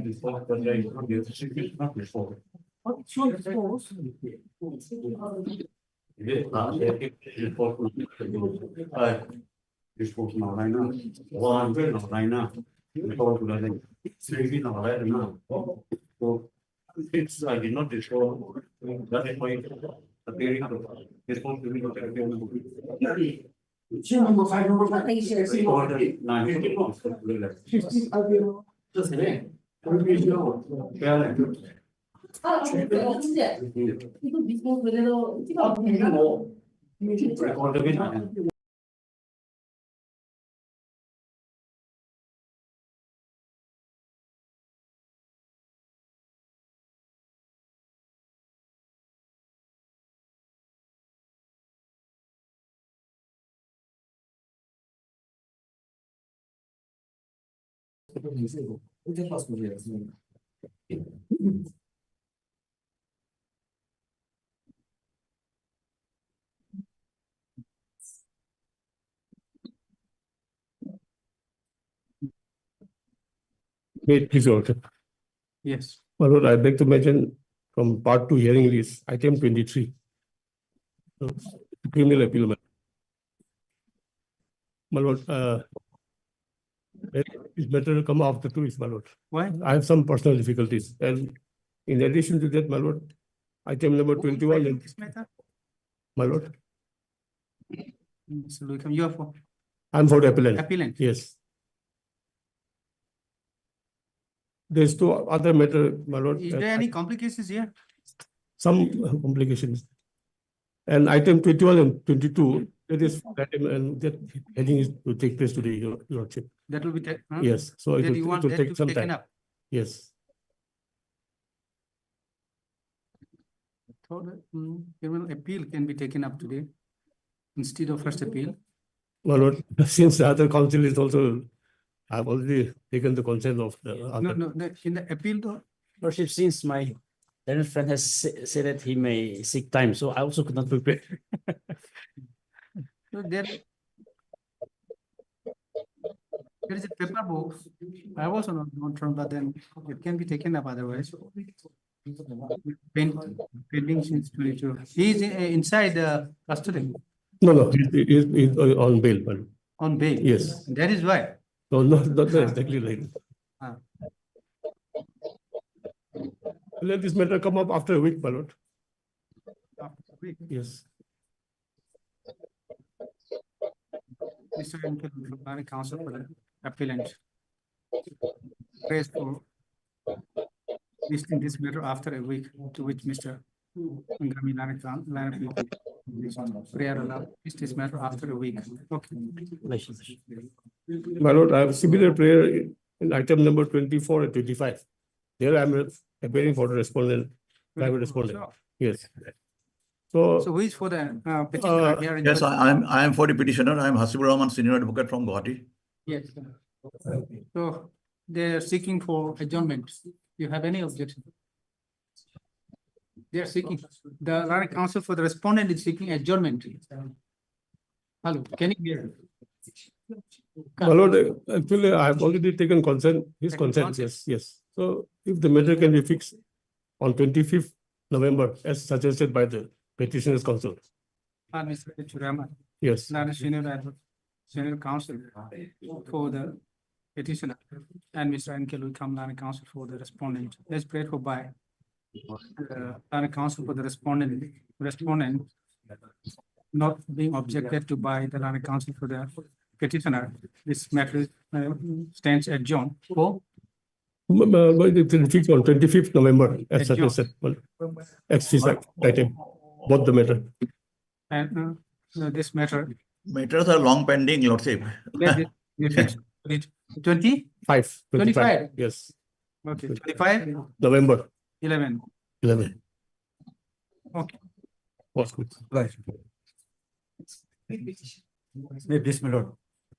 Before the day, not before. Before now, right now. One way now, right now. Before the three now, right now. So it's I did not discover that is why appearing responsibility of the number 5, number 5. Wait, please, Your Worship. Yes. My lord, I beg to mention from part 2 hearing list, item 23. Criminal appeal. My lord, it's better to come after 2, my lord. Why? I have some personal difficulties. And in addition to that, my lord, item number 21, This matter? my lord, So you are for I'm for the appellant. appellant. Yes. There's 2 other matter, my lord. Is there any complications here? Some complications. And item 21 and 22, that is item and that heading is to take place today, Your Lordship. That will be taken. Yes, so it That you want will that take to some be taken time. up. Yes. Criminal appeal can be taken up today instead of first appeal. My lord, since the other council is also, I've already taken the consent of the other. No, in the appeal though. Lordship, since my learned friend has said that he may seek time, so I also could not prepare. So there is a paper book. I was not from, but then it can be taken up otherwise. Pending since 22. He is inside the custody No, he's on bail. My lord. on bail. Yes. That is why. No, not exactly right. Ah. Let this matter come up after a week, my lord. After a week. Yes. Mr. Interim Council for the appellant. Praise for listing this matter after a week, to which Mr. Prayer allowed this matter after a week. Okay. My lord, I have similar prayer in item number 24 and 25. There I'm appearing for the respondent, private respondent. Sure. Yes. So So, who is for the petitioner here? In Yes, the- I am for the petitioner. I am Hasibur Rahman, senior advocate from Gauhati. Yes. So they are seeking for adjournment. You have any objection? They are seeking, the Rana Council for the respondent is seeking adjournment. Hello, can you hear? my lord, actually, I have already taken consent, his Taken consent, consent. yes. So if the matter can be fixed on 25th November, as suggested by the petitioner's council. Mr. Churama, Yes. senior counsel for the petitioner, and Mr. Ankel will come Rana Council for the respondent. Let's pray for by Rana Council for the respondent not being objected to by the Rana Council for the petitioner. This matter stands adjourned for But it will fix on 25th November, as Adjourn. suggested. Item, both the matter. and this matter. Matters are long pending, Lordship. Let it be fixed. 20? 25, yes, Okay, 25, November 11. 11. Okay. Was good. Right. May please, my lord.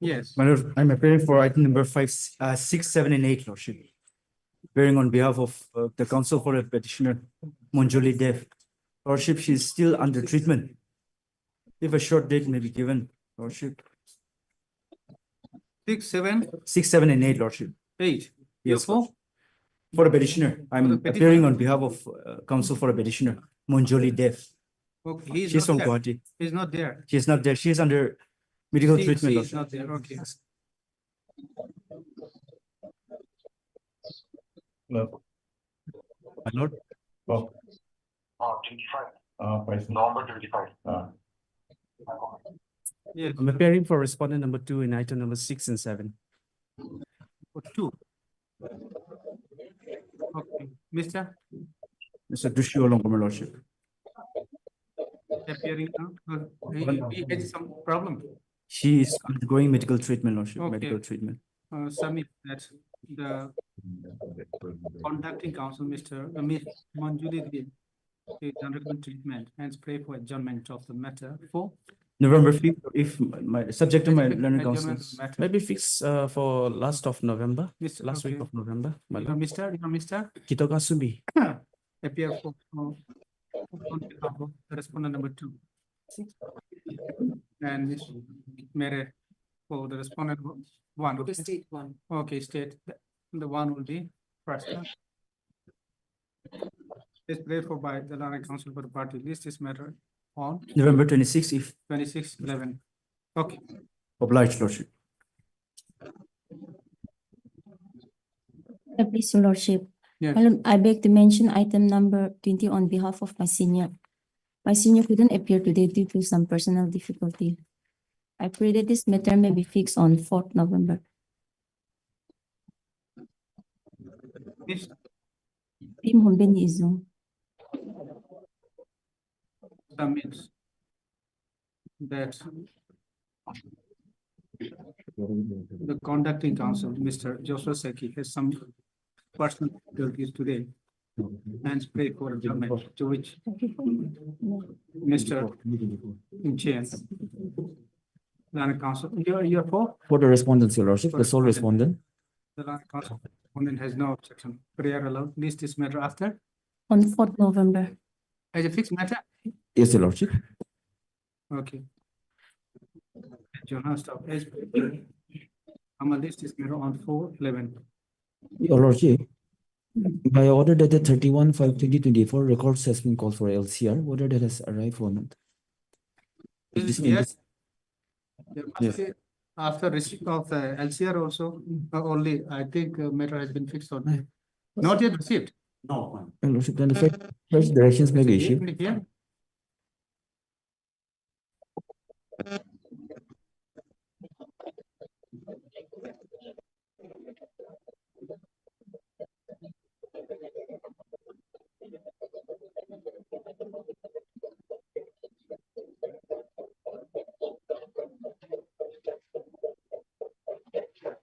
Yes. My lord, I'm appearing for item number 5, 6, 7, and 8, lordship. Appearing on behalf of the counsel for the petitioner, Monjoli Dev. Lordship, she is still under treatment. If a short date may be given, lordship. 6, 7, 6, 7, and 8, lordship. 8. Yes, For For the petitioner, I'm For the petitioner. appearing on behalf of counsel for the petitioner, Monjoli Dev. Okay, he's She's not from there. Gauhati. He's not there. She is not there. She is under medical She treatment. is not there. Okay. No. My lord. Oh. 25. November 25. Yes, I'm appearing for respondent number 2 in item number 6 and 7. for two. Okay, Mr. Mr. Dushyolong, my lordship. appearing now, he has some problem. She is undergoing medical treatment, lordship, Okay. medical treatment. Submit that the conducting counsel, Mr. Ms. Manjuli Dev, is undergoing treatment and pray for adjournment of the matter for November 5th, if my, subject to my learned adjournment of counsels. the matter. Maybe fix for last of November, Mr. last week okay. of November. You are Mr. Kito Kasumi. Appear for on behalf of the respondent number 2. And Ms. Mere for the respondent 1. The state one. Okay, state, the one will be first. Is prayed for by the Lana Council for the party list this matter on November 26th, if 26/11. Okay, obliged, lordship. Please, your lordship. yes, I beg to mention item number 20 on behalf of my senior. My senior couldn't appear today due to some personal difficulty. I pray that this matter may be fixed on 4th November. this Pim Hombeni Izu. submits that the conducting council, Mr. Joshua Seki, has some personal difficulties today and pray for adjournment, to which Mr. Chair, Lana Council, you're for? For the respondents, your lordship, the sole respondent. The Lana Council opponent has no objection. Prayer allowed. List this matter after On 4th November. as a fixed matter. Yes, your lordship. Okay. Jonas, stop. I'm a list this matter on 4/11. Your lordship, by order dated 31/5/2024, records has been called for LCR, whether that has arrived or not. Is it yes? There must be after receipt of the LCR also, only, I think matter has been fixed on. Not yet received. No. Your lordship, then the first directions may be issued. Here.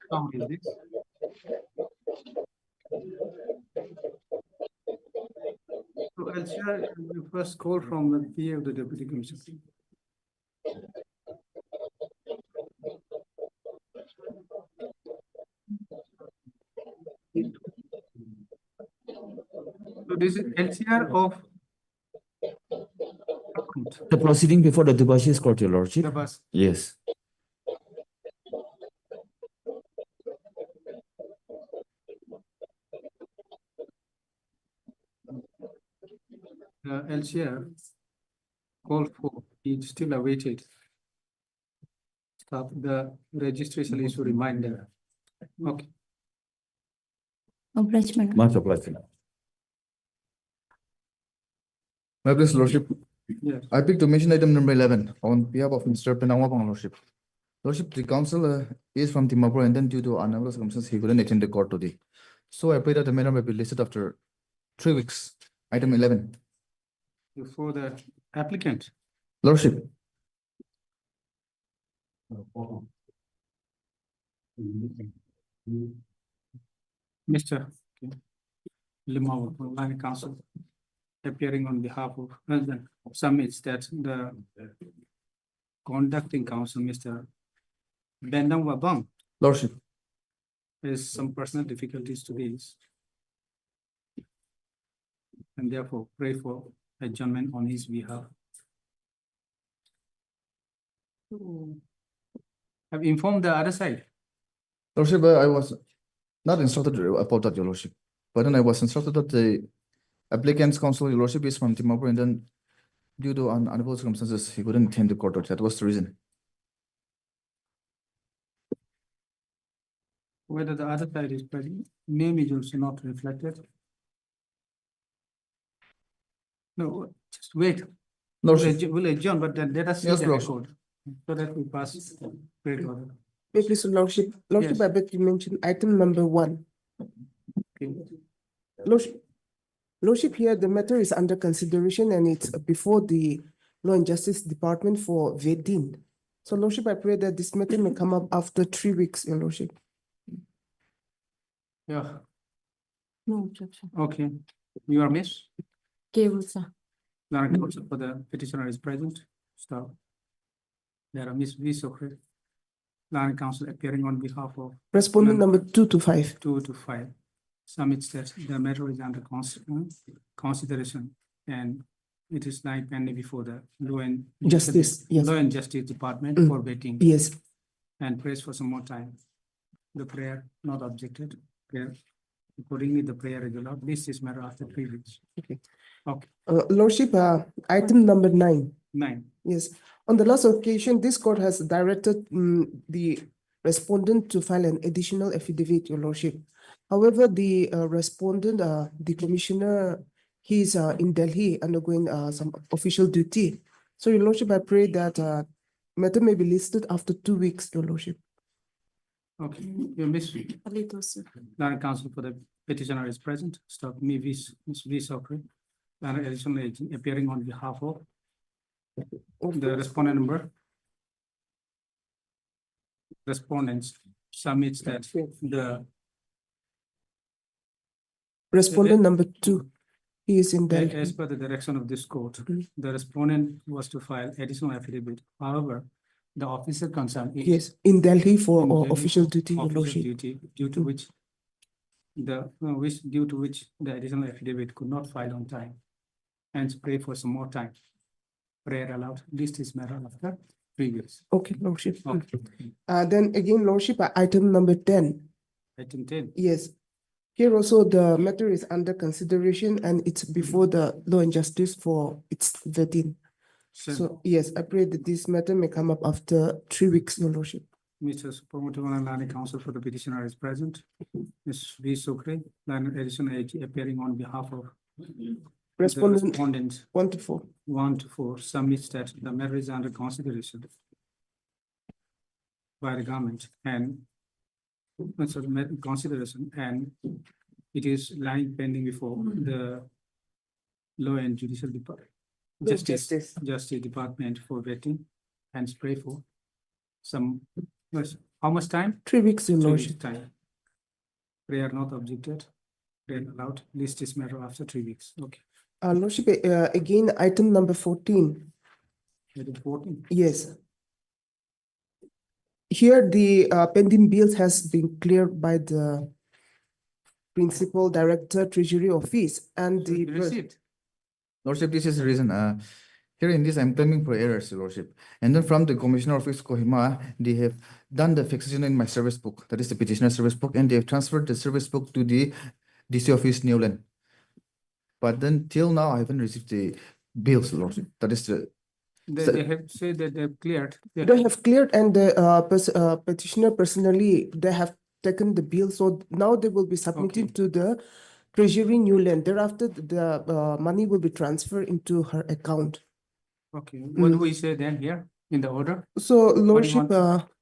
How is this? So LCR, you first call from the PA of the Deputy Commissioner. So this is LCR of account, The proceeding before the Dubashi's court, your lordship. the bus. Yes. LCR called for, it's still awaited. Stop the registration issue reminder. Okay, Obliged, madam. Much obliged. My please, Lordship, yes, I pick to mention item number 11 on behalf of Mr. Penawapang, Lordship. Lordship, the council is from Timapur and then due to unavailable circumstances, he couldn't attend the court today. So I pray that the matter may be listed after 3 weeks. Item 11. before the applicant. Lordship, Mr. Limau, Line Council, appearing on behalf of, submits that the conducting council, Mr. Bendam Wabang, Lordship, has some personal difficulties today. And therefore pray for adjournment on his behalf. Have informed the other side. Lordship, I was not instructed about that, Your Lordship. But then I was instructed that the applicant's counsel, Your Lordship, is from Timapur, and then due to unavoidable circumstances, he couldn't attend the court. That was the reason. Whether the other side is present, name is also not reflected. No, just wait. Lordship, We'll adjourn, but then let us see Yes, the Lordship. record. So that we pass great order. May please, Lordship, Yes. I beg you mention item number 1. Okay. Lordship, here the matter is under consideration and it's before the Law and Justice Department for vetting. So Lordship, I pray that this matter may come up after 3 weeks, Your Lordship. Yeah, No objection. okay. You are miss. Cable, sir. Now, counsel for the petitioner is present. Stop. There are Miss V. Sokri. Now, counsel appearing on behalf of Respondent number 2 to 5. 2 to 5. Submits that the matter is under consideration and it is lying pending before the Law and Justice, yes. Law and Justice Department Mm. for vetting Yes, and prays for some more time. The prayer not objected. Prayer. Accordingly, the prayer is allowed. This is matter after 3 weeks. Okay. Okay, Lordship, item number 9. 9. Yes, on the last occasion, this court has directed the respondent to file an additional affidavit, Your Lordship. However, the respondent, the commissioner, he's in Delhi undergoing some official duty. So, Your Lordship, I pray that matter may be listed after 2 weeks, Your Lordship. Okay, you miss. Alito, sir. Land counsel for the petitioner is present. Stop me, Ms. V. Sokri. Land additional agent appearing on behalf of the respondent number. Respondents submits that the Respondent number 2, he is in as Delhi. per the direction of this court, Mm. the respondent was to file additional affidavit. However, the officer concerned is Yes, in Delhi for in Delhi official for duty, Your official Lordship. duty, due to Mm. which due to which the additional affidavit could not file on time. Hence, pray for some more time. Prayer allowed. List is matter after 3 weeks. Okay, Lordship. Okay. Then again, Lordship, item number 10. Item 10. Yes. Here also the matter is under consideration and it's before the Law and Justice for its vetting. So yes, I pray that this matter may come up after 3 weeks, Your Lordship. Mr. Supermoto Land counsel for the petitioner is present. Ms. V. Sokri, land additional AG appearing on behalf of the Respondent respondent 1 to 4. 1 to 4 submits that the matter is under consideration by the government and consideration and it is lying pending before the Law and Judicial Department. Justice Department for vetting and pray for some, how much time? 3 weeks, Your 3 weeks Lordship. time. Prayer not objected, prayer allowed, list is matter after 3 weeks, okay. Lordship, again, item number 14. Item 14. Yes. Here the pending bills has been cleared by the Principal Director Treasury Office and Should be the received. Lordship, this is the reason. Here in this, I'm claiming for errors, Your Lordship. And then from the Commissioner Office, Kohima, they have done the fixation in my service book, that is the petitioner service book, and they have transferred the service book to the DC Office, Newland. But then till now, I haven't received the bills, Lordship. That is the, They have said that they've cleared. They have cleared and the petitioner personally, they have taken the bill. So now they will be submitting Okay. to the Treasury Newland. Thereafter, the money will be transferred into her account. Okay, what do we say then here in the order? So Lordship,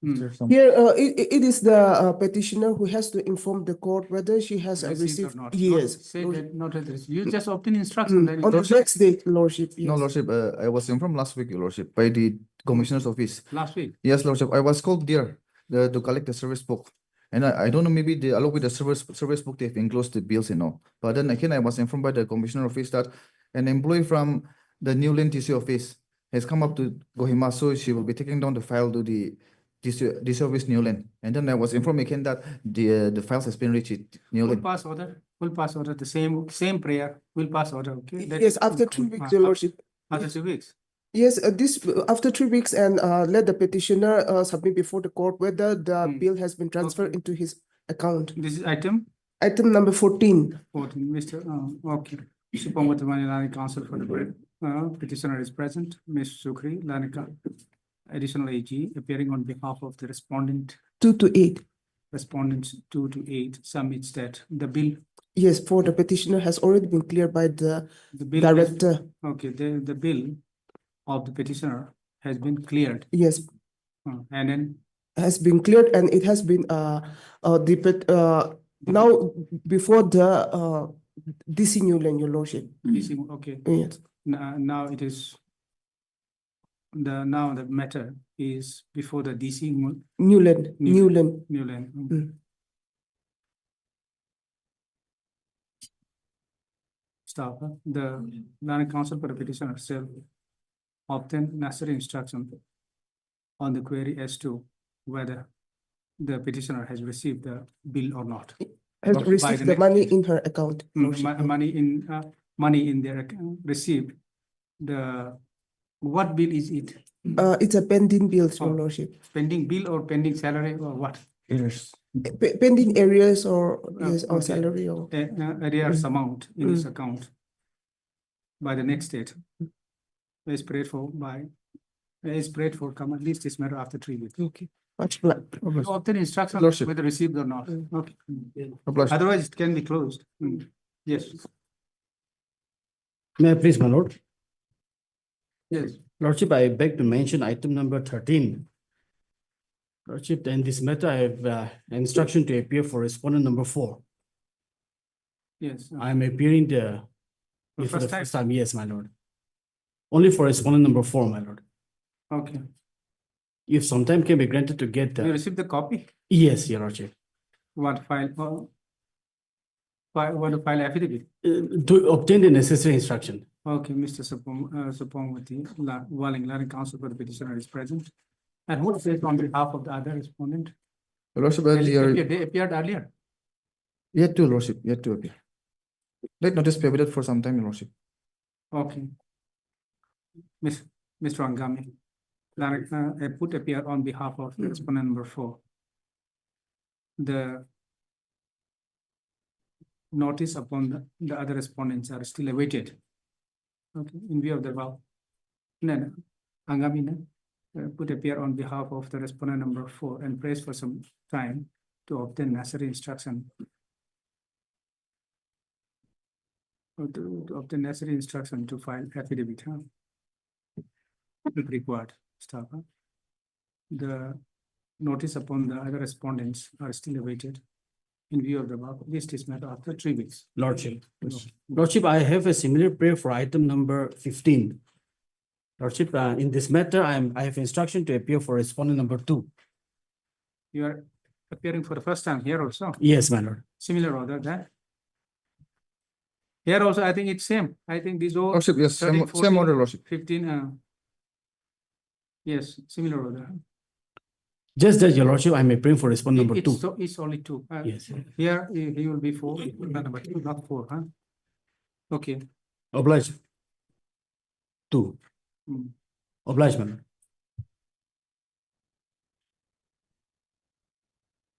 Hmm. there's some. here it is the petitioner who has to inform the court whether she has Received or received. not? Yes. Say Lordship. that not received. You just obtain instruction. then you On the just- next day, Lordship. No, Yes. Lordship, I was informed last week, Your Lordship, by the Commissioner's Office. Last week. Yes, Lordship, I was called there to collect the service book. And I don't know, maybe they, along with the service book, they've enclosed the bills, you know. But then again, I was informed by the Commissioner Office that an employee from the Newland TC Office has come up to Kohima, so she will be taking down the file to the DC Office Newland. And then I was informed again that the files has been reached at We'll Newland. pass order. We'll pass order. The same prayer. We'll pass order. Okay. That- Yes, after 3 weeks, Your Lordship. After 2 weeks. Yes, this after 3 weeks and let the petitioner submit before the court whether the Hmm. bill has been transferred Okay. into his account. This is item Item number 14. 14, Mr. Okay. Supermutmani Lani Counsel for the petitioner is present. Ms. Sukri Lanika, additional AG, appearing on behalf of the respondent. 2 to 8. Respondents 2 to 8 submits that the bill. Yes, for the petitioner has already been cleared by the bill director. Okay, the bill of the petitioner has been cleared. Yes, And then has been cleared and it has been now before the DC Newland, your lordship. okay. Yes. Now it is now the matter is before the DC Newland. Newland. Stop. The Land Council for the petitioner shall obtain necessary instruction on the query as to whether the petitioner has received the bill or not. Has By received the the next- money in her account. lordship. Money in their account received. What bill is it? It's a pending bill, your Oh. lordship. Pending bill or pending salary or what? Errors. Pending arrears or yes, or okay. salary or Arrears amount in this account by the next date is prayed for come at least this matter after 3 weeks. okay. Much blood. You obtain instruction Lordship. whether received or not. Okay. Obliged. Otherwise, it can be closed. Yes, May I please, my lord? yes. Lordship, I beg to mention item number 13. Lordship, in this matter, I have instruction to appear for respondent number 4. Yes. I am appearing For for the first time? first time, yes, my lord. Only for respondent number 4, my lord. Okay. If some time can be granted to get You the, received the copy? yes, your lordship. What file? Want to file affidavit? To obtain the necessary instruction. Okay, Mr. Supamati, Walling, Land Council for the petitioner is present. And who is on behalf of the other respondent? Your lordship, They appeared earlier. yet to lordship, yet to appear. Let notice prohibited for some time, your lordship. Okay. Mr. Angami, I put appear on behalf of respondent number 4. The notice upon the other respondents are still awaited. Okay, in view of the above. No, Angami, put appear on behalf of the respondent number 4 and prays for some time to obtain necessary instruction. Or to obtain necessary instruction to file affidavit. If required, staff. The notice upon the other respondents are still awaited. In view of the above, this is matter after 3 weeks. Lordship. Lordship, I have a similar prayer for item number 15. Lordship, in this matter, I have instruction to appear for respondent number 2. You are appearing for the first time here also, Yes, my lord. similar order that. Here also, I think it's same. I think these all Lordship, yes, 13, same 14, order, lordship. 15, yes, similar order. Just that, your lordship, I am appearing for respondent number 2. It's only 2. Yes. Here, he will be 4, number 2, not 4, huh? Okay. Obliged. 2. Hmm. Obliged, my lord.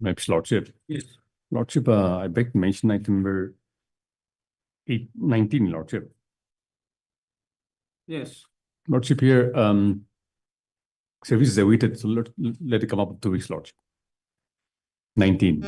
Perhaps Lordship. Yes. Lordship, I beg to mention item number 19, Lordship. Yes. Lordship here, service is awaited, so let it come up in 2 weeks, Lordship. 19.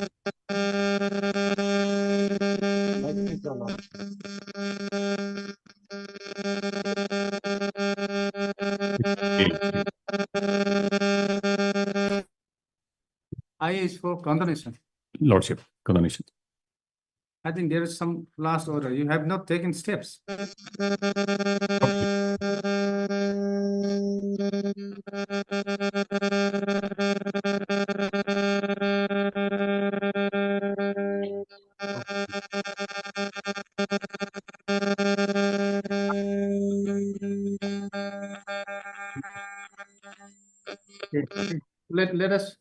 I is for condonation. Lordship, condonation. I think there is some last order. You have not taken steps. Let us.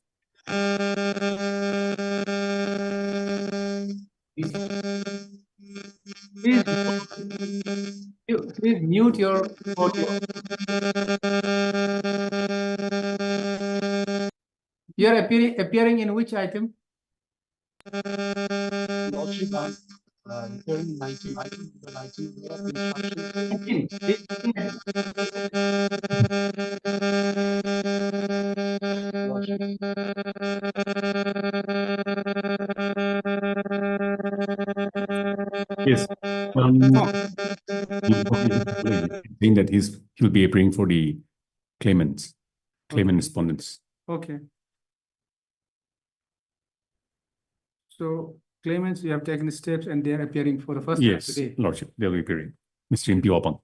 Please mute your audio. You are appearing in which item? Lordship, I'm hearing 19, item number 19, we have instruction. Lordship. Yes. Saying that he'll be appearing for the claimant respondents. Okay. So claimants, you have taken steps and they are appearing for the first time Yes, today. Lordship, they'll be appearing. Mr. MP Opang.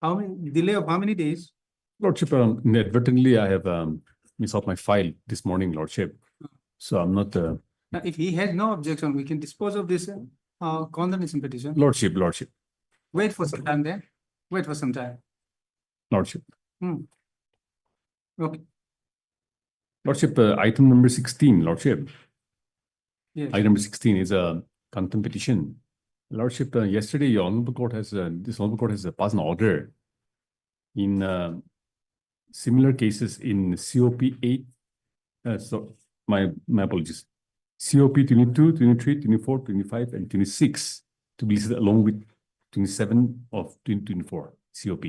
How many delay of how many days? Lordship, inadvertently, I have missed out my file this morning, Lordship. So I'm not, Now, if he has no objection, we can dispose of this condemnation petition. Lordship. Wait for some time then. Wait for some time. Lordship. Okay. Lordship, item number 16, Lordship. Yes. Item number 16 is a contempt petition. Lordship, yesterday, your Honorable Court has, this Honorable Court has passed an order in similar cases in COP 8. So my apologies. COP 22, 23, 24, 25, and 26 to be listed along with 27 of 2024 COP.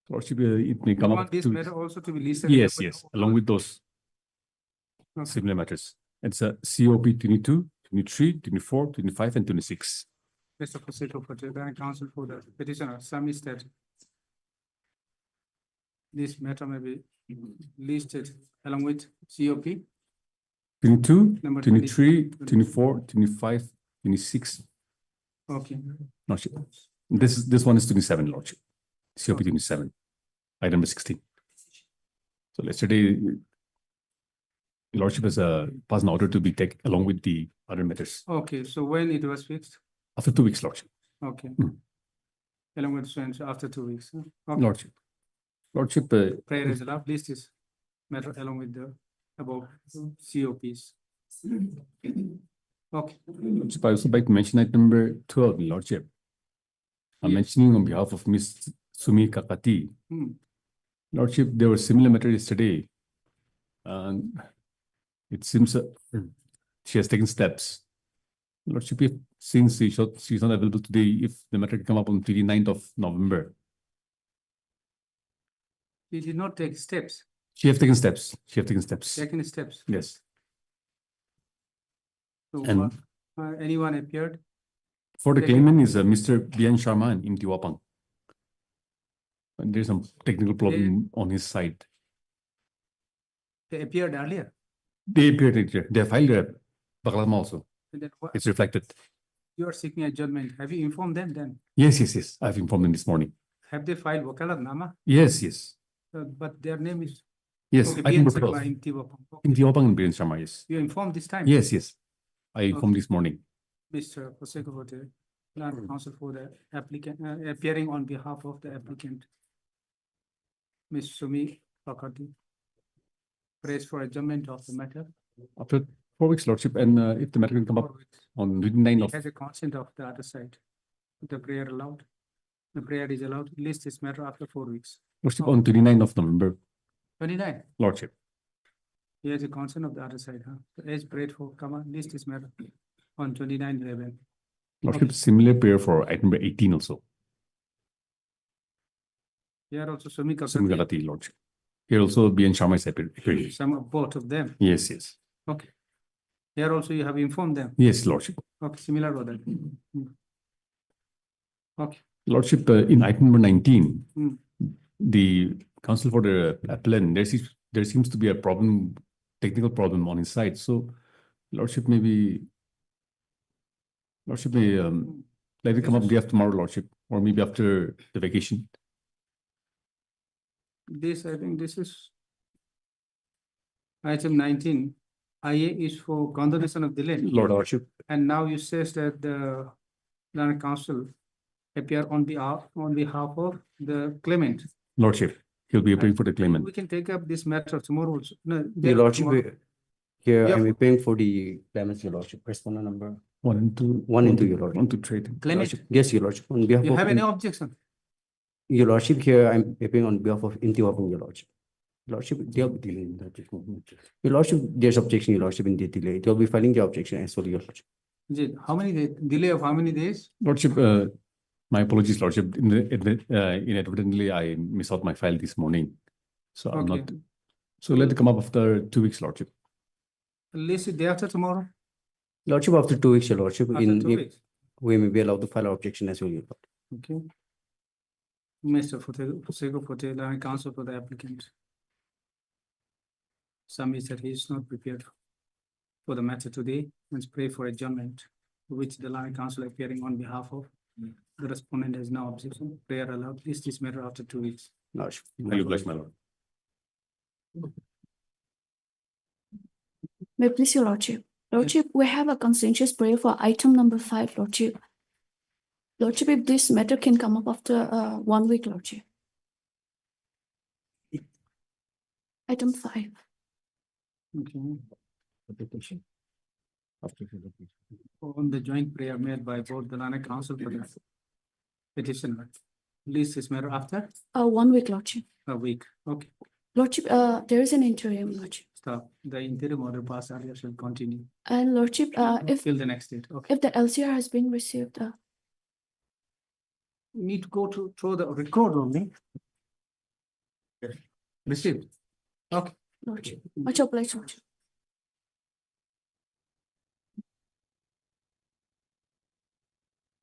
Lordship, it may come You up want this to matter also to be listed? yes, along with those Okay. similar matters. It's a COP 22, 23, 24, 25, and 26. Mr. Procedural for the counsel for the petitioner submits that this matter may be listed along with COP 22, Number 23, 20. 24, 25, 26. Okay. Lordship. This one is 27, Lordship. COP 27, item number 16. So yesterday, Lordship has passed an order to be taken along with the other matters. Okay, so when it was fixed? After 2 weeks, Lordship. Okay. Along with friends after 2 weeks. Huh? Okay. Lordship, Prayer is allowed. List this matter along with the above COPs. Okay. Lordship, I also like to mention item number 12, Lordship. I'm Yes. mentioning on behalf of Ms. Sumi Kakati. Lordship, there was similar matter yesterday. And it seems she has taken steps. Lordship, since she's not available today, if the matter can come up on 29th of November. He did not take steps. She have taken steps. Taken steps. Yes. So And anyone appeared? for the taken- claimant is Mr. Bian Sharma and Imti Wapang. And there's some technical problem on his side. They appeared earlier. They appeared here. They filed a Bakalam also. And then what, It's reflected. you are seeking adjournment. Have you informed them then? Yes. I've informed them this morning. Have they filed Wakalat Nama? Yes. But their name is Yes. okay, Item number BN 12. Sharma in Tiwapang. Okay. Imti Wapang and Bian Sharma, yes. You informed this time? Yes. I informed this morning. Mr. Prosecutor, counsel for the applicant, appearing on behalf of the applicant. Ms. Sumi Kakati. Praise for adjournment of the matter. After 4 weeks, Lordship, and if the matter can come up on 29 of Has a consent of the other side. The prayer allowed. The prayer is allowed. List this matter after 4 weeks. Lordship on 29 of November, 29. Lordship. He has a consent of the other side, huh? So as prayed for, come on, list this matter on 29/11. Lordship, similar prayer for item number 18 also. Here also Sumi Sumi Kakati, Kakati, Lordship. Here also BN Sharma is appearing. some of both of them. Yes. Okay. Here also you have informed them. Yes, Lordship. Okay, similar to that. Okay. Lordship, in item number 19, Hmm. the counsel for the appellant, there seems to be a problem, technical problem on his side. So Lordship may likely come up day after tomorrow, Lordship, or maybe after the vacation. This, I think this is item 19. IA is for condonation of delay. Lordship. And now you says that the Learned Counsel appear on behalf of the claimant. Lordship, he'll be appearing for the claimant. We can take up this matter tomorrow also. No, Your Lordship, tomorrow. here Yeah. I'm appearing for the claimants, Your Lordship, respondent number 1 and 2. One and two, Your Lordship. 1 to trade. Claim it. Lordship. Yes, Your Lordship. On behalf You of have any objection? Your Lordship, here I'm appearing on behalf of Interim, Your Lordship. Lordship, they'll be delaying the objection. Your Lordship, there's objection, Your Lordship, in the delay. They'll be filing the objection as well, Your Lordship. Is it how many days? Delay of how many days? Lordship, my apologies, Lordship. Inadvertently, I missed out my file this morning. So I'm Okay. not. So let it come up after 2 weeks, Lordship. At least the day after tomorrow? Lordship, after 2 weeks, Your Lordship, After in 2 weeks? we may be allowed to file our objection as well, Your Lord. Okay. Mr. Fotel, and counsel for the applicant. Some is that he is not prepared for the matter today and pray for adjournment, which the land council appearing on behalf of the respondent has no objection. Prayer allowed. Please this matter after 2 weeks. Lordship. Thank you, bless my Lord. May it please your lordship. Lordship, we have a consensus prayer for item number 5, lordship. Lordship, if this matter can come up after 1 week, lordship. Item 5. Okay. After On the joint prayer made by both the land council for the petitioner. Please this matter after 1 week, lordship. a week. Okay. Lordship, there is an interim, lordship. Stop. The interim order passed earlier shall continue And lordship, if till the next date. Okay. the LCR has been received, We need to go through the record only. Received. Okay. lordship. Much obliged, lordship.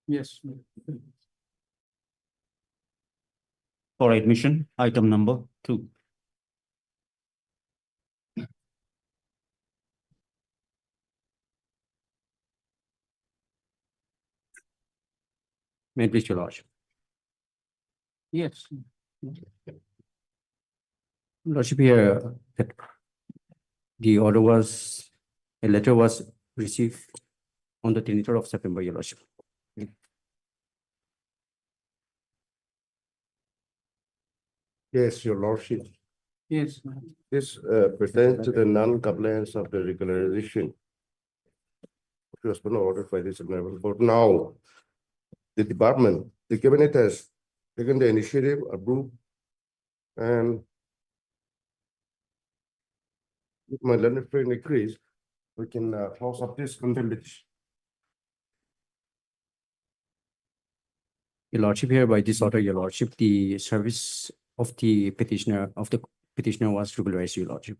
Yes. For admission, item number 2. May it please your Lordship. Yes. Lordship, here that the order was, a letter was received on the 23rd of September, Your Lordship. Yes, your lordship. Yes. This pertains to the non-compliance of the regularization. Which was been ordered by this level. But now, the department, the cabinet has taken the initiative, approved, and if my learned friend agrees, we can close up this contempt. Your Lordship, here by this order, Your Lordship, the service of the petitioner was regularized, Your Lordship.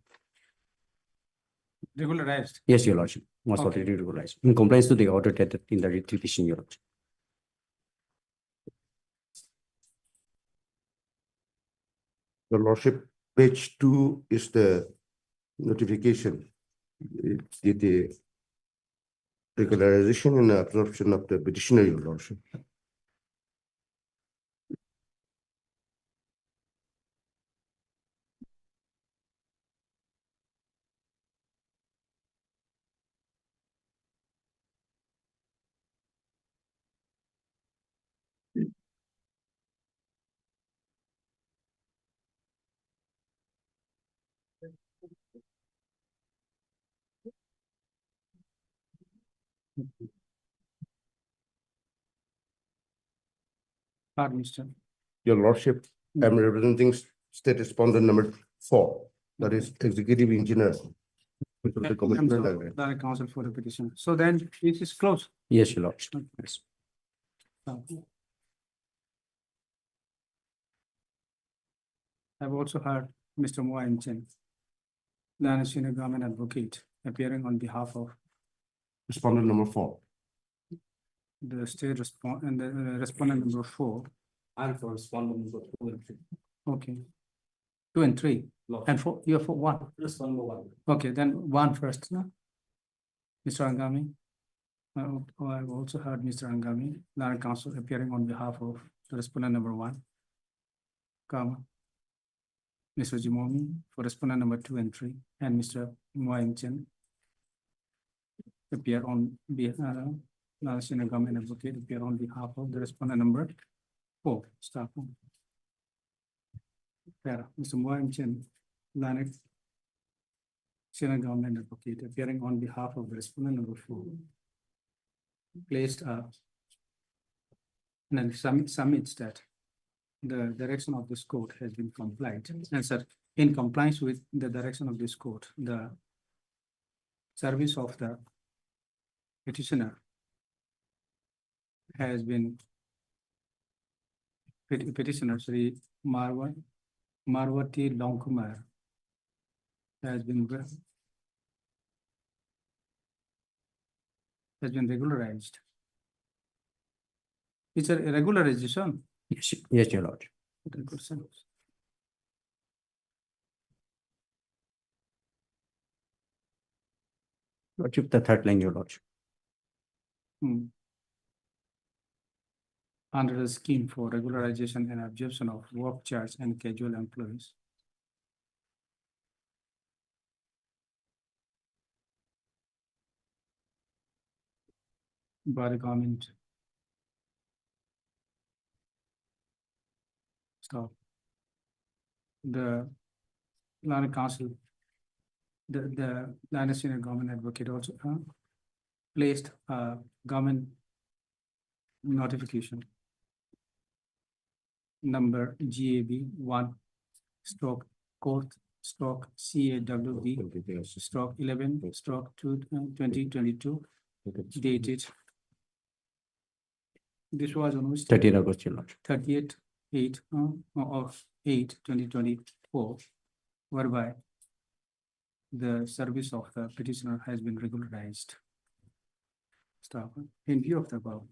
Regularized. Yes, Your Lordship, was Okay. already regularized in compliance to the order dated in the petition, Your Lordship. The lordship, page 2 is the notification. It's the regularization and absorption of the petitioner, your lordship. Pardon, Mr. Your lordship, I'm representing state respondent number 4, that is executive engineer. Which was the commitment agreement. Land council for the petition. So then it is closed. Yes, Your Lordship. Yes. I've also heard Mr. Moen Chen, land senior government advocate, appearing on behalf of Respondent number 4. the state and the respondent number 4. And for respondent number 2 and 3. Okay. 2 and 3. And 4, you're for 1. Respondent number 1. Okay, then 1 first, no? Mr. Angami. I've also heard Mr. Angami, land council, appearing on behalf of the respondent number 1. Comma. Mr. Jimomi for respondent number 2 and 3, and Mr. Moen Chen appear on national government advocate appear on behalf of the respondent number 4. Staff. Mr. Moen Chen, national government advocate appearing on behalf of the respondent number 4. placed and then submits that the direction of this court has been complied, and sir, in compliance with the direction of this court, the service of the petitioner has been petitioner Sri Marwati Longkumar has been regularized. It's a regularization. Yes, your lordship. Lordship, the third line, your lordship. Under the scheme for regularization and absorption of work charge and casual employees. By the government. Stop. The Land Council, the Land Senior Government Advocate also placed a government notification number GAB 1 stroke court stroke CAWD stroke 11 stroke 2022 dated. This was on which 30th August, your lordship. 38 8 of 8 2024, whereby the service of the petitioner has been regularized. Stop. In view of the above,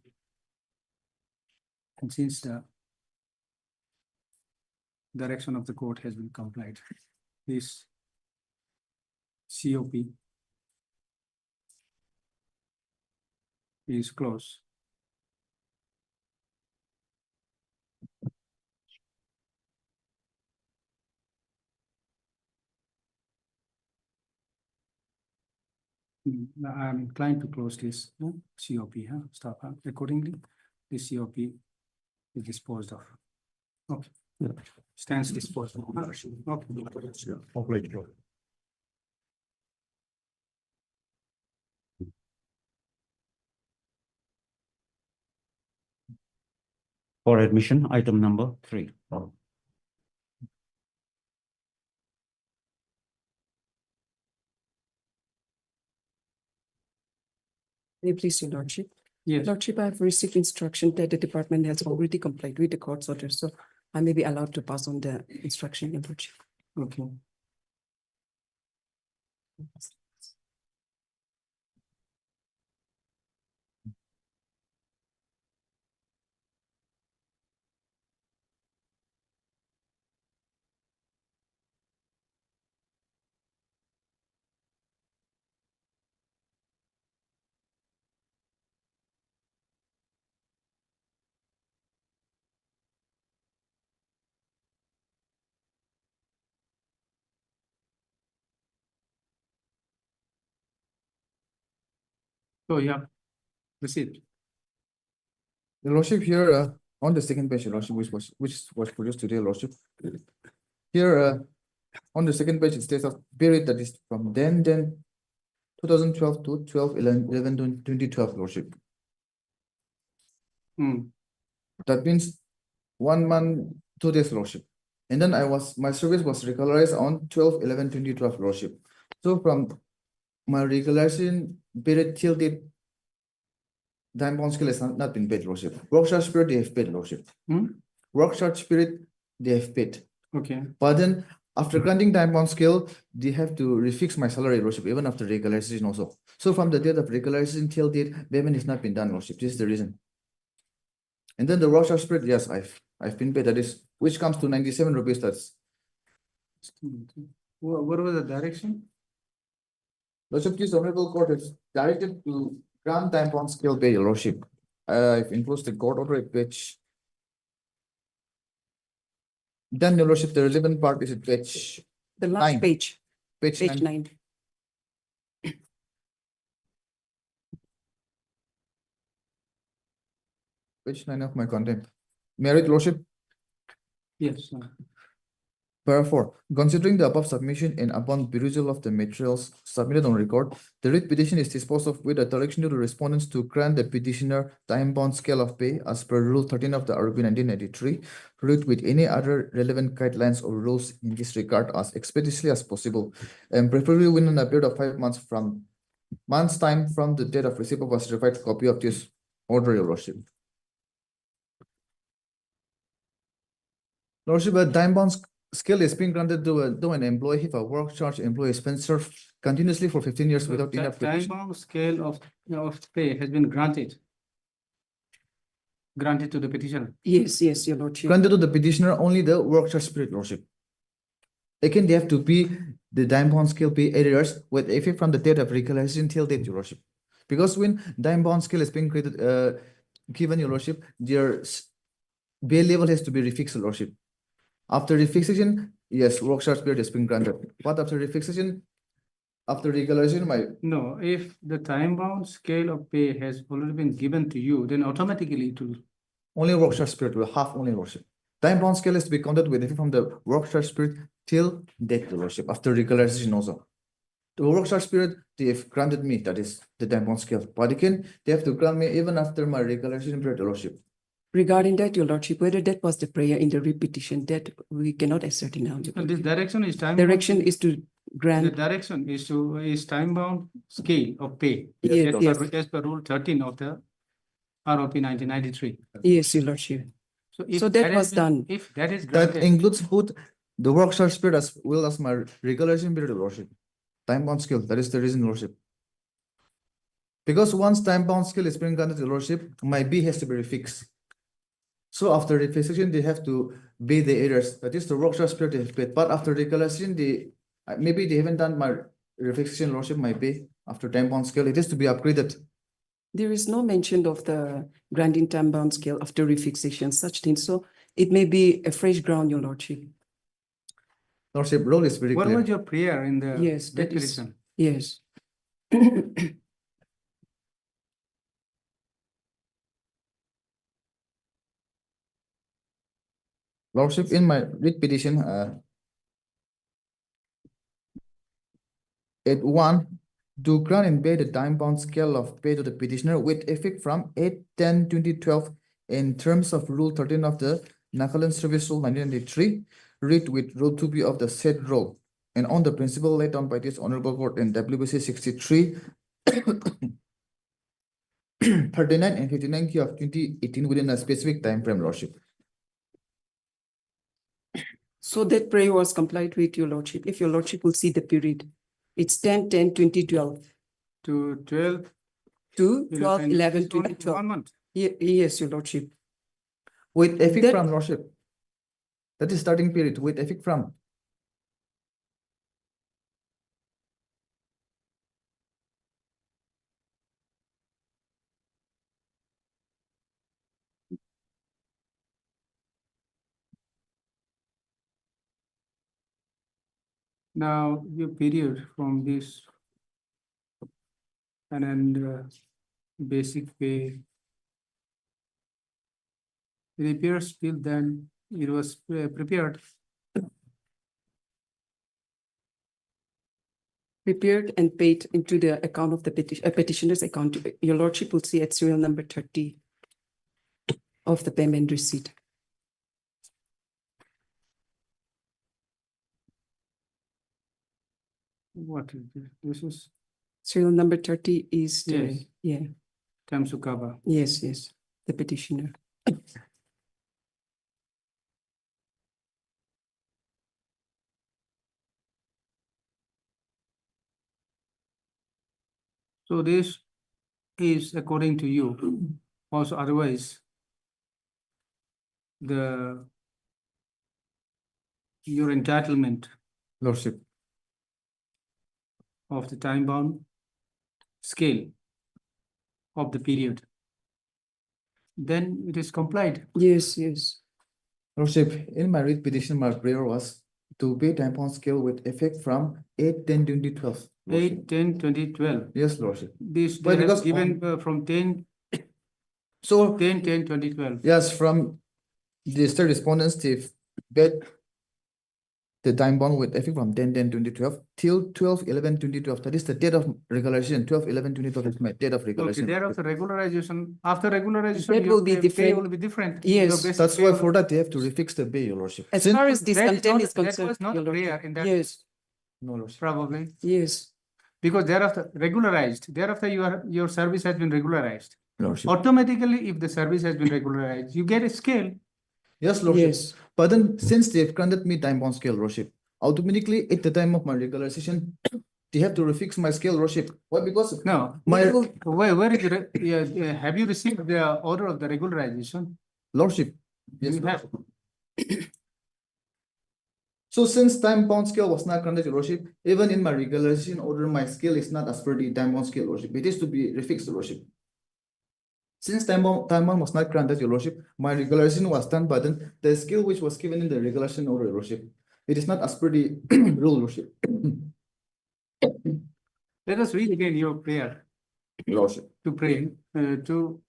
and since the direction of the court has been complied, this COP is closed. I am inclined to close this COP. Stop. Accordingly, this COP is disposed of. Okay. Stands disposed of. Okay. For admission, item number 3. Please, your lordship. Yes. Lordship, I have received instruction that the department has already complied with the court's order, so I may be allowed to pass on the instruction, your lordship. Okay. So yeah, received. Your lordship, here on the second page, your lordship, which was produced today, your lordship. Here on the second page, it states a period that is from then 2012 to 2012, lordship. That means 1 month, 2 days, lordship. And then my service was regularized on 12/11/2012, lordship. So from my regularization period till date, time bound scale has not been paid, lordship. Work charge period, they have paid, lordship. Work charge period, they have paid. Okay. But then after granting time bound scale, they have to refix my salary, lordship, even after regularization also. So from the date of regularization till date, payment has not been done, lordship. This is the reason. And then the work charge period, yes, I've been paid, that is, which comes to 97 rupees. That's What was the direction? lordship, this honorable court is directed to grant time bound scale pay, your lordship. I've enclosed the court order at page. Then, your lordship, the relevant part is at page. The last 9. page, Page page 9. 9. Page 9 of my content. Merit, lordship. Yes. Para 4, considering the above submission and upon perusal of the materials submitted on record, the writ petition is disposed of with a direction to the respondents to grant the petitioner time-bound scale of pay as per Rule 13 of the RP 1993, writ with any other relevant guidelines or rules in this regard as expeditiously as possible, and preferably within a period of 5 months from time from the date of receipt of a certified copy of this order, Your Lordship. Lordship, a time-bound scale is being granted to an employee if a work charge employee has been served continuously for 15 years without any application. Time-bound scale of pay has been granted. Granted to the petitioner. Yes, yes, your lordship. Granted to the petitioner only the work charge period, Lordship. Again, they have to be the time-bound scale pay arrears with effect from the date of regularization till date, Your Lordship. Because when time-bound scale is being created, given, Your Lordship, their pay level has to be refixed, Your Lordship. After refixation, yes, work charge period has been granted. But after refixation, after regularization, No, if the time-bound scale of pay has already been given to you, then automatically it will. only work charge period will have only, Lordship. Time-bound scale is to be counted with effect from the work charge period till date, Lordship, after regularization also. The work charge period, they have granted me, that is the time-bound scale. But again, they have to grant me even after my regularization period, Lordship. Regarding that, your lordship, whether that was the prayer in the repetition, that we cannot assert it now. Your So this lordship. direction is time. Direction is to The grant, direction is time-bound scale of pay. Yes, yes. As per Rule 13 of the ROP 1993. yes, your lordship. if So that has was been- done. If that is That granted, includes both the work charge period as well as my regularization period, Lordship. Time-bound scale, that is the reason, Lordship. Because once time-bound scale is being granted, Lordship, my B has to be refixed. So after refixation, they have to pay the errors. That is the work charge period they have paid. But after regularization, maybe they haven't done my refixation, Lordship, my pay after time-bound scale. It is to be upgraded. There is no mention of the granting time-bound scale after refixation, such things. So it may be a fresh ground, your lordship. Lordship, rule is very what clear. was your prayer in the Yes, that is, petition? yes. Lordship, in my writ petition, at 1, to grant and pay the time-bound scale of pay to the petitioner with effect from 8/10/2012 in terms of Rule 13 of the Nagaland Service Rule 1993, read with Rule 2B of the said rule, and on the principle laid down by this Honorable Court in WBC 63, 39 and 59 of 2018 within a specific time frame, Lordship. So that prayer was complied with, your lordship. If your lordship will see the period, it's 10/10/2012 To 12. to 12/11/2012. It's only 1 month. Yes, your lordship. With effect That- from, Lordship. That is starting period with effect from. Now, your period from this and then basic pay. It appears till then it was prepared. Prepared and paid into the account of the petitioner's account. Your lordship will see at serial number 30 of the payment receipt. What is this? This is Serial number 30 is the, Yes. yeah, terms to cover. yes, yes, the petitioner. So this is according to you. Also, otherwise, your entitlement Lordship. of the time bound scale of the period, then it is complied. Yes, yes. Lordship, in my writ petition, my prayer was to pay time-bound scale with effect from 8/10/2012. 8/10/2012. Yes, Lordship. This Why, they have because given from So, 10/10/2012. yes, from the state respondents, they've paid the time bound with effect from 10/10/2012 till 12/11/2012. That is the date of regularization. 12/11/2012 is my date of Okay, regularization. thereafter regularization, after regularization, That your will be pay different. will be different. Yes. Your basic That's pay why will- for that they have to refix the pay, your lordship. As Since- far as this That is content not- is that concerned. was not Your Lordship. prayer in that- Yes, No, lordship. Probably, yes. because thereafter regularized, thereafter your service has been regularized. Lordship. Automatically, if the service has been regularized, you get a scale. Yes, lordship. Yes. But then since they've granted me time bound scale, lordship, automatically at the time of my regularization, they have to refix my scale, lordship. Why? Because No, my where is the, yeah, have you received the order of the regularization? lordship. Yes, You have. So since time bound scale was not granted, your lordship, even in my regularization order, my scale is not as per the time bound scale, lordship. It is to be refixed, your lordship. Since time bound was not granted, your lordship, my regularization was done, but then the scale which was given in the regulation order, your lordship, it is not as per the rule, your lordship. Let us read again your prayer Your lordship. to pray, to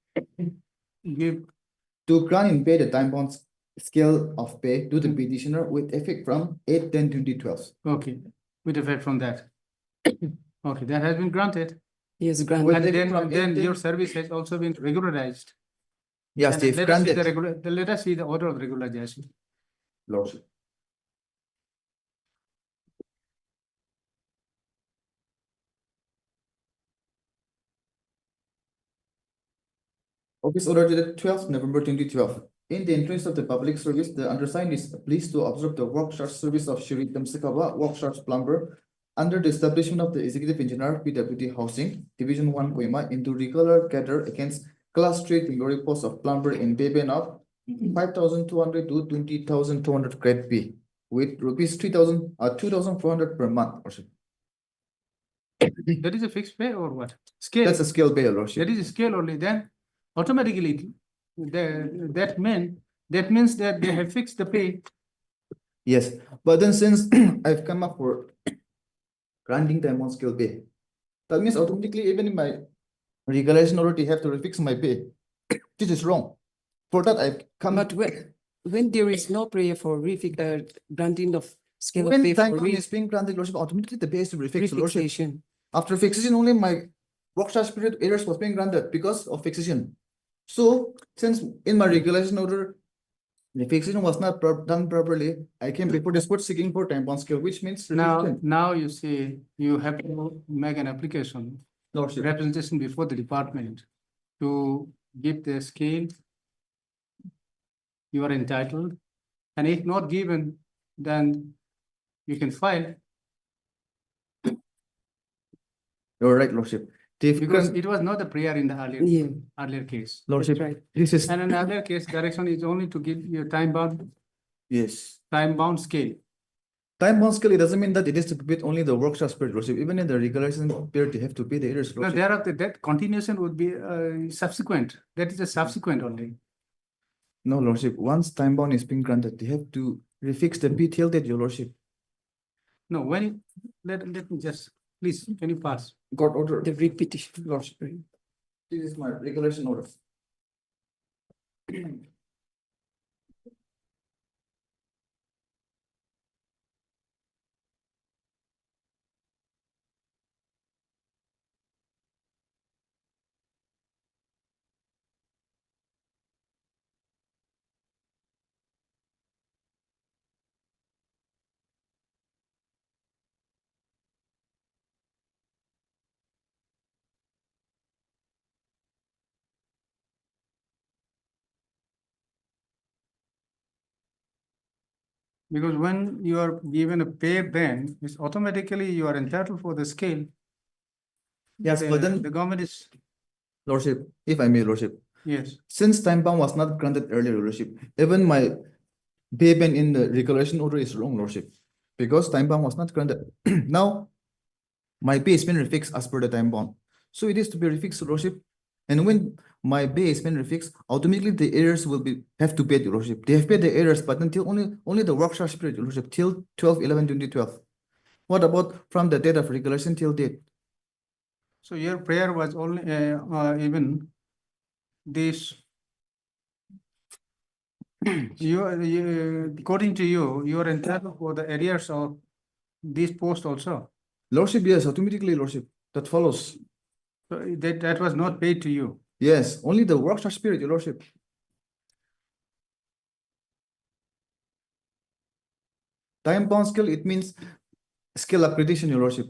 give, To grant and pay the time bound scale of pay to the petitioner with effect from 8/10/2012. okay, with effect from that. Okay, that has been granted. Yes, granted. With And effect from then your 8/10 service has also been regularized. Yes, And they've let us see granted, let us see the order of regularization. lordship. Office order dated 12th November 2012. In the interest of the public service, the undersigned is pleased to observe the workshop service of Shri Damsikawa Workshop Plumber under the establishment of the Executive Engineer PWD Housing, Division 1 Kohima, into regular cadre against Class 3 temporary post of plumber in payment of 5,200 to 20,200 grade B with rupees 2,400 per month. Lordship. That is a fixed pay or what? Scale. That's a scale pay, Lordship. That is a scale only, then automatically, that means that they have fixed the pay. Yes, but then since I've come up for granting them on scale pay, that means automatically even in my regulation already have to refix my pay. This is wrong. For that, I've come. But when there is no prayer for granting of scale of When pay time for is being granted, Lordship, automatically the pay is to refix, Lordship. refixation. After fixation, only my workshop period errors was being granted because of fixation. So since in my regulation order, the fixation was not done properly, I came before this court seeking for time bound scale, which means refixation. Now you see, you have to make an application, Lordship. representation before the department to give the scale you are entitled, and if not given, then you can file, You're right, Lordship. because it was not a prayer in the Yeah, earlier case. Lordship, right. this is, And in earlier case, direction is only to give you time yes. bound scale. Time bound scale, it doesn't mean that it is to pay only the workshop period, Lordship. Even in the regulation period, they have to pay the errors, No, Lordship. thereafter, that continuation would be subsequent. That is a subsequent only. No, Lordship, once time bound is being granted, they have to refix the PTL date, your Lordship. No, when you, let me just, please, can you pass? Court order, The repetition. Lordship. This is my regulation order. Because when you are given a pay ban, it's automatically you are entitled for the scale. Yes, but then, The government is, Lordship, if I may, Lordship, yes, since time bound was not granted earlier, Lordship, even my pay ban in the regulation order is wrong, Lordship, because time bound was not granted. Now, my pay is been refixed as per the time bound. So it is to be refixed, Lordship. And when my pay is been refixed, automatically the errors will be have to pay the Lordship. They have paid the errors, but until only the workshop period, Lordship, till 12/11/2012. What about from the date of regulation till date? so your prayer was only even this According to you, you are entitled for the arrears of this post also. Lordship, yes, automatically, Lordship, that follows. So that was not paid to you. Yes, only the work charge period, Your Lordship. Time bound scale, it means scale accreditation, Your Lordship.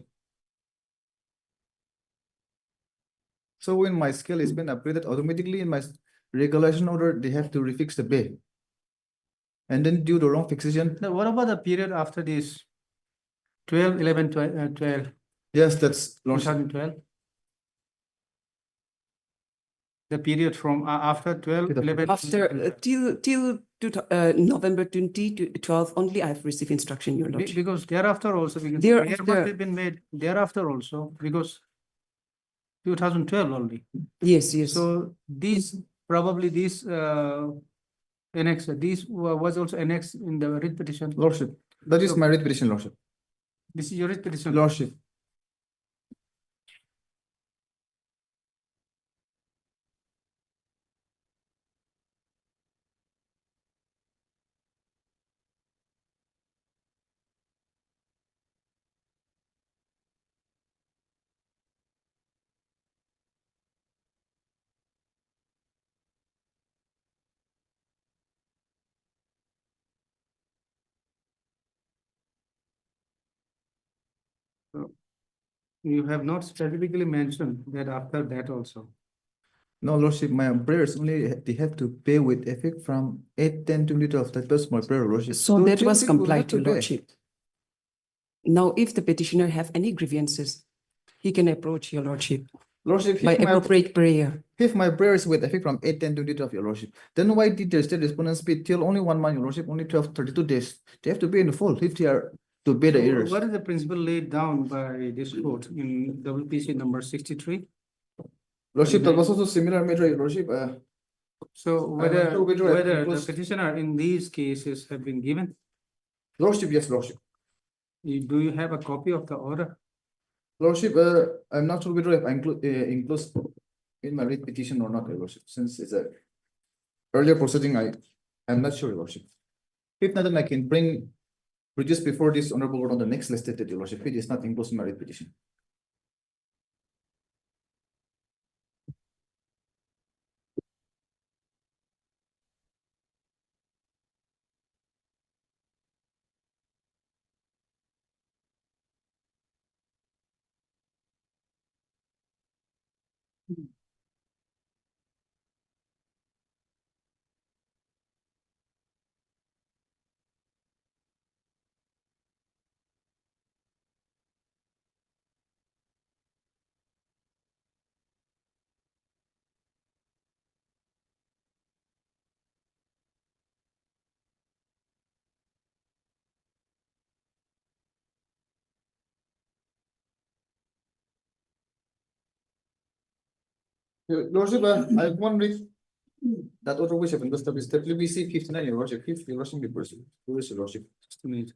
So when my scale is been upgraded automatically in my regulation order, they have to refix the pay. And then due to wrong fixation, Now, what about the period after this? 12, 11, 12, yes, that's Lordship. 2012? The period from after 12, To the- 11. After, November 2012, only I have received instruction, Your Lordship. Because thereafter also, because Thereafter- prayer must have been made thereafter also, because 2012 only. Yes, yes. So these, probably these annex, this was also annexed in the writ petition. Lordship, that is So- my writ petition, Lordship. This is your writ petition. Lordship. You have not specifically mentioned that after that also. No, Lordship, my prayers only they have to pay with effect from 8/10/2012. That was my prayer, Lordship. So To that was change it, we'll have complied, to Your pay. Lordship. Now, if the petitioner have any grievances, he can approach Your Lordship Lordship, by if my, appropriate prayer. if my prayers with effect from 8/10/2012, Your Lordship, then why did the state respondents pay till only 1 month, Your Lordship, only 32 days? They have to pay in the full if they are to pay the So errors. what is the principle laid down by this court in WPC number 63? Lordship, that was also similar matter, Your Lordship. So not whether, sure whether I whether the propose- petitioner in these cases have been given, Lordship, yes, Lordship. do you have a copy of the order? Lordship, I'm not sure whether I includes in my writ petition or not, Your Lordship, since it's a earlier proceeding, I'm not sure, Your Lordship. If not, then I can produce before this honorable court on the next listed, Your Lordship, it is not included in my writ petition. Your Lordship, I have one writ that order which have been established, WBC 59, Your Lordship, if Your Lordship be pursued. Who is Your Lordship? Just a minute.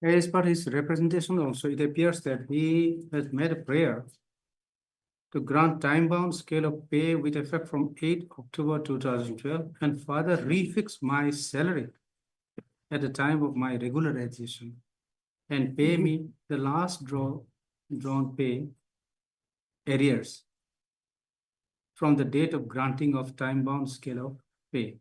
As per his representation also, it appears that he has made a prayer to grant time-bound scale of pay with effect from 8 October 2012 and further refix my salary at the time of my regularization and pay me the last drawn pay arrears. from the date of granting of time-bound scale of pay.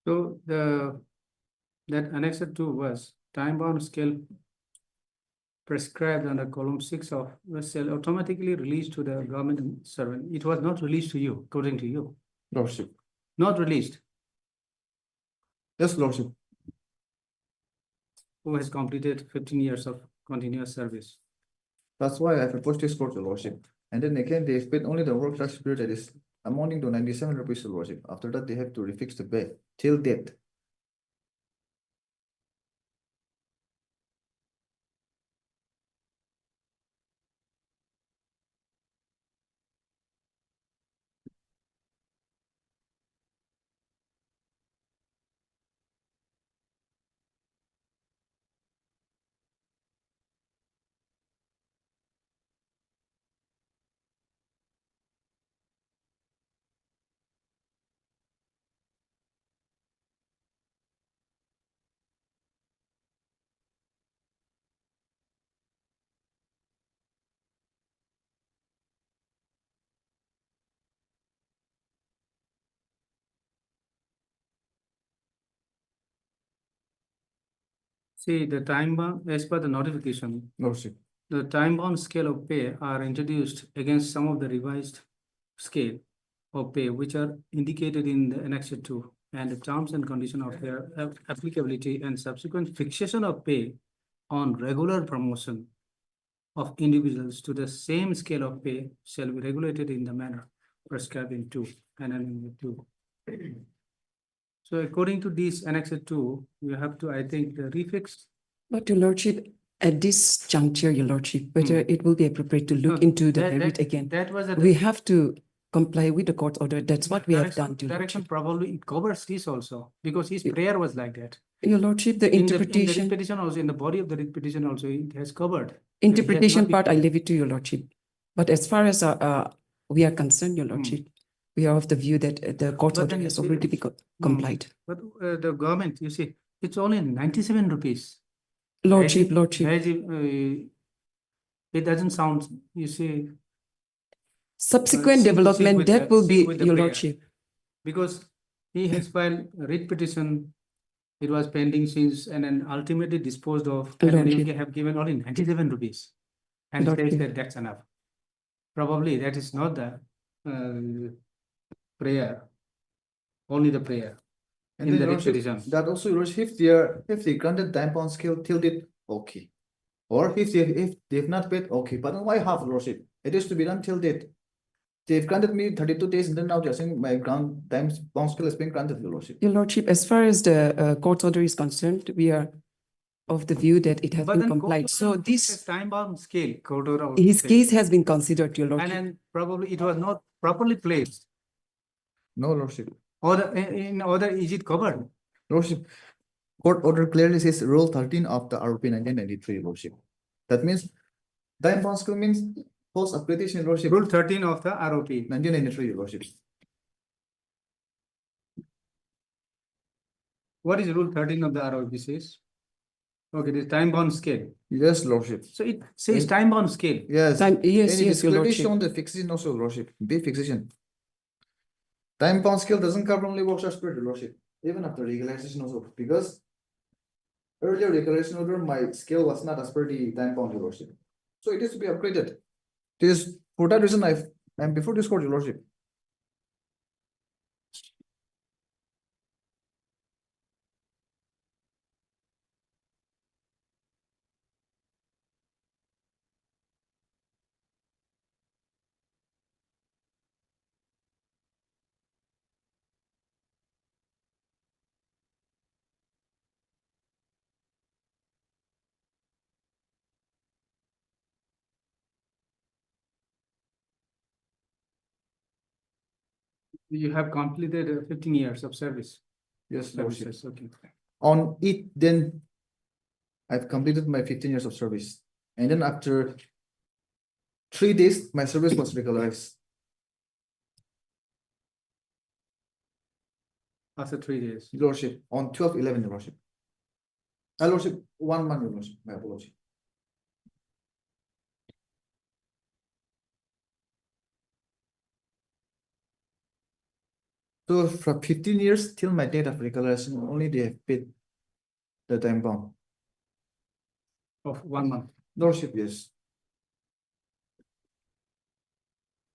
So that Annex 2 was time-bound scale prescribed under column 6 of was shall automatically released to the government servant. It was not released to you, according to you, Lordship. not released, Yes, Lordship. who has completed 15 years of continuous service. That's why I proposed this court, Your Lordship. And then again, they paid only the work tax period that is amounting to 97 rupees, Your Lordship. After that, they have to refix the pay till date. See, the time-bound, as per the notification, Lordship. the time-bound scale of pay are introduced against some of the revised scale of pay, which are indicated in the Annex 2, and the terms and condition of their applicability and subsequent fixation of pay on regular promotion of individuals to the same scale of pay shall be regulated in the manner prescribed in 2 and in 2. So according to this Annex 2, you have to, I think, refix. But Your Lordship, at this juncture, Your Lordship, whether it will be appropriate to look No, into the that- merit that- again. That was a. We have to comply with the court order. That's what we have Direction- done, Your Direction Lordship. probably it covers this also, because his prayer was like that. Your Lordship, the In the interpretation, writ petition also, in the body of the writ petition also, it has covered. interpretation been part, I clear. leave it to Your Lordship. But as far as we are concerned, Your Lordship, we are of the view that the court But order then you has see- already been complied. But the government, you see, it's only 97 rupees. Lordship, As if- Lordship, as if, it doesn't sound, you see, subsequent sync development, with that will sync be, with the Your prayer. Lordship. because he has filed a writ petition. It was pending since and then ultimately disposed of, and then Lordship. you have given only 97 rupees. And says Lordship. that that's enough. Probably that is not the prayer, only the prayer. And In then the Your writ Lordship, petition. that also, Your Lordship, if they granted time-bound scale till date, okay. Or if they've not paid, okay, but why half, Your Lordship? It is to be done till date. They've granted me 32 days, and then now they're saying my time-bound scale has been granted, Your Lordship. Your Lordship, as far as the court order is concerned, we are of the view that it has But been then complied. So this, time-bound scale, court order his says. case has been considered, Your And Lordship. then probably it was not properly placed, No, Lordship. or in order is it covered? Lordship, court order clearly says Rule 13 of the RP 1993, Lordship. That means time-bound scale means post application, Lordship. Rule 13 of the ROP. 1993, Lordship. What is Rule 13 of the ROP says? Okay, this time bound scale. Yes, Lordship. So it says In- time bound scale. Yes. Time, yes, And it yes, is your clearly lordship. shown the fixation also, Lordship, big fixation. Time bound scale doesn't cover only works as per the Lordship, even after regularization also, because earlier regularization order, my scale was not as per the time bound, your Lordship. So it is to be upgraded. This, for that reason, I'm before this court, your Lordship. You have completed 15 years of service. Yes, Lordship. Services, okay. On it, then I've completed my 15 years of service. And then after 3 days, my service was regularized. After 3 days. Your Lordship, on 12/11, your Lordship. Lordship, 1 month, your Lordship, my apology. So from 15 years till my date of regularization, only they have paid the time bound. Of 1 month. Lordship, yes.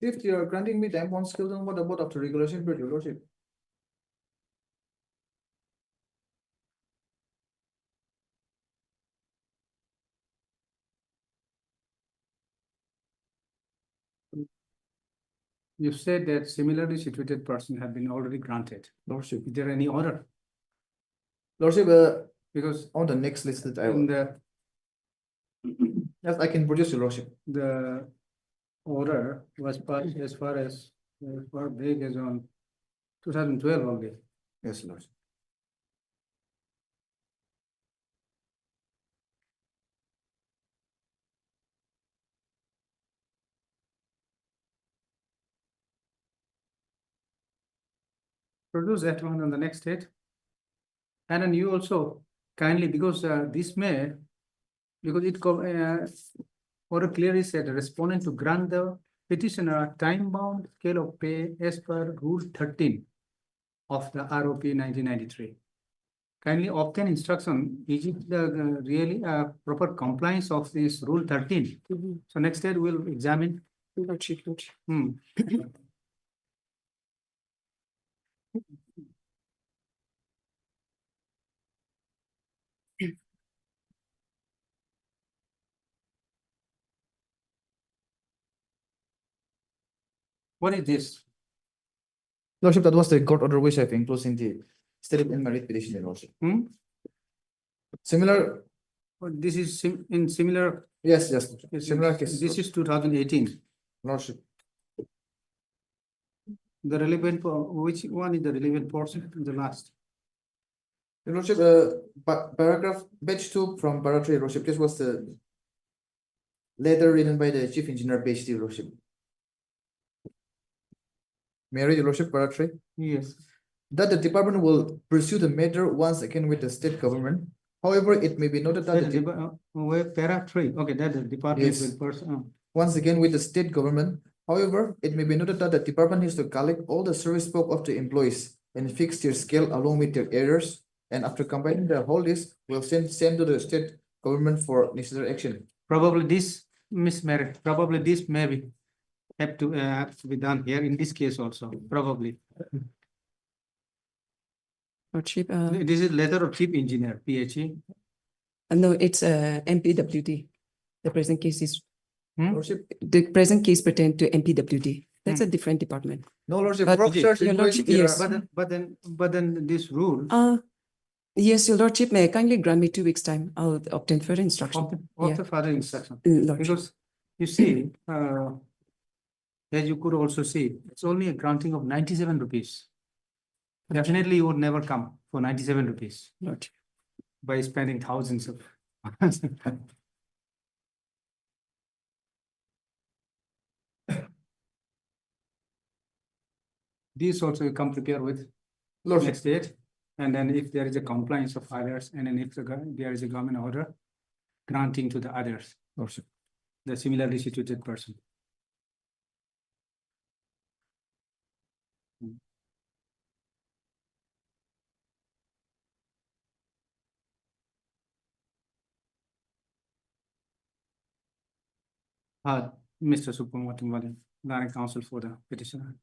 If you are granting me time bound skill, then what about after regulation period, your Lordship? You said that similarly situated person have been already granted. Lordship. Is there any order? Lordship, Because on the next list that I in will, yes, I can produce your Lordship. the order was passed as far big as on 2012 only. Yes, Lordship. Produce that one on the next date. And then you also kindly, because this may, because order clearly said respondent to grant the petitioner a time-bound scale of pay as per Rule 13 of the ROP 1993. Kindly obtain instruction, is it really a proper compliance of this Rule 13? So next day we'll examine. Lordship, lordship. Hmm. What is this? Lordship, that was the court order which I've enclosed in the stated in merit petition, your Lordship. Hmm? Similar, This is in similar. yes, similar case. This is 2018. Lordship. The relevant, which one is the relevant portion? The last. Your Lordship, paragraph, batch 2 from para 3, your Lordship, this was the letter written by the chief engineer, page 2, your Lordship. May I read, your Lordship, para 3? Yes. That the department will pursue the matter once again with the state government. However, it may be noted that Where para 3, okay, that the department Yes. will person. once again with the state government. However, it may be noted that the department has to collect all the service spoke of the employees and fix their scale along with their errors. And after combining the whole list, will send to the state government for necessary action. Probably this, Miss Mary, probably this maybe have to be done here in this case also, probably. Lordship, This is letter of chief engineer, PHE. no, it's MPWD. The present case is, Lordship, the present case pertain to MPWD. That's Hmm. a different department. no, Lordship, But- Rockstars Your employees, Lordship, there yes. are- But then this rule. Yes, your Lordship, may I kindly grant me 2 weeks' time? I'll obtain further instruction. Of the further instruction, Lordship, because you see, as you could also see, it's only a granting of 97 rupees. Definitely you would never come for 97 rupees Lordship. by spending thousands of. This also you come prepare with Lordship, next date. And then if there is a compliance of others, and then if there is a government order granting to the others, Lordship. the similarly situated person. Mr. Supamatambali, Lana counsel for the petitioner.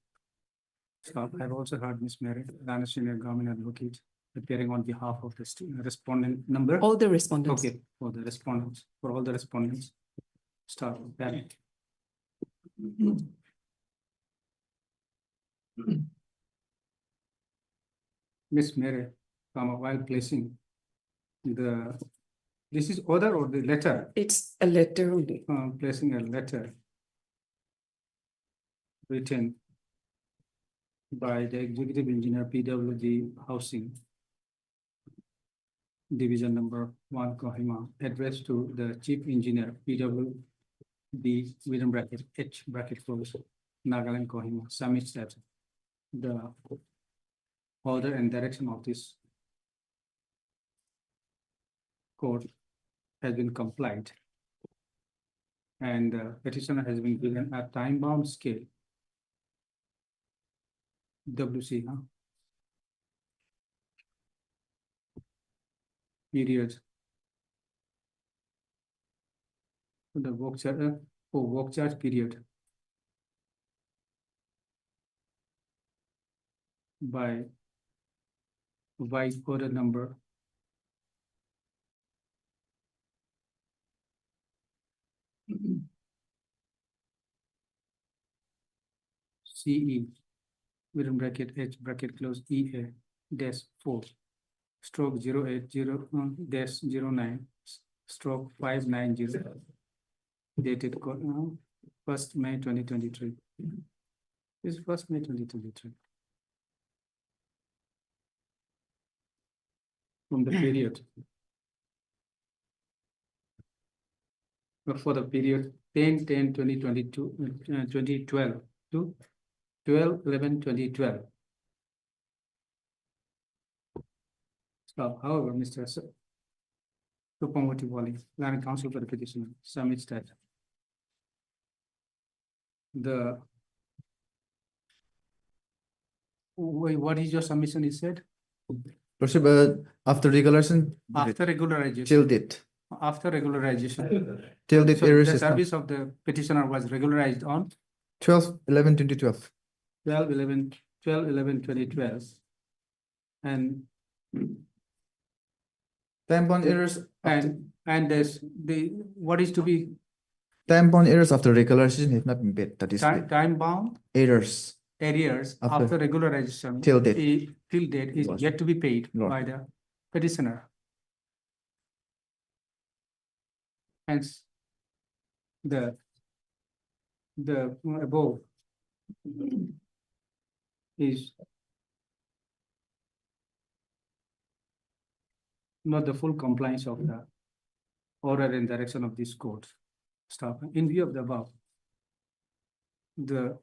So I've also heard Ms. Mary, Lana senior government advocate, appearing on behalf of the respondent number. All the respondents. Okay, for the respondents, for all the respondents. Start with that. Miss Mary, while placing this is order or the letter? It's a letter only. Placing a letter written by the executive engineer, PWD Housing, Division number 1, Kohima, addressed to the chief engineer, PWD, within bracket, H bracket close, Nagaland, Kohima, submits that the order and direction of this court has been complied. And petitioner has been given a time-bound scale. WC, period. The work charge, for work charge period. By order number CE, within bracket H bracket close EA dash 4 stroke 080 dash 09 stroke 590 dated 1st May 2023. This is 1st May 2023. From the period. For the period 10-10-2022, 2012 to 12-11-2012. So, however, Mr. Supamatambali, Land Council for the petitioner, submits that what is your submission? Is said Lordship, after regularization. after regularization. Till date. After regularization. Till date So errors the is not service of the petitioner was regularized on 12/11/2012. 12-11-2012. And Time-bound errors. and there's what is to be Time-bound errors after regularization have not been paid. That is time bound errors. arrears after regularization Till date. till date is yet to be paid by the petitioner. Hence, the above is not the full compliance of the order and direction of this court staff. In view of the above, in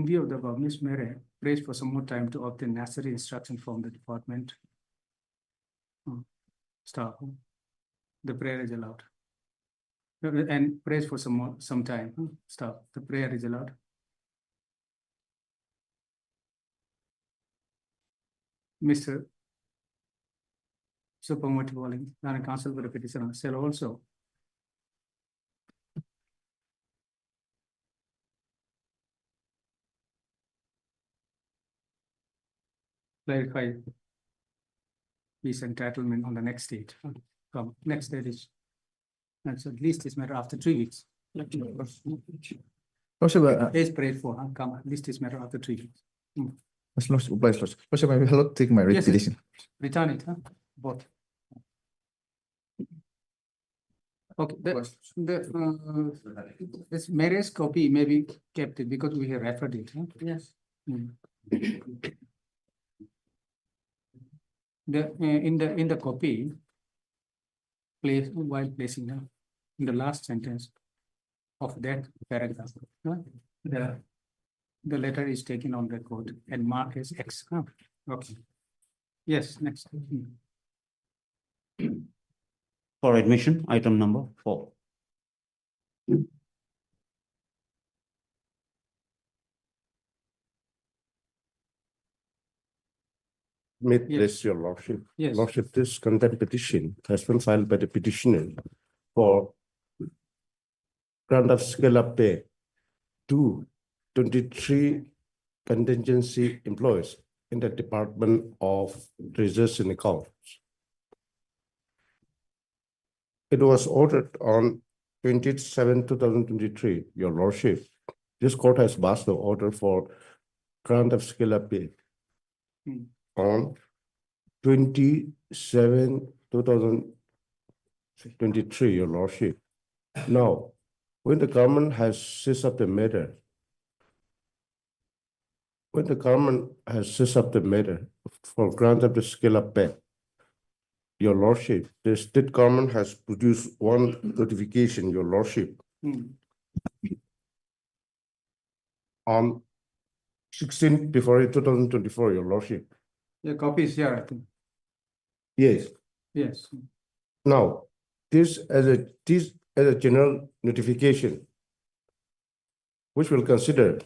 view of the above, Ms. Mary prays for some more time to obtain necessary instruction from the department staff. The prayer is allowed. And prays for some time. Stop. The prayer is allowed. Mr. Supamatambali, Land Council for the petitioner, shall also clarify his entitlement on the next date. Next date is, that's at least this matter after 3 weeks. Lordship, Is prayed for, come, at least this matter after 3 weeks. Lordship, I will not take my Yes, petition. return it, both. Okay, this Mary's copy may be kept it because we have referred it. Yes. In the copy, while placing in the last sentence of that paragraph, the letter is taken on record and marked as X. Okay. Yes, next. For admission, item number 4. May Yes. place your lordship. Yes. Lordship, this contempt petition has been filed by the petitioner for grant of scale up pay to 23 contingency employees in the Department of Treasury and Accounts. It was ordered on 27/2023, your lordship. This court has passed the order for grant of scale up pay Hmm. on 27/2023, your lordship. Now, when the government has seized up the matter, for grant of the scale up pay, your lordship, the state government has produced one notification, your lordship, Hmm. on 16 February 2024, your lordship. The copy is here, I think. Yes. Yes. Now, this as a general notification, which will consider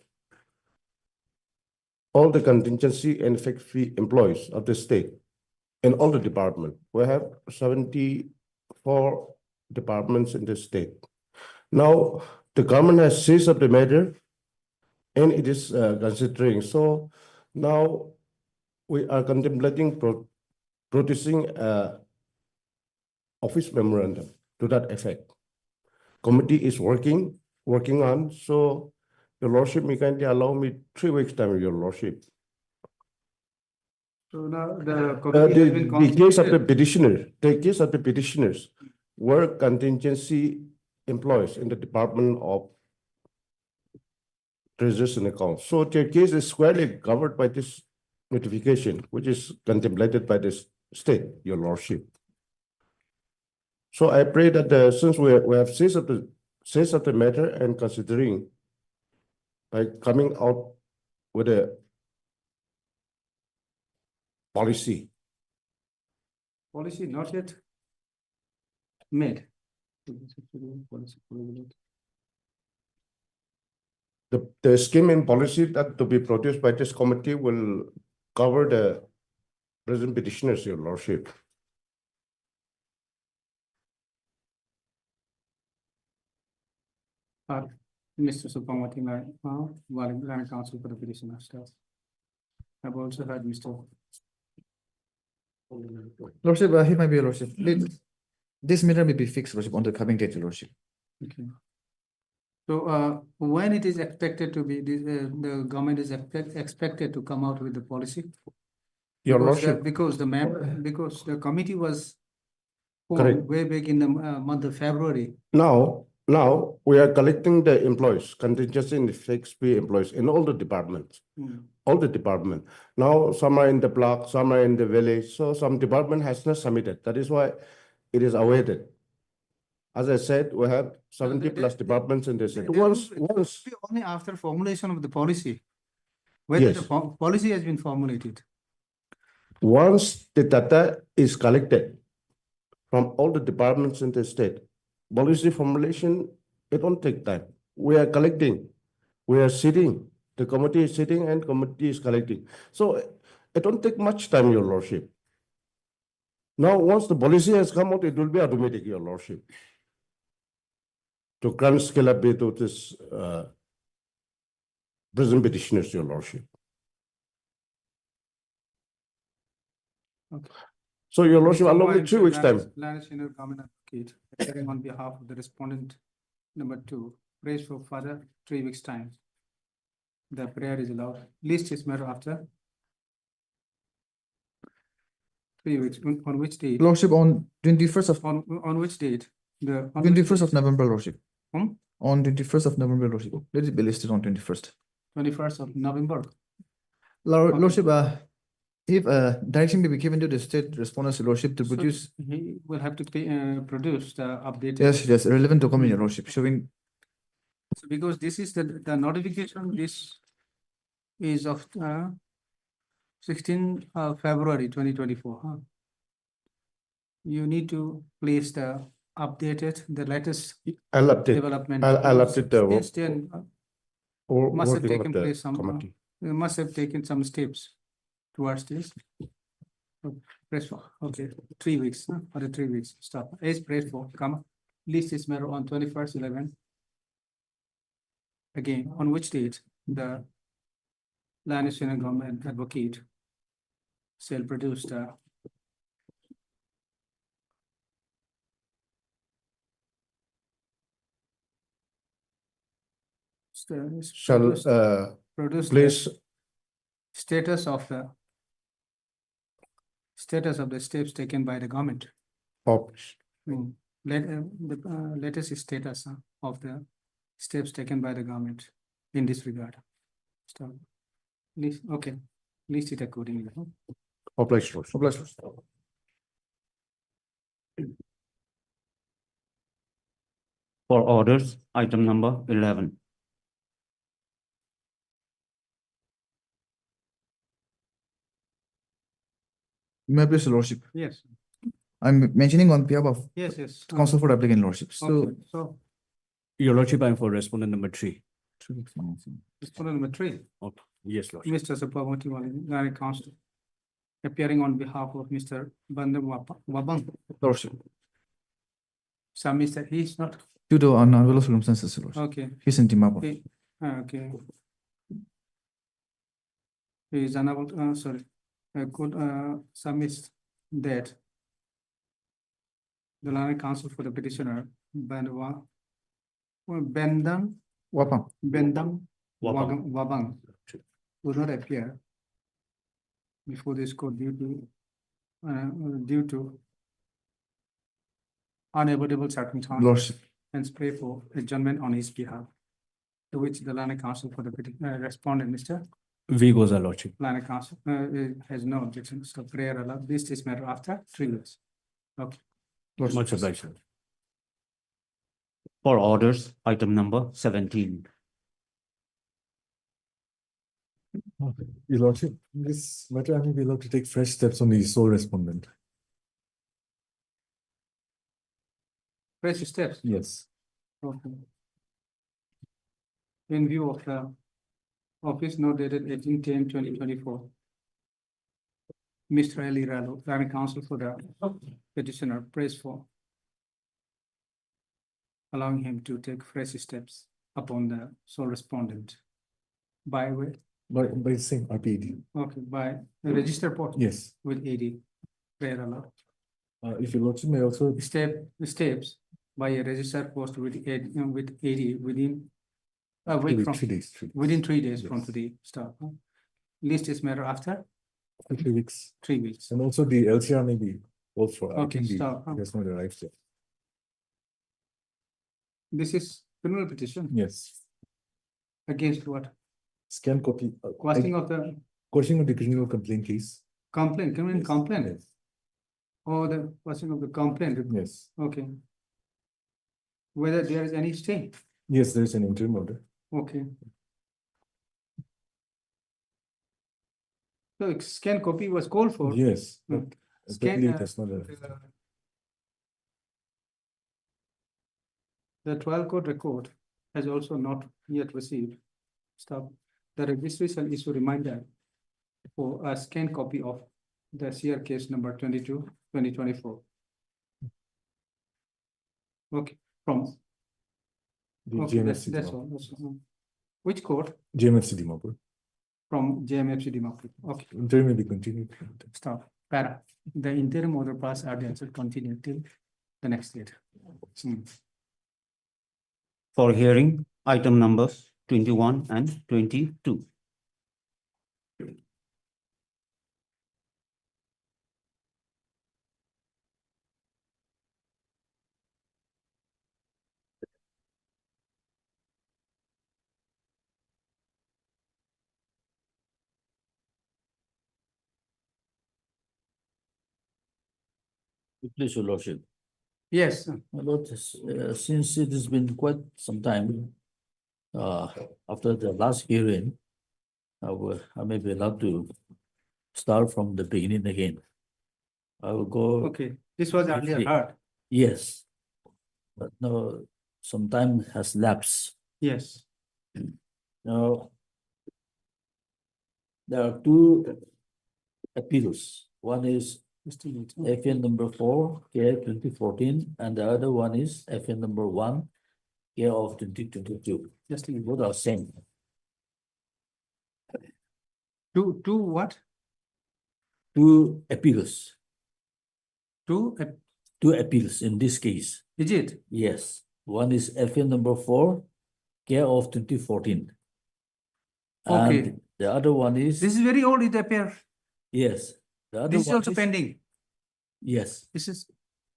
all the contingency and effect fee employees of the state in all the departments. We have 74 departments in the state. Now, the government has seized up the matter and it is considering. So now we are contemplating producing office memorandum to that effect. Committee is working on, so your lordship may kindly allow me 3 weeks time, your lordship. So now the committee has been The case of the constituted. petitioners were contingency employees in the Department of Treasury and Accounts. So their case is squarely covered by this notification, which is contemplated by the state, your lordship. So I pray that since we have seized of the matter and considering by coming out with a policy. Policy not yet made. The scheme and policy that to be produced by this committee will cover the present petitioners, your lordship. Mr. Supamati, Land Council for the petition of staff. I've also heard Mr. Lordship, he might be your lordship. This matter may be fixed, lordship, on the coming date, your lordship. Okay. So when it is expected to be, the government is expected to come out with the policy? Your Because lordship, because the committee was Correct. formed way back in the month of February. now we are collecting the employees, contingency and fixed pay employees in all the departments. All the department. Now, some are in the block, some are in the village, so some department has not submitted. That is why it is awaited. As I said, we have 70 plus departments in the state. Once, Only after formulation of the policy. Whether the Yes. policy has been formulated. once the data is collected from all the departments in the state, policy formulation, it won't take time. We are collecting, we are sitting, the committee is sitting and committee is collecting. So it don't take much time, your lordship. Now, once the policy has come out, it will be automatic, your lordship. To grant scale up to this present petitioners, your lordship. Okay. So your lordship, Mr. allow me Mohan, 3 weeks time. Land Senior Government Advocate, appearing on behalf of the respondent number 2, prays for further 3 weeks time. The prayer is allowed. List is made after 3 weeks. On which date? Lordship, on 21st of On which date? The on which 21st of date? November, lordship. Hmm? On 21st of November, lordship. Let it be listed on 21st. 21st of November. Lord, Okay. Lordship, if direction may be given to the state respondents, lordship, to So produce, he will have to produce the updated. yes, relevant document, your lordship, showing, So because this is the notification, this is of 16 February 2024, huh? You need to place the updated, the latest I'll update. development. I'll update the Must have working of taken the place some, committee. you must have taken some steps towards this. Press for, okay, 3 weeks, huh? Or the 3 weeks, stop. Is press for, come, list this matter on 21st/11. Again, on which date the Land National Government Advocate shall produce the Shall produce the place status of the steps taken by the government. publish. The latest status of the steps taken by the government in this regard. Stop. List, okay, list it accordingly. Huh? Publish. For orders, item number 11. May I please, Your Lordship? Yes, I'm mentioning on behalf of yes, yes. counsel for applicant, Lordship. So Okay, so Your Lordship, I'm for respondent number 3. respondent number 3, Okay. Yes, Lordship. Mr. Supavati Wali, Council, appearing on behalf of Mr. Bandam Wabang, Lordship, submits that he is not, due to unavailable circumstances, Lordship, okay, he's in Dimapur. okay, okay. He is unable, sorry, could submit that the Land Council for the petitioner, Bendam Wapang. Wabang Wabang. would not appear before this court due to unavoidable circumstances, Lordship, and pray for adjournment on his behalf. To which the Land Council for the respondent, Mr. V goes, Your Lordship. Land Council has no objection, so prayer allowed. This is matter after 3 years. Okay, Much obliged, sir. For orders, item number 17. Your Lordship, in this matter, I may be allowed to take fresh steps on the sole respondent. fresh steps. Yes. Okay. In view of the office note dated 18/10/2024. Mr. Ali Ralo, Land Council for the petitioner, prays for allowing him to take fresh steps upon the sole respondent by way, By the same RPAD. okay, by a registered post Yes. with AD, prayer allowed. If Your Lordship may also, Steps by a registered post with AD within a week maybe from 3 days. within 3 days from Yes. today, start. List is matter after 3 weeks. 3 weeks. And also the LCR may be also. I Okay, think the- stop. it has not arrived yet. This is criminal petition Yes. against what? Scan copy. Questioning of the Questioning of the criminal complaint case. complaint, criminal Yes, complaint, Yes. or the questioning of the complaint, Yes. okay. Whether there is any stay, Yes, there is an interim order. okay. So scan copy was called for. Yes. Hmm. But Scan, apparently it has not arrived. The trial court record has also not yet received. Stop. The registry shall issue reminder for a scanned copy of the CR case number 22/2024. Okay, from, The okay, that's JMFC all, Dimapur. that's all. Which court? JMFC Dimapur. From JMFC Dimapur. Okay, Interim may be continued. stop. Para. The interim order pass audience will continue till the next date. Hmm. For hearing, item numbers 21 and 22. Please, Your Lordship. Yes, My Lord, since it has been quite some time, after the last hearing, I may be allowed to start from the beginning again. I will go. Okay, this was earlier Okay. heard. Yes. But no, some time has lapsed. Yes. Now, there are two appeals. One is FN number 4, K 2014, and the other one is FN number 1, K of 2022. Just a minute. Both are same. Two what? Two appeals. Two, Two appeals in this case. is it? Yes. One is FN number 4, K of 2014. Okay. And the other one is, This is very old, it appears. yes. The other This is one also pending. Yes, This is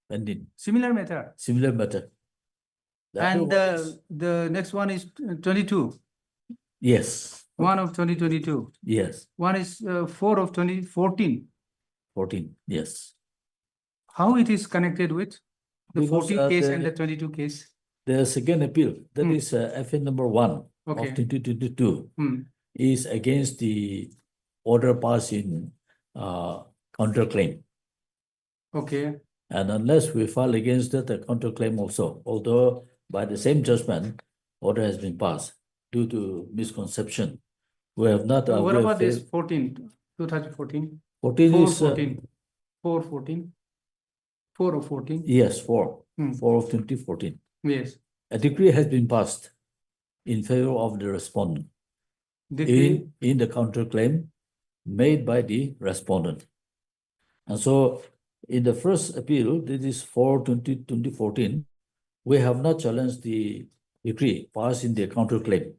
pending. similar matter. Similar matter. The other And one is- the next one is 22, Yes, 1 of 2022. yes, One is 4 of 2014. 14, yes. How it is connected with the Because, 14 case and the- the 22 case? The second appeal, that Hmm. is FN number 1 Okay. of 2022, Hmm. is against the order passed in counterclaim. Okay, And unless we file against that, a counterclaim also, although by the same judgment, order has been passed due to misconception. We have not. what we have about this failed- 14, 2014? 14 4, is, 14, 4, 14, 4 of 14? yes, 4, Hmm. 4 of 2014. Yes, A decree has been passed in favor of the respondent decree, in the counterclaim made by the respondent. And so in the first appeal, this is 4/20/2014, we have not challenged the decree passed in the counterclaim.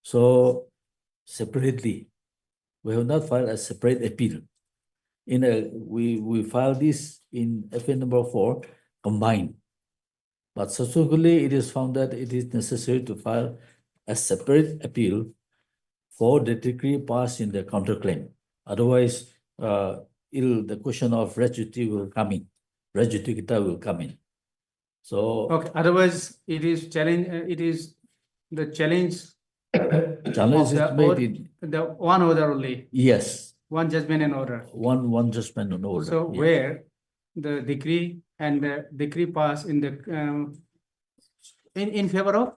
So separately, we have not filed a separate appeal. We filed this in FN number 4 combined. But subsequently, it is found that it is necessary to file a separate appeal for the decree passed in the counterclaim. Otherwise, the question of res judicata will come in. Res judicata will come in. So okay, otherwise it is challenge, it is the challenge challenge of is the made in, the one order only, yes, one judgment and order. one judgment on order. So yes. where the decree and the decree pass in the, in favor of,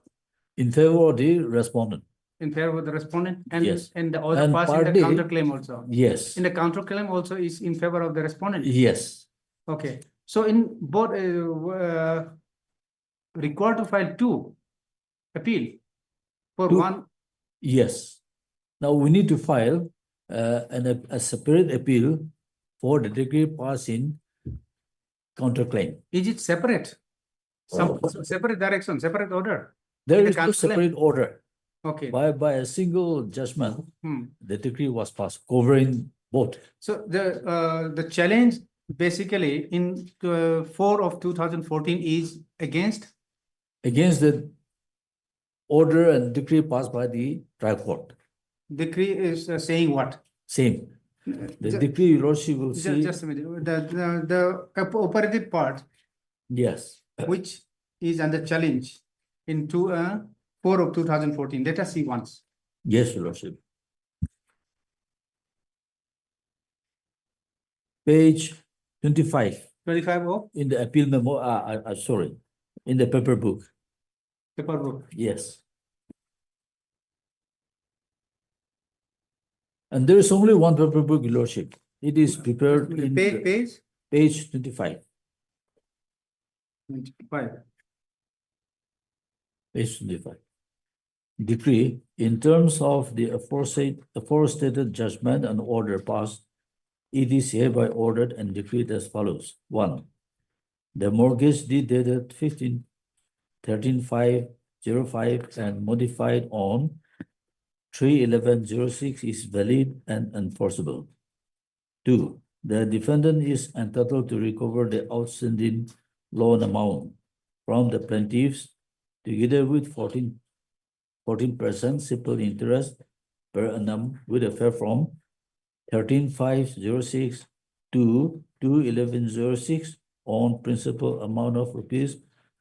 In favor of the respondent, in favor of the respondent and, Yes. and the order And pass in the partly- counterclaim also. yes, In the counterclaim also is in favor of the respondent. yes, Okay, so in both, required to file two appeal for Two. one, yes. Now we need to file a separate appeal for the decree passed in counterclaim. is it separate? Some separate direction, separate order? There In the is no counterclaim. separate order. Okay. By a single judgment, Hmm. the decree was passed covering both. So the challenge basically in 4 of 2014 is against, Against the order and decree passed by the trial court. decree is saying what? Same. The Ju- decree, your lordship will see, Just a minute, the operative part, yes, which is under challenge in 4 of 2014, let us see once. yes, your lordship. Page 25 25 of in the appeal memo, sorry, in the paper book, paper book. yes. And there is only one paper book, your lordship. It is prepared in Page page 25. 25. Page 25. Decree, in terms of the aforestated judgment and order passed, it is hereby ordered and decreed as follows. 1. The mortgage deed dated 13/5/05 and modified on 3/11/06 is valid and enforceable. 2. The defendant is entitled to recover the outstanding loan amount from the plaintiffs together with 14% simple interest per annum with effect from 13/5/06 to 2/11/06 on principal amount of rupees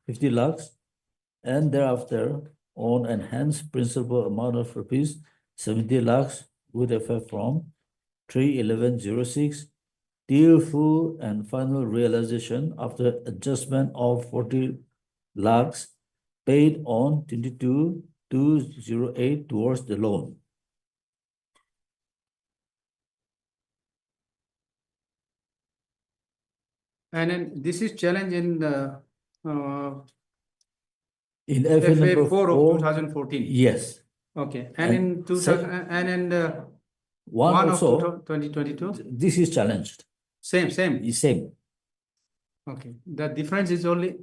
50 lakhs and thereafter on enhanced principal amount of rupees 70 lakhs with effect from 3/11/06 till full and final realization after adjustment of 40 lakhs paid on 22/2/08 towards the loan. And then this is challenge in the In FA FA number 4 of 4, 2014. yes. Okay, And and in 2000, sec- and in the One one of also, 2022, this is challenged. same. Is same. Okay, the difference is only,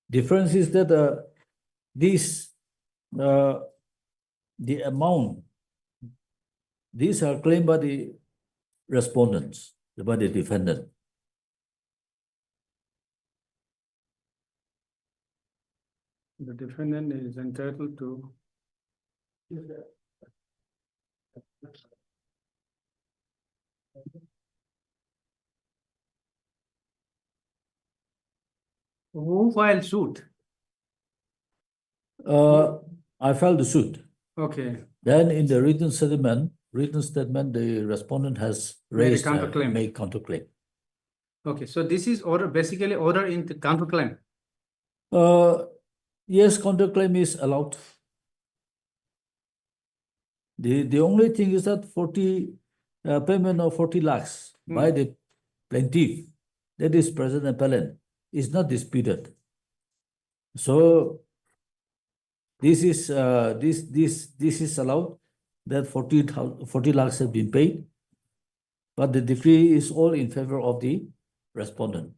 Difference is that this the amount, these are claimed by the respondents, by the defendant. the defendant is entitled to who filed suit? I filed the suit. Okay, Then in the written statement, the respondent has Made a raised counterclaim. made counterclaim. okay, so this is order, basically order in the counterclaim. Yes, counterclaim is allowed. The only thing is that 40 payment of 40 lakhs by the plaintiff, that is present appellant, is not disputed. So this is this is allowed, that 40 lakhs have been paid, but the decree is all in favor of the respondent.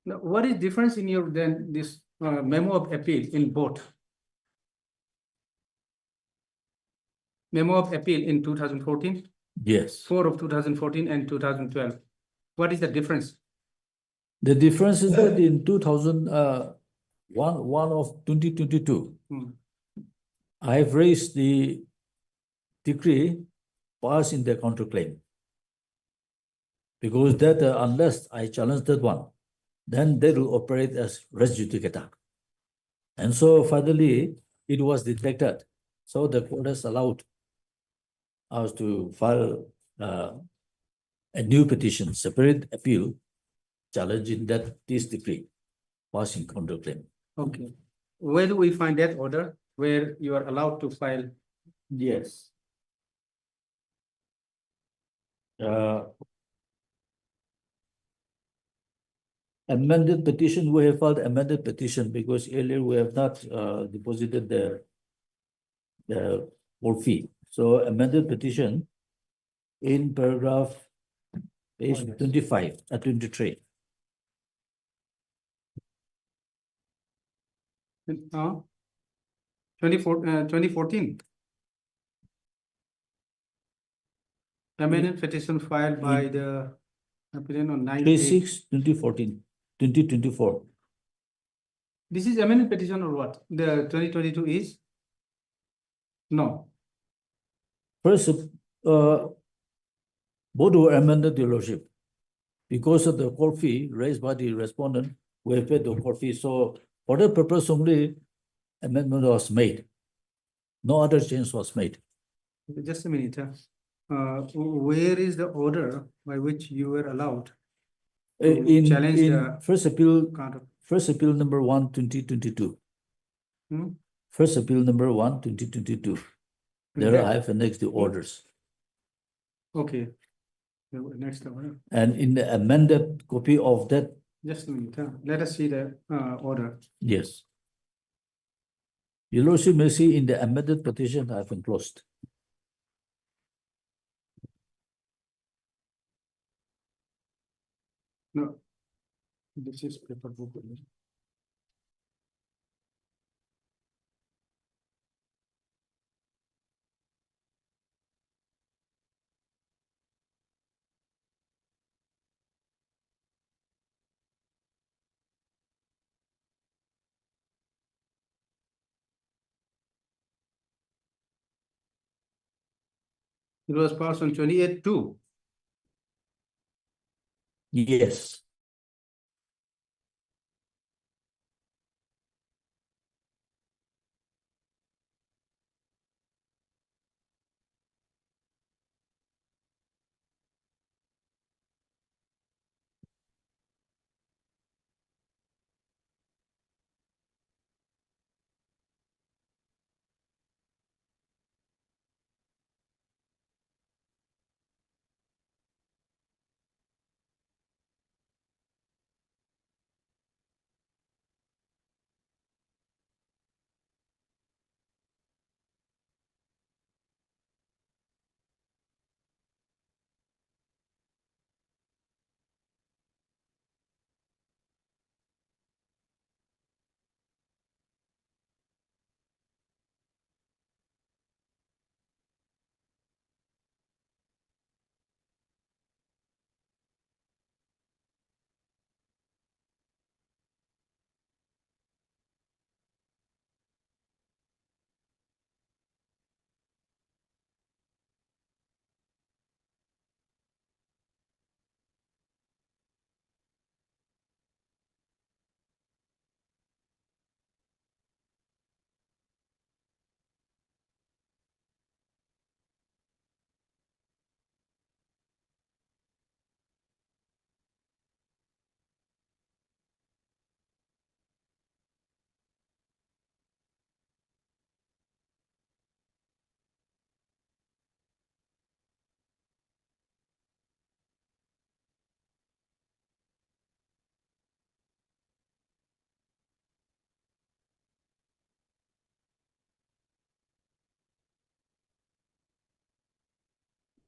Now, what is difference in your then this memo of appeal in both? Memo of appeal in 2014, Yes. 4 of 2014 and 2012. What is the difference? The difference is that in 2001 of 2022, I have raised the decree passed in the counterclaim. Because that unless I challenge that one, then they will operate as res judicata. And so finally, it was detected. So the court has allowed us to file a new petition, separate appeal, challenging that this decree passing counterclaim. Okay. Where do we find that order where you are allowed to file? Yes. Amended petition, we have filed amended petition because earlier we have not deposited the full fee. So amended petition in paragraph page 25 at 23. 2014. Amended petition filed by the applicant on 3/6/2014, 2024. This is amended petition or what? The 2022 is? No. First, both were amended, Your Lordship. Because of the court fee raised by the respondent, we have paid the court fee. So for that purpose only, amendment was made. No other change was made. Just a minute. Where is the order by which you were allowed to challenge the first appeal, counter? first appeal number 1, 2022. First appeal number 1, 2022. There I have annexed the orders. Okay. Next order. And in the amended copy of that. Just a minute. Let us see the order. Yes. Your Lordship may see in the amended petition I have enclosed. No, this is paper book. It was passed on 28/2. Yes.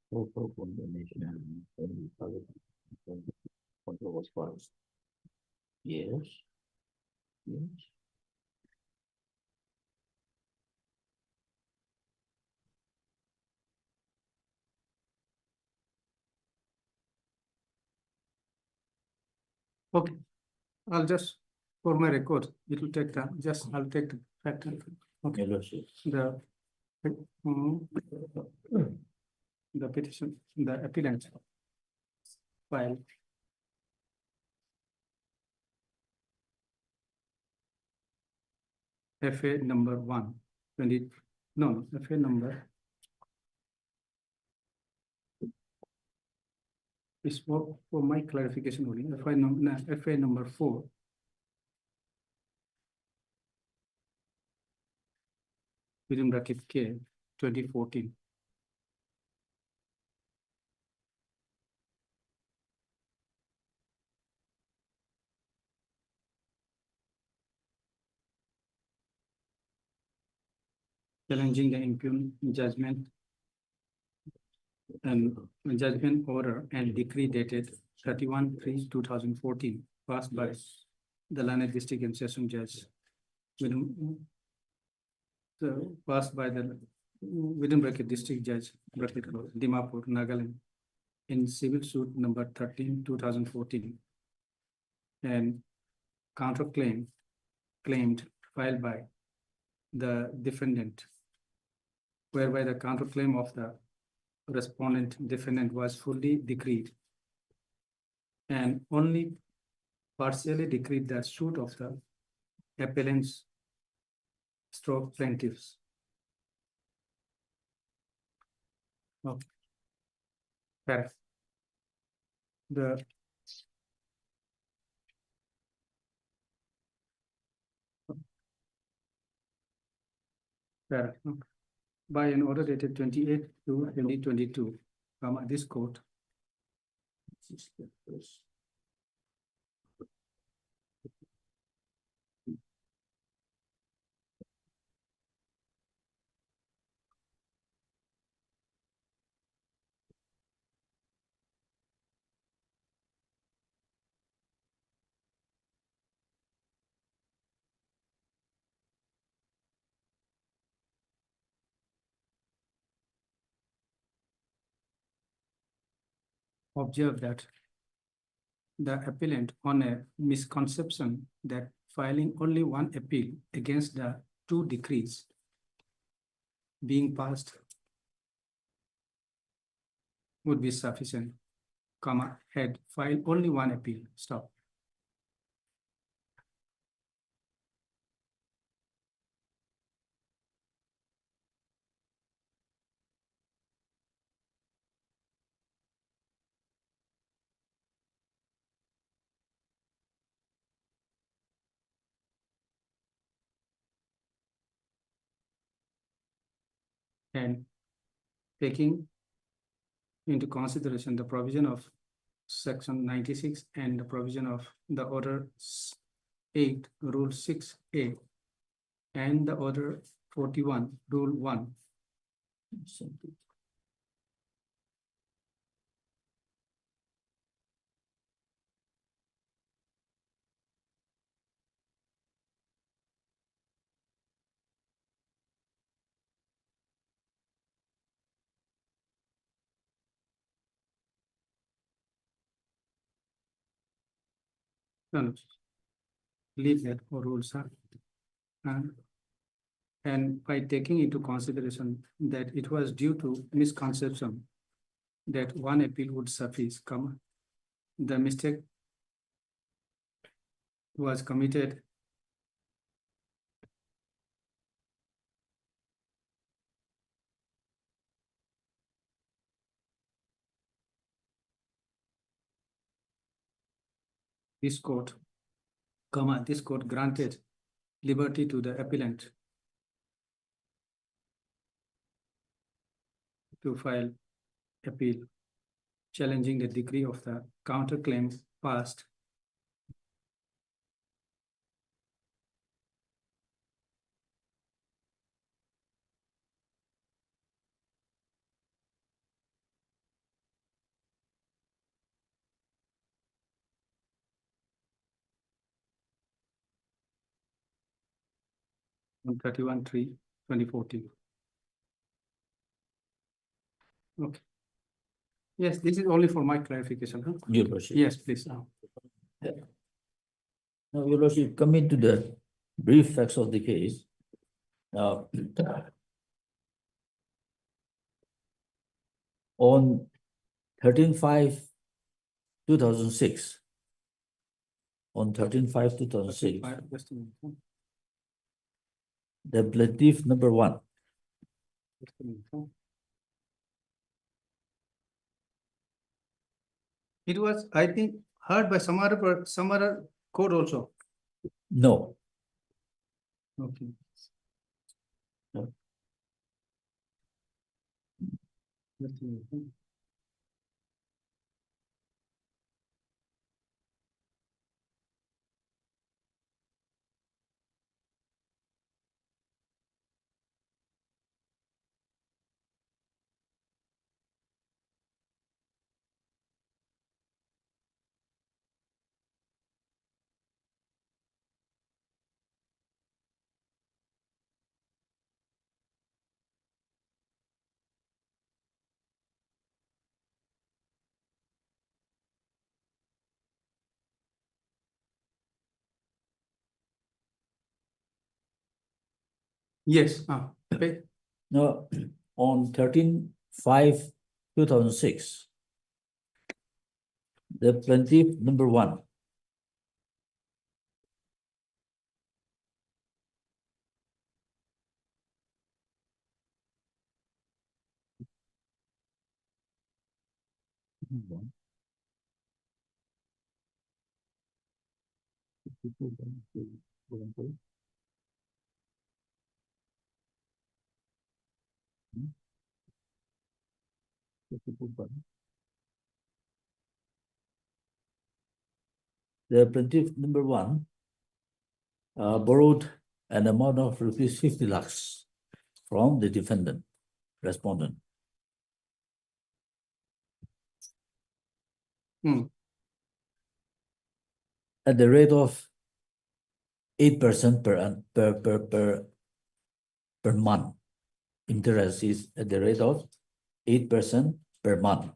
Total condemnation. Control was first. Yes. Yes. Okay, I'll just, for my record, it will take time, just, I'll take the factor. Okay, Your Lordship. the, mm, the petition, the applicant file. FA number 1, no, FA number is for my clarification only, FA number 4. Within bracket K, 2014. Challenging the impugned judgment and judgment order and decree dated 31/3/2014, passed by the Lanai District and Session Judge. Passed by the within bracket District Judge bracket Dimapur, Nagaland, in civil suit number 13/2014, and counterclaim claimed filed by the defendant, whereby the counterclaim of the respondent defendant was fully decreed and only partially decreed the suit of the appellants stroke plaintiffs. Okay. Correct. The correct. By an order dated 28/2/2022, this court observed that the appellant, on a misconception that filing only one appeal against the two decrees being passed would be sufficient, had filed only one appeal, stop. And taking into consideration the provision of section 96 and the provision of the order 8, rule 6A, and the order 41, rule 1. No, leave that for rules, sir. And by taking into consideration that it was due to misconception that one appeal would suffice, the mistake was committed this court, this court granted liberty to the appellant to file appeal challenging the degree of the counterclaim passed on 31/3/2014. Okay. Yes, this is only for my clarification, huh? Your Lordship. Yes, please. Now, Your Lordship, coming to the brief facts of the case. Now, on 13/5/2006, on 13/5/2006, Just a minute, huh? the plaintiff number one, Just a minute, huh? It was, I think, heard by some other court also. no, Okay. No. Just a minute, huh? Yes, okay. no, on 13/5/2006, the plaintiff number one, the plaintiff number one borrowed an amount of rupees 50 lakhs from the defendant, respondent. At the rate of 8% per month. Interest is at the rate of 8% per month.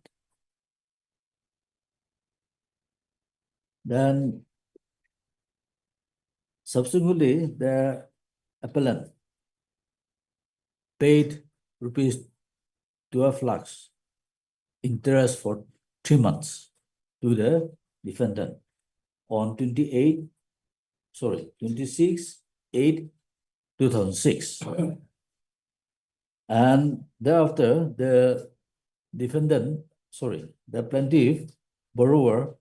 Then subsequently, the appellant paid rupees 12 lakhs interest for 3 months to the defendant on 26/8/2006. And thereafter, the plaintiff borrower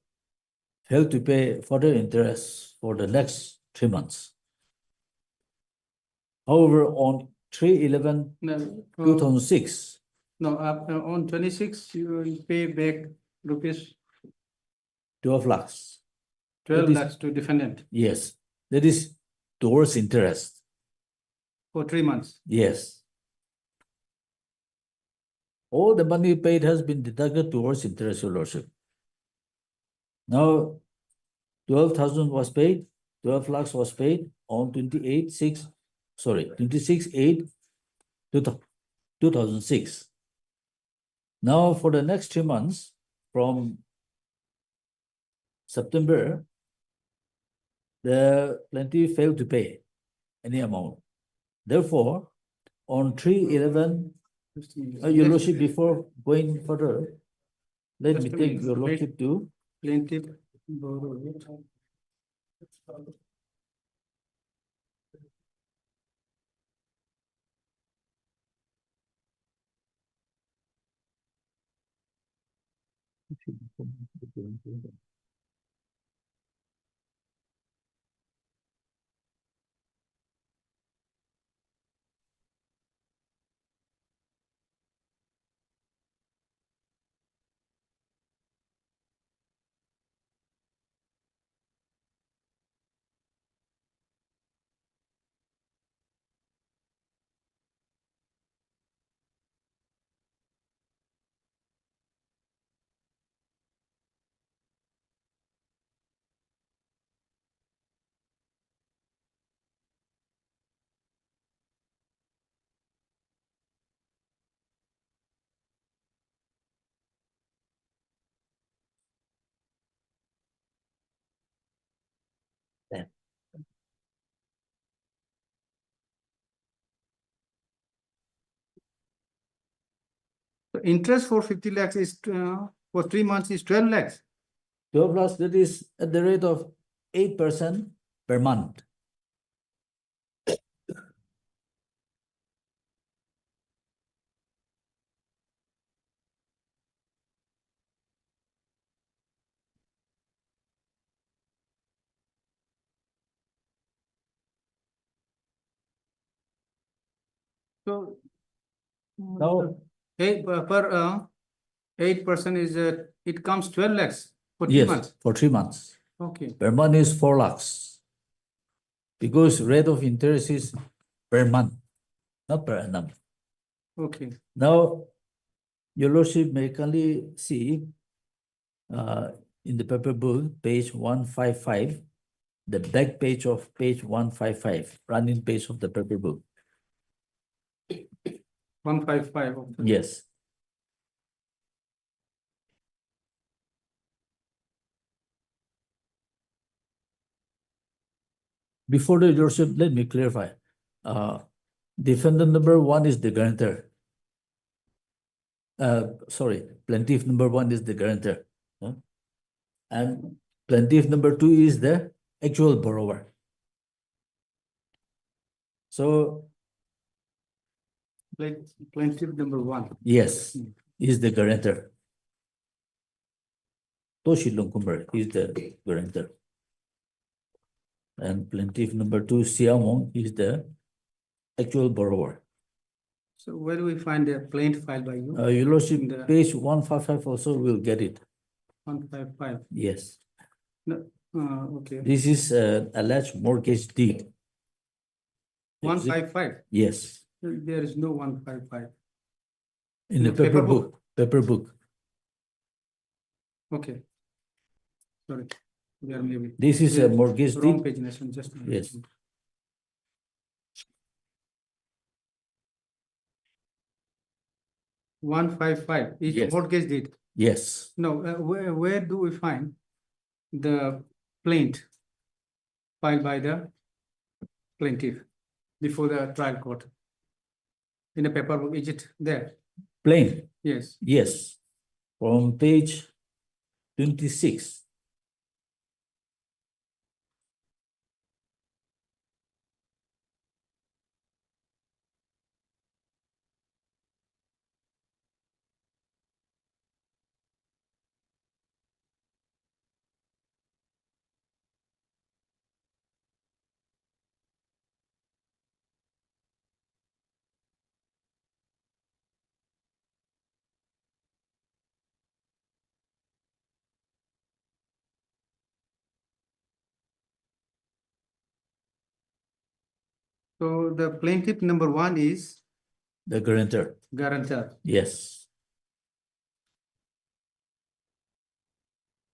failed to pay further interest for the next 3 months. However, on 3/11/2006, No, on 26, you will pay back rupees 12 lakhs. 12 That is- lakhs to defendant Yes, that is towards interest. for 3 months. Yes. All the money paid has been deducted towards interest, Your Lordship. Now, 12,000 was paid, 12 lakhs was paid on 26/8/2006. Now, for the next 3 months, from September, the plaintiff failed to pay any amount. Therefore, on 3/11, Just a minute. Your Next, Lordship, before going further, let Just me a take minute. Your Wait. Lordship to plaintiff borrowed. So interest for 50 lakhs is, for 3 months is 12 lakhs. 12 lakhs, that is at the rate of 8% per month. So. Now, Per 8% is, it comes 12 lakhs for 3 yes, months. for 3 months. Okay. Per month is 4 lakhs. Because rate of interest is per month, not per annum. Okay. Now, your lordship may kindly see in the paper book, page 155, the back page of page 155, running page of the paper book. 155. of the- Yes. Before the your lordship, let me clarify. Defendant number 1 is the guarantor. Sorry, plaintiff number 1 is the guarantor. And plaintiff number 2 is the actual borrower. So, Plaintiff number 1. yes, is the guarantor. Toshi Longkumber is the guarantor. And plaintiff number 2, Siamong, is the actual borrower. So where do we find a plaint filed by you? Your lordship, In the- page 155 also will get it. 155. Yes. No, okay. This is alleged mortgage deed. 155. Yes, There is no 155. in the paper book. Paper book. Okay. Sorry. There may be. This is a There- mortgage Wrong deed. page, Nation, just. a minute. Yes. One five five is Yes. mortgage deed. Yes. No, where do we find the plaint filed by the plaintiff before the trial court? In the paperwork, is it there? Plain. Yes. Yes. From page 26. So the plaintiff number 1 is The guarantor. guarantor Yes.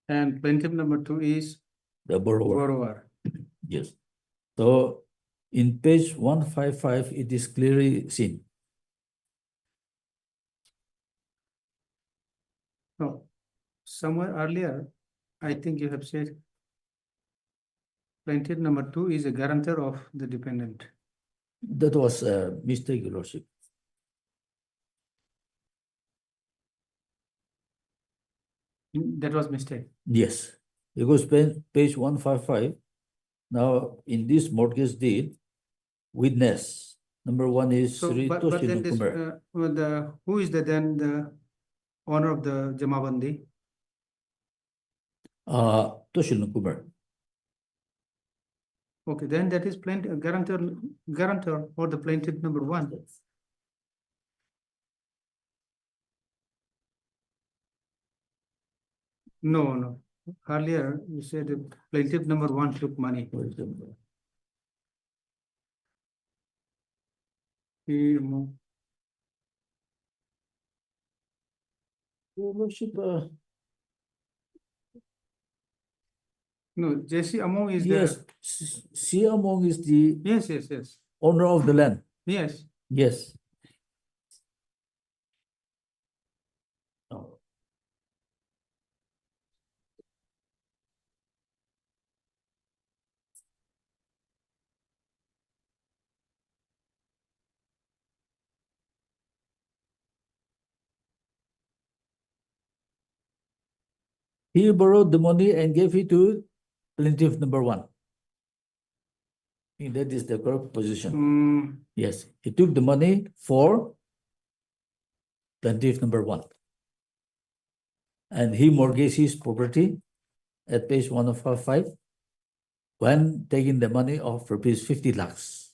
and plaintiff number 2 is The borrower. borrower. Yes. So in page 155, it is clearly seen. No, somewhere earlier, I think you have said plaintiff number 2 is a guarantor of the dependent. That was a mistake, your lordship. That was mistake. Yes, because page 155, now in this mortgage deed, witness, number 1 is So, Sri but Toshi then this, Longkumber. who is then the owner of the Jamabandi? Toshi Longkumber. Okay, then that is plaintiff, guarantor or the plaintiff number 1. No, no. Earlier, you said the plaintiff number 1 took money. Your lordship, No, JC Among is yes, the, Siamong is the yes. owner of the land. Yes, Yes. Oh. he borrowed the money and gave it to plaintiff number one. I think that is the correct position. Mm, Yes, he took the money for plaintiff number one. And he mortgaged his property at page 105 when taking the money of rupees 50 lakhs.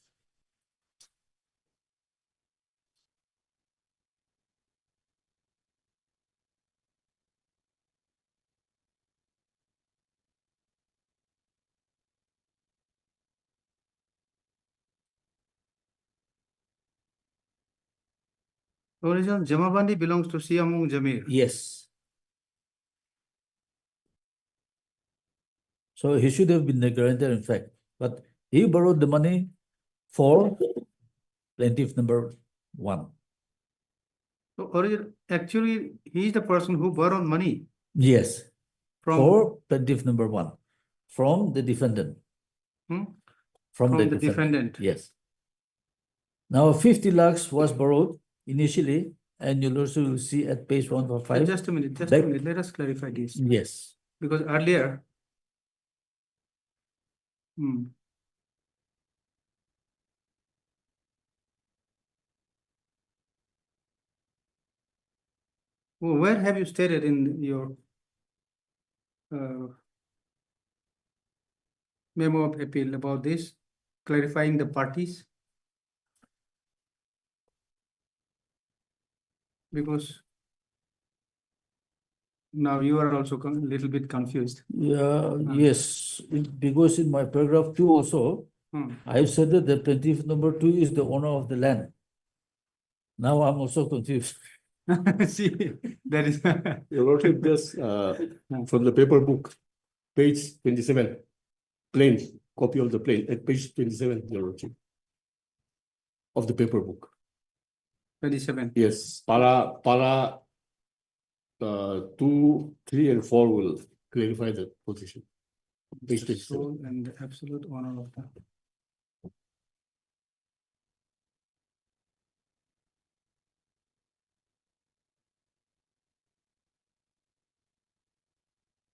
original Jamabandi belongs to Siamung Jamir. Yes. So he should have been the guarantor, in fact, but he borrowed the money for plaintiff number one. So actually, he is the person who borrowed money Yes, from, for plaintiff number one, from the defendant. hmm, From the the defendant. Yes. Now 50 lakhs was borrowed initially, and you'll also see at page 145. Just a minute, Back- let us clarify this. Yes. Because earlier, hmm, where have you stated in your memo of appeal about this, clarifying the parties? Because now you are also a little bit confused. Yeah, yes, because in my paragraph 2 also, Hmm. I said that the plaintiff number 2 is the owner of the land. Now I'm also confused. See, that is. Your Lordship, just from the paper book, page 27, plain, copy of the plain, at page 27, Your Lordship, of the paper book. 27. Yes, para 2, 3, and 4 will clarify the position. Page 27. Sole and the absolute owner of the.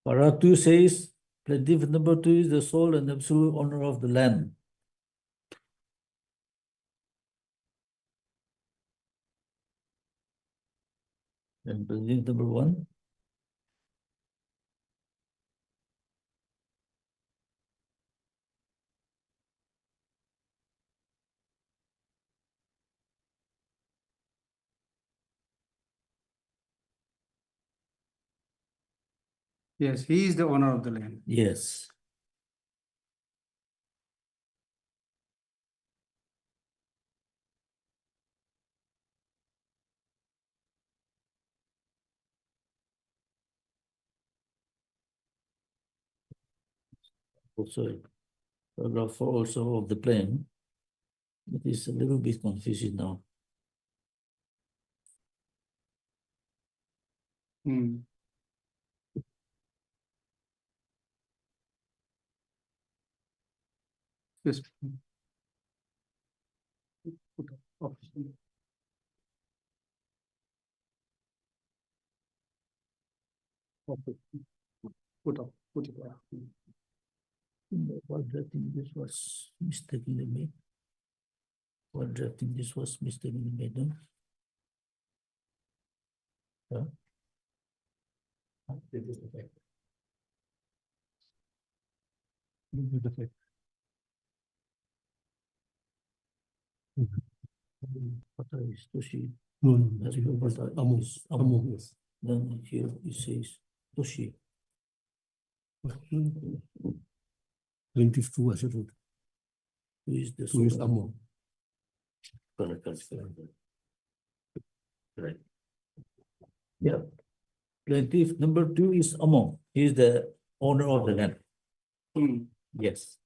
Para 2 says plaintiff number 2 is the sole and absolute owner of the land. And plaintiff number 1. Yes, he is the owner of the land. Yes. Also, paragraph 4 also of the plan. It is a little bit confusing now. Hmm. Yes. Put it up. While drafting this was mistakenly made. While drafting this was mistakenly made, no? Huh? This is the fact. Pata is Toshi. No, That's it was Pata Amo, is Amo, yes. Then here it says Toshi. Plaintiff 2, I said, Who is the 2 is sole? Amo. Correct. Right. Yeah. Plaintiff number 2 is Amo. He is the owner of the land. Hmm. Yes.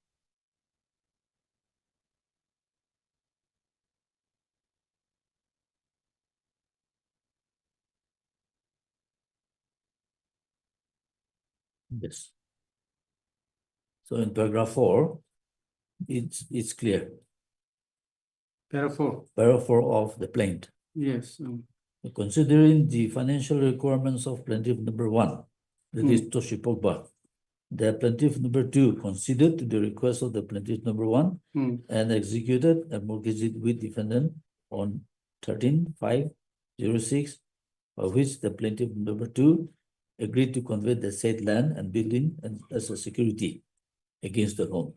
Yes. So in paragraph 4, it's clear. Therefore, Paragraph 4 of the plaint. yes. Considering the financial requirements of plaintiff number 1, that is Toshi Pogba. The plaintiff number 2 considered the request of the plaintiff number 1 and executed a mortgage deed with defendant on 13/5/06, of which the plaintiff number 2 agreed to convey the said land and building as a security against the loan.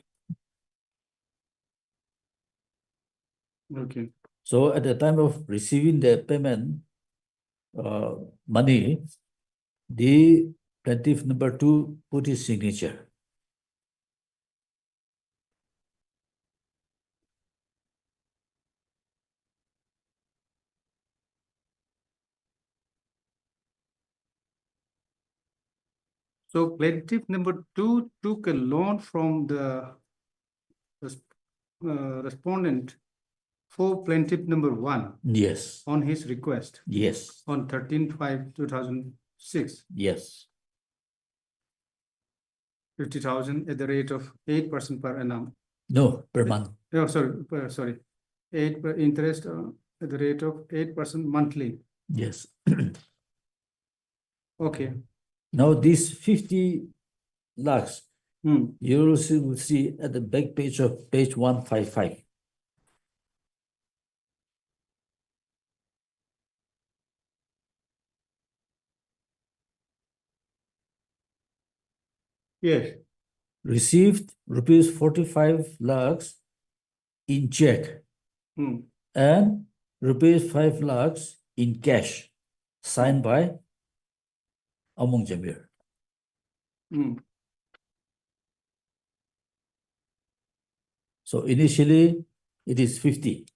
Okay. So at the time of receiving the payment money, the plaintiff number 2 put his signature. So plaintiff number 2 took a loan from the respondent for plaintiff number 1 Yes, on his request yes, on 13/5/2006, yes, 50,000 at the rate of 8% per annum. no, per month. Oh, sorry, 8 per interest at the rate of 8% monthly. Yes. Okay. Now this 50 lakhs, Hmm. you will see at the back page of page 155. Yes. Received rupees 45 lakhs in check Hmm. and rupees 5 lakhs in cash, signed by Among Jamir. Hmm. So initially it is 50.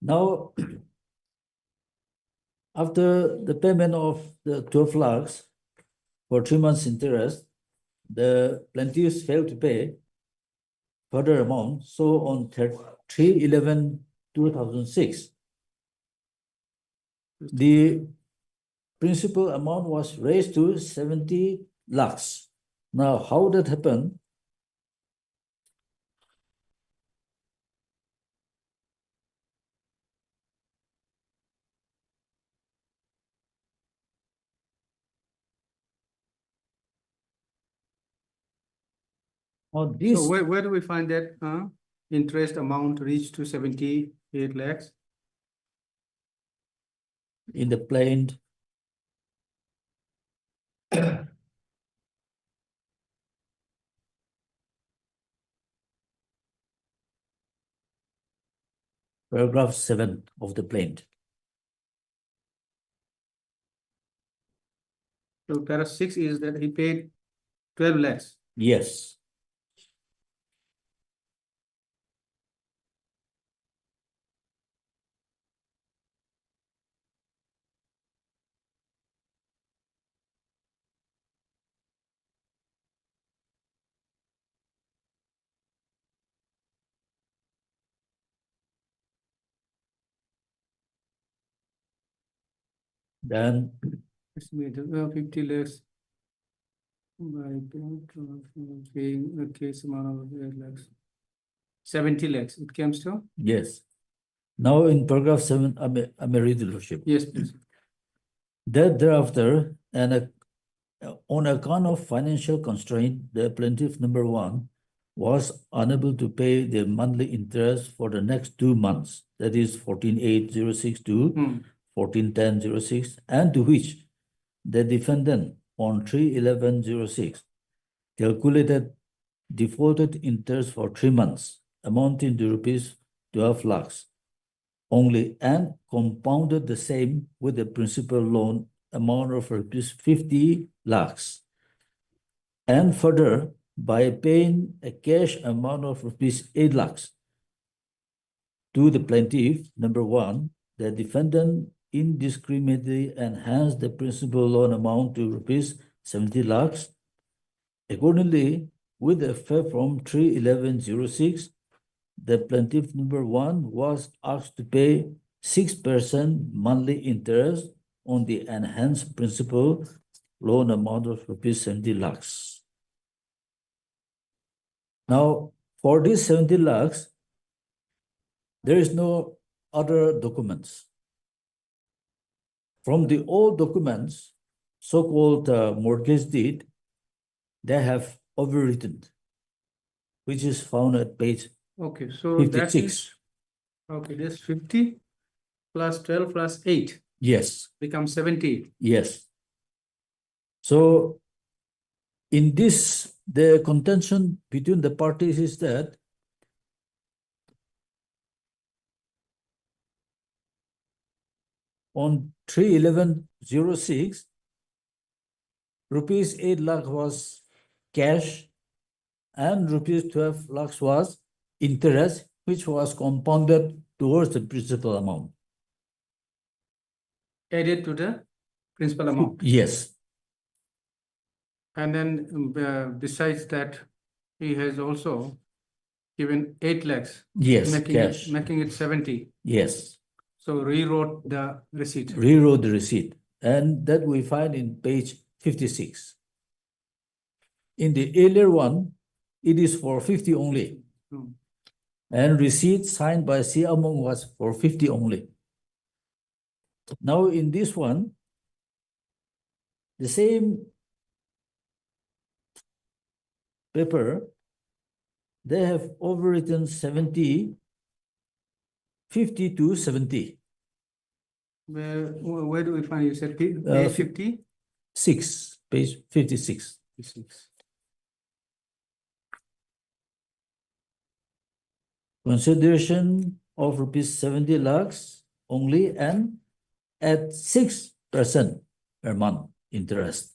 Now, after the payment of the 12 lakhs for 3 months interest, the plaintiffs failed to pay further amount. So on 3/11/2006, the principal amount was raised to 70 lakhs. Now, how that happened? Now, this So where do we find that interest amount reached to 78 lakhs? in the plain paragraph 7 of the plaint. So para 6 is that he paid 12 lakhs. Yes. Then Estimated 50 lakhs by paying a case amount of 8 lakhs. 70 lakhs it comes to? yes. Now in paragraph 7, I may read the lordship. Yes, please. That thereafter, and on account of financial constraint, the plaintiff number 1 was unable to pay the monthly interest for the next 2 months, that is 14/8/06 to 14/10/06, and to which the defendant on 3/11/06 calculated defaulted interest for 3 months, amounting to rupees 12 lakhs only, and compounded the same with the principal loan amount of rupees 50 lakhs. And further, by paying a cash amount of rupees 8 lakhs to the plaintiff number 1, the defendant indiscriminately enhanced the principal loan amount to rupees 70 lakhs. Accordingly, with effect from 3/11/06, the plaintiff number 1 was asked to pay 6% monthly interest on the enhanced principal loan amount of rupees 70 lakhs. Now, for these 70 lakhs, there is no other documents. From the old documents, so-called mortgage deed, they have overwritten, which is found at page Okay, so that 56. is, okay, this 50 plus 12 plus 8 Yes, becomes 70. yes. So in this, the contention between the parties is that on 3/11/06, rupees 8 lakh was cash and rupees 12 lakhs was interest, which was compounded towards the principal amount. Added to the principal amount. Yes, And then besides that, he has also given 8 lakhs, yes, making cash. making it 70. Yes, So rewrote the receipt. rewrote the receipt, and that we find in page 56. In the earlier one, it is for 50 only. Hmm. And receipt signed by C. Among was for 50 only. Now in this one, the same paper, they have overwritten 70, 50 to 70. Where do we find, you said page 50? 6, page 56. 56. Consideration of rupees 70 lakhs only and at 6% per month interest.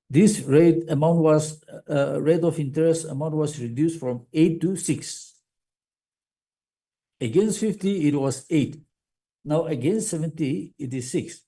This rate of interest amount was reduced from 8 to 6. Against 50, it was 8. Now against 70, it is 6.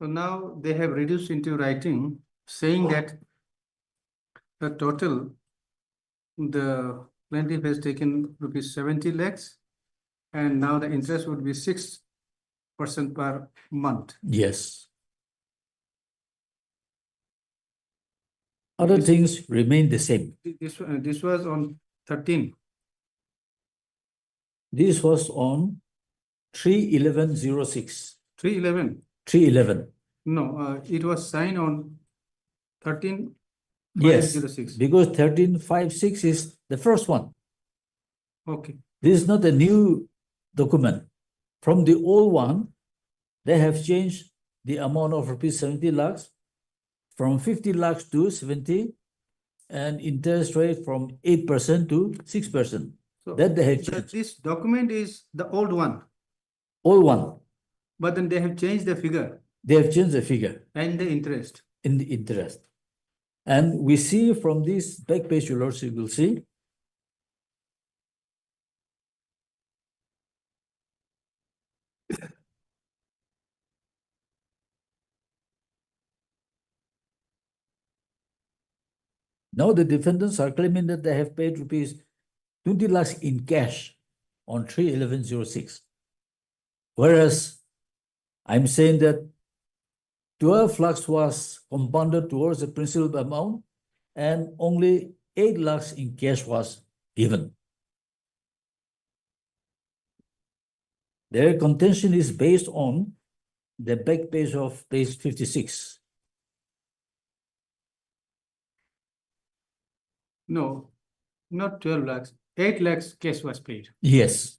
So now they have reduced into writing, saying that the total, the plaintiff has taken rupees 70 lakhs, and now the interest would be 6% per month. Yes. Other things remain the same. This was on 13. This was on 3/11/06. 3/11. 3/11. No, it was signed on 13. Yes, 506. because 13/56 is the first one. Okay. This is not a new document. From the old one, they have changed the amount of rupees 70 lakhs from 50 lakhs to 70 and interest rate from 8% to 6%. So That they have changed. this document is the old one, Old one, but then they have changed the figure they have changed the figure and the interest. in the interest. And we see from this back page, your lordship will see. Now the defendants are claiming that they have paid rupees 20 lakhs in cash on 3/11/06. Whereas I'm saying that 12 lakhs was compounded towards the principal amount and only 8 lakhs in cash was given. Their contention is based on the back page of page 56. No, not 12 lakhs, 8 lakhs cash was paid. Yes.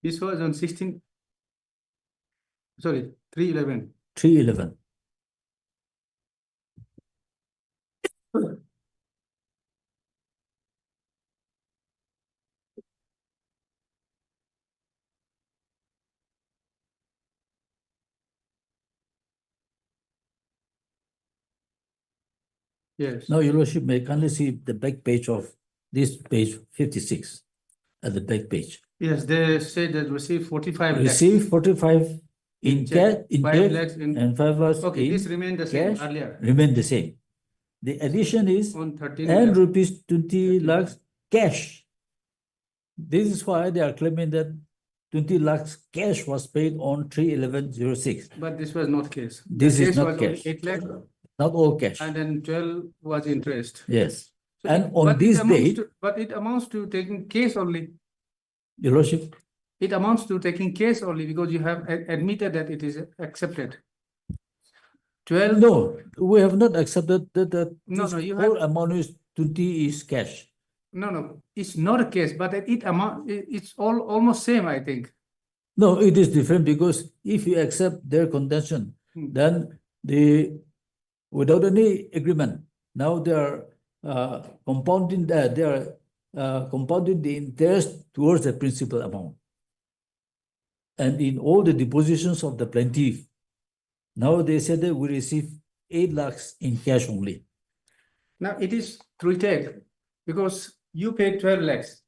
This was on 16. Sorry, 311. 311. Yes. Now, Your Lordship may kindly see the back page of this page 56 at the back page. Yes, they said that receive 45 lakhs. Receive 45 in cash, check, in 5 check, lakhs in. and 5 lakhs Okay, this in remained the same cash, earlier. remain the same. The addition is On 13 and lakhs. rupees 20 lakhs cash. This is why they are claiming that 20 lakhs cash was paid on 3/11/06. But this was not case. This The is case not was only cash. 8 lakhs Not all cash. and then 12 was interest. Yes. So And it- on but it this amounts date, to- But it amounts to taking case only. Your Lordship, It amounts to taking case only because you have admitted that it is accepted. 12. no, we have not accepted that No, this no, you whole have, amount is 20 is cash. no, it's not a case, but it's almost same, I think. No, it is different because if you accept their contention, Hmm. then without any agreement, now they are compounding the interest towards the principal amount. And in all the depositions of the plaintiff, now they said that we receive 8 lakhs in cash only. Now it is treated because you paid 12 lakhs.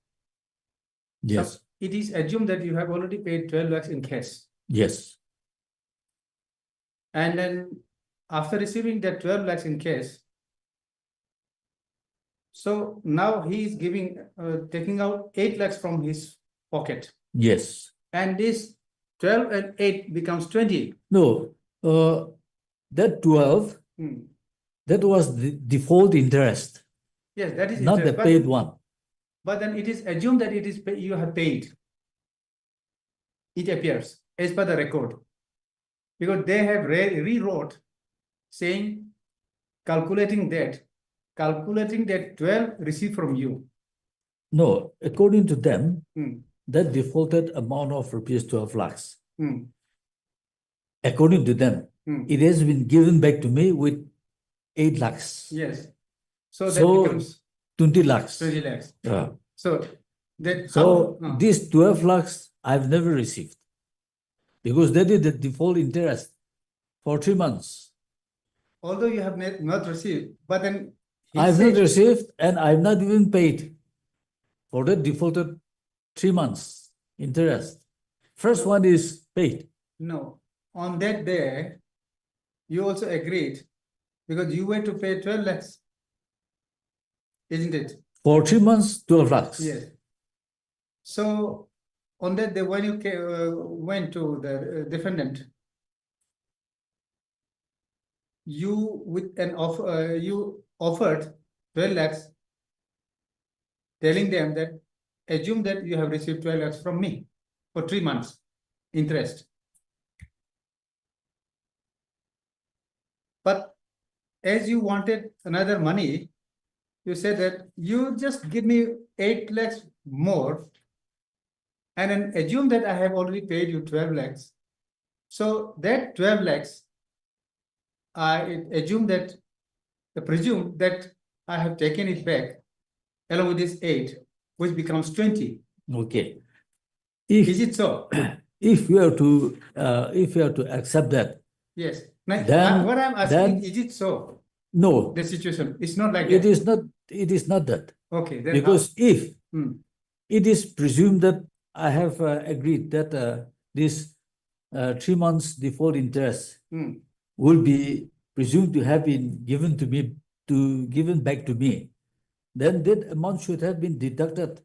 Yes, So it is assumed that you have already paid 12 lakhs in cash. yes, And then after receiving that 12 lakhs in cash, so now he is taking out 8 lakhs from his pocket. yes. And this 12 and 8 becomes 20. No, that 12, Hmm. that was the default interest, Yes, that is not the interest, but- paid one. But then it is assumed that you have paid. It appears as per the record. Because they have rewrote saying calculating that 12 received from you. No, according to them, Hmm. that defaulted amount of rupees 12 lakhs. Hmm. According to them, Hmm. it has been given back to me with 8 lakhs. Yes. So that So becomes 20 lakhs. 20 lakhs. Yeah. So that. So how- these 12 lakhs I've never received because that is the default interest for 3 months. Although you have not received, but then. he I've said- not received and I've not even paid for the defaulted 3 months interest. First one is paid. No, on that day, you also agreed because you were to pay 12 lakhs. Isn't it? For 3 months, 12 lakhs. Yes. So on that day, when you went to the defendant, you with an offer, you offered 12 lakhs, telling them that assume that you have received 12 lakhs from me for 3 months interest. But as you wanted another money, you said that you just give me 8 lakhs more and then assume that I have already paid you 12 lakhs. So that 12 lakhs, I presume that I have taken it back along with this 8, which becomes 20. Okay. Is it so? If you have to accept that, Yes. Now, Then- what I'm asking, then- is it so? no, The situation, it's not like it that. is not. It is not that Okay, then because if Hmm. it is presumed that I have agreed that this 3 months default interest Hmm. will be presumed to have been given to me given back to me, then that amount should have been deducted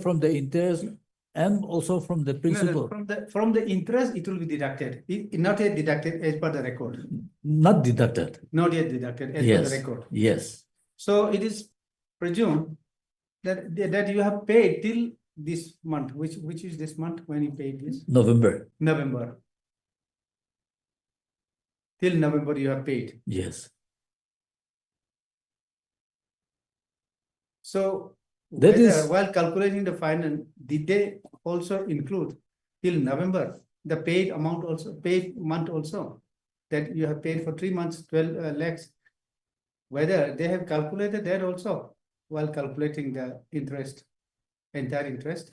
from the interest and also from the No, principal. from the interest, it will be deducted. Not yet deducted as per the record. Not deducted. Not yet deducted as per Yes. the record. Yes. So it is presumed that you have paid till this month, which is this month when you paid this? November. November. Till November you have paid. Yes. So That whether is, while calculating the final, did they also include till November, the paid amount also, paid month also? That you have paid for 3 months, 12 lakhs. Whether they have calculated that also while calculating the interest, entire interest?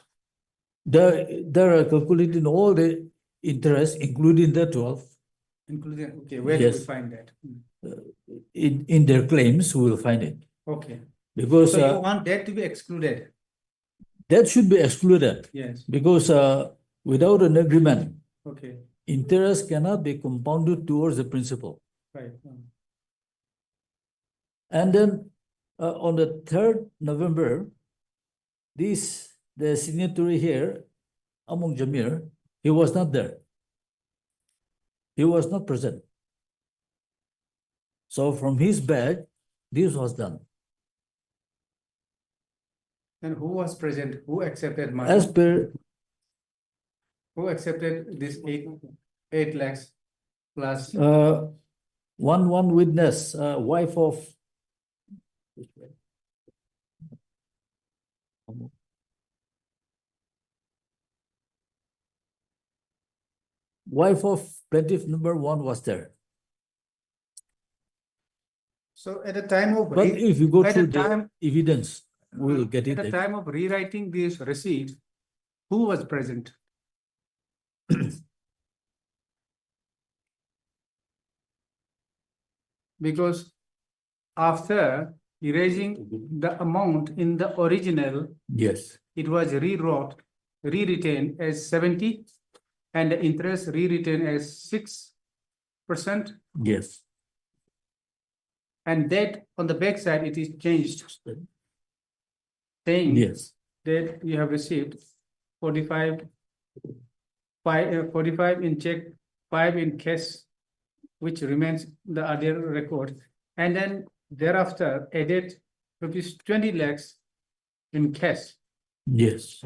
they are calculating all the interest, including the 12, Including, okay, where do we Yes. find that? in their claims, we will find it. Okay, Because so you want that to be excluded? that should be excluded. Yes, Because without an agreement, okay, interest cannot be compounded towards the principal. right. And then on the 3rd November, the signatory here, Among Jamir, he was not there. He was not present. So from his bag, this was done. And who was present? Who accepted money? As per Who accepted this 8 lakhs plus? one witness, wife of plaintiff number 1 was there. So at the time of, But if you go at through the the time, evidence, we will get at the it. time of rewriting this receipt, who was present? Because after erasing the amount in the original, Yes, it was rewritten as 70, and the interest rewritten as 6%. yes. And that on the back side, it is changed, saying Yes, that you have received 45 in check, 5 in cash, which remains the other record, and then thereafter added rupees 20 lakhs in cash. yes.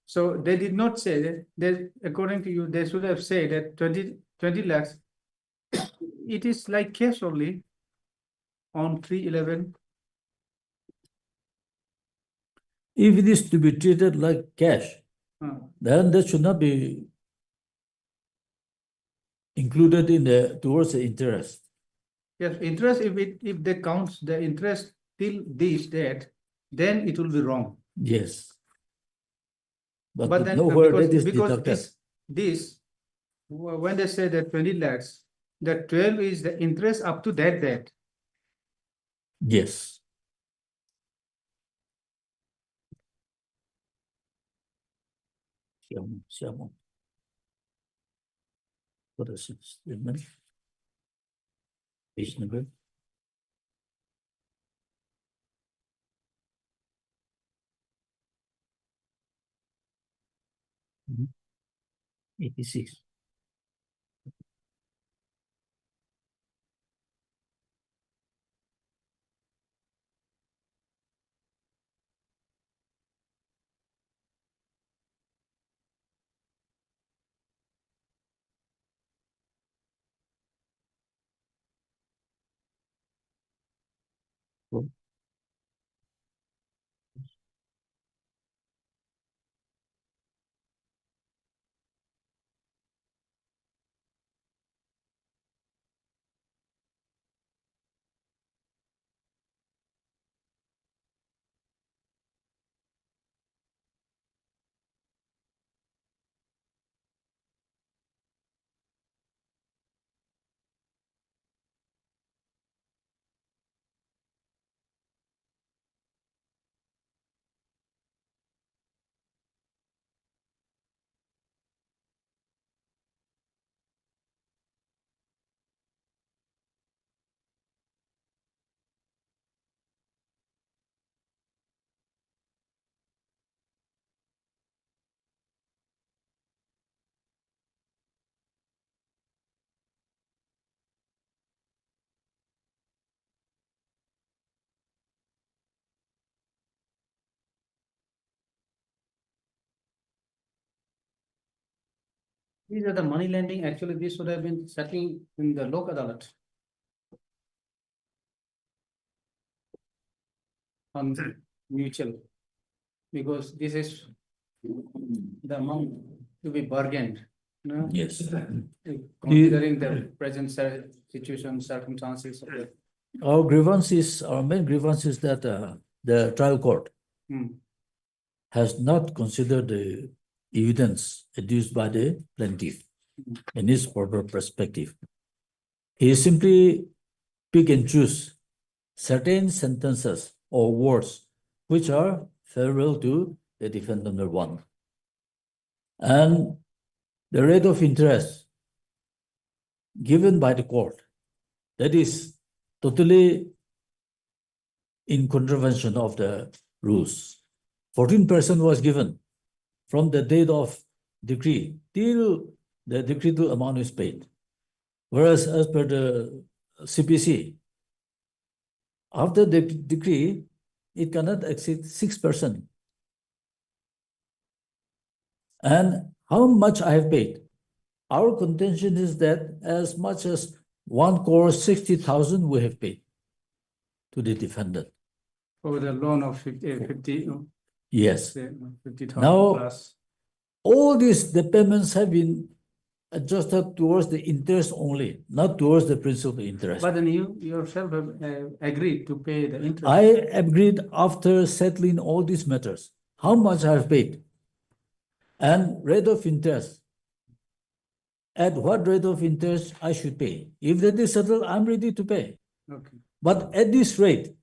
So they did not say that, they, according to you, they should have said that 20 lakhs, it is like cash only on 3/11. If it is to be treated like cash, then that should not be included in the towards the interest. Yes, interest, if they count the interest till this date, then it will be wrong. Yes. But But then nowhere because, that is because deducted. this, when they say that 20 lakhs, the 12 is the interest up to that date. Yes. Siamo. What is it? Statement. Page number. Mhm. 86. Oh. These are the money lending. Actually, this should have been settled in the Lok Adalat. On mutual. Because this is the amount to be bargained, you know? Yes. Considering the present situation, circumstances of the. Our main grievance is that the trial court Hmm. has not considered the evidence adduced by the plaintiff in his proper perspective. He simply pick and choose certain sentences or words which are favorable to the defendant number one. And the rate of interest given by the court, that is totally in contravention of the rules. 14% was given from the date of decree till the decreed amount is paid. Whereas as per the CPC, after the decree, it cannot exceed 6%. And how much I have paid? Our contention is that as much as 1,60,000 we have paid to the defendant. For the loan of 50, Yes. 50,000 Now, plus. all the payments have been adjusted towards the interest only, not towards the principal interest. But then you yourself have agreed to pay the interest. I agreed after settling all these matters, how much I have paid and rate of interest. At what rate of interest I should pay. If that is settled, I'm ready to pay. Okay. But at this rate,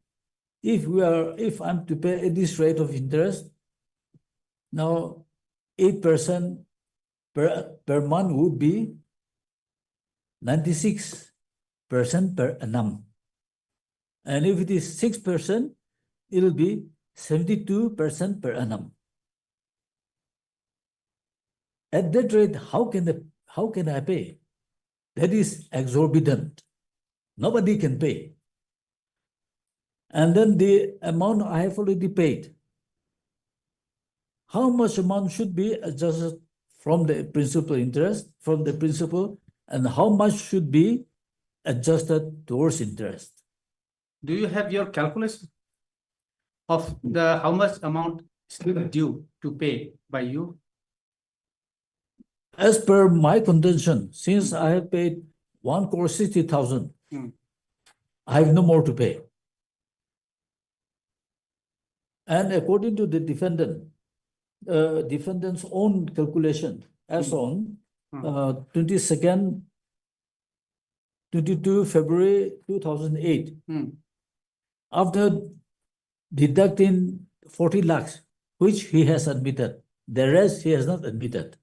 if I'm to pay at this rate of interest, now 8% per month would be 96% per annum. And if it is 6%, it will be 72% per annum. At that rate, how can I pay? That is exorbitant. Nobody can pay. And then the amount I have already paid. How much amount should be adjusted from the principal interest, and how much should be adjusted towards interest? Do you have your calculation of the how much amount still due to pay by you? As per my contention, since I have paid 1,60,000, I have no more to pay. And according to the defendant's own calculation, as on 22 February 2008, after deducting 40 lakhs, which he has admitted, the rest he has not admitted.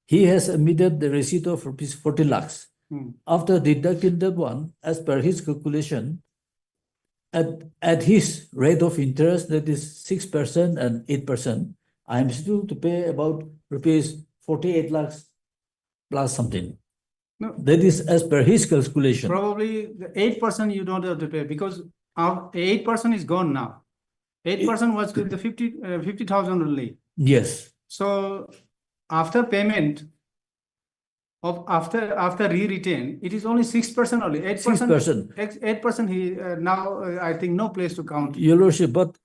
He has admitted the receipt of rupees 40 lakhs. After deducting that one, as per his calculation, at his rate of interest, that is 6% and 8%, I am still to pay about rupees 48 lakhs plus something. No. That is as per his calculation. Probably the 8% you don't have to pay because 8% is gone now. 8% was to the 50,000 only. Yes. So after payment of after re-retain, it is only 6% only. 8%. 8% he now I think no place to count. Your Lordship, but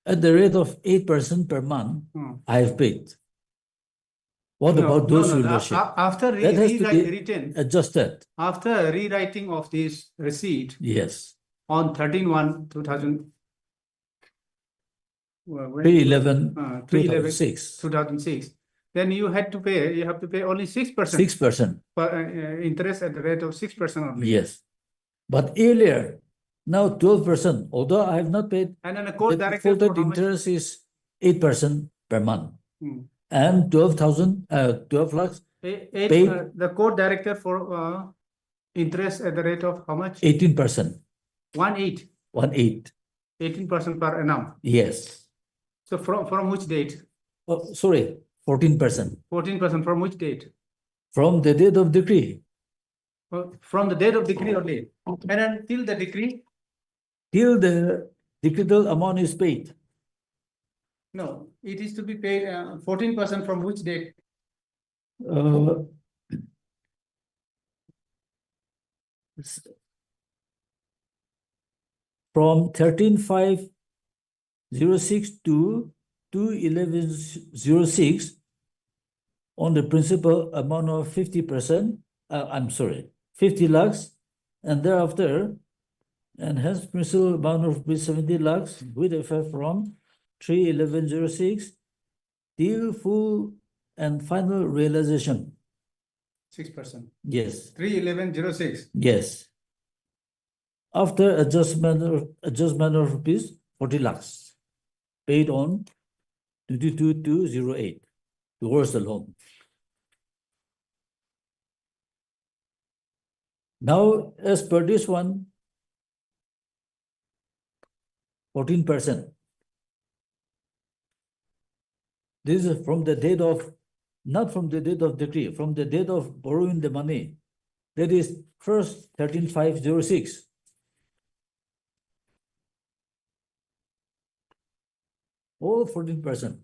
at the rate of 8% per month, I have paid. What about those, Your Lordship? After That has to be re-retain, adjusted. after rewriting of this receipt Yes. on 13/1/2000. 3/11/2006. 2006. Then you have to pay only 6%. 6%. Interest at the rate of 6% only. Yes. But earlier, now 12%, although I have not paid, And then the court the directed defaulted for how much? interest is 8% per month. Hmm. And 12 lakhs Paid, paid- the court directed for interest at the rate of how much? 18%. 1/8. 1/8. 18% per annum. Yes. So from which date? Oh, sorry, 14%. 14% from which date? From the date of decree From the date of decree only. And until the decree? till the decretal amount is paid. No, it is to be paid 14% from which date? Uh, From 13/5 06 to 2/11/06 on the principal amount of 50%, I'm sorry, 50 lakhs, and thereafter, and hence principal amount of 70 lakhs with effect from 3/11/06 till full and final realization. 6%. Yes, 31106. yes. After adjustment of rupees 40 lakhs paid on 22/2/08 towards the loan. Now, as per this one, 14%. This is from the date of, not from the date of decree, from the date of borrowing the money. That is first 13/5/06. All 14%.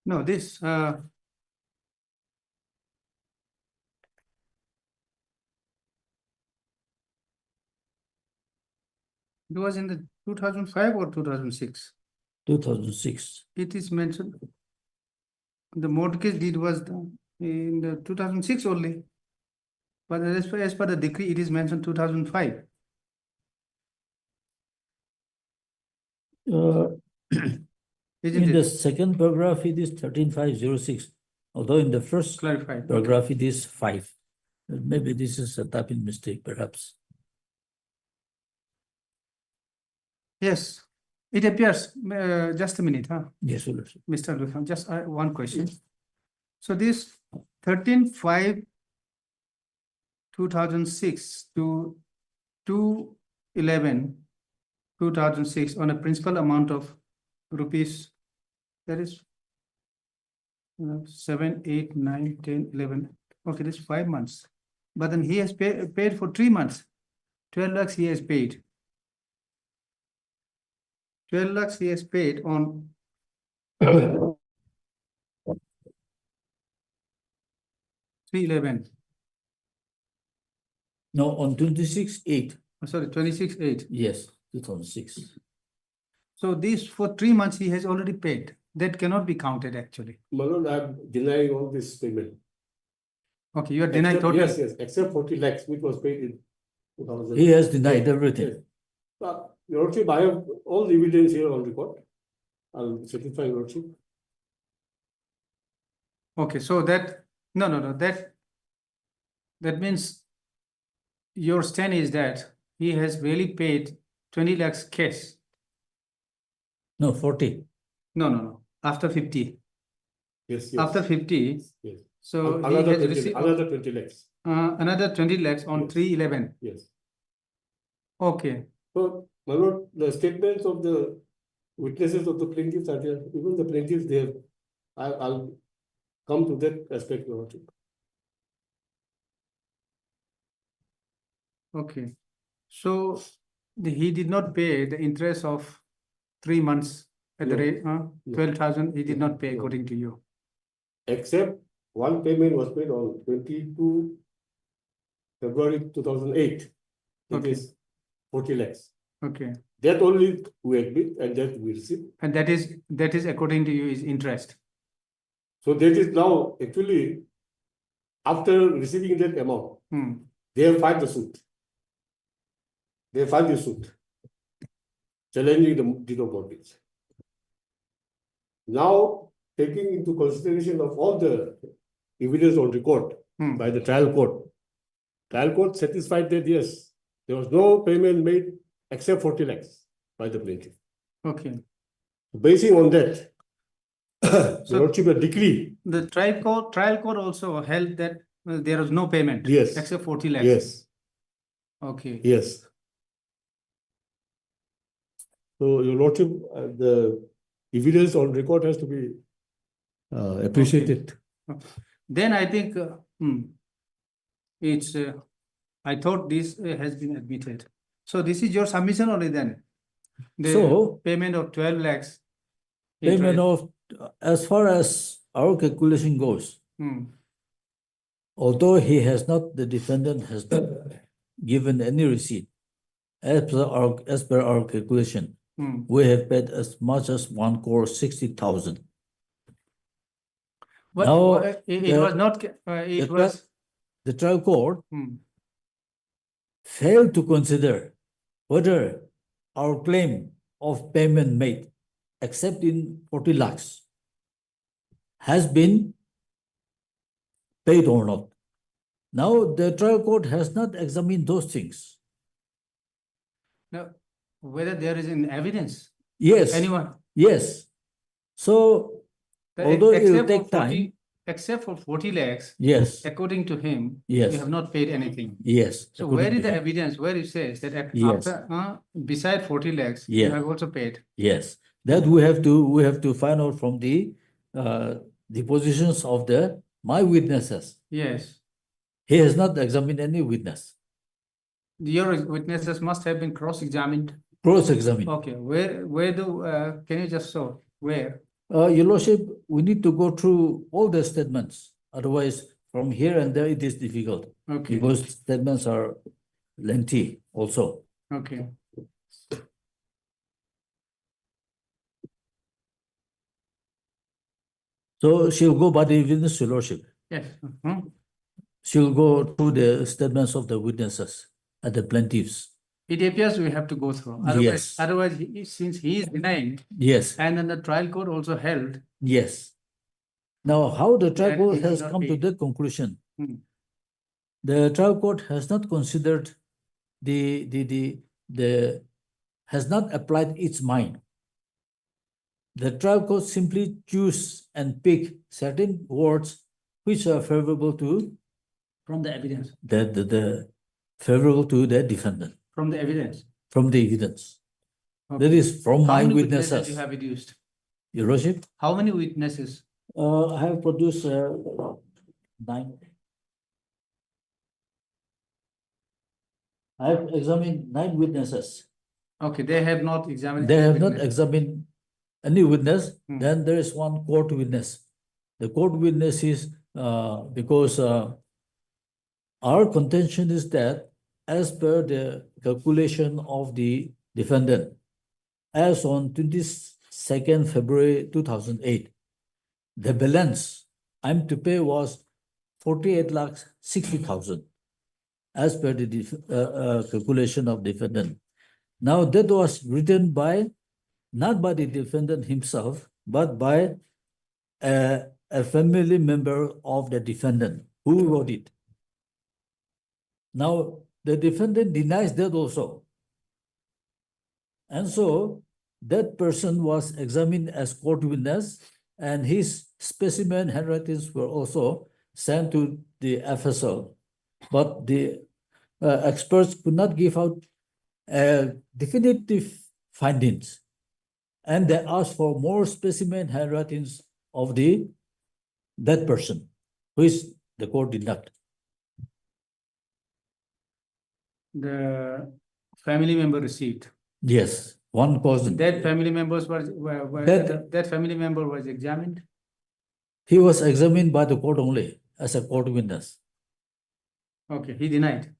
No, this, it was in the 2005 or 2006. 2006. It is mentioned. The mortgage deed was done in the 2006 only. But as per the decree, it is mentioned 2005. Isn't In the it? second paragraph, it is 13/5/06. Although in the first Clarified. paragraph, it is 5. Maybe this is a typing mistake, perhaps. Yes, it appears, just a minute, huh? Yes, Your Lordship. Mr. Luthan, just one question. So this 13/5/2006 to 2/11/2006 on a principal amount of rupees, that is 7, 8, 9, 10, 11. Okay, this is 5 months. But then he has paid for 3 months. 12 lakhs he has paid. 12 lakhs he has paid on 3/11. No, on 26/8. Sorry, 26/8. Yes, 2006. So this for 3 months he has already paid. That cannot be counted actually. Malone, I'm denying all this payment. Okay, you are denying total. Yes, except 40 lakhs, which was paid in 2000. He has denied everything. Yes. But Your Lordship, I have all the evidence here on record. I'll certify, Your Lordship. Okay, so that, no, that means your stand is that he has really paid 20 lakhs cash. No, 40. No, after 50. Yes, After 50, Yes. So he Another has 20, received another 20 lakhs. another 20 lakhs on Yes. 3/11. Yes. Okay. So, my lord, the statements of the witnesses of the plaintiffs are there, even the plaintiffs, they have, I'll come to that aspect, Your Lordship. Okay. So he did not pay the interest of 3 months at the No. rate, No. 12,000. He did not pay No. according to you. Except one payment was made on 22 February 2008. It Okay. is 40 lakhs. Okay. That only we admit and that we receive. And that is according to you is interest. So that is now actually after receiving that amount, they have filed the suit. They filed the suit challenging the deed of mortgage. Now, taking into consideration of all the evidence on record by the trial court satisfied that yes, there was no payment made except 40 lakhs by the plaintiff. Okay. Basing on that, So- the Lordship a decree. The trial court also held that there was no payment. Yes. Except 40 lakhs. Yes. Okay. Yes. So, Your Lordship, the evidence on record has to be appreciated. Then I think it's. I thought this has been admitted. So this is your submission only then. The So- payment of 12 lakhs. Payment interest. of, as far as our calculation goes, Hmm. although the defendant has not given any receipt, as per our calculation, we have paid as much as 1,60,000. But Now, it was not. It was. The trial court Hmm. failed to consider whether our claim of payment made, except in 40 lakhs, has been paid or not. Now, the trial court has not examined those things. Now, whether there is an evidence. Yes. Anyone. Yes. So, The- although it will except for take time, except for 40 lakhs, yes, according to him, Yes. you have not paid anything. yes. So according where to is the him. evidence where it says that Yes. after beside 40 lakhs, you Yes. have also paid? Yes, that we have to find out from the depositions of my witnesses. Yes. He has not examined any witness, Your witnesses must have been cross-examined. cross-examined. Okay, where do can you just show where? Your Lordship, we need to go through all the statements. Otherwise, from here and there, it is difficult. Okay. Because statements are lengthy also. Okay. So she'll go by the witness, Your Lordship. Yes. She'll go through the statements of the witnesses and the plaintiffs. It appears we have to go through. Yes. Otherwise, since he is denying, Yes, and then the trial court also held. yes. Now, how the trial That court he did has not come to pay. that conclusion? Hmm. The trial court has not considered has not applied its mind. The trial court simply choose and pick certain words which are favorable to From the evidence. the favorable to the defendant From the evidence. from the evidence. That Okay. is from How my many witnesses witnesses. you have reduced? Your Lordship, How many witnesses? I have produced 9. I have examined 9 witnesses. Okay, they have not examined. They any have not witness. examined any witness. Hmm. Then there is one court witness. The court witness is because our contention is that as per the calculation of the defendant, as on 22nd February 2008, the balance I'm to pay was 48,60,000 as per the calculation of defendant. Now that was written by, not by the defendant himself, but by a family member of the defendant who wrote it. Now, the defendant denies that also. And so that person was examined as court witness and his specimen handwritings were also sent to the FSL, but the experts could not give out definitive findings. And they asked for more specimen handwritings of that person, which the court did not. The family member received. Yes, one person. That family members that family member was examined. He was examined by the court only as a court witness. Okay, he denied.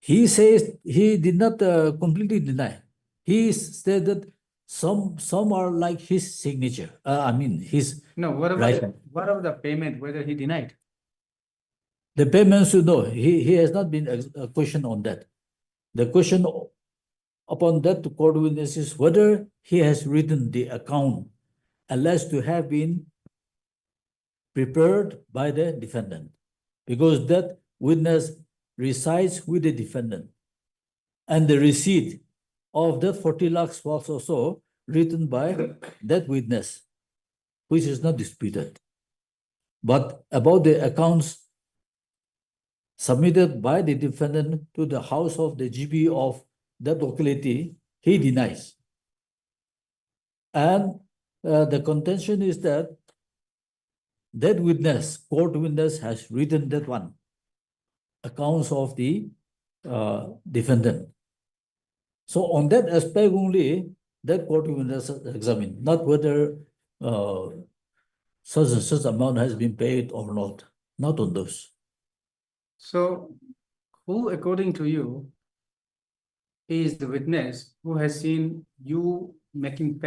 He says he did not completely deny. He said that some are like his signature. I mean his No, writing. what about the payment, whether he denied? The payments, you know, he has not been a question on that. The question upon that to court witness is whether he has written the account alleged to have been prepared by the defendant, because that witness resides with the defendant. And the receipt of that 40 lakhs was also written by that witness, which is not disputed. But about the accounts submitted by the defendant to the house of the GB of that locality, he denies. And the contention is that that witness, court witness, has written that one, accounts of the defendant. So on that aspect only, that court witness examined, not whether such and such amount has been paid or not on those. So who, according to you, is the witness who has seen you making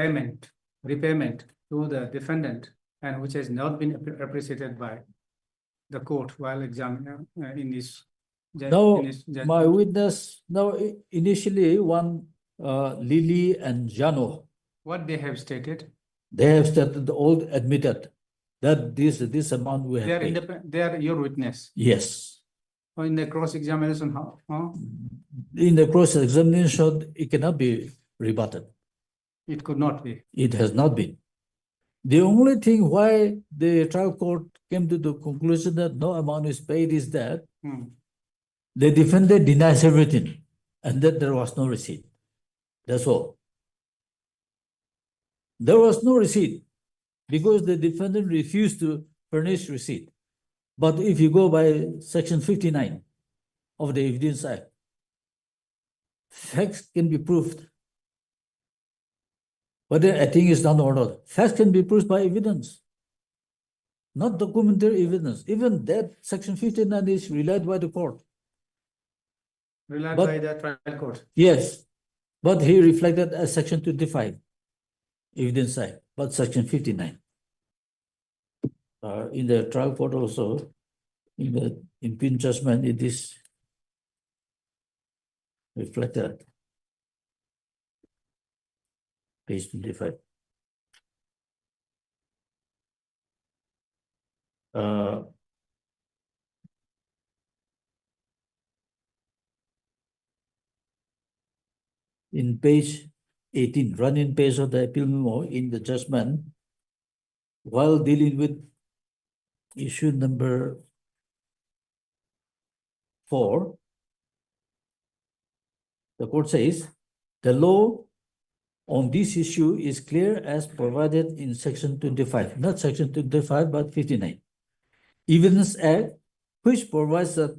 repayment to the defendant, and which has not been appreciated by the court while examining in this judgment? My witness, initially one Lily and Jano, What they have stated? they have stated, all admitted that this amount we have paid. They are your witness. Yes. Or in the cross-examination, how? In the cross-examination, it cannot be rebutted. It could not be. It has not been. The only thing why the trial court came to the conclusion that no amount is paid is that the defendant denies everything and that there was no receipt. That's all. There was no receipt because the defendant refused to furnish receipt. But if you go by section 59 of the Evidence Act, facts can be proved. Whether a thing is done or not, facts can be proved by evidence, not documentary evidence. Even that section 59 is relied by the court. Relied by the trial court. Yes, but he reflected as section 25, Evidence Act, but section 59. In the trial court also, in the impugned judgment, it is reflected. Page 25. In page 18, running page of the appeal memo in the judgment, while dealing with issue number 4, the court says, the law on this issue is clear as provided in section 25, not section 25, but 59. Evidence Act, which provides that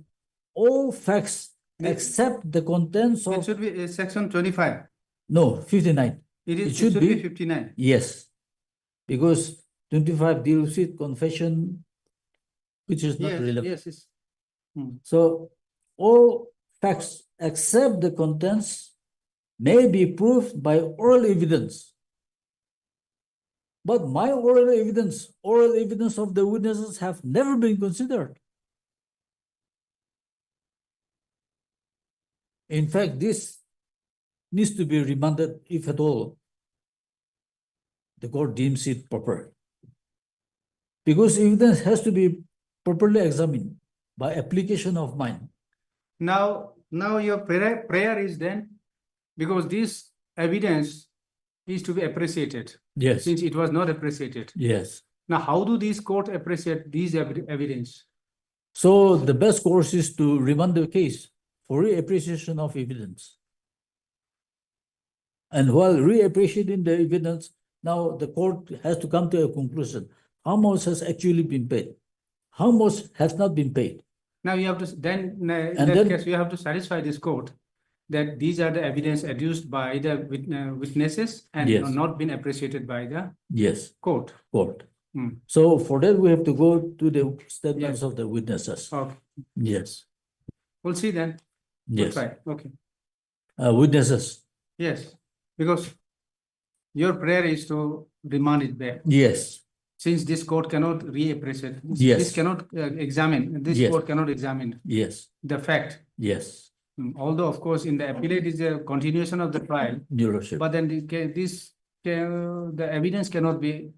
all facts except the contents of... It should be section 25. No, 59. It should be 59. Yes, because 25 deals with confession, which is not relevant. Yes. So all facts except the contents may be proved by oral evidence. But my oral evidence of the witnesses have never been considered. In fact, this needs to be remanded if at all the court deems it proper. Because evidence has to be properly examined by application of mind. Now your prayer is then, because this evidence is to be appreciated. Yes. Since it was not appreciated. Yes. Now, how do these court appreciate these evidence? So the best course is to remand the case for reappreciation of evidence. And while reappreciating the evidence, now the court has to come to a conclusion. How much has actually been paid? How much has not been paid? Now you have to, then, in And that then- case, you have to satisfy this court that these are the evidence adduced by the witnesses and Yes. not been appreciated by the Yes, court. court. Hmm. So for that, we have to go to the statements Yes. of the witnesses. Okay, Yes, we'll see then. We'll yes. try. Okay, Witnesses, yes, because your prayer is to remand it back. yes, Since this court cannot reappreciate, Yes. this cannot examine, this Yes. court cannot examine yes, the fact. yes, Although, of course, in the appellate is a continuation of the trial, Your Lordship. but then the evidence cannot be,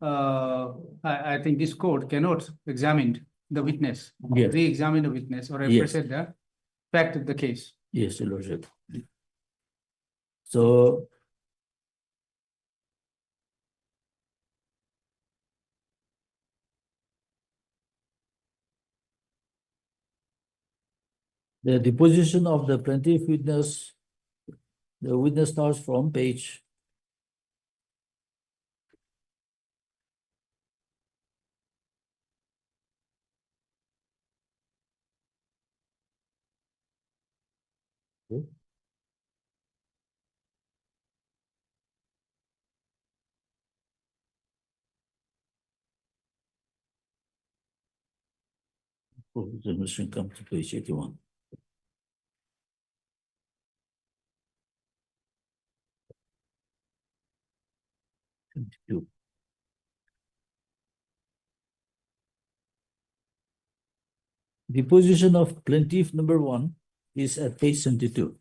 I think this court cannot examine the witness, Yes. re-examine the witness or Yes. appreciate the fact of the case. Yes, Your Lordship. So the deposition of the plaintiff witness, the witness starts from page the mission comes to page 81. Two. Deposition of plaintiff number 1 is at page 72.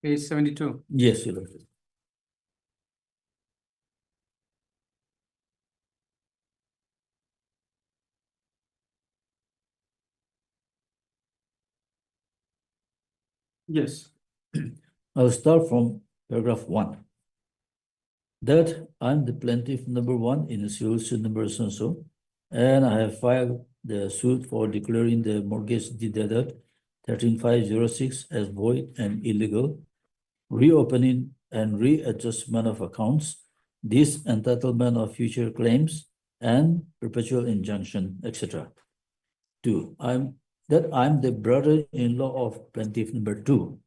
Page 72. Yes, Your Lordship. Yes. I'll start from paragraph 1. That I'm the plaintiff number 1 in the suit number so, and I have filed the suit for declaring the mortgage deed 13506 as void and illegal, reopening and readjustment of accounts, disentitlement of future claims, and perpetual injunction, etc. 2. I'm the brother-in-law of plaintiff number 2.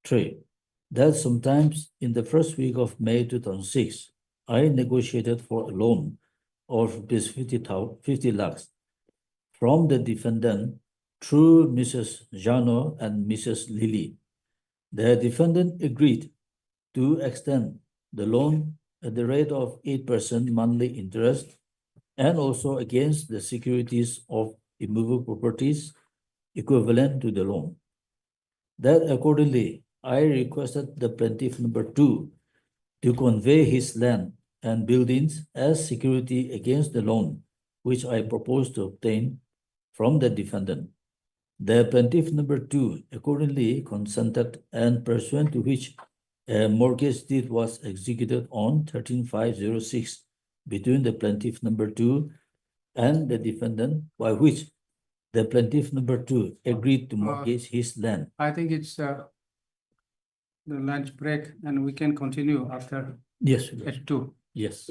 3. That sometimes in the first week of May 2006, I negotiated for a loan of rupees 50 lakhs from the defendant through Mrs. Jano and Mrs. Lily. The defendant agreed to extend the loan at the rate of 8% monthly interest and also against the securities of immovable properties equivalent to the loan. That accordingly, I requested the plaintiff number 2 to convey his land and buildings as security against the loan, which I proposed to obtain from the defendant. The plaintiff number 2 accordingly consented, and pursuant to which a mortgage deed was executed on 13506 between the plaintiff number 2 and the defendant, by which the plaintiff number 2 agreed to mortgage his land. I think it's the lunch break and we can continue after Yes, at 2. yes.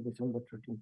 December 13.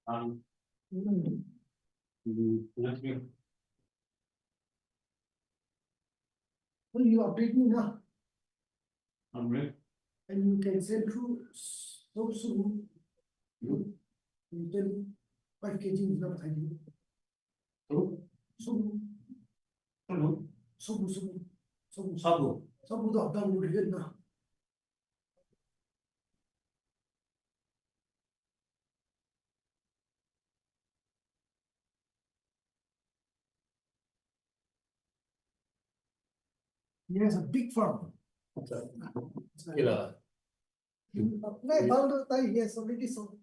Next week. Well, you update me now, I'm ready. and you can send through so soon. You tell 5 kg is not ideal. True. So, Hello. so, Sabu. the download here now. He has a big farm. Kila. Yes, already so.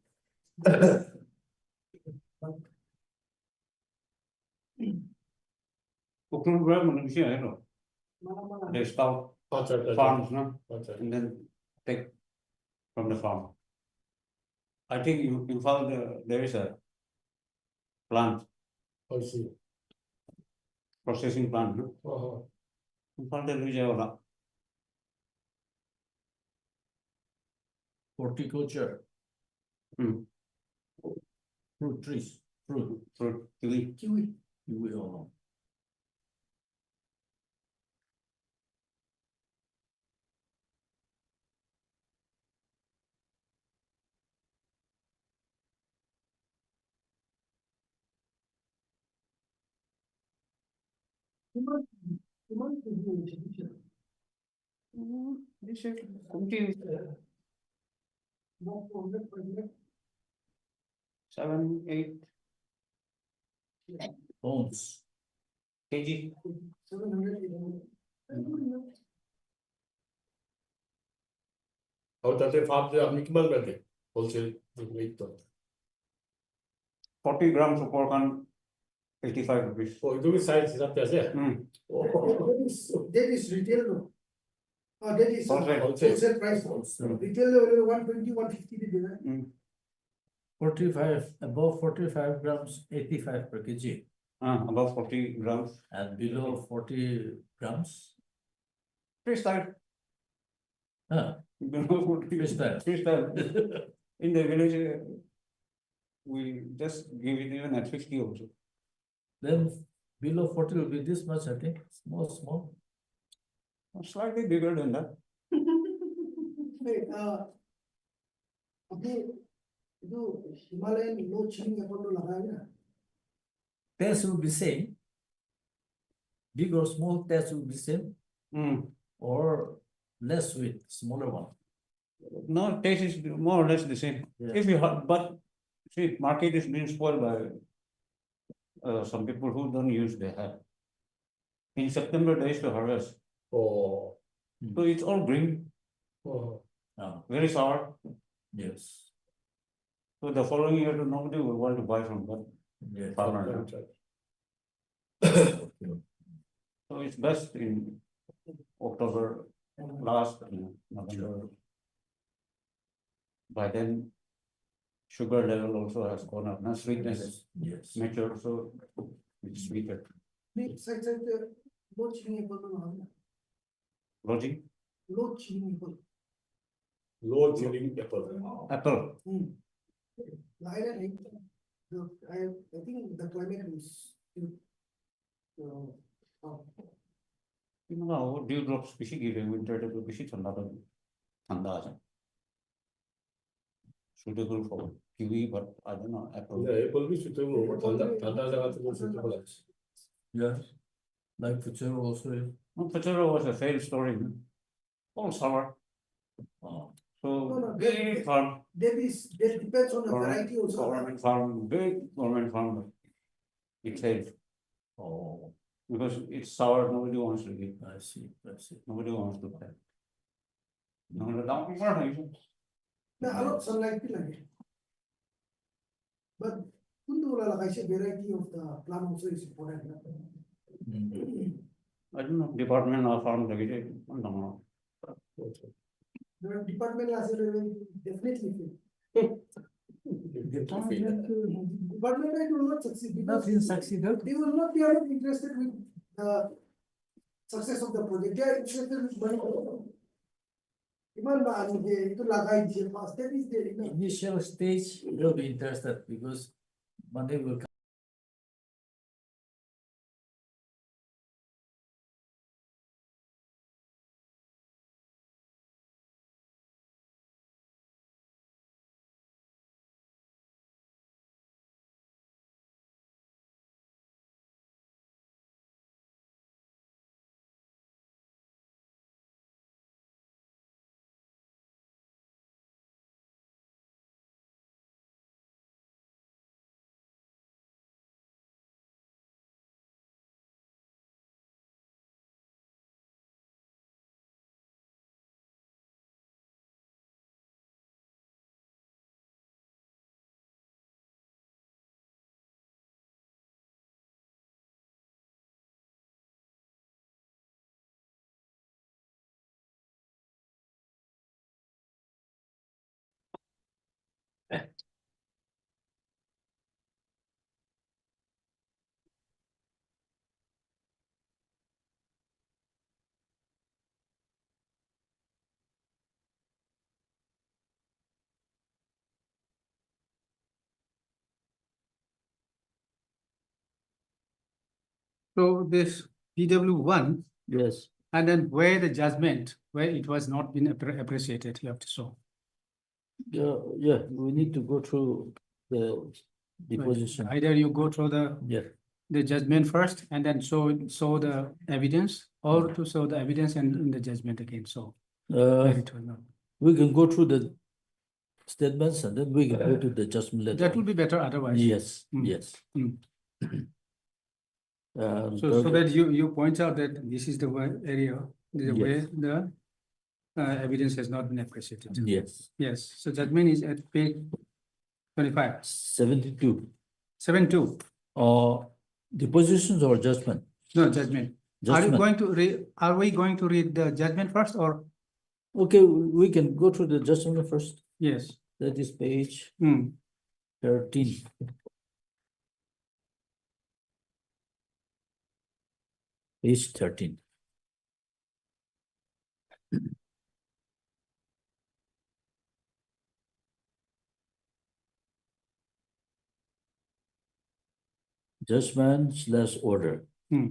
Procurement grant manusia itu. They start farms, no? And then take from the farm. I think you found there is a plant. Processing plant, no? You found the Luja. Horticulture, fruit trees, fruit, Kiwi. Kiwi. you will know. This is committee 7, 8 Bones, kg. 700. How does a farm the minimal value? Wholesale, the weight of. 40 grams of pork and 85 rupees. Oh, you size is up there. That is retail, no? That is Wholesale. wholesale price. Retail level 120, 150 they do that. 45, above 45 grams, 85 per kg, Above 40 grams. and below 40 grams, Freestyle. Freestyle. Freestyle. In the village, we just give it even at 50 also. then below 40 will be this much, I think, small. Slightly bigger than that. Wait, Himalayan low chilling upon the Lagaya. Taste will be same. Big or small, taste will be same, or less sweet, smaller one. No, taste is more or less the same. Yeah. If you have, but see, market is being spoiled by some people who don't use the hat. In September, they used to harvest. Oh. So it's all green, very sour. Yes. So the following year, nobody will want to buy from that Yes. farmer. So it's best in October, last November. By then, sugar level also has gone up, not sweetness Yes. matured, so it's sweeter. Low chilling upon the Lagaya. Roti, Low chilling upon. Low chilling apple. apple. Lagaya, I think the climate is. You know, dewdrops beshi gire winter to beshi thanda. Suitable for kiwi, but I don't know, apple. Yeah, apple is suitable. Thanda jaga to suitable. Yes. Like Future also. No, Procedural was a failed story. All sour. Oh. So big farm, That depends on the variety also. government farm, big government farm. It failed Oh, because it's sour, nobody wants to eat. I see. Nobody wants to buy. No, the down farm. No, a lot sunlight be like it. But variety of the plant also is important. I don't know, department of farm, I don't know. The department has definitely fail. Department will not succeed. because They will not be interested with the success of the project. They are interested with money. Initial stage, they'll be interested because Monday will come. So this PW1, Yes, and then where the judgment, where it was not been appreciated, you have to show. yeah, we need to go through the deposition. Either you go through Yeah, the judgment first and then show the evidence, or to show the evidence and in the judgment again, so. Where it was not. we can go through the statements and then we can go to the judgment letter. That will be better otherwise. Yes, Mm. yes. Mm. So So that you point out that this is the area, the Yes. way the evidence has not been appreciated. Yes, Yes, so judgment is at page 25, 72. 7.2, Depositions or judgment? no, judgment. Are you Judgment. going to read, are we going to read the judgment first or? Okay, we can go through the judgment first. Yes. That is page Hmm. 13. Page 13. Judgment/order. Hmm.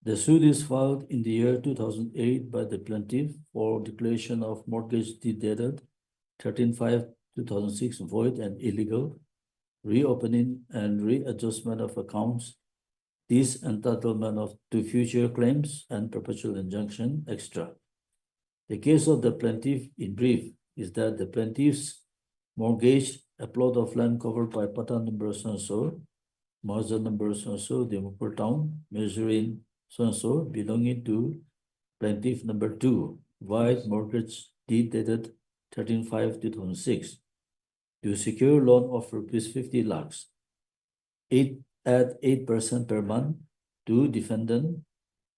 The suit is filed in the year 2008 by the plaintiff for declaration of mortgage deed dated 13/5/2006 void and illegal, reopening and readjustment of accounts, disentitlement of to future claims, and perpetual injunction extra. The case of the plaintiff in brief is that the plaintiff's mortgage a plot of land covered by Pata number so-and-so, Mahazan number so-and-so, Dimapur town, measuring so-and-so, belonging to plaintiff number 2, void mortgage deed dated 13/5/2006, to secure loan of ₹50 lakhs, at 8% per month to defendant.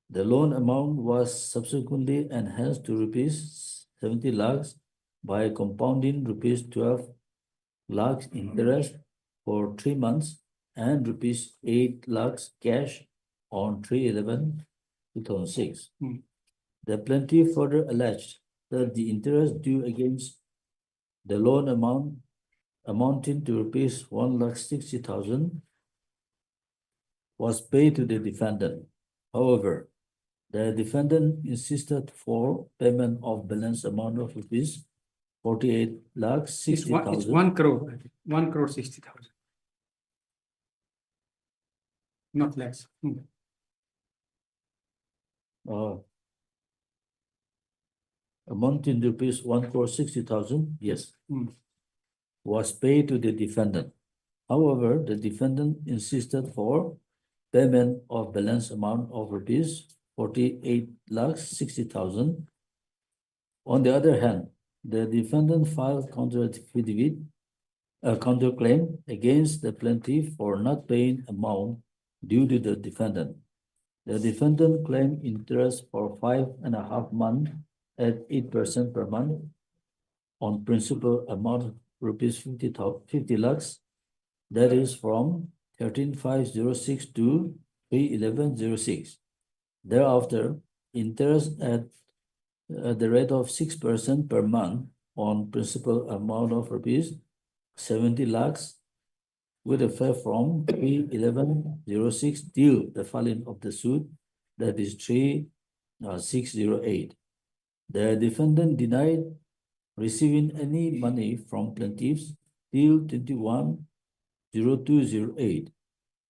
The loan amount was subsequently enhanced to ₹70 lakhs by compounding ₹12 lakhs interest for 3 months and ₹8 lakhs cash on 3/11/2006. Hmm. The plaintiff further alleged that the interest due against the loan amounting to ₹1,60,000 was paid to the defendant. However, the defendant insisted for payment of balance amount of ₹48,60,000. It's 1 crore, I think. 1,60,000. Not less. Hmm. Amounting to ₹1,60,000, yes, Hmm. was paid to the defendant. However, the defendant insisted for payment of balance amount of ₹48,60,000. On the other hand, the defendant filed counterclaim against the plaintiff for not paying amount due to the defendant. The defendant claimed interest for 5.5 months at 8% per month on principal amount ₹50 lakhs. That is from 13/5/06 to 3/11/06. Thereafter, interest at the rate of 6% per month on principal amount of ₹70 lakhs with effect from 3/11/06 till the filing of the suit, that is 3/6/08. The defendant denied receiving any money from plaintiffs till 21/02/08.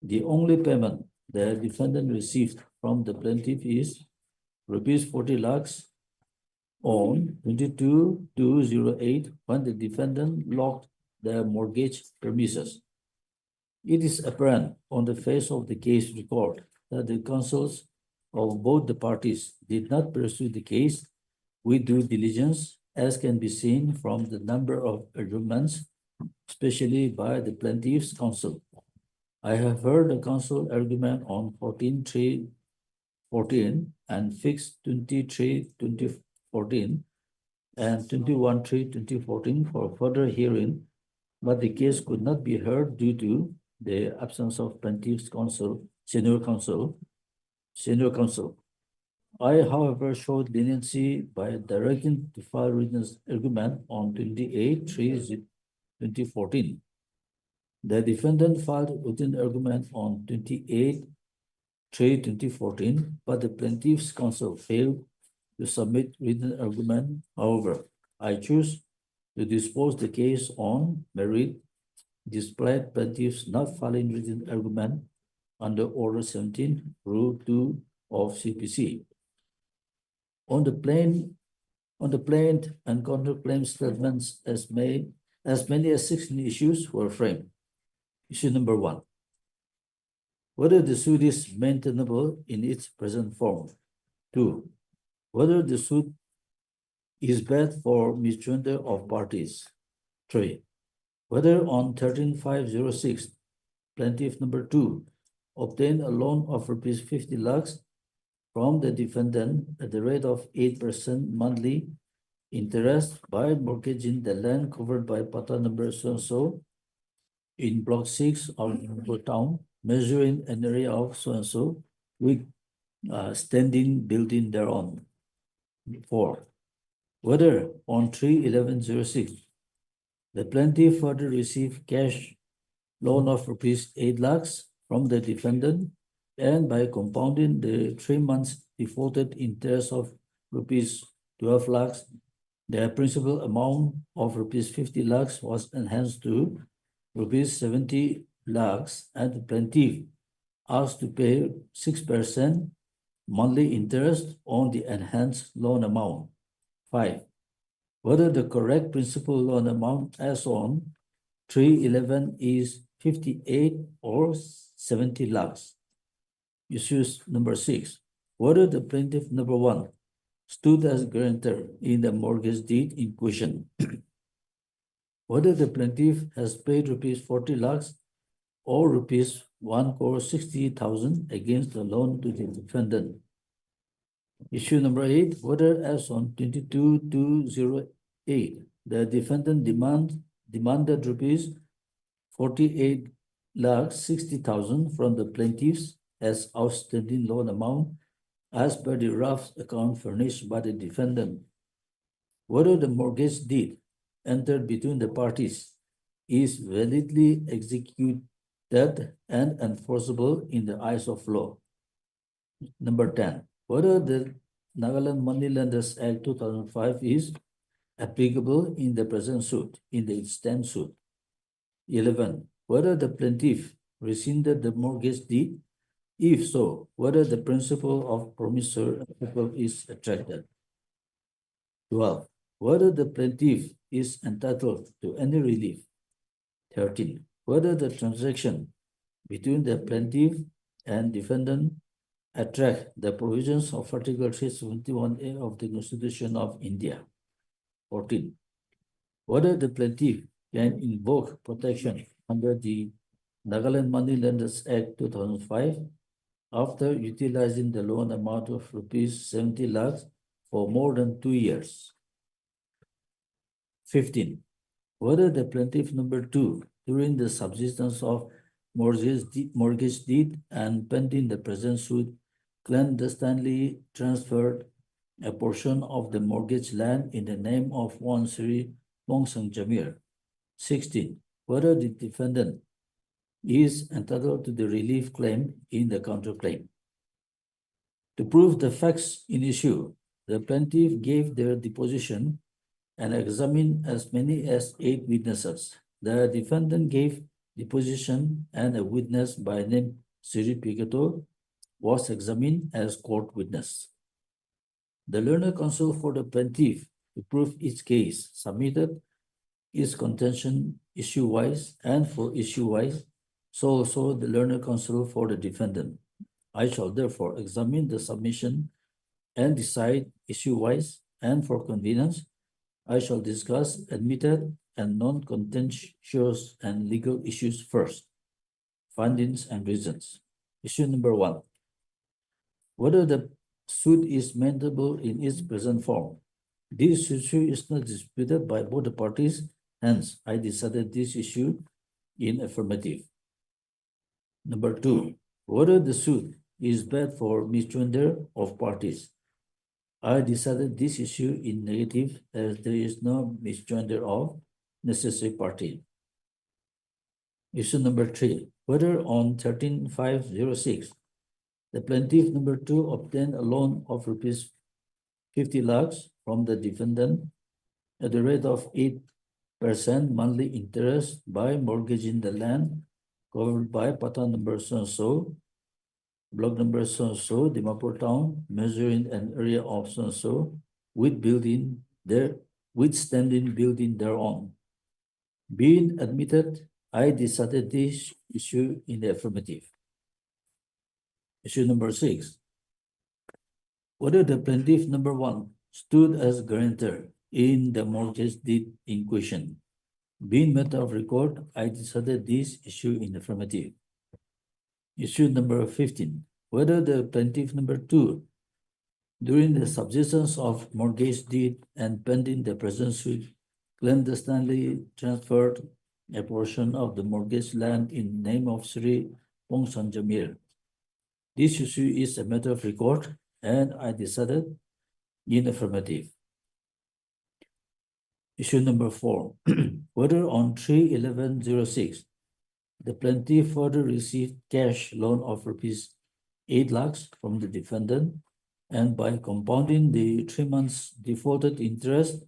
The only payment the defendant received from the plaintiff is rupees 40 lakhs on 22/02/08 when the defendant locked the mortgage premises. It is apparent on the face of the case record that the counsels of both the parties did not pursue the case with due diligence, as can be seen from the number of adjournments, especially by the plaintiff's counsel. I have heard the counsel argument on 14/3/14 and fixed 23/2014 and 21/3/2014 for further hearing, but the case could not be heard due to the absence of plaintiff's counsel, senior counsel. I, however, showed leniency by directing to file written argument on 28/3/2014. The defendant filed written argument on 28/3/2014, but the plaintiff's counsel failed to submit written argument. However, I choose to dispose the case on merit, despite plaintiffs not filing written argument under Order 17, Rule 2 of CPC. On the plaint and counterclaim statements as many as 16 issues were framed. Issue number 1. Whether the suit is maintainable in its present form. 2. Whether the suit is bad for misjoinder of parties. 3. Whether on 13/5/06, plaintiff number 2 obtained a loan of rupees 50 lakhs from the defendant at the rate of 8% monthly interest by mortgaging the land covered by Pata number so-and-so in Block 6 of town, measuring an area of so-and-so with standing building thereon. 4. Whether on 3/11/06, the plaintiff further received cash loan of rupees 8 lakhs from the defendant, and by compounding the 3 months defaulted interest of rupees 12 lakhs, the principal amount of rupees 50 lakhs was enhanced to rupees 70 lakhs, and the plaintiff asked to pay 6% monthly interest on the enhanced loan amount. 5. Whether the correct principal loan amount as on 3/11 is 58 or 70 lakhs. Issues number 6. Whether the plaintiff number 1 stood as guarantor in the mortgage deed in question. Whether the plaintiff has paid rupees 40 lakhs or rupees 1,60,000 against the loan to the defendant. Issue number 8. Whether as on 22/2/08, the defendant demanded rupees 48,60,000 from the plaintiffs as outstanding loan amount as per the draft account furnished by the defendant. Whether the mortgage deed entered between the parties is validly executed and enforceable in the eyes of law. Number 10. Whether the Nagaland Moneylenders Act 2005 is applicable in the present suit, in the instant suit. 11. Whether the plaintiff rescinded the mortgage deed. If so, whether the principle of promissory estoppel is attracted. 12. Whether the plaintiff is entitled to any relief. 13. Whether the transaction between the plaintiff and defendant attract the provisions of Article 371A of the Constitution of India. 14. Whether the plaintiff can invoke protection under the Nagaland Moneylenders Act 2005 after utilizing the loan amount of rupees 70 lakhs for more than 2 years. 15. Whether the plaintiff number 2, during the subsistence of mortgage deed and pending the present suit, clandestinely transferred a portion of the mortgage land in the name of one Sri Mongsang Jamir. 16. Whether the defendant is entitled to the relief claim in the counterclaim. To prove the facts in issue, the plaintiff gave their deposition and examined as many as 8 witnesses. The defendant gave deposition and a witness by name Siri Picato was examined as court witness. The learned counsel for the plaintiff to prove each case submitted its contention issue-wise and for issue-wise, so also the learned counsel for the defendant. I shall therefore examine the submission and decide issue-wise, and for convenience, I shall discuss admitted and non-contentious and legal issues first. Findings and reasons. Issue number 1. Whether the suit is maintainable in its present form. This issue is not disputed by both the parties, hence I decided this issue in affirmative. Number 2. Whether the suit is bad for misjoinder of parties. I decided this issue in negative as there is no misjoinder of necessary party. Issue number 3. Whether on 13/5/06, the plaintiff number 2 obtained a loan of rupees 50 lakhs from the defendant at the rate of 8% monthly interest by mortgaging the land covered by Pata number so-and-so, block number so-and-so, Dimapur town, measuring an area of so-and-so, with standing building thereon. Being admitted, I decided this issue in the affirmative. Issue number 6. Whether the plaintiff number 1 stood as guarantor in the mortgage deed in question. Being matter of record, I decided this issue in affirmative. Issue number 15. Whether the plaintiff number 2, during the subsistence of mortgage deed and pending the present suit, clandestinely transferred a portion of the mortgage land in name of Sri Pongsan Jamir. This issue is a matter of record, and I decided in affirmative. Issue number 4. Whether on 3/11/06, the plaintiff further received cash loan of rupees 8 lakhs from the defendant, and by compounding the 3 months defaulted interest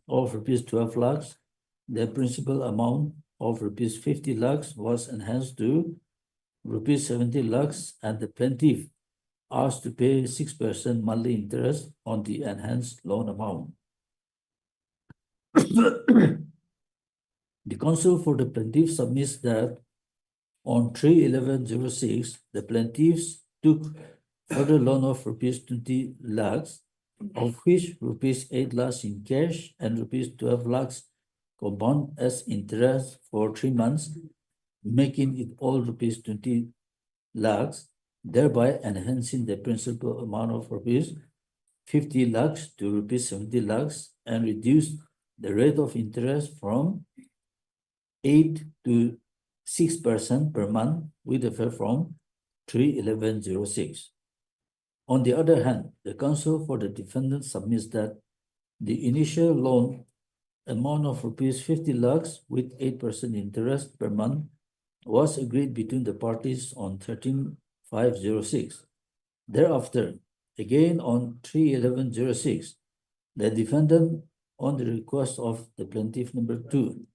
of rupees 12 lakhs, the principal amount of rupees 50 lakhs was enhanced to rupees 70 lakhs, and the plaintiff asked to pay 6% monthly interest on the enhanced loan amount. The counsel for the plaintiff submits that on 3/11/06, the plaintiffs took further loan of rupees 20 lakhs, of which rupees 8 lakhs in cash and rupees 12 lakhs compound as interest for 3 months, making it all rupees 20 lakhs, thereby enhancing the principal amount of rupees 50 lakhs to rupees 70 lakhs and reduced the rate of interest from 8 to 6% per month with effect from 3/11/06. On the other hand, the counsel for the defendant submits that the initial loan amount of rupees 50 lakhs with 8% interest per month was agreed between the parties on 13/5/06. Thereafter, again on 3/11/06, the defendant, on the request of the plaintiff number 2,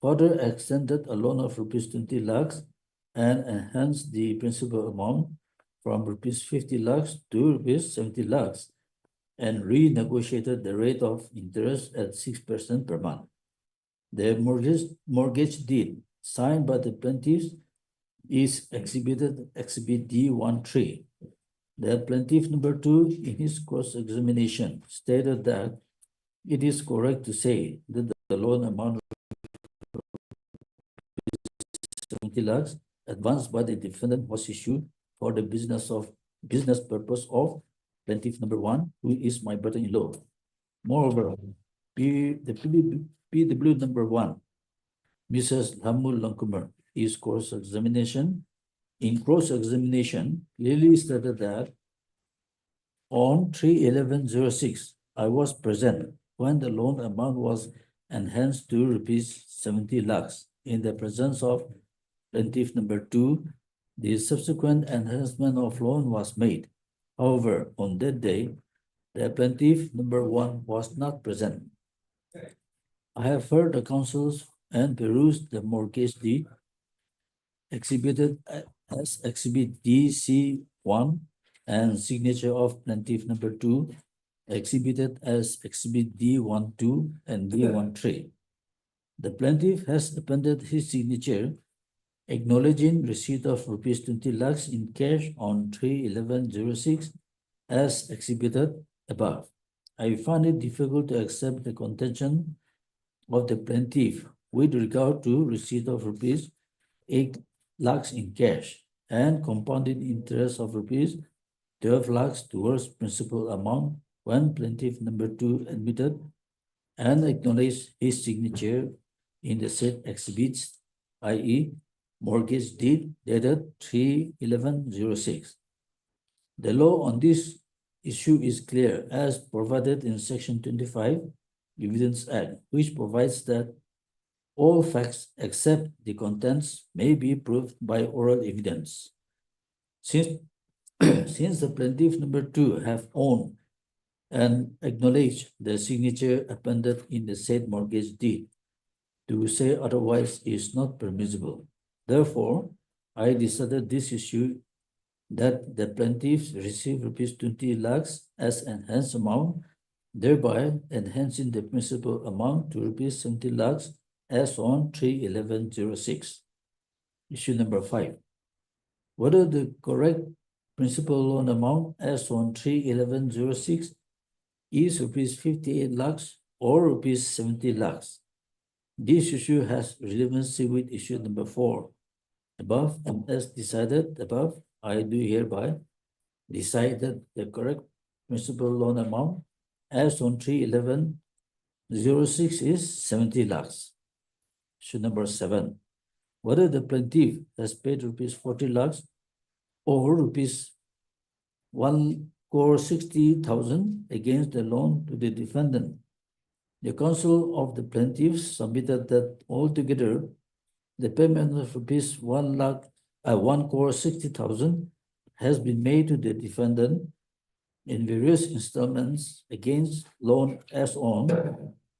further extended a loan of rupees 20 lakhs and enhanced the principal amount from rupees 50 lakhs to rupees 70 lakhs and renegotiated the rate of interest at 6% per month. The mortgage deed signed by the plaintiffs is Exhibit D13. The plaintiff number 2, in his cross-examination, stated that it is correct to say that the loan amount of 70 lakhs advanced by the defendant was issued for the business purpose of plaintiff number 1, who is my brother-in-law. Moreover, the PW number 1, Mrs. Lamul Langkumar, is in cross-examination, clearly stated that on 3/11/06, I was present when the loan amount was enhanced to rupees 70 lakhs in the presence of plaintiff number 2, the subsequent enhancement of loan was made. However, on that day, the plaintiff number 1 was not present. I have heard the counsels and perused the mortgage deed exhibited as Exhibit DC1 and signature of plaintiff number 2 exhibited as Exhibit D12 and D13. The plaintiff has appended his signature acknowledging receipt of rupees 20 lakhs in cash on 3/11/06 as exhibited above. I find it difficult to accept the contention of the plaintiff with regard to receipt of rupees 8 lakhs in cash and compounded interest of rupees 12 lakhs towards principal amount when plaintiff number 2 admitted and acknowledged his signature in the said exhibits, i.e. mortgage deed dated 3/11/06. The law on this issue is clear as provided in Section 25 Evidence Act, which provides that all facts except the contents may be proved by oral evidence. Since the plaintiff number 2 have owned and acknowledged the signature appended in the said mortgage deed, to say otherwise is not permissible. Therefore, I decided this issue that the plaintiffs receive rupees 20 lakhs as enhanced amount, thereby enhancing the principal amount to rupees 70 lakhs as on 3/11/06. Issue number 5. Whether the correct principal loan amount as on 3/11/06 is rupees 58 lakhs or rupees 70 lakhs. This issue has relevancy with issue number 4. Above and as decided above, I do hereby decide that the correct principal loan amount as on 3/11/06 is 70 lakhs. Issue number 7. Whether the plaintiff has paid rupees 40 lakhs or rupees 1,60,000 against the loan to the defendant. The counsel of the plaintiffs submitted that altogether the payment of rupees 1,60,000 has been made to the defendant in various installments against loan as on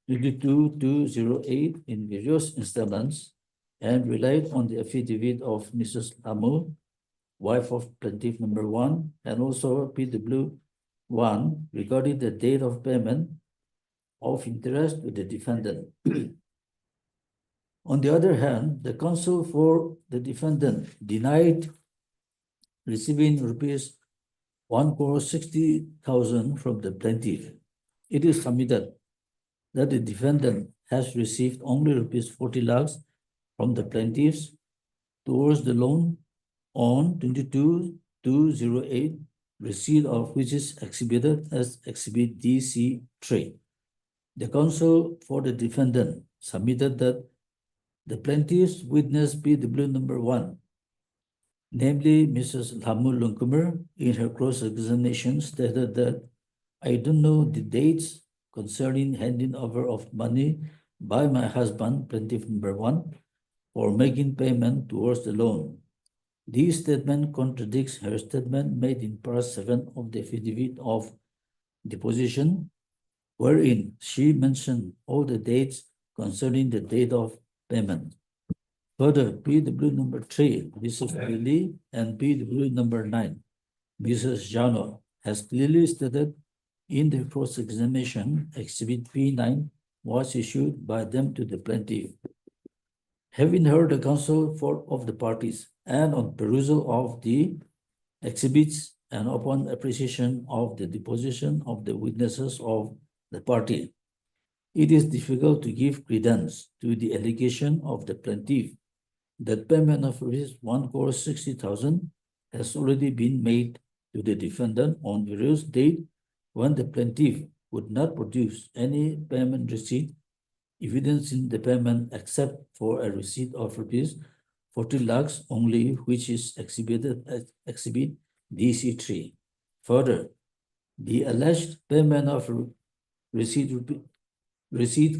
22/2/08 in various installments and relied on the affidavit of Mrs. Lamu, wife of plaintiff number 1, and also PW1 regarding the date of payment of interest to the defendant. On the other hand, the counsel for the defendant denied receiving rupees 1,60,000 from the plaintiff. It is submitted that the defendant has received only rupees 40 lakhs from the plaintiffs towards the loan on 22/2/08, receipt of which is exhibited as Exhibit DC3. The counsel for the defendant submitted that the plaintiff's witness PW number 1, namely Mrs. Lamu Lungkumer, in her cross-examination stated that I don't know the dates concerning handing over of money by my husband, plaintiff number 1, for making payment towards the loan. This statement contradicts her statement made in part 7 of the affidavit of deposition, wherein she mentioned all the dates concerning the date of payment. Further, PW number 3, Mrs. Lily, and PW number 9, Mrs. Jano, has clearly stated in the cross-examination, Exhibit P9 was issued by them to the plaintiff. Having heard the counsel of the parties and on perusal of the exhibits and upon appreciation of the deposition of the witnesses of the party, it is difficult to give credence to the allegation of the plaintiff that payment of rupees 1,60,000 has already been made to the defendant on various date when the plaintiff would not produce any payment receipt evidencing the payment except for a receipt of rupees 40 lakhs only, which is exhibited as Exhibit DC3. Further, the alleged payment of receipt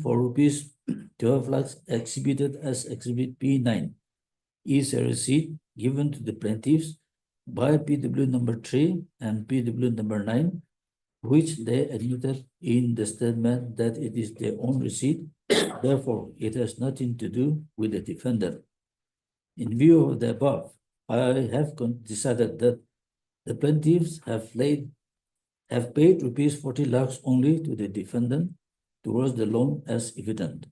for rupees 12 lakhs exhibited as Exhibit P9 is a receipt given to the plaintiffs by PW number 3 and PW number 9, which they admitted in the statement that it is their own receipt. Therefore, it has nothing to do with the defendant. In view of the above, I have decided that the plaintiffs have paid rupees 40 lakhs only to the defendant towards the loan as evident.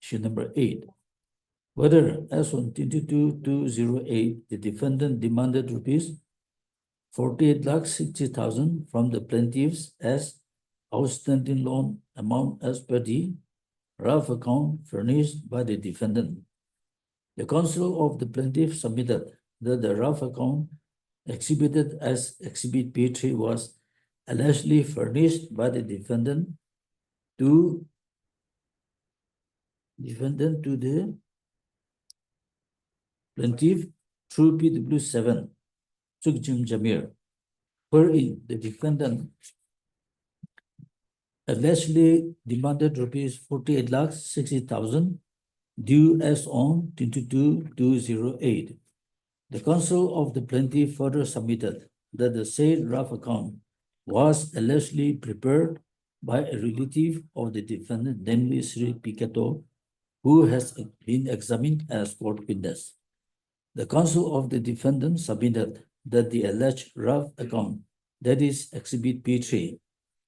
Issue number 8. Whether as on 22-208, the defendant demanded rupees 48 lakhs 60,000 from the plaintiffs as outstanding loan amount as per the rough account furnished by the defendant. The counsel of the plaintiff submitted that the rough account exhibited as Exhibit P3 was allegedly furnished by the defendant to the plaintiff through PW7, Sukhjim Jamir, wherein the defendant allegedly demanded rupees 48 lakhs 60,000 due as on 22-208. The counsel of the plaintiff further submitted that the said rough account was allegedly prepared by a relative of the defendant, namely Sri Pikato, who has been examined as court witness. The counsel of the defendant submitted that the alleged rough account, that is Exhibit P3,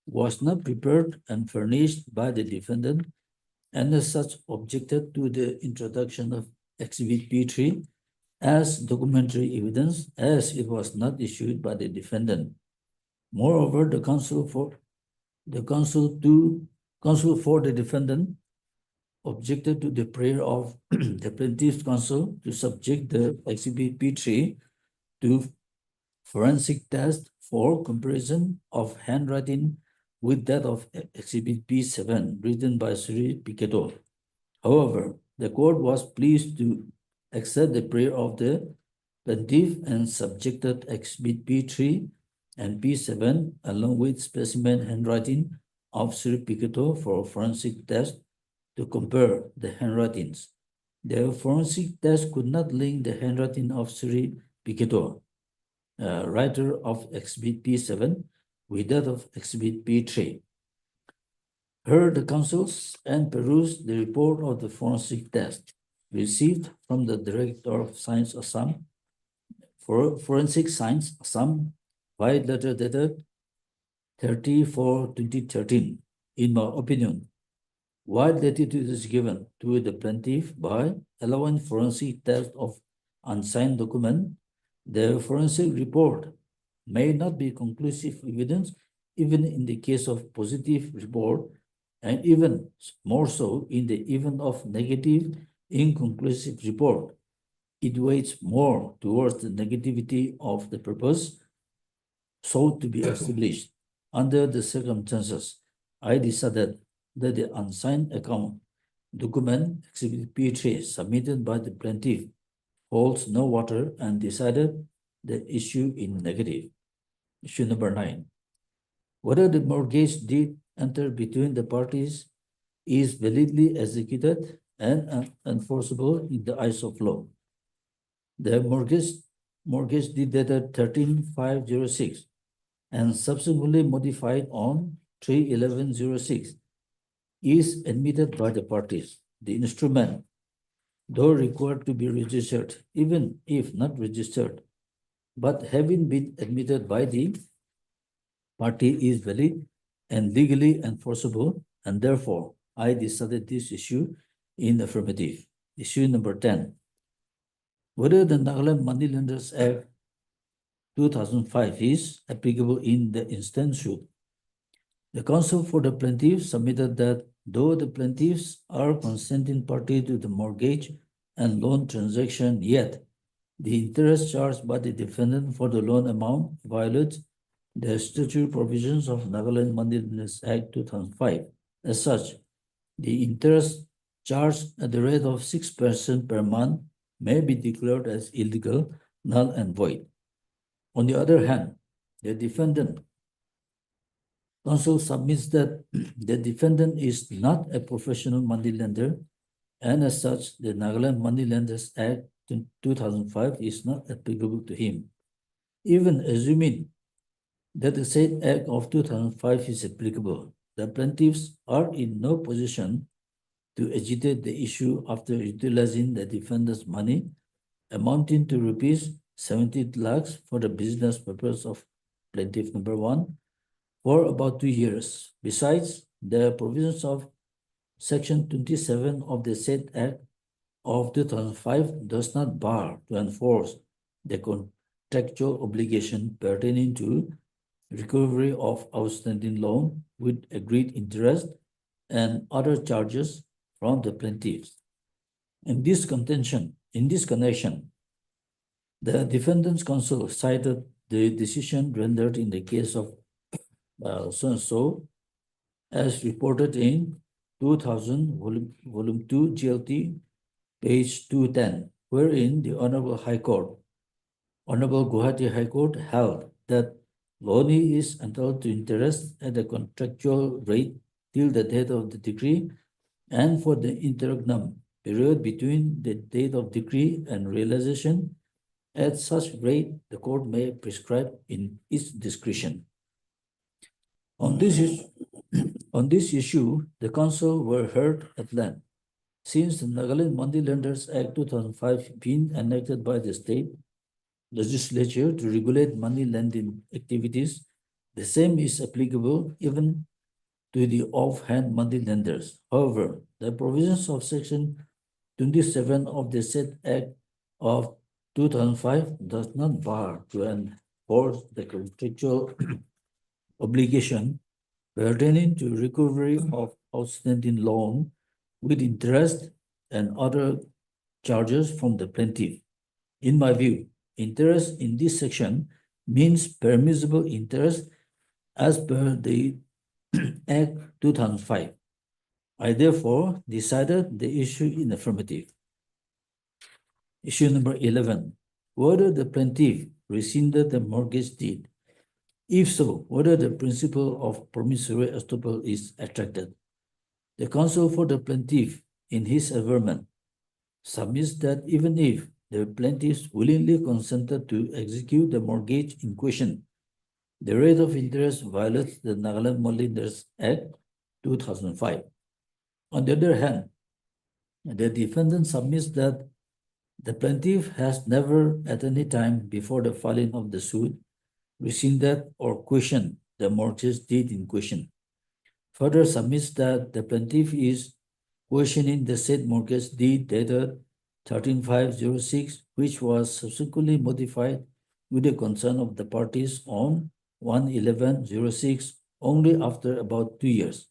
was not prepared and furnished by the defendant, and as such objected to the introduction of Exhibit P3 as documentary evidence, as it was not issued by the defendant. Moreover, the counsel for the defendant objected to the prayer of the plaintiff's counsel to subject the Exhibit P3 to forensic test for comparison of handwriting with that of Exhibit P7 written by Sri Pikato. However, the court was pleased to accept the prayer of the plaintiff and subjected Exhibit P3 and P7 along with specimen handwriting of Sri Pikato for forensic test to compare the handwritings. The forensic test could not link the handwriting of Sri Pikato, writer of Exhibit P7, with that of Exhibit P3. Heard the counsels and perused the report of the forensic test received from the Director of Science Assam, for Forensic Science Assam, by letter dated 30/4/2013. In my opinion, wide latitude is given to the plaintiff by allowing forensic test of unsigned document. The forensic report may not be conclusive evidence even in the case of positive report, and even more so in the event of negative inconclusive report. It weighs more towards the negativity of the purpose sought to be established. Under the circumstances, I decided that the unsigned account document Exhibit P3 submitted by the plaintiff holds no water and decided the issue in negative. Issue number 9. Whether the mortgage deed entered between the parties is validly executed and enforceable in the eyes of law. The mortgage deed dated 13/5/06 and subsequently modified on 3/11/06 is admitted by the parties. The instrument, though required to be registered, even if not registered, but having been admitted by the party, is valid and legally enforceable, and therefore I decided this issue in affirmative. Issue number 10. Whether the Nagaland Moneylenders Act 2005 is applicable in the instance suit. The counsel for the plaintiff submitted that though the plaintiffs are consenting party to the mortgage and loan transaction, yet the interest charged by the defendant for the loan amount violates the statutory provisions of Nagaland Moneylenders Act 2005. As such, the interest charged at the rate of 6% per month may be declared as illegal, null and void. On the other hand, the defendant counsel submits that the defendant is not a professional moneylender, and as such, the Nagaland Moneylenders Act 2005 is not applicable to him. Even assuming that the said Act of 2005 is applicable, the plaintiffs are in no position to agitate the issue after utilizing the defendant's money amounting to rupees 70 lakhs for the business purpose of plaintiff number 1 for about 2 years. Besides, the provisions of Section 27 of the said Act of 2005 does not bar to enforce the contractual obligation pertaining to recovery of outstanding loan with agreed interest and other charges from the plaintiffs. In this connection, the defendant's counsel cited the decision rendered in the case of so-and-so as reported in 2000 volume 2 GLT page 210, wherein the Honorable Gauhati High Court held that loanee is entitled to interest at the contractual rate till the date of the decree and for the interregnum period between the date of decree and realization at such rate the court may prescribe in its discretion. On this issue, the counsel were heard at length. Since the Nagaland Money Lenders Act 2005 being enacted by the state legislature to regulate money lending activities, the same is applicable even to the off-hand money lenders. However, the provisions of Section 27 of the said Act of 2005 does not bar to enforce the contractual obligation pertaining to recovery of outstanding loan with interest and other charges from the plaintiff. In my view, interest in this section means permissible interest as per the Act 2005. I therefore decided the issue in affirmative. Issue number 11, whether the plaintiff rescinded the mortgage deed. If so, whether the principle of promissory estoppel is attracted. The counsel for the plaintiff, in his averment, submits that even if the plaintiff willingly consented to execute the mortgage in question, the rate of interest violates the Nagaland Money Lenders Act 2005. On the other hand, the defendant submits that the plaintiff has never at any time before the filing of the suit rescinded or questioned the mortgage deed in question. Further submits that the plaintiff is questioning the said mortgage deed dated 13/5/06, which was subsequently modified with the consent of the parties on 1/11/06 only after about 2 years.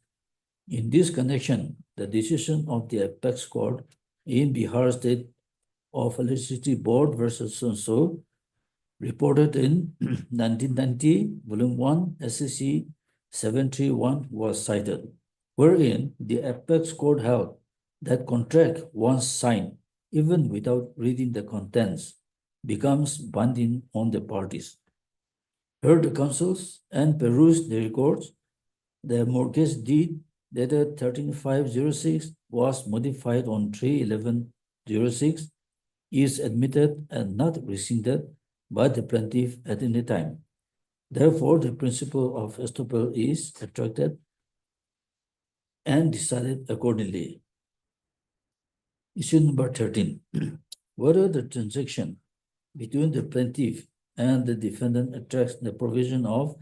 In this connection, the decision of the apex court in Bihar State of Electricity Board versus so-and-so, reported in 1990, Volume 1, SCC 731 was cited, wherein the apex court held that contract once signed, even without reading the contents, becomes binding on the parties. Heard the counsels and perused the records, the mortgage deed dated 13/5/06 was modified on 3/11/06, is admitted and not rescinded by the plaintiff at any time. Therefore, the principle of estoppel is attracted and decided accordingly. Issue number 13, whether the transaction between the plaintiff and the defendant attracts the provision of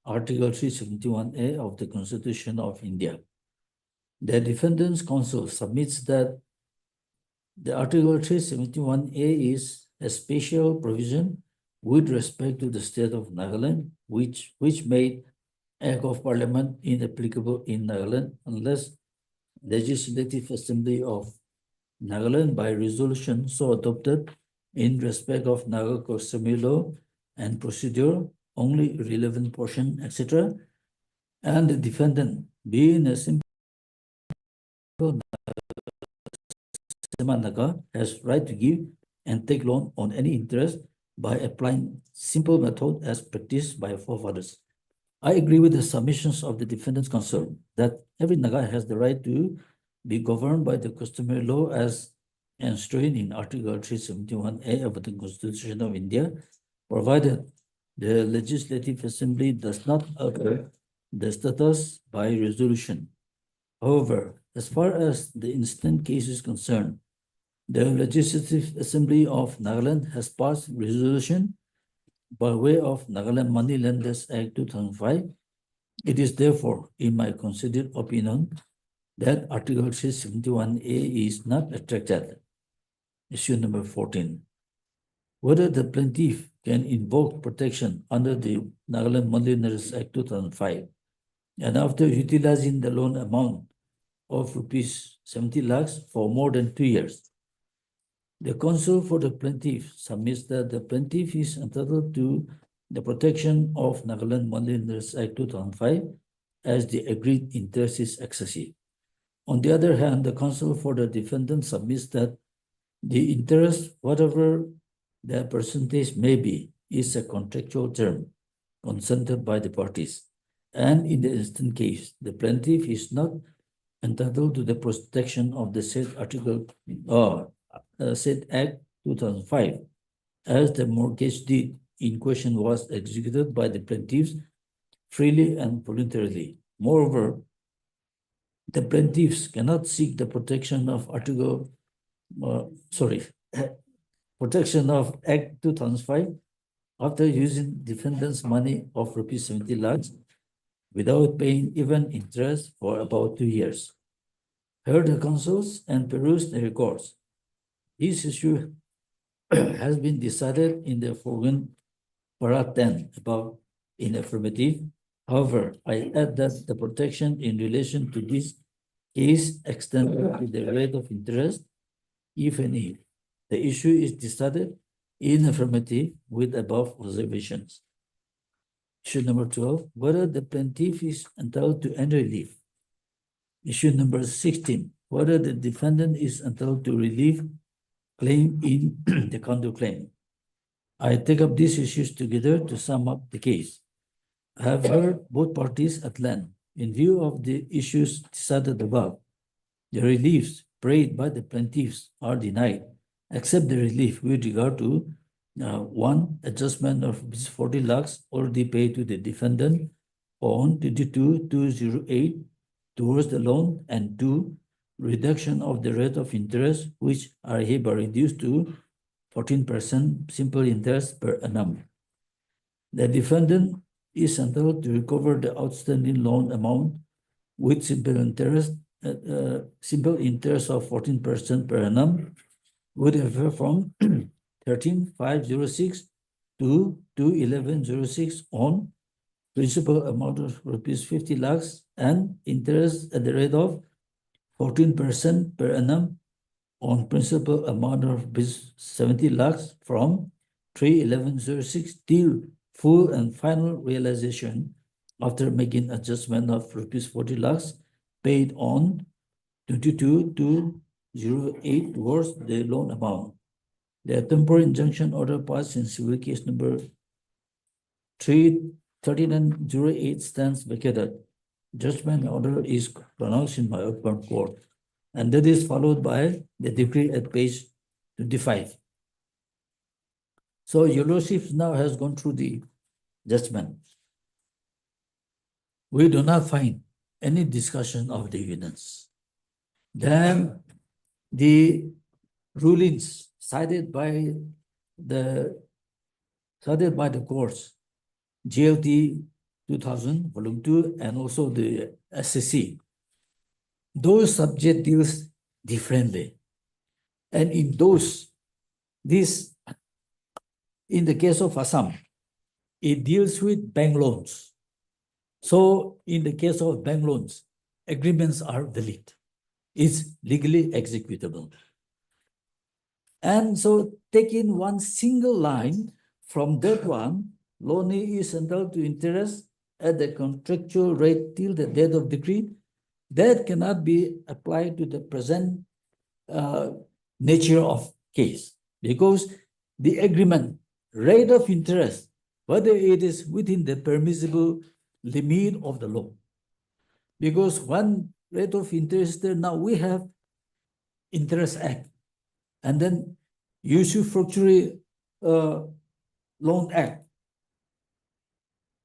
Article 371A of the Constitution of India. The defendant's counsel submits that the Article 371A is a special provision with respect to the state of Nagaland, which made Act of Parliament inapplicable in Nagaland unless Legislative Assembly of Nagaland by resolution so adopted in respect of Naga customary law and procedure, only relevant portion, etc. And the defendant, being a simple Naga, has right to give and take loan on any interest by applying simple method as practiced by forefathers. I agree with the submissions of the defendant's counsel that every Naga has the right to be governed by the customary law as enshrined in Article 371A of the Constitution of India, provided the Legislative Assembly does not alter the status by resolution. However, as far as the instant case is concerned, the Legislative Assembly of Nagaland has passed resolution by way of Nagaland Money Lenders Act 2005. It is therefore, in my considered opinion, that Article 371A is not attracted. Issue number 14. Whether the plaintiff can invoke protection under the Nagaland Money Lenders Act 2005, and after utilizing the loan amount of rupees 70 lakhs for more than 2 years. The counsel for the plaintiff submits that the plaintiff is entitled to the protection of Nagaland Money Lenders Act 2005 as the agreed interest is excessive. On the other hand, the counsel for the defendant submits that the interest, whatever the percentage may be, is a contractual term consented by the parties. And in the instant case, the plaintiff is not entitled to the protection of the said article or said Act 2005, as the mortgage deed in question was executed by the plaintiffs freely and voluntarily. Moreover, the plaintiffs cannot seek the protection of protection of Act 2005 after using defendant's money of rupees 70 lakhs without paying even interest for about 2 years. Heard the counsels and perused the records. This issue has been decided in the foregoing para 10 above in affirmative. However, I add that the protection in relation to this case extended to the rate of interest, if any. The issue is decided in affirmative with above observations. Issue number 12, whether the plaintiff is entitled to any relief. Issue number 16, whether the defendant is entitled to relief claim in the counterclaim. I take up these issues together to sum up the case. I have heard both parties at length. In view of the issues decided above, the reliefs prayed by the plaintiffs are denied, except the relief with regard to 1. Adjustment of 40 lakhs already paid to the defendant on 22/208 towards the loan, and 2. Reduction of the rate of interest, which are hereby reduced to 14% simple interest per annum. The defendant is entitled to recover the outstanding loan amount with simple interest of 14% per annum, with effect from 13/5/06 to 2/11/06 on principal amount of rupees 50 lakhs and interest at the rate of 14% per annum on principal amount of 70 lakhs from 3/11/06 till full and final realization after making adjustment of rupees 40 lakhs paid on 22/2/08 towards the loan amount. The temporary injunction order passed in civil case number 339/08 stands vacated. Judgment order is pronounced in my open court, and that is followed by the decree at page 25. So your lordship now has gone through the judgment. We do not find any discussion of the evidence. Then the rulings cited by the courts, GLT 2000, volume 2, and also the SSC, those subject deals differently. And in in the case of Assam, it deals with bank loans. So in the case of bank loans, agreements are valid. It's legally executable. And so taking one single line from that one, loanee is entitled to interest at the contractual rate till the date of decree. That cannot be applied to the present nature of case, because the agreement rate of interest, whether it is within the permissible limit of the law. Because one rate of interest there, now we have Interest Act. And then Usufructuary Loan Act,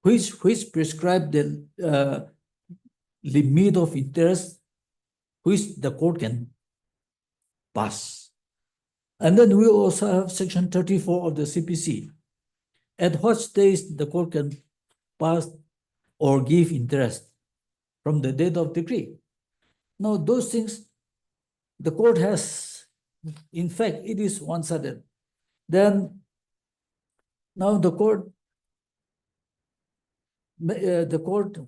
which prescribe the limit of interest which the court can pass. And then we also have Section 34 of the CPC. At what stage the court can pass or give interest from the date of decree. Now, those things the court has, in fact, it is one-sided. Then now the court,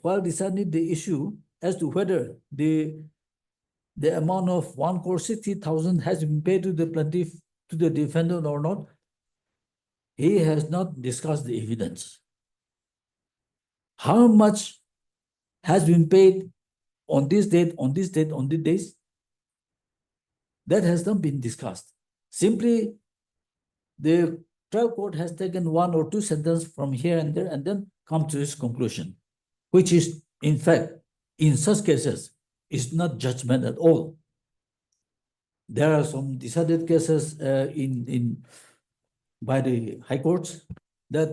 while deciding the issue as to whether the amount of 1,60,000 has been paid to the plaintiff, to the defendant or not, he has not discussed the evidence. How much has been paid on this date, on this date, on this date? That has not been discussed. Simply, the trial court has taken one or two sentences from here and there and then come to its conclusion, which is, in fact, in such cases, is not judgment at all. There are some decided cases by the high courts that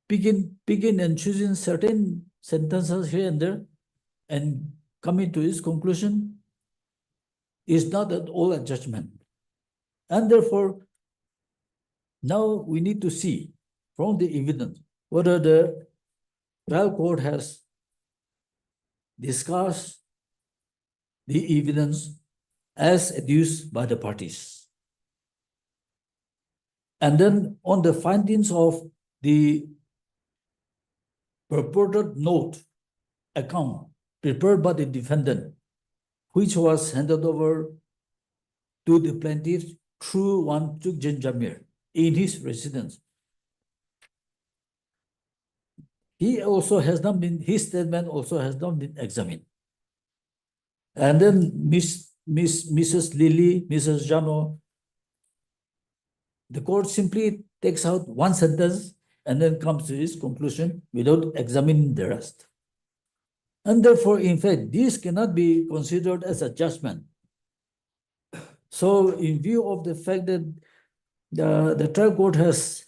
begin and choosing certain sentences here and there and coming to its conclusion is not at all a judgment. And therefore, now we need to see from the evidence whether the trial court has discussed the evidence as adduced by the parties. And then on the findings of the purported note account prepared by the defendant, which was handed over to the plaintiff through one Chukjen Jamir in his residence. His statement also has not been examined. And then Mrs. Lily, Mrs. Jano, the court simply takes out one sentence and then comes to its conclusion without examining the rest. And therefore, in fact, this cannot be considered as a judgment. So in view of the fact that the trial court has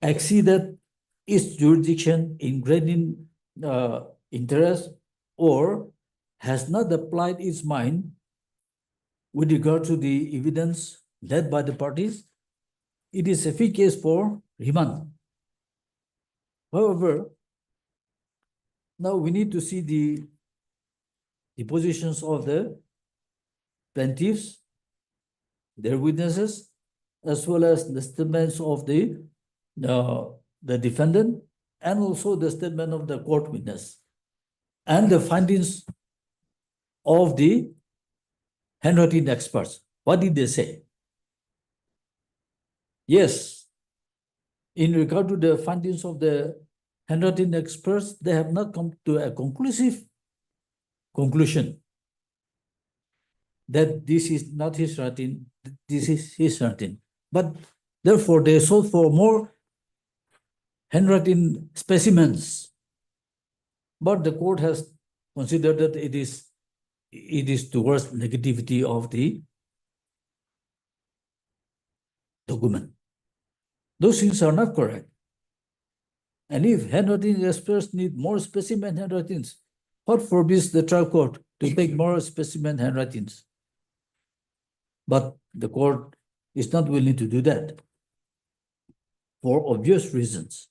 exceeded its jurisdiction in granting interest or has not applied its mind with regard to the evidence led by the parties, it is a fit case for remand. However, now we need to see the positions of the plaintiffs, their witnesses, as well as the statements of the defendant, and also the statement of the court witness, and the findings of the handwriting experts. What did they say? Yes, in regard to the findings of the handwriting experts, they have not come to a conclusive conclusion that this is not his writing, this is his writing. But therefore, they sought for more handwriting specimens. But the court has considered that it is towards negativity of the document. Those things are not correct. And if handwriting experts need more specimen handwritings, what forbids the trial court to take more specimen handwritings? But the court is not willing to do that for obvious reasons.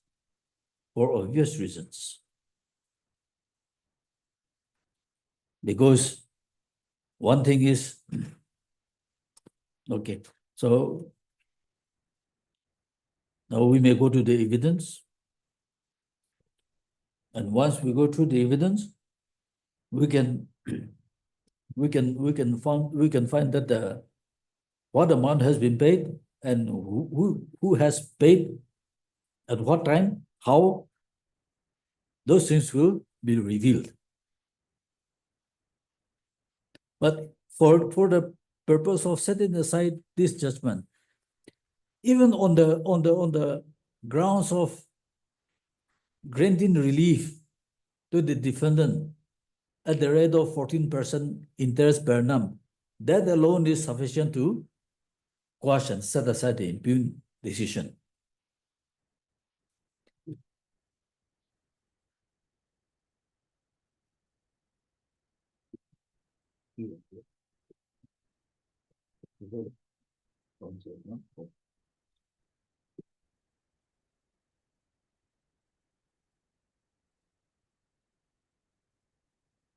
For obvious reasons. Because one thing is, okay, so now we may go to the evidence. And once we go through the evidence, we can find that what amount has been paid and who has paid at what time, how, those things will be revealed. But for the purpose of setting aside this judgment, even on the grounds of granting relief to the defendant at the rate of 14% interest per annum, that alone is sufficient to quash and set aside the impugned decision.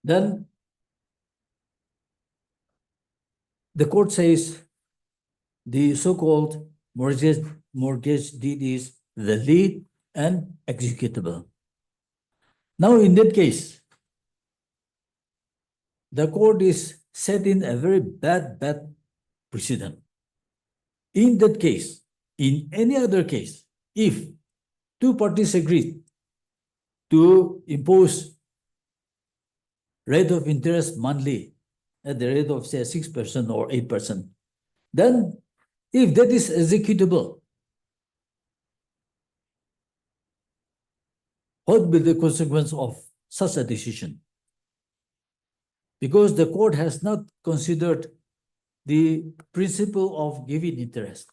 Then the court says the so-called mortgage deed is valid and executable. Now, in that case, the court is setting a very bad precedent. In that case, in any other case, if two parties agree to impose rate of interest monthly at the rate of say 6% or 8%, then if that is executable, what will be the consequence of such a decision? Because the court has not considered the principle of giving interest.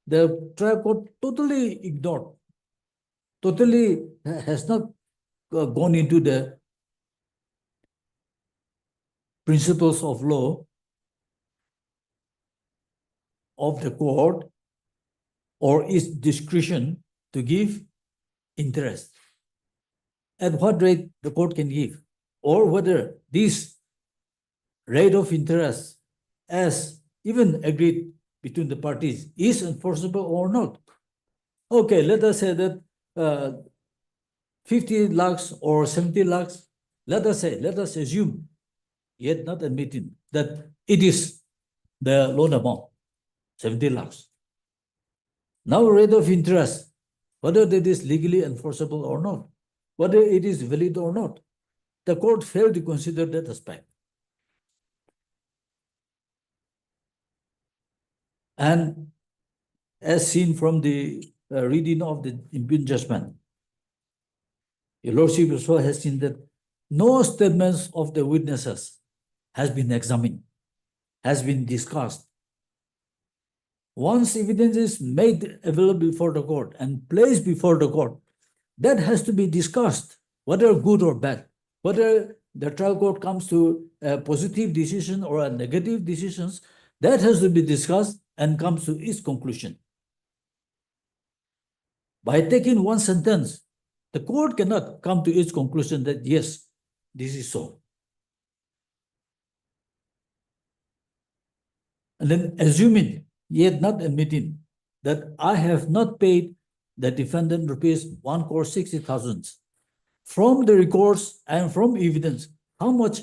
The trial court totally ignored, totally has not gone into the principles of law of the court or its discretion to give interest. At what rate the court can give, or whether this rate of interest as even agreed between the parties is enforceable or not. Okay, let us say that 50 lakhs or 70 lakhs, let us assume, yet not admitting that it is the loan amount, 70 lakhs. Now rate of interest, whether that is legally enforceable or not, whether it is valid or not, the court failed to consider that aspect. And as seen from the reading of the impugned judgment, your lordship also has seen that no statements of the witnesses has been examined, has been discussed. Once evidence is made available before the court and placed before the court, that has to be discussed, whether good or bad, whether the trial court comes to a positive decision or a negative decisions, that has to be discussed and comes to its conclusion. By taking one sentence, the court cannot come to its conclusion that yes, this is so. And then assuming, yet not admitting, that I have not paid the defendant rupees 1,60,000 from the records and from evidence, how much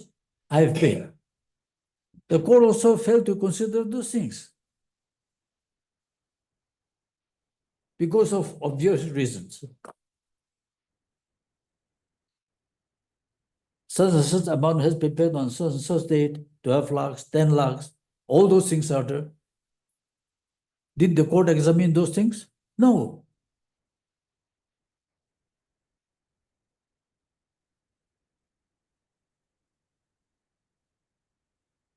I have paid. The court also failed to consider those things because of obvious reasons. Such and such amount has been paid on such and such date, 12 lakhs, 10 lakhs, all those things are there. Did the court examine those things? No.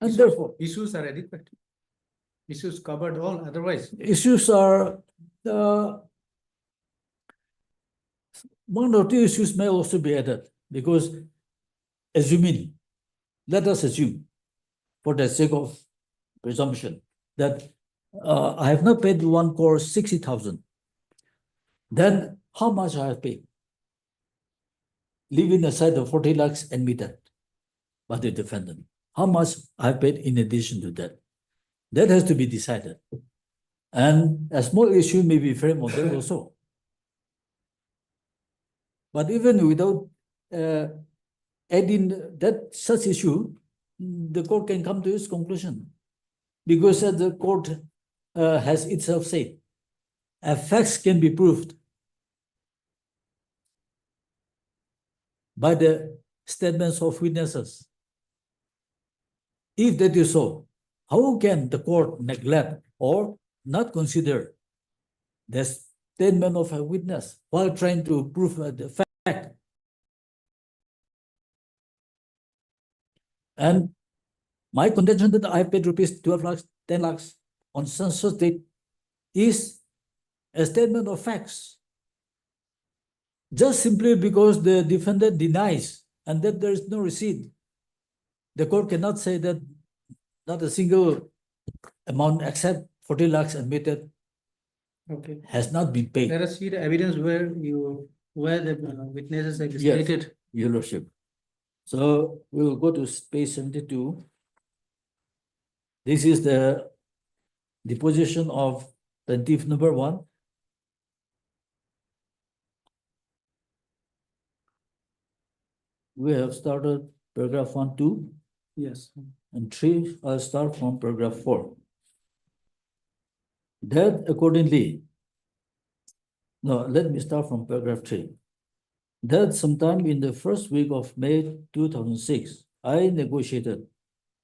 And therefore, Issues are adequate. Issues covered all, otherwise. issues are, one or two issues may also be added because assuming, let us assume for the sake of presumption that I have not paid 1,60,000. Then how much I have paid? Leaving aside the 40 lakhs admitted by the defendant. How much I have paid in addition to that? That has to be decided. And a small issue may be framed on that also. But even without adding that such issue, the court can come to its conclusion. Because as the court has itself said, facts can be proved by the statements of witnesses. If that is so, how can the court neglect or not consider the statement of a witness while trying to prove the fact? And My contention that I paid rupees 12 lakhs, 10 lakhs on census date is a statement of facts. Just simply because the defendant denies and that there is no receipt, the court cannot say that not a single amount except 40 lakhs admitted Okay. has not been paid. Let us see the evidence where the witnesses have Yes. stated. Your Lordship. So we will go to page 72. This is the deposition of plaintiff number 1. We have started paragraph 1, 2, Yes. and 3. I'll start from paragraph 4. That accordingly, no, let me start from paragraph 3. That sometime in the first week of May 2006, I negotiated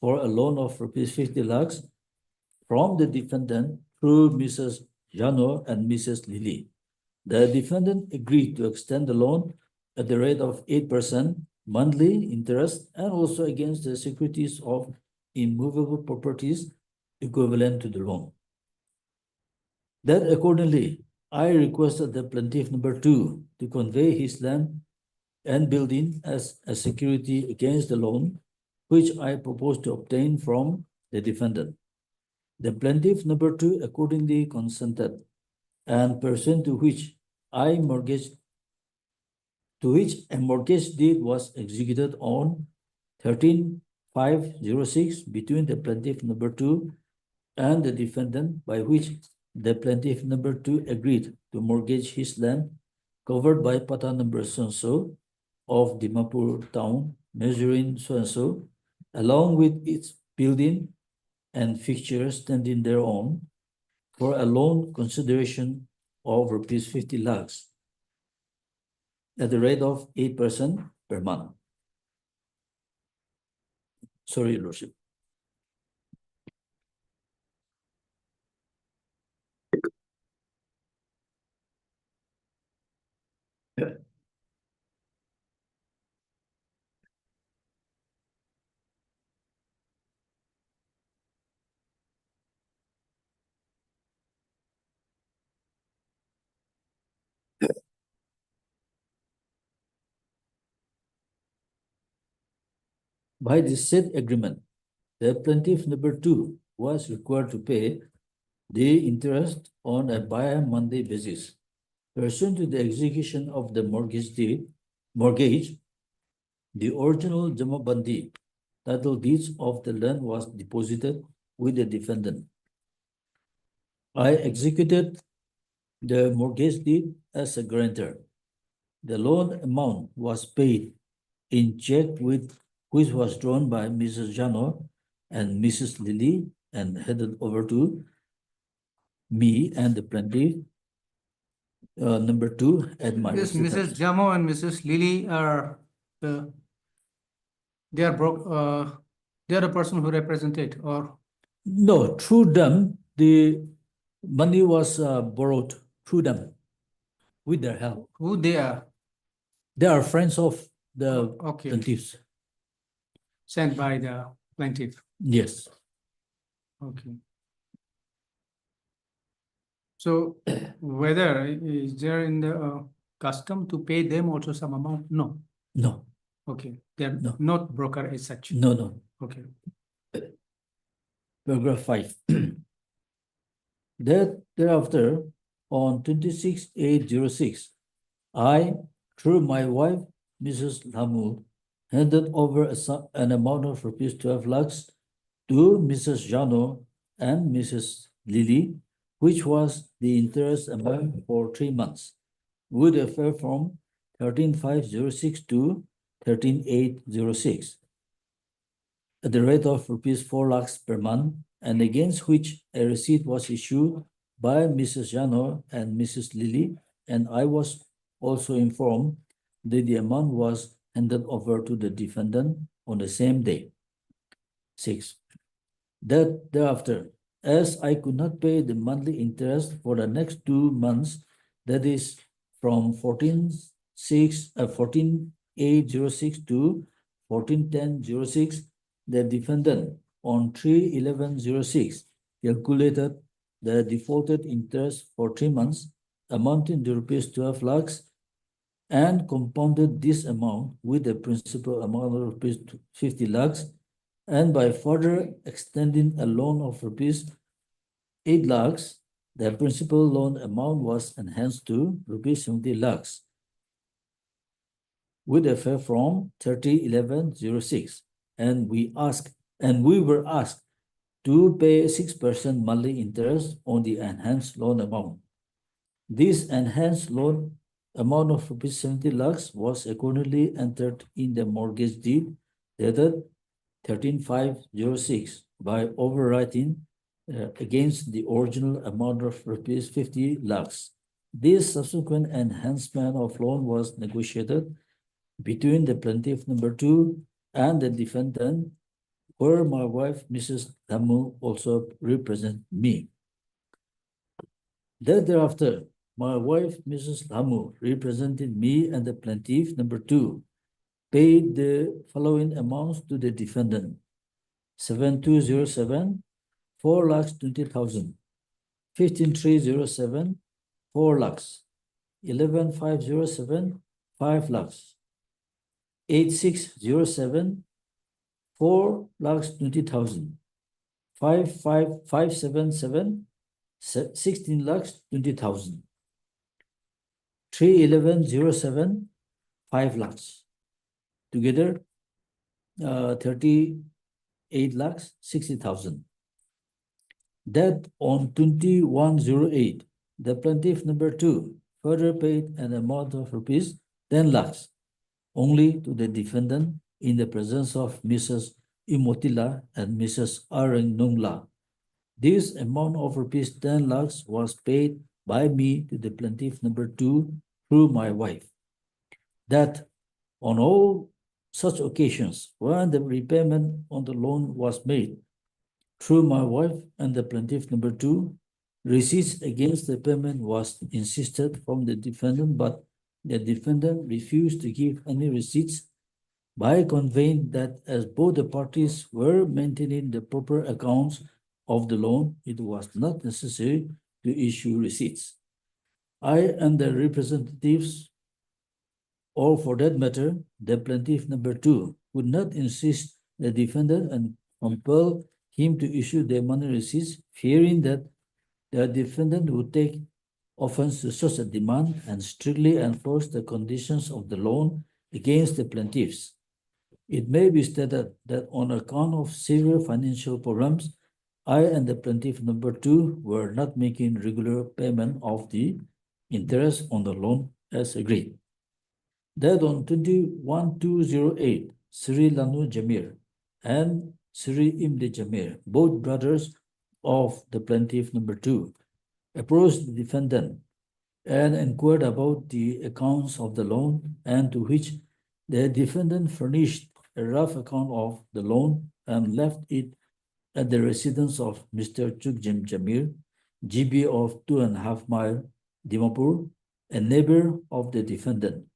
for a loan of rupees 50 lakhs from the defendant through Mrs. Jano and Mrs. Lily. The defendant agreed to extend the loan at the rate of 8% monthly interest and also against the securities of immovable properties equivalent to the loan. That accordingly, I requested the plaintiff number 2 to convey his land and building as a security against the loan, which I proposed to obtain from the defendant. The plaintiff number 2 accordingly consented, and pursuant to which a mortgage deed was executed on 13/5/06 between the plaintiff number 2 and the defendant, by which the plaintiff number 2 agreed to mortgage his land covered by pata number so-and-so of Dimapur town, measuring so-and-so, along with its building and fixtures standing thereon, for a loan consideration of rupees 50 lakhs at the rate of 8% per month. Sorry, Your Lordship. By this said agreement, the plaintiff number 2 was required to pay the interest on a bi-monthly basis. Pursuant to the execution of the mortgage, the original Jamabandi title deeds of the land was deposited with the defendant. I executed the mortgage deed as a guarantor. The loan amount was paid in check which was drawn by Mrs. Jano and Mrs. Lily and headed over to me and the plaintiff number 2 at my This receipt. Mrs. Jamo and Mrs. Lily are they are the person who represented, or No, through them, the money was borrowed through them with their help. who they are They are friends of the okay, plaintiffs. sent by the plaintiff. Yes. Okay. So whether is there in the custom to pay them also some amount? No. No, Okay. They're No. not broker as such. no. Okay. Paragraph 5. Thereafter, on 26/8/06, I, through my wife, Mrs. Lamu, handed over an amount of rupees 12 lakhs to Mrs. Jano and Mrs. Lily, which was the interest amount for 3 months, with effect from 13/5/06 to 13/8/06. At the rate of rupees 4 lakhs per month, and against which a receipt was issued by Mrs. Jano and Mrs. Lily, and I was also informed that the amount was handed over to the defendant on the same day. 6. That thereafter, as I could not pay the monthly interest for the next 2 months, that is from 14/8/06 to 14/10/06, the defendant on 3/11/06 calculated the defaulted interest for 3 months amounting to rupees 12 lakhs and compounded this amount with the principal amount of rupees 50 lakhs, and by further extending a loan of rupees 8 lakhs, the principal loan amount was enhanced to rupees 70 lakhs with effect from 30/11/06, and we were asked to pay 6% monthly interest on the enhanced loan amount. This enhanced loan amount of rupees 70 lakhs was accordingly entered in the mortgage deed dated 13/5/06 by overwriting against the original amount of rupees 50 lakhs. This subsequent enhancement of loan was negotiated between the plaintiff number 2 and the defendant, where my wife, Mrs. Tamu, also represent me. Thereafter, my wife, Mrs. Tamu, represented me and the plaintiff number 2, paid the following amounts to the defendant: 7207, 4,20,000; 15307, 4 lakhs; 11,507, 5 lakhs; 8607, 4,20,000; 5,577, 16 lakhs 20,000; 3/11/07, 5 lakhs. Together, 38 lakhs 60,000. That on 21/08, the plaintiff number 2 further paid an amount of rupees 10 lakhs only to the defendant in the presence of Mrs. Imotila and Mrs. Nungla. This amount of rupees 10 lakhs was paid by me to the plaintiff number 2 through my wife. That on all such occasions when the repayment on the loan was made through my wife and the plaintiff number 2, receipts against the payment was insisted from the defendant, but the defendant refused to give any receipts by conveying that as both the parties were maintaining the proper accounts of the loan, it was not necessary to issue receipts. I and the representatives, or for that matter, the plaintiff number 2, would not insist the defendant and compel him to issue the money receipts, fearing that the defendant would take offense to such a demand and strictly enforce the conditions of the loan against the plaintiffs. It may be stated that on account of severe financial problems, I and the plaintiff number 2 were not making regular payment of the interest on the loan as agreed. That on 21/2/08, Sri Lanu Jamir and Sri Imli Jamir, both brothers of the plaintiff number 2, approached the defendant and inquired about the accounts of the loan, and to which the defendant furnished a rough account of the loan and left it at the residence of Mr. Chukjim Jamir, GB of 2.5 mile, Dimapur, a neighbor of the defendant.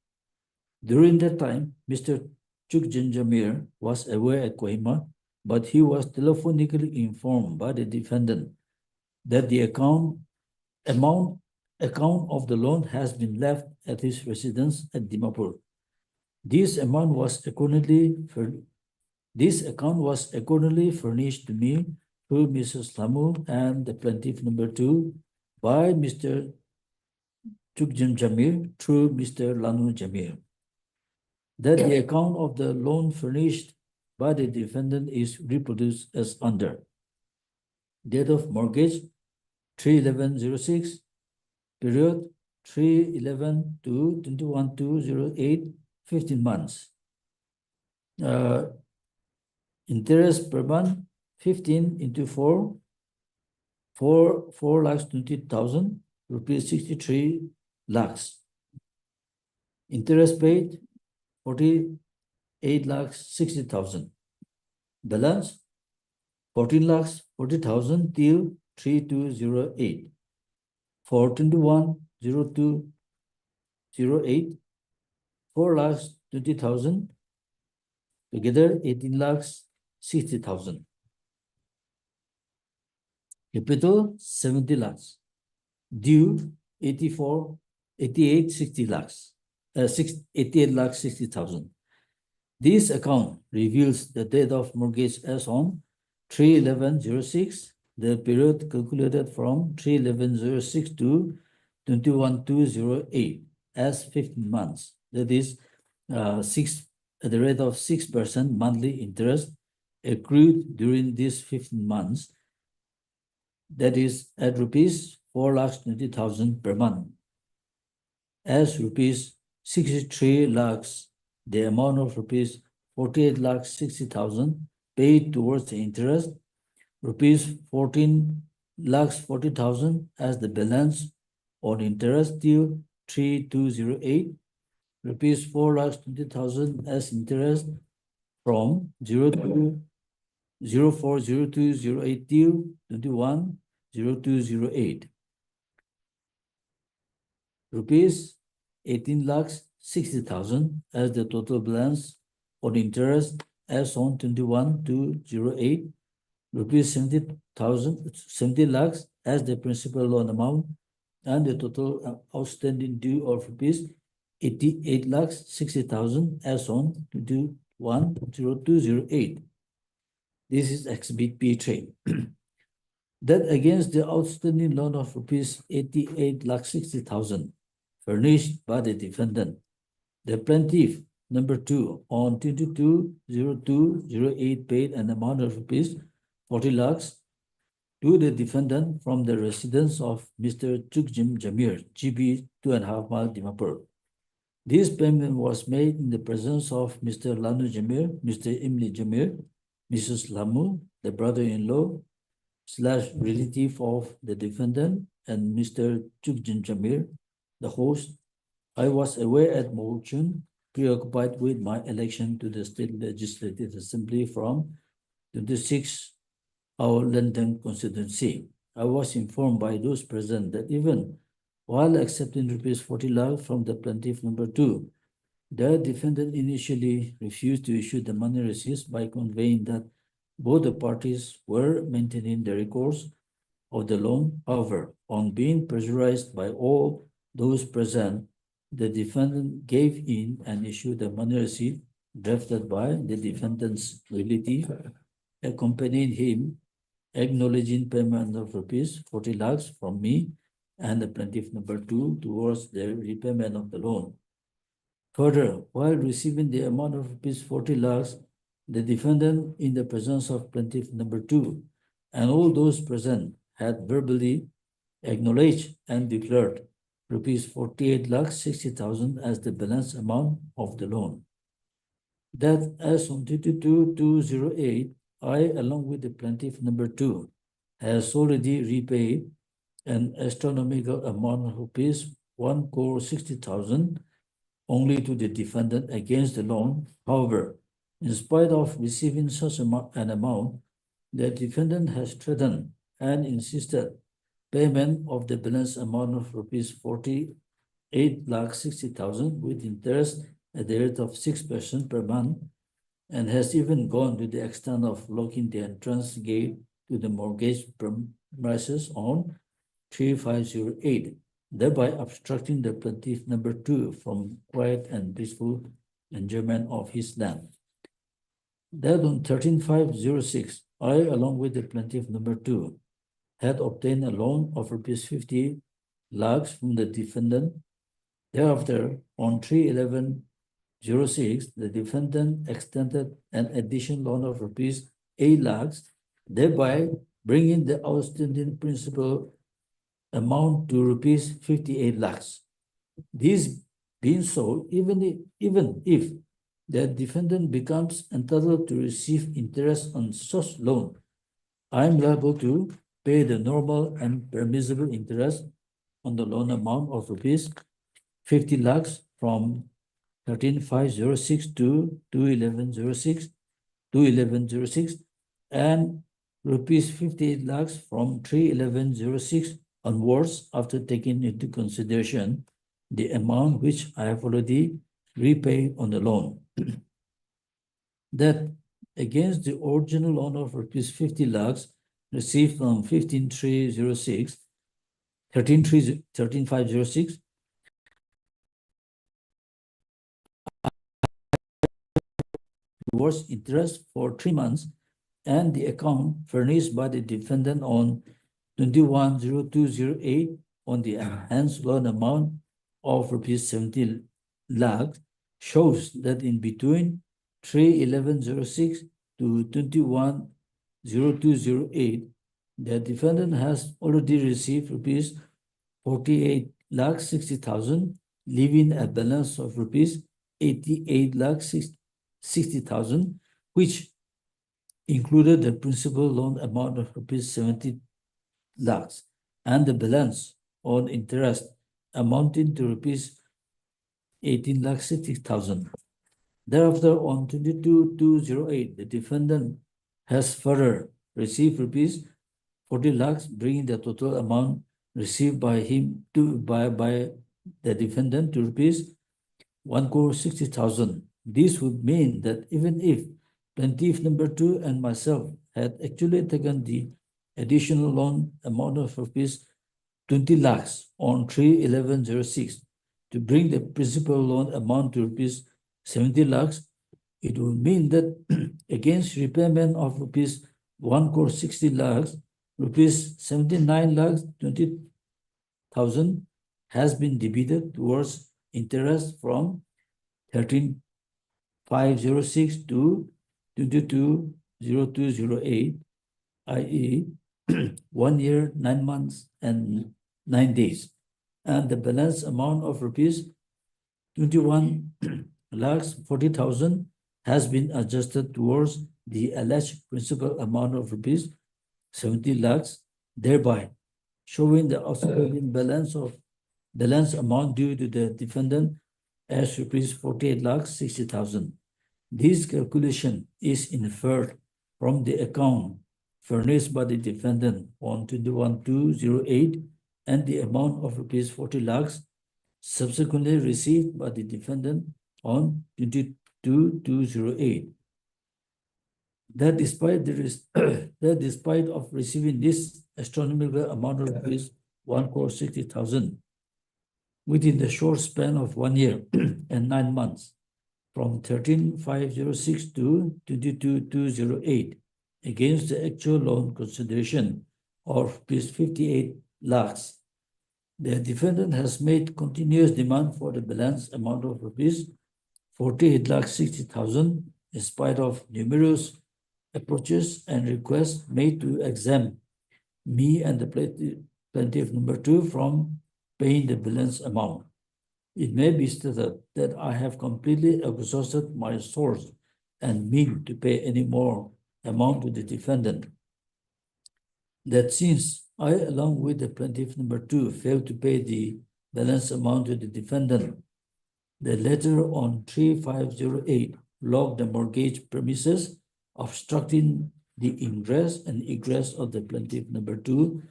During that time, Mr. Chukjim Jamir was away at Kohima, but he was telephonically informed by the defendant that the amount of the loan has been left at his residence at Dimapur. This account was accordingly furnished to me through Mrs. Lamu and the plaintiff number 2 by Mr. Chukjim Jamir through Mr. Lanu Jamir. That the account of the loan furnished by the defendant is reproduced as under: date of mortgage 3/11/06, period 3/11 to 21/2/08, 15 months. Interest per month 15 into 4 lakhs 20,000, rupees 63 lakhs. Interest paid 48 lakhs 60,000. Balance 14 lakhs 40,000 till 3/2/08. For 21/02/08, 4 lakhs 20,000. Together 18 lakhs 60,000. capital 70 lakhs, due 88 lakhs, 88 lakhs 60,000. This account reveals the date of mortgage as on 3/11/06, the period calculated from 3/11/06 to 21/2/08 as 15 months. That is, at the rate of 6% monthly interest accrued during these 15 months. That is at rupees 4,20,000 per month. As rupees 63 lakhs, the amount of rupees 48,60,000 paid towards the interest, rupees 14,40,000 as the balance on interest due 3/2/08, rupees 4,20,000 as interest from 04/02/08 due 21/02/08. Rupees 18,60,000 as the total balance on interest as on 21/2/08. Rupees 70 lakhs as the principal loan amount, and the total outstanding due of rupees 88,60,000 as on 21/02/08. This is Exhibit P3. That against the outstanding loan of rupees 88,60,000 furnished by the defendant, the plaintiff number 2 on 22/02/08 paid an amount of rupees 40 lakhs to the defendant from the residence of Mr. Chukjim Jamir, GB 2.5 Mile, Dimapur. This payment was made in the presence of Mr. Lanu Jamir, Mr. Imli Jamir, Mrs. Lamu, the brother-in-law / relative of the defendant, and Mr. Chukjin Jamir, the host. I was away at Mochun, preoccupied with my election to the State Legislative Assembly from 26 our London constituency. I was informed by those present that even while accepting rupees 40 lakh from the plaintiff number 2, the defendant initially refused to issue the money receipts by conveying that both the parties were maintaining the recourse of the loan. However, on being pressurized by all those present, the defendant gave in and issued a money receipt drafted by the defendant's relative, accompanied him, acknowledging payment of rupees 40 lakhs from me and the plaintiff number 2 towards the repayment of the loan. Further, while receiving the amount of rupees 40 lakhs, the defendant in the presence of plaintiff number 2 and all those present had verbally acknowledged and declared rupees 48,60,000 as the balance amount of the loan. That as on 22/2/08, I, along with the plaintiff number 2, has already repaid an astronomical amount of rupees 1,60,000 only to the defendant against the loan. However, in spite of receiving such an amount, the defendant has threatened and insisted payment of the balance amount of rupees 48,60,000 with interest at the rate of 6% per month, and has even gone to the extent of locking the entrance gate to the mortgage premises on 3/5/08, thereby obstructing the plaintiff number 2 from quiet and peaceful enjoyment of his land. That on 13/5/06, I, along with the plaintiff number 2, had obtained a loan of rupees 50 lakhs from the defendant. Thereafter, on 3/11/06, the defendant extended an additional loan of rupees 8 lakhs, thereby bringing the outstanding principal amount to rupees 58 lakhs. This being so, even if the defendant becomes entitled to receive interest on such loan, I am liable to pay the normal and permissible interest on the loan amount of rupees 50 lakhs from 13/5/06 to 2/11/06 and rupees 58 lakhs from 3/11/06 onwards, after taking into consideration the amount which I have already repaid on the loan. That against the original loan of rupees 50 lakhs, received from 15306, 13506 towards interest for 3 months, and the account furnished by the defendant on 210208 on the enhanced loan amount of rupees 70 lakhs shows that in between 3/11/06 to 21/02/08, the defendant has already received rupees 48,60,000, leaving a balance of rupees 88,60,000, which included the principal loan amount of rupees 70 lakhs and the balance on interest amounting to rupees 18,60,000. Thereafter, on 22/02/08, the defendant has further received rupees 40 lakhs, bringing the total amount received by him by the defendant to rupees 1,60,000. This would mean that even if plaintiff number 2 and myself had actually taken the additional loan amount of rupees 20 lakhs on 3/11/06 to bring the principal loan amount to rupees 70 lakhs, it would mean that against repayment of rupees 1,60 lakhs, rupees 79 lakhs 20,000 has been debited towards interest from 13/5/06 to 22/02/08, i.e. 1 year, 9 months, and 9 days, and the balance amount of rupees 21 lakhs 40,000 has been adjusted towards the alleged principal amount of rupees 70 lakhs, thereby showing the outstanding balance amount due to the defendant as rupees 48,60,000. This calculation is inferred from the account furnished by the defendant on 21/02/08 and the amount of rupees 40 lakhs subsequently received by the defendant on 22/02/08. That despite of receiving this astronomical amount of rupees 1,60,000 within the short span of 1 year and 9 months, from 13/5/06 to 22/02/08, against the actual loan consideration of rupees 58 lakhs, the defendant has made continuous demand for the balance amount of rupees 48,60,000 in spite of numerous approaches and requests made to exempt me and the plaintiff number 2 from paying the balance amount. It may be stated that I have completely exhausted my source and mean to pay any more amount to the defendant. That since I, along with the plaintiff number 2, failed to pay the balance amount to the defendant, the letter on 3/5/08 logged the mortgage premises, obstructing the ingress and egress of the plaintiff number 2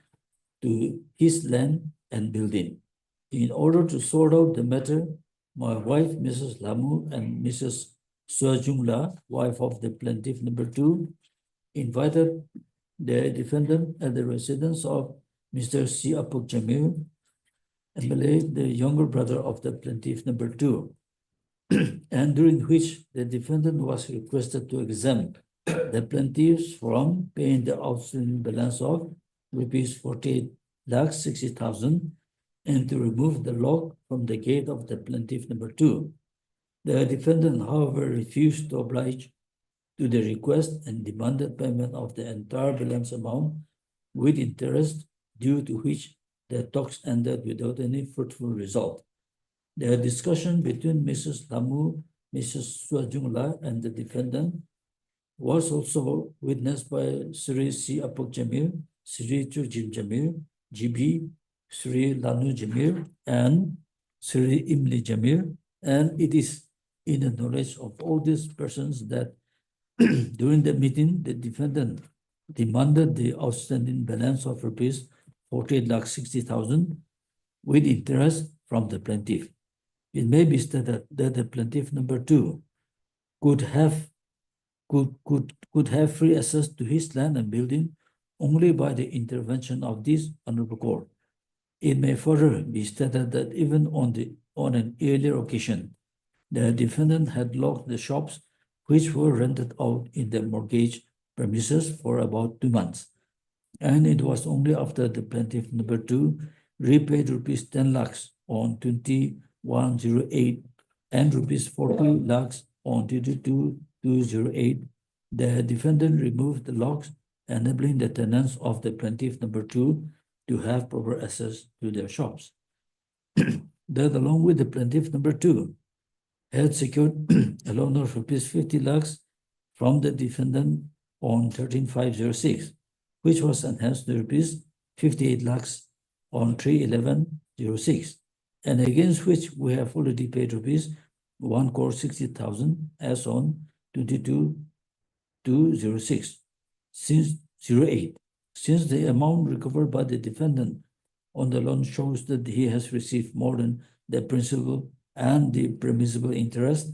to his land and building. In order to sort out the matter, my wife, Mrs. Lamu, and Mrs. Suajungla, wife of the plaintiff number 2, invited the defendant at the residence of Mr. C. Apuk Jamil, MLA, the younger brother of the plaintiff number 2, and during which the defendant was requested to exempt the plaintiffs from paying the outstanding balance of rupees 48,60,000 and to remove the lock from the gate of the plaintiff number 2. The defendant, however, refused to oblige to the request and demanded payment of the entire balance amount with interest, due to which the talks ended without any fruitful result. The discussion between Mrs. Lamu, Mrs. Suajungla, and the defendant was also witnessed by Sri C. Apuk Jamil, Sri Chujim Jamil, GB, Sri Lanu Jamil, and Sri Imli Jamil, and it is in the knowledge of all these persons that during the meeting, the defendant demanded the outstanding balance of rupees 48,60,000 with interest from the plaintiff. It may be stated that the plaintiff number 2 could have free access to his land and building only by the intervention of this honorable court. It may further be stated that even on an earlier occasion, the defendant had locked the shops which were rented out in the mortgage premises for about 2 months. And it was only after the plaintiff number 2 repaid rupees 10 lakhs on 2108 and rupees 40 lakhs on 22,208, the defendant removed the locks, enabling the tenants of the plaintiff number 2 to have proper access to their shops. That along with the plaintiff number 2 had secured a loan of rupees 50 lakhs from the defendant on 13,506, which was enhanced to rupees 58 lakhs on 3/11/06, and against which we have already paid rupees 1,60,000 as on 22/2/06 since 08. Since the amount recovered by the defendant on the loan shows that he has received more than the principal and the permissible interest,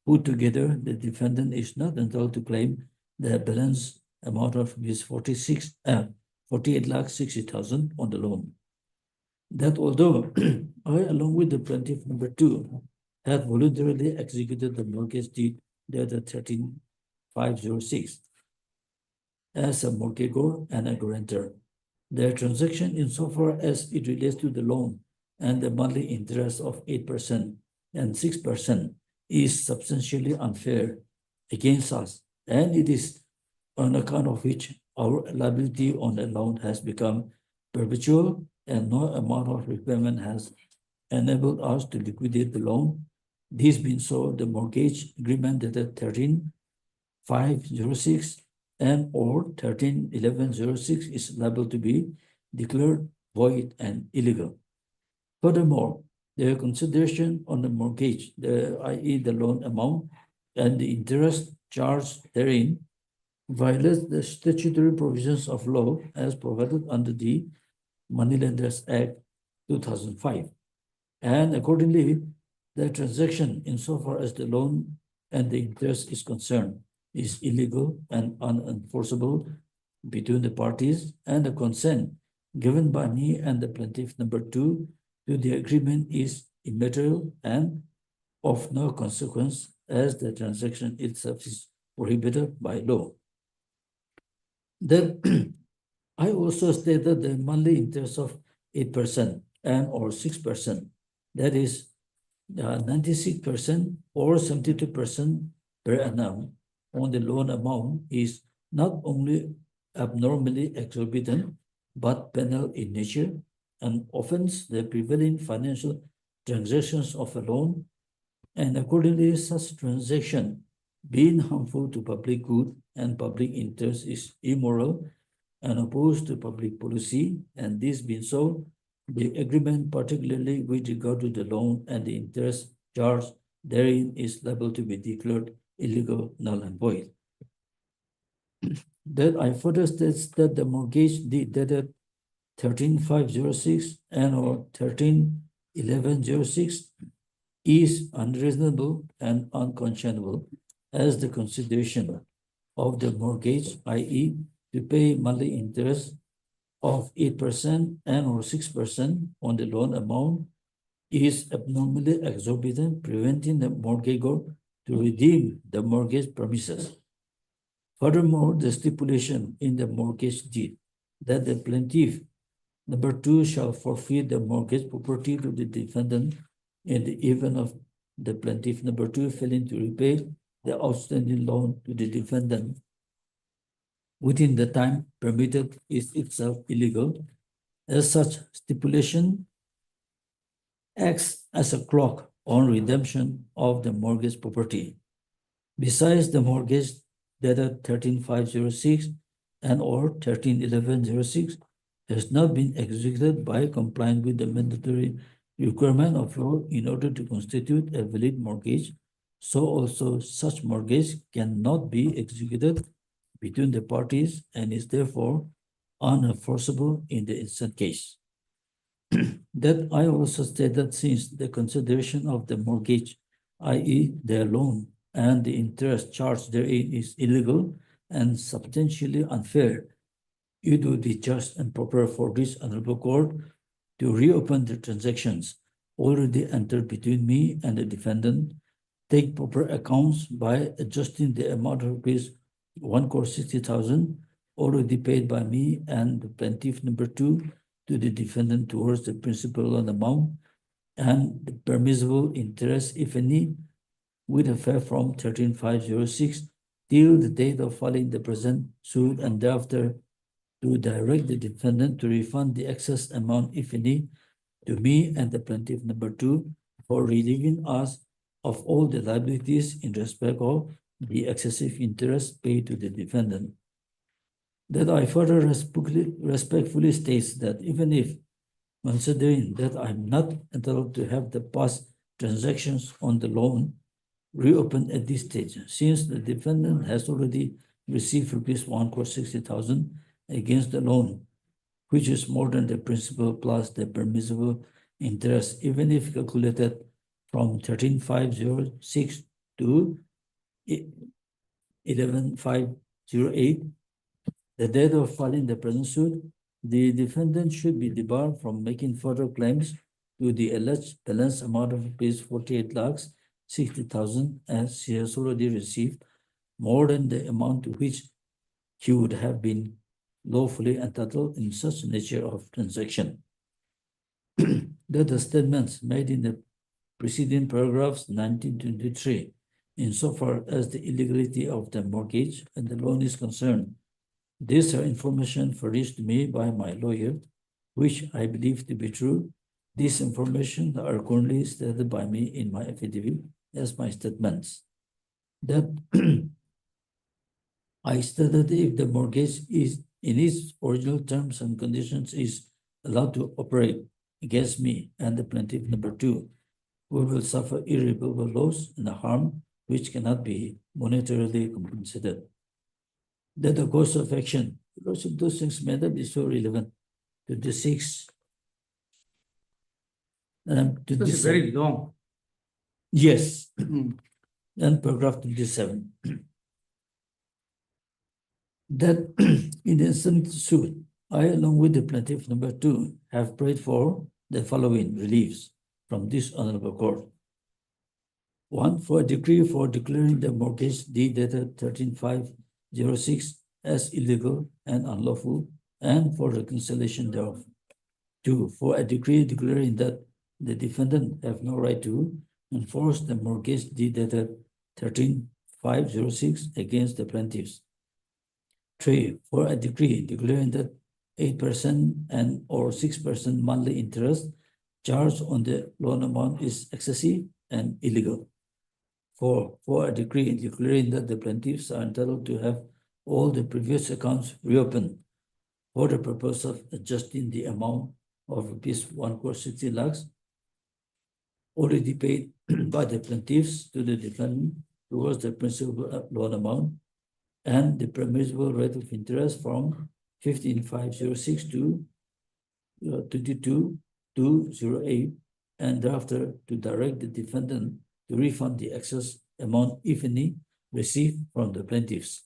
put together, the defendant is not entitled to claim the balance amount of rupees 48,60,000 on the loan. That although I, along with the plaintiff number 2, had voluntarily executed the mortgage deed dated 13/5/06 as a mortgagor and a guarantor, the transaction insofar as it relates to the loan and the monthly interest of 8% and 6% is substantially unfair against us, and it is on account of which our liability on the loan has become perpetual and no amount of repayment has enabled us to liquidate the loan. This being so, the mortgage agreement dated 13/5/06 and or 13/11/06 is liable to be declared void and illegal. Furthermore, the consideration on the mortgage, i.e. the loan amount and the interest charged therein, violates the statutory provisions of law as provided under the Moneylenders Act 2005. And accordingly, the transaction insofar as the loan and the interest is concerned is illegal and unenforceable between the parties, and the consent given by me and the plaintiff number 2 to the agreement is immaterial and of no consequence as the transaction itself is prohibited by law. Then I also stated the monthly interest of 8% and or 6%, that is 96% or 72% per annum on the loan amount is not only abnormally exorbitant, but penal in nature and offends the prevailing financial transactions of a loan, and accordingly such transaction being harmful to public good and public interest is immoral and opposed to public policy, and this being so, the agreement, particularly with regard to the loan and the interest charged therein, is liable to be declared illegal, null and void. That I further state that the mortgage deed dated 13/5/06 and or 13/11/06 is unreasonable and unconscionable as the consideration of the mortgage, i.e. to pay monthly interest of 8% and or 6% on the loan amount is abnormally exorbitant, preventing the mortgagor to redeem the mortgage premises. Furthermore, the stipulation in the mortgage deed that the plaintiff number 2 shall forfeit the mortgage property to the defendant in the event of the plaintiff number 2 failing to repay the outstanding loan to the defendant within the time permitted is itself illegal. As such, stipulation acts as a clock on redemption of the mortgage property. Besides, the mortgage dated 13/5/06 and or 13/11/06 has not been executed by complying with the mandatory requirement of law in order to constitute a valid mortgage. So also such mortgage cannot be executed between the parties and is therefore unenforceable in the instant case. That I also state that since the consideration of the mortgage, i.e. their loan and the interest charged therein is illegal and substantially unfair, it would be just and proper for this honorable court to reopen the transactions already entered between me and the defendant, take proper accounts by adjusting the amount of rupees 1,60,000 already paid by me and the plaintiff number 2 to the defendant towards the principal loan amount and the permissible interest, if any, with effect from 13/5/06 till the date of filing the present suit, and thereafter to direct the defendant to refund the excess amount, if any, to me and the plaintiff number 2 for relieving us of all the liabilities in respect of the excessive interest paid to the defendant. That I further respectfully states that even if, considering that I'm not entitled to have the past transactions on the loan reopened at this stage, since the defendant has already received rupees 1,60,000 against the loan, which is more than the principal plus the permissible interest, even if calculated from 13/5/06 to 11/5/08, the date of filing the present suit, the defendant should be debarred from making further claims to the alleged balance amount of rupees 48,60,000, as he has already received more than the amount to which he would have been lawfully entitled in such nature of transaction. That the statements made in the preceding paragraphs 19-23, insofar as the illegality of the mortgage and the loan is concerned, these are information furnished to me by my lawyer, which I believe to be true. These information are currently stated by me in my affidavit as my statements. That I stated if the mortgage is in its original terms and conditions is allowed to operate against me and the plaintiff number 2, we will suffer irreparable loss and harm which cannot be monetarily compensated. That the course of action, because of those things may not be so relevant to the 6. To This is very long. Yes. And paragraph 27. That in the instant suit, I, along with the plaintiff number 2, have prayed for the following reliefs from this honorable court. 1, for a decree for declaring the mortgage deed dated 13/5/06 as illegal and unlawful, and for reconciliation thereof. 2, for a decree declaring that the defendant have no right to enforce the mortgage deed dated 13/5/06 against the plaintiffs. 3, for a decree declaring that 8% and or 6% monthly interest charged on the loan amount is excessive and illegal. 4, for a decree declaring that the plaintiffs are entitled to have all the previous accounts reopened for the purpose of adjusting the amount of rupees 1,60 lakhs already paid by the plaintiffs to the defendant towards the principal loan amount and the permissible rate of interest from 15/5/06 to 22/2/08, and thereafter to direct the defendant to refund the excess amount, if any, received from the plaintiffs.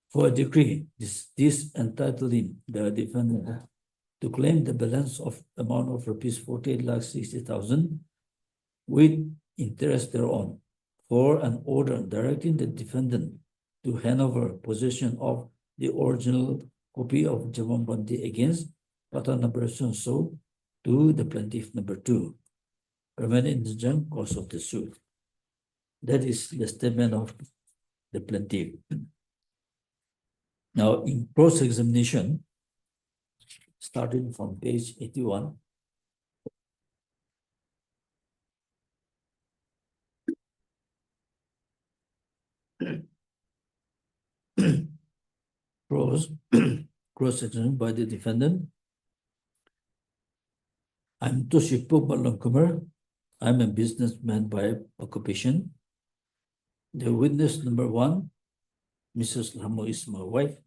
For a decree, this entitling the defendant to claim the balance of amount of rupees 48,60,000 with interest thereon, for an order directing the defendant to hand over possession of the original copy of Jamanbanti against Pata number so to the plaintiff number 2, permanent in the joint course of the suit. That is the statement of the plaintiff. Now, in cross-examination, starting from page 81, cross-examination by the defendant. I'm Toshipo Balangkumar. I'm a businessman by occupation. The witness number 1, Mrs. Lamo, is my wife.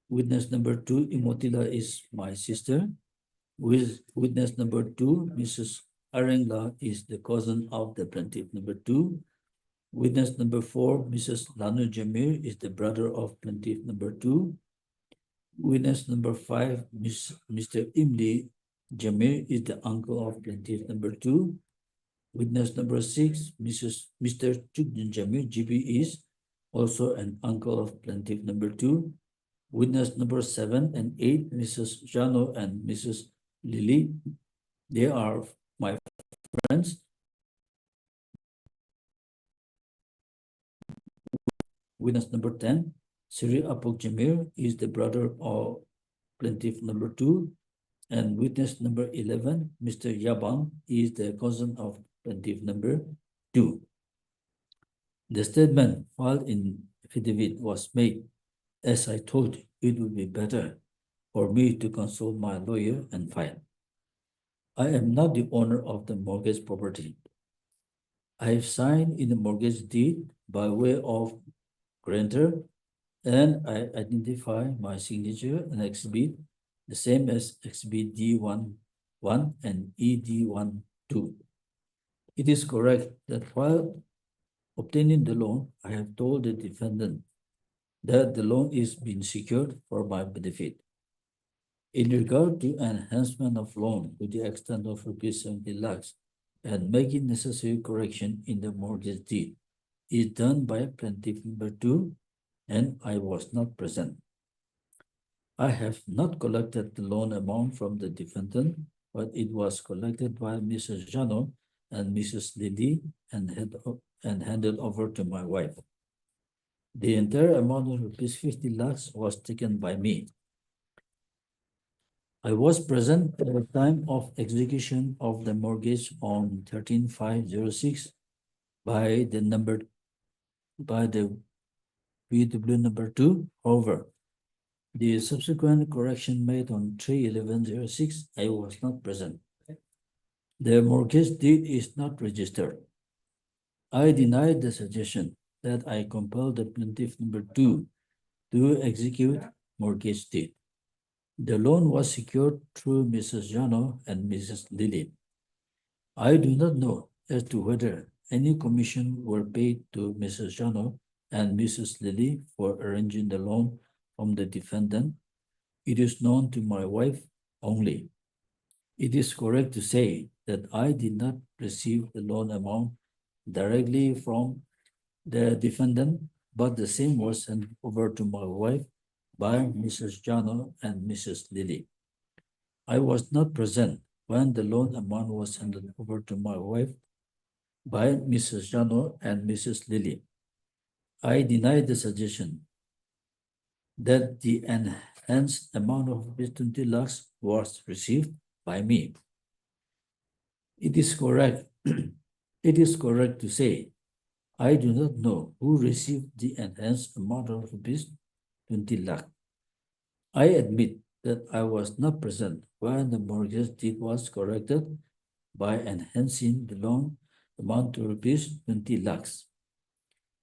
Witness number 2, Imotila, is my sister. Witness number 2, Mrs. Arengla, is the cousin of the plaintiff number 2. Witness number 4, Mrs. Lanu Jamir, is the brother of plaintiff number 2. Witness number 5, Mr. Imli Jamir is the uncle of plaintiff number 2. Witness number 6, Mr. Chukdin Jamir, GB, is also an uncle of plaintiff number 2. Witness number 7 and 8, Mrs. Jano and Mrs. Lily, they are my friends. Witness number 10, Sri Apok Jamir is the brother of plaintiff number 2. And witness number 11, Mr. Yabang, is the cousin of plaintiff number 2. The statement filed in affidavit was made as I thought it would be better for me to consult my lawyer and file. I am not the owner of the mortgage property. I have signed in the mortgage deed by way of grantor, and I identify my signature and exhibit the same as exhibit D11 and ED12. It is correct that while obtaining the loan, I have told the defendant that the loan is being secured for my benefit. In regard to enhancement of loan to the extent of rupees 70 lakhs and making necessary correction in the mortgage deed is done by plaintiff number 2, and I was not present. I have not collected the loan amount from the defendant, but it was collected by Mrs. Jano and Mrs. Lily and handed over to my wife. The entire amount of rupees 50 lakhs was taken by me. I was present at the time of execution of the mortgage on 13/5/06 by the PW number 2. However, the subsequent correction made on 3/11/06, I was not present. The mortgage deed is not registered. I denied the suggestion that I compelled the plaintiff number 2 to execute mortgage deed. The loan was secured through Mrs. Jano and Mrs. Lily. I do not know as to whether any commission were paid to Mrs. Jano and Mrs. Lily for arranging the loan from the defendant. It is known to my wife only. It is correct to say that I did not receive the loan amount directly from the defendant, but the same was sent over to my wife by Mrs. Jano and Mrs. Lily. I was not present when the loan amount was handed over to my wife by Mrs. Jano and Mrs. Lily. I deny the suggestion that the enhanced amount of 20 lakhs was received by me. It is correct. It is correct to say I do not know who received the enhanced amount of rupees 20 lakh. I admit that I was not present when the mortgage deed was corrected by enhancing the loan amount to rupees 20 lakhs.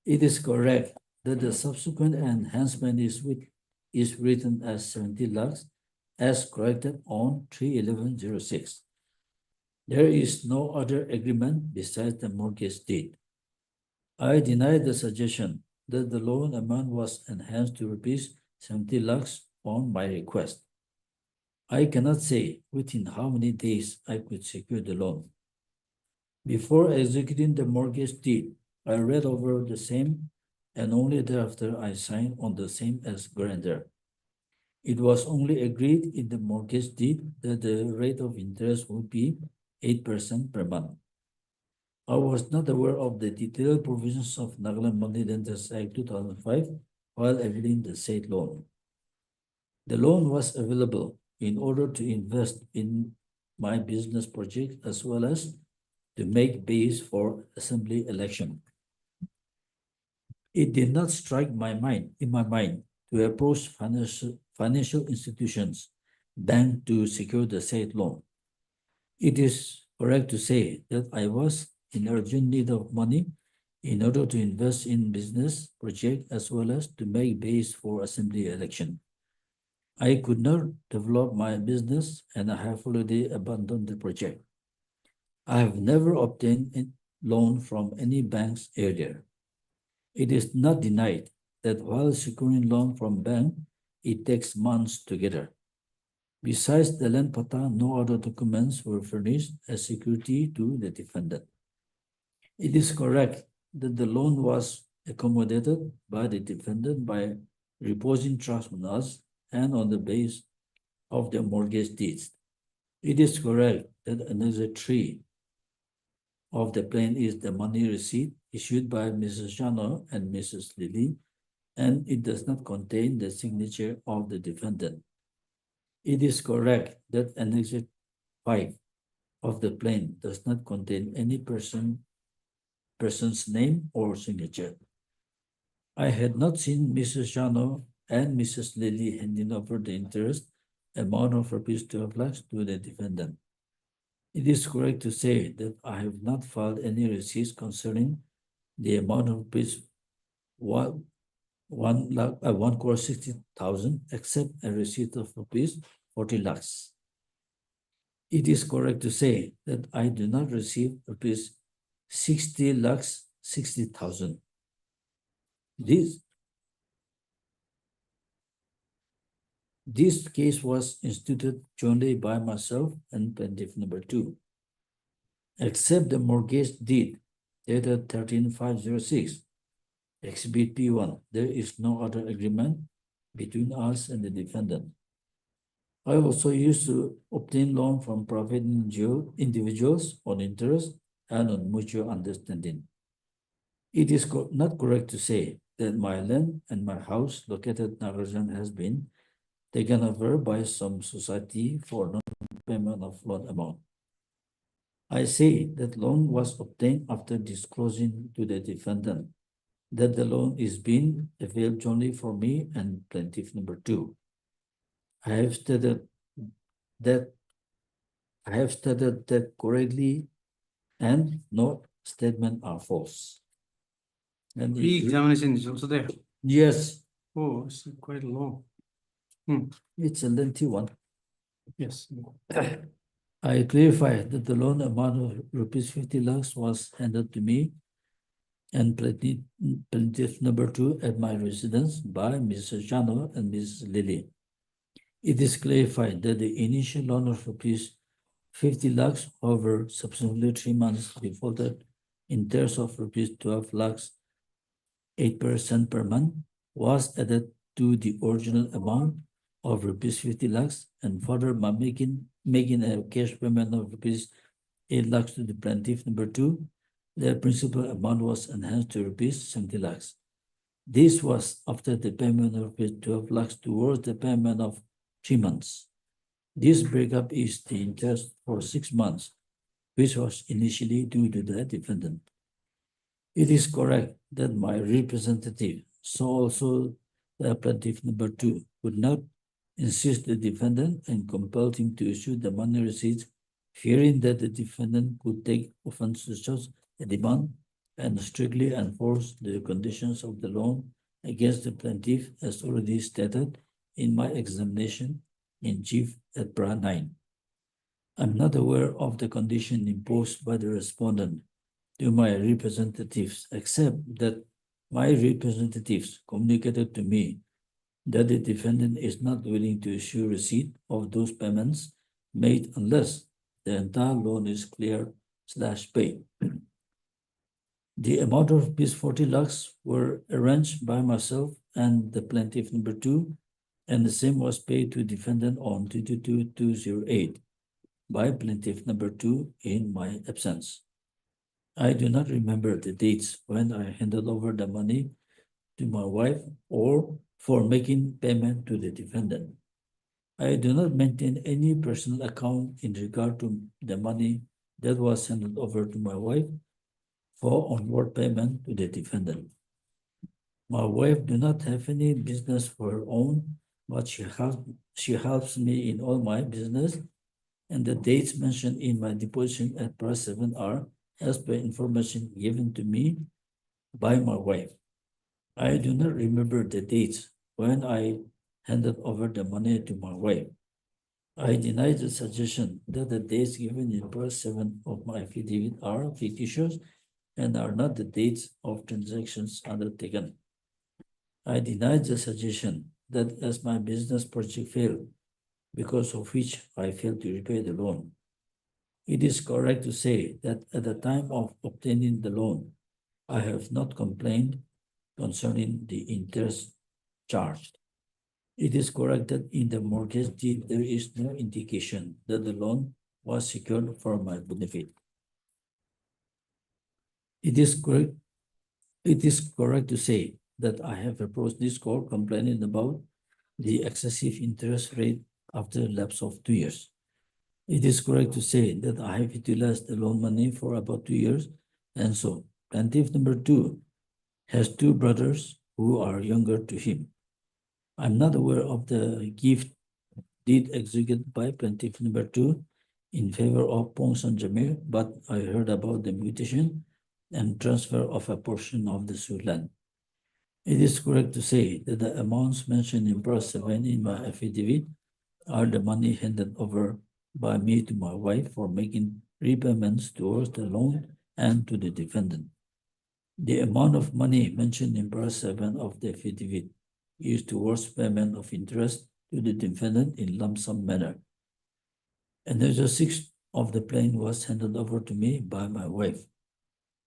It is correct that the subsequent enhancement is written as 70 lakhs as corrected on 3/11/06. There is no other agreement besides the mortgage deed. I deny the suggestion that the loan amount was enhanced to rupees 70 lakhs on my request. I cannot say within how many days I could secure the loan. Before executing the mortgage deed, I read over the same, and only thereafter I signed on the same as guarantor. It was only agreed in the mortgage deed that the rate of interest would be 8% per month. I was not aware of the detailed provisions of Nagaland Money Lenders Act 2005 while availing the said loan. The loan was available in order to invest in my business project as well as to make base for assembly election. It did not strike in my mind to approach financial institutions, bank to secure the said loan. It is correct to say that I was in urgent need of money in order to invest in business project as well as to make base for assembly election. I could not develop my business and I have already abandoned the project. I have never obtained a loan from any banks earlier. It is not denied that while securing loan from bank, it takes months to gather. Besides the land pata, no other documents were furnished as security to the defendant. It is correct that the loan was accommodated by the defendant by reposing trust on us and on the base of the mortgage deeds. It is correct that Annex 3 of the plan is the money receipt issued by Mrs. Jano and Mrs. Lily, and it does not contain the signature of the defendant. It is correct that Annex 5 of the plan does not contain any person's name or signature. I had not seen Mrs. Jano and Mrs. Lily handing over the interest amount of rupees 12 lakhs to the defendant. It is correct to say that I have not filed any receipts concerning the amount of rupees 1,60,000 except a receipt of rupees 40 lakhs. It is correct to say that I do not receive rupees 60 lakhs 60,000. This case was instituted jointly by myself and plaintiff number 2. Except the mortgage deed dated 13/5/06, Exhibit P1, there is no other agreement between us and the defendant. I also used to obtain loan from private individuals on interest and on mutual understanding. It is not correct to say that my land and my house located in Nagarjan has been taken over by some society for non-payment of loan amount. I say that loan was obtained after disclosing to the defendant that the loan is being availed only for me and plaintiff number 2. I have stated that correctly and no statement are false. And Re-examination is also there. yes, Oh, it's quite long. it's a lengthy one. Yes. I clarify that the loan amount of rupees 50 lakhs was handed to me and plaintiff number 2 at my residence by Mrs. Jano and Mrs. Lily. It is clarified that the initial loan of rupees 50 lakhs over subsequently 3 months defaulted interest of rupees 12 lakhs 8% per month was added to the original amount of rupees 50 lakhs and further by making a cash payment of rupees 8 lakhs to the plaintiff number 2, their principal amount was enhanced to rupees 70 lakhs. This was after the payment of rupees 12 lakhs towards the payment of 3 months. This breakup is the interest for 6 months, which was initially due to the defendant. It is correct that my representative, so also the plaintiff number 2, would not insist the defendant and compelled him to issue the money receipts, fearing that the defendant could take offense to such a demand and strictly enforce the conditions of the loan against the plaintiff as already stated in my examination in chief at Pra 9. I'm not aware of the condition imposed by the respondent to my representatives, except that my representatives communicated to me that the defendant is not willing to issue receipt of those payments made unless the entire loan is clear/paid. The amount of rupees 40 lakhs were arranged by myself and the plaintiff number 2, and the same was paid to defendant on 22/2/08 by plaintiff number 2 in my absence. I do not remember the dates when I handed over the money to my wife or for making payment to the defendant. I do not maintain any personal account in regard to the money that was handed over to my wife for onward payment to the defendant. My wife do not have any business for her own, but she helps me in all my business, and the dates mentioned in my deposition at Part 7 are as per information given to me by my wife. I do not remember the dates when I handed over the money to my wife. I deny the suggestion that the dates given in Part 7 of my affidavit are fictitious and are not the dates of transactions undertaken. I deny the suggestion that as my business project failed, because of which I failed to repay the loan. It is correct to say that at the time of obtaining the loan, I have not complained concerning the interest charged. It is correct that in the mortgage deed, there is no indication that the loan was secured for my benefit. It is correct to say that I have approached this court complaining about the excessive interest rate after a lapse of 2 years. It is correct to say that I have utilized the loan money for about 2 years, and so plaintiff number 2 has 2 brothers who are younger to him. I'm not aware of the gift deed executed by plaintiff number 2 in favor of Pong San Jamir, but I heard about the mutation and transfer of a portion of the sued land. It is correct to say that the amounts mentioned in paragraph 7 in my affidavit are the money handed over by me to my wife for making repayments towards the loan and to the defendant. The amount of money mentioned in paragraph 7 of the affidavit is towards payment of interest to the defendant in lump sum manner. Another 6 of the plan was handed over to me by my wife.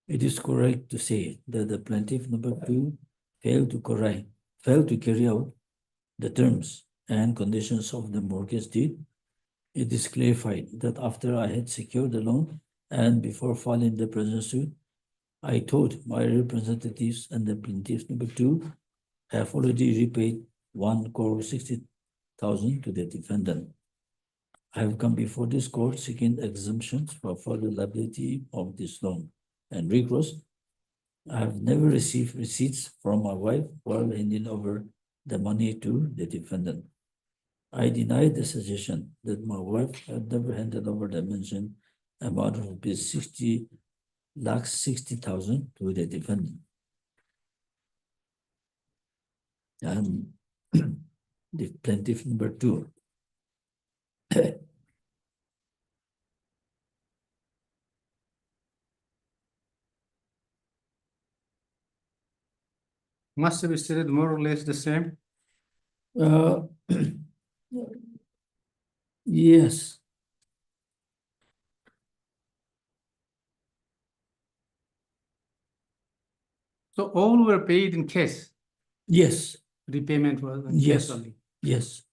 It is correct to say that the plaintiff number 2 failed to carry out the terms and conditions of the mortgage deed. It is clarified that after I had secured the loan and before filing the present suit, I told my representatives and the plaintiff number 2 have already repaid 1,60,000 to the defendant. I have come before this court seeking exemptions for further liability of this loan and recourse. I have never received receipts from my wife while handing over the money to the defendant. I deny the suggestion that my wife had never handed over the mentioned amount of rupees 60,000 to the defendant. And the plaintiff number 2. Must have stated more or less the same. Yes. So all were paid in cash. Yes. Repayment was in Yes. cash only. Yes.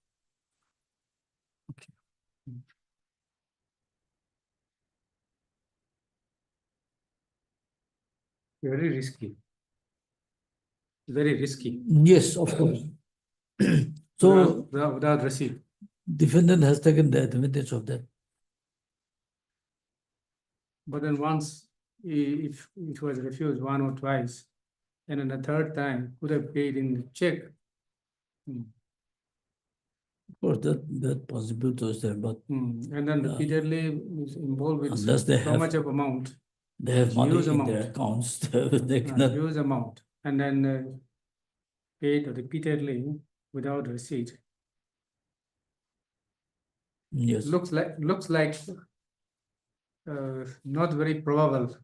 Very risky. Very risky. Yes, of course. So without receipt. defendant has taken the advantage of that. But then once, if it was refused 1 or twice, and then the third time could have paid in the check. Of course, that possibility was there, but And then repeatedly is involved with unless they so have much of amount. they have money Huge in amount. their accounts, they cannot. Huge amount, and then paid repeatedly without receipt. Yes. Looks like not very probable.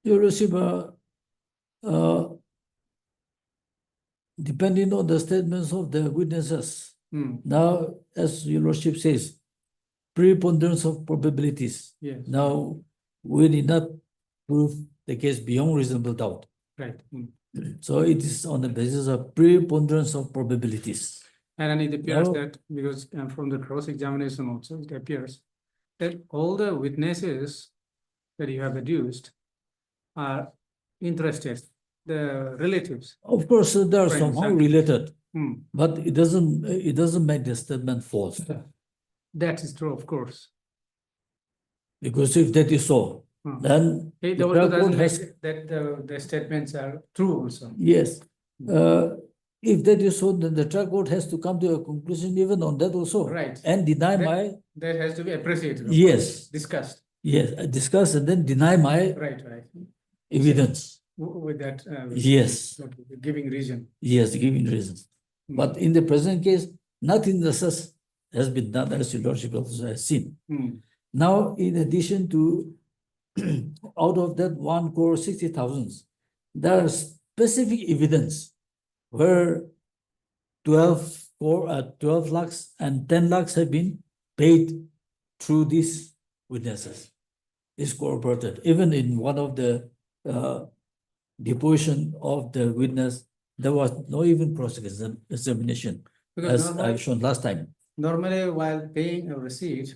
You receive depending on the statements of the witnesses. Now, as your lordship says, preponderance of probabilities. Yes. Now, we need not prove the case beyond reasonable doubt. Right. So it is on the basis of preponderance of probabilities. And then it appears Now- that, because from the cross-examination also, it appears that all the witnesses that you have adduced are interested, the relatives. Of course, they are Friends, somehow and- related, but it doesn't make the statement false. That is true, of course. Because if that is so, then It the also trial doesn't court has, make that the statements are true also. yes. If that is so, then the trial court has to come to a conclusion even on that also. Right. And deny That- my, That has to be appreciated. of Yes. course, discussed. yes, discuss and then deny my Right. evidence. With that. Yes. Giving reason. Yes, giving reasons. But in the present case, nothing such has been done, as your lordship also has seen. Now, in addition to, out of that 1,60,000, there are specific evidence where 12 lakhs and 10 lakhs have been paid through these witnesses. Is corroborated. Even in one of the deposition of the witness, there was no even prosecution examination, Because as I've shown last time. normally while paying a receipt,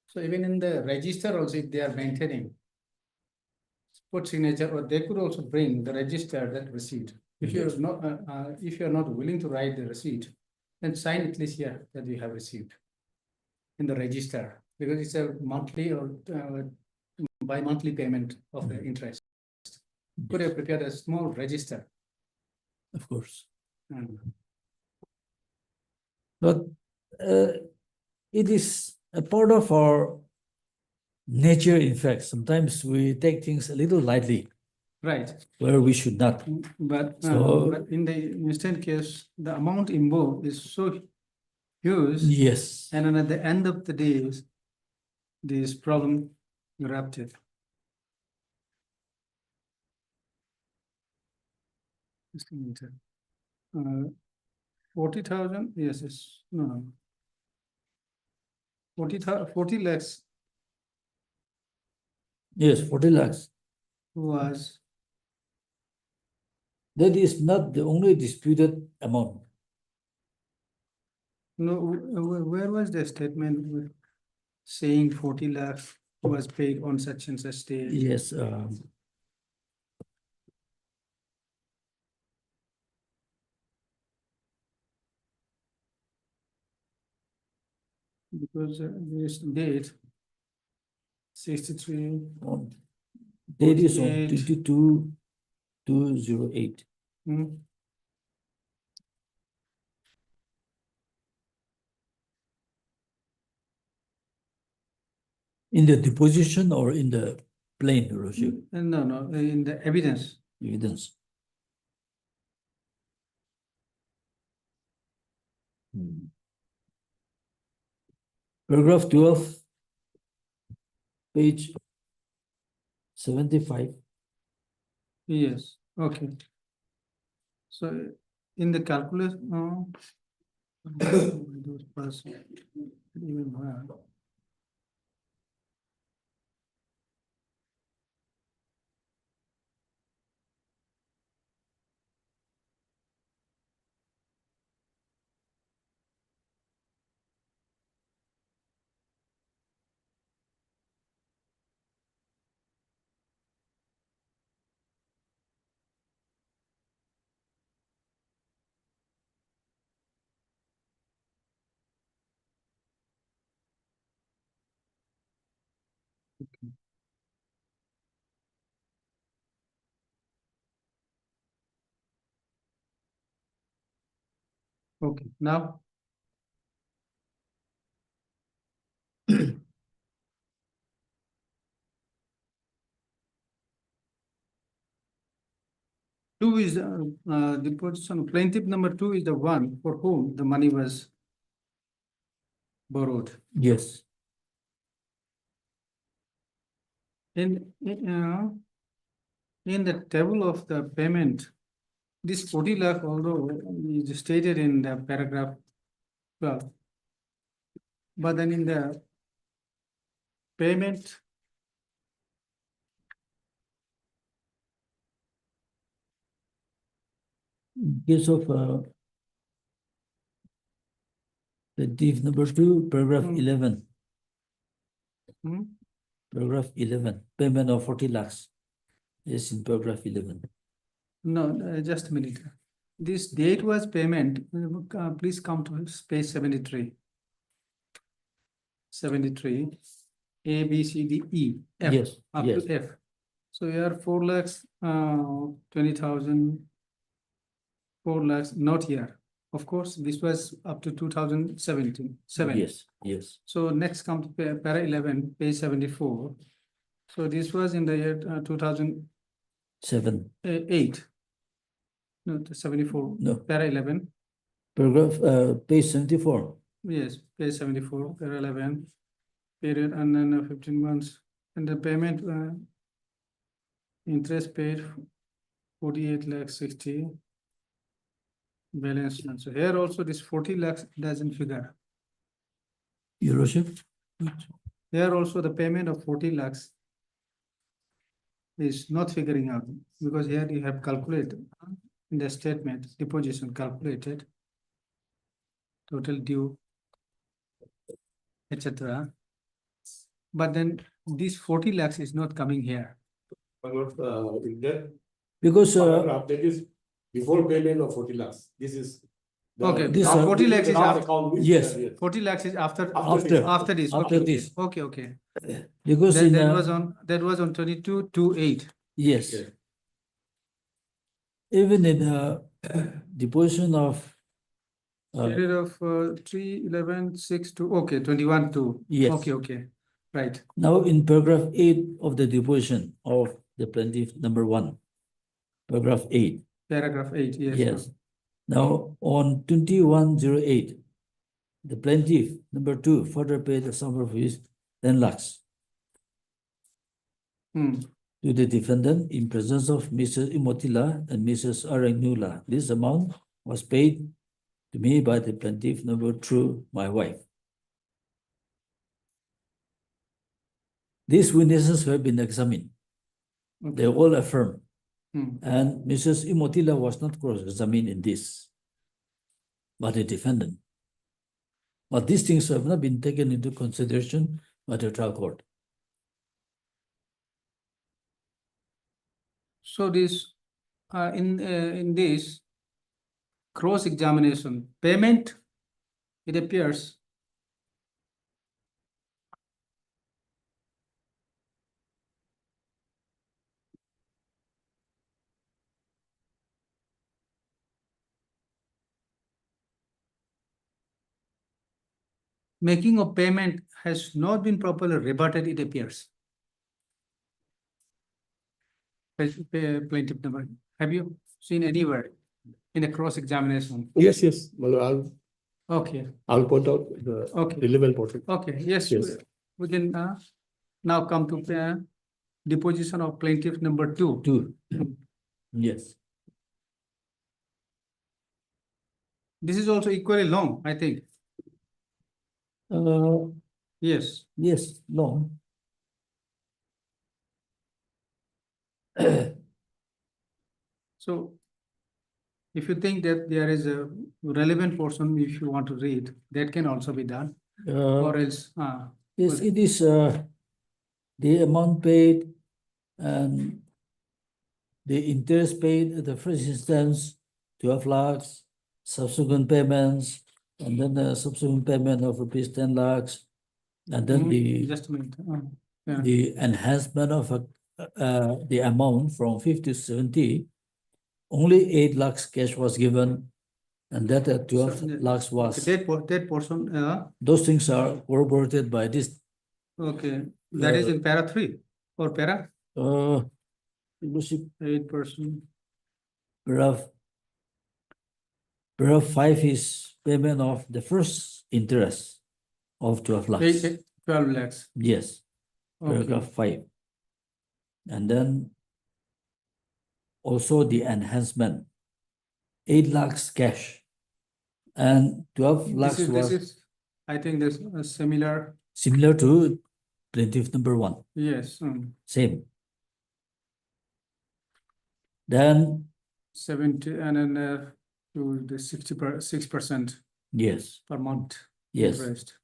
so even in the register also, if they are maintaining put signature, or they could also bring the register that receipt. If you're not, if you're not willing to write the receipt, then sign at least here that you have received in the register, because it's a monthly or bi-monthly payment of the interest. Could have prepared a small register. Of course. Mm. But it is a part of our nature, in fact. Sometimes we take things a little lightly Right, where we should not. but So- but in the instant case, the amount involved is so huge, Yes. and then at the end of the day, this problem erupted. Just a minute. 40,000, yes, no. 40 lakhs Yes, 40 lakhs. was, That is not the only disputed amount. no, where was the statement with saying 40 lakhs was paid on such and such day? Yes. Because this date, 63, That is on 48. 22/2/08. hmm, In the deposition or in the plain, Roshi, no, in the evidence. evidence? Paragraph 12, page 75. Yes, okay. So in the calculus, those person, even more. Okay, now. Two is the position, plaintiff number 2 is the one for whom the money was borrowed. Yes. In the table of the payment, this 40 lakh, although is stated in the paragraph 12, but then in the payment, In case of the div number 2, paragraph Hmm. 11. hmm, Paragraph 11, payment of 40 lakhs. Yes, in paragraph 11. no, just a minute. This date was payment, please come to page 73. 73, A, B, C, D, E, F, Yes, up yes. to F. So you are 4 lakhs, 20,000, 4 lakhs, not here. Of course, this was up to 2017, 7. Yes, yes. So next comes para 11, page 74. So this was in the year 2008. 7. No, 74, No. para 11. Paragraph, page 74. Yes, page 74, para 11, period, and then 15 months. And the payment, interest paid 48 lakhs 60. balance. And so here also this 40 lakhs doesn't figure. Your Lordship, Here also the payment of 40 lakhs is not figuring out because here you have calculated in the statement deposition calculated total due, etc. But then this 40 lakhs is not coming here. because That is before payment of 40 lakhs. This is. Okay, This, 40 lakhs is after, yes. 40 lakhs is after After. after this. After Okay, this. okay. because That, in that was on 22/28. yes, Yeah. even in deposition of Period of 3/11/6 to okay 21/2. Yes. Okay, right. now in paragraph 8 of the deposition of the plaintiff number 1, paragraph 8. Paragraph 8. Yes. Yes. Now, on 2108, the plaintiff, number 2, further paid a sum of fees 10 lakhs Hmm. to the defendant in presence of Mrs. Imotila and Mrs. Aranula. This amount was paid to me by the plaintiff number through my wife. These witnesses have been examined. They all affirm. Hmm. And Mrs. Imotila was not cross-examined in this, but the defendant. But these things have not been taken into consideration by the trial court. So this in this cross-examination payment, it appears making of payment has not been properly rebutted, it appears. Plaintiff number, have you seen anywhere in the cross-examination? Yes. Well, Okay, I'll point out the okay, relevant portion. okay, yes, Yes. we can now come to deposition of plaintiff number 2. 2. Yes. This is also equally long, I think. Yes. Yes, long. So if you think that there is a relevant portion, if you want to read, that can also be done, or else. Yes, well, it is the amount paid and the interest paid at the first instance, 12 lakhs, subsequent payments, and then the subsequent payment of rupees 10 lakhs, and then just a minute. Yeah. the enhancement of the amount from 50 to 70, only 8 lakhs cash was given, and that 12 lakhs was. That portion. Those things are corroborated by this. Okay, that is in para 3 or para? 8%. Paragraph 5 is payment of the first interest of 12 lakhs. 12 lakhs. Yes, Okay. paragraph 5. And then also the enhancement, 8 lakhs cash. And 12 lakhs This is, I think this similar. similar to plaintiff number 1. Yes. Same. Then 70 and then to the 6% yes, per month. yes. Interest.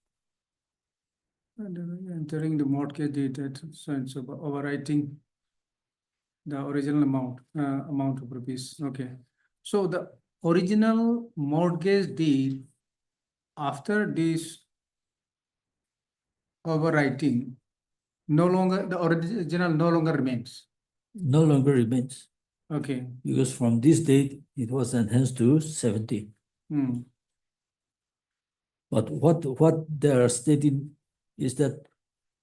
And entering the mortgage deed at so overwriting the original amount of rupees. Okay. So the original mortgage deed after this overwriting, no longer the original no longer remains. No longer remains. Okay. Because from this date, it was enhanced to 70. But what they are stating is that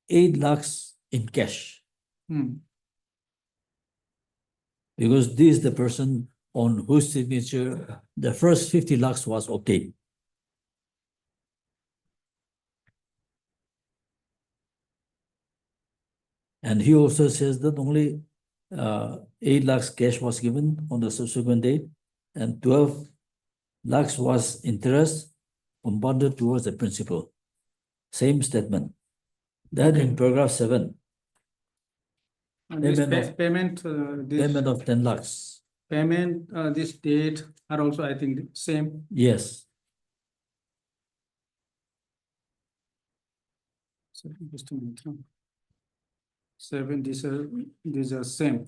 8 lakhs in cash. Because this is the person on whose signature the first 50 lakhs was obtained. And he also says that only 8 lakhs cash was given on the subsequent date, and 12 lakhs was interest compounded towards the principal. Same statement. Then in paragraph 7, And this Payment of- payment, payment of 10 lakhs. payment, this date are also, I think, same. Yes, So just a minute. Seven, these are same.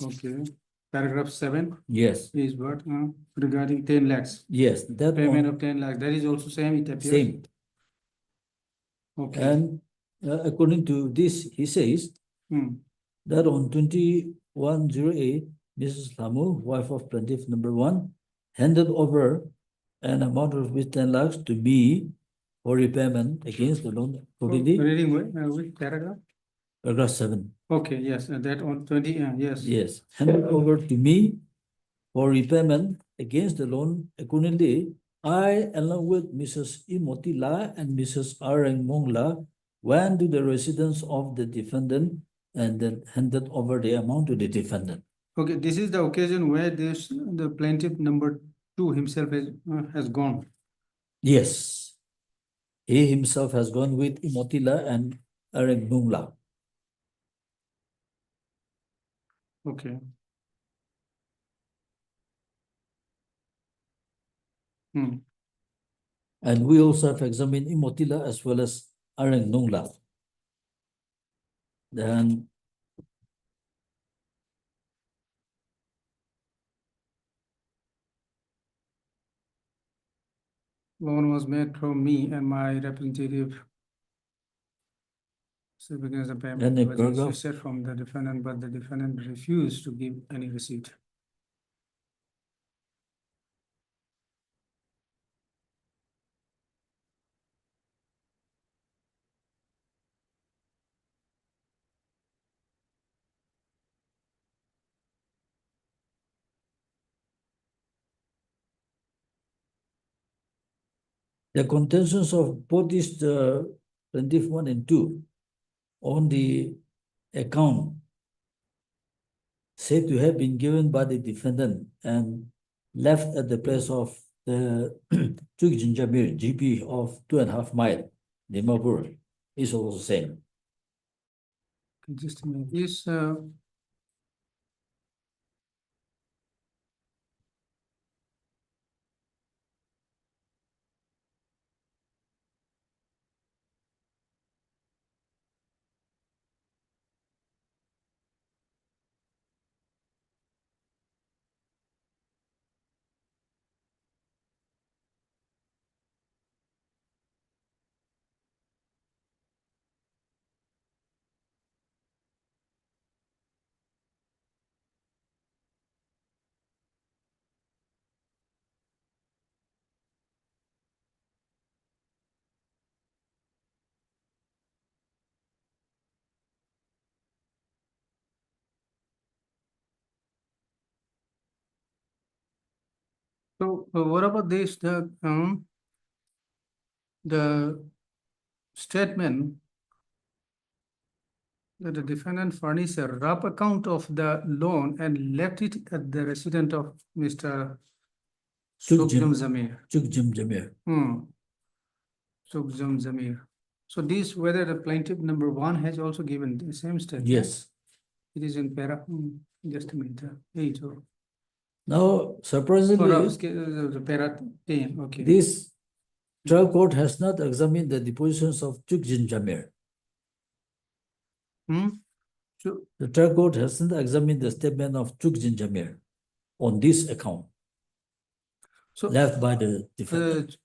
Okay, paragraph 7 yes, is what, regarding 10 lakhs, yes, that payment one, of 10 lakhs, that is also same, it appears. same. Okay. And according to this, he says Hmm. that on 2108, Mrs. Lamu, wife of plaintiff number 1, handed over an amount of rupees 10 lakhs to me for repayment against the loan quantity, Reading which paragraph? paragraph 7. Okay, yes, that on 20, yes. Yes, handed over to me for repayment against the loan. Accordingly, I, along with Mrs. Imoti La and Mrs. R. La, went to the residence of the defendant and then handed over the amount to the defendant. Okay, this is the occasion where the plaintiff number 2 himself has gone. Yes, he himself has gone with Imotila and La. Okay. Hmm. And we also have examined Imotila as well as La. Then Loan was made from me and my representative. So because the Then payment the was paragraph- insisted from the defendant, but the defendant refused to give any receipt. the contentions of both these plaintiff 1 and 2 on the account said to have been given by the defendant and left at the place of the Chuk Jinjamir GP of 2.5 mile, Dimapur, is also same. Just a minute, this, so what about this, the statement that the defendant furnished a rough account of the loan and left it at the residence of Mr. Sukjum Zamir. Chuk Jinjamir. Sukjum Zamir. So this, whether the plaintiff number 1 has also given the same statement? Yes. It is in just a minute, 8 or. Now, surprisingly, The para 10, okay. this trial court has not examined the depositions of Chuk Jinjamir. So, The trial court hasn't examined the statement of Chuk Jinjamir on this account so left by the defendant.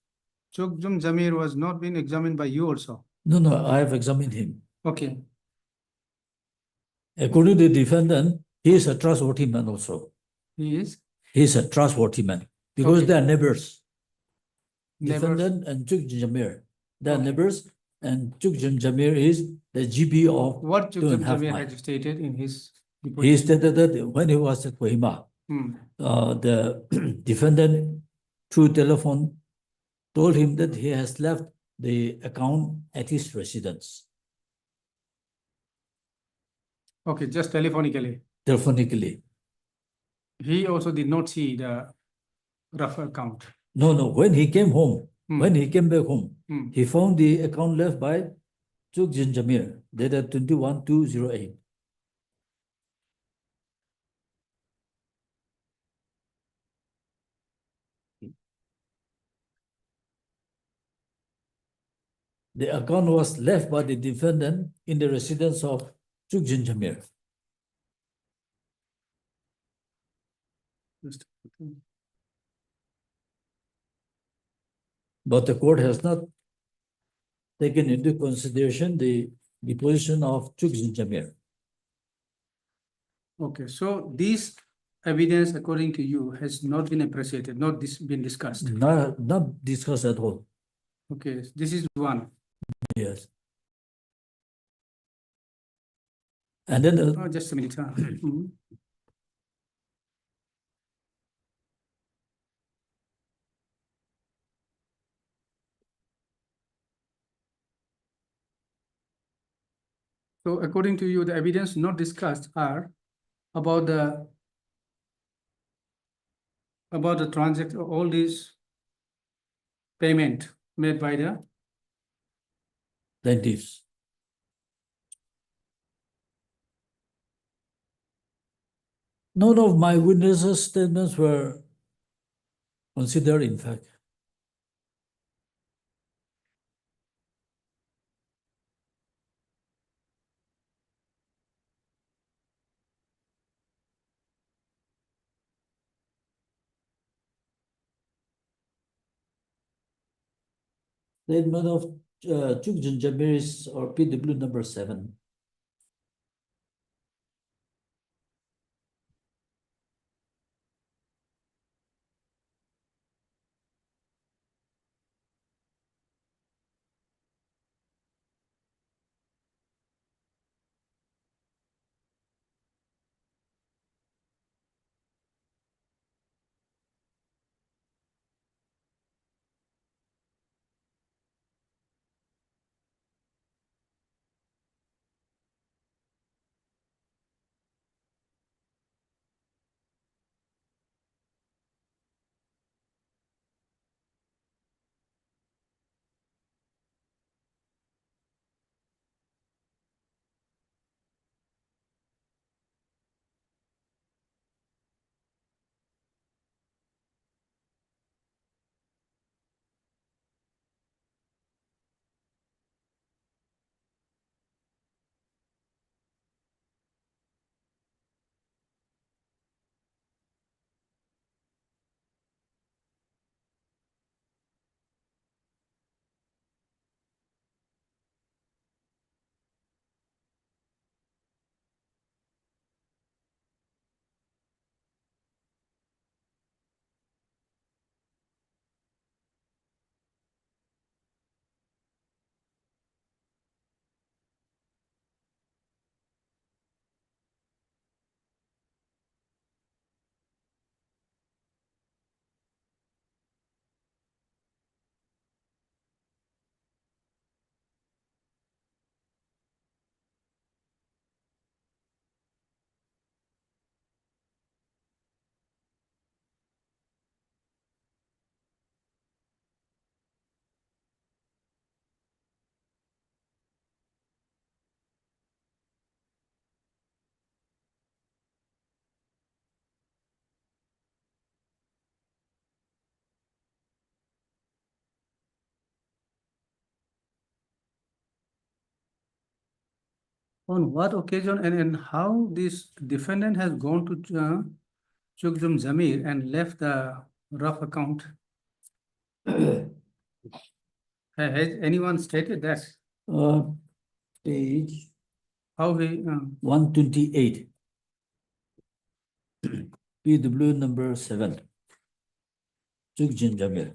Sukjum Zamir was not being examined by you also. No, I have examined him. Okay, According to the defendant, he is a trustworthy man also. he is He is a trustworthy man because Okay. they are neighbors. Neighbors. Defendant and Chuk Jinjamir, they are Okay. neighbors, and Chuk Jinjamir is the GP of What Sukjum 2.5 Zamir mile. had stated in his. He deposition. stated that when he was at Kohima, Hmm. the defendant through telephone told him that he has left the account at his residence Okay, just telephonically. telephonically. He also did not see the rough account. No, no, when he came home, Hmm. when he came back home, Hmm. he found the account left by Chukjin Jamir, dated 21/2/08. The account was left by the defendant in the residence of Chukjin Jamir. Just- But the court has not taken into consideration the deposition of Chukjin Jamir. Okay, so this evidence, according to you, has not been appreciated, not been discussed. Not discussed at all. Okay, this is one. Yes. And then Oh, just a minute. Mhm. So according to you, the evidence not discussed are about the transaction, all these payment made by the plaintiffs. None of my witnesses' statements were considered, in fact. Statement of Chukjin Jamir is or PW number 7. on what occasion and how this defendant has gone to Chukjum Zamir and left the rough account? Has anyone stated that? Page How he, 128. PW number 7. Chukjin Jamir.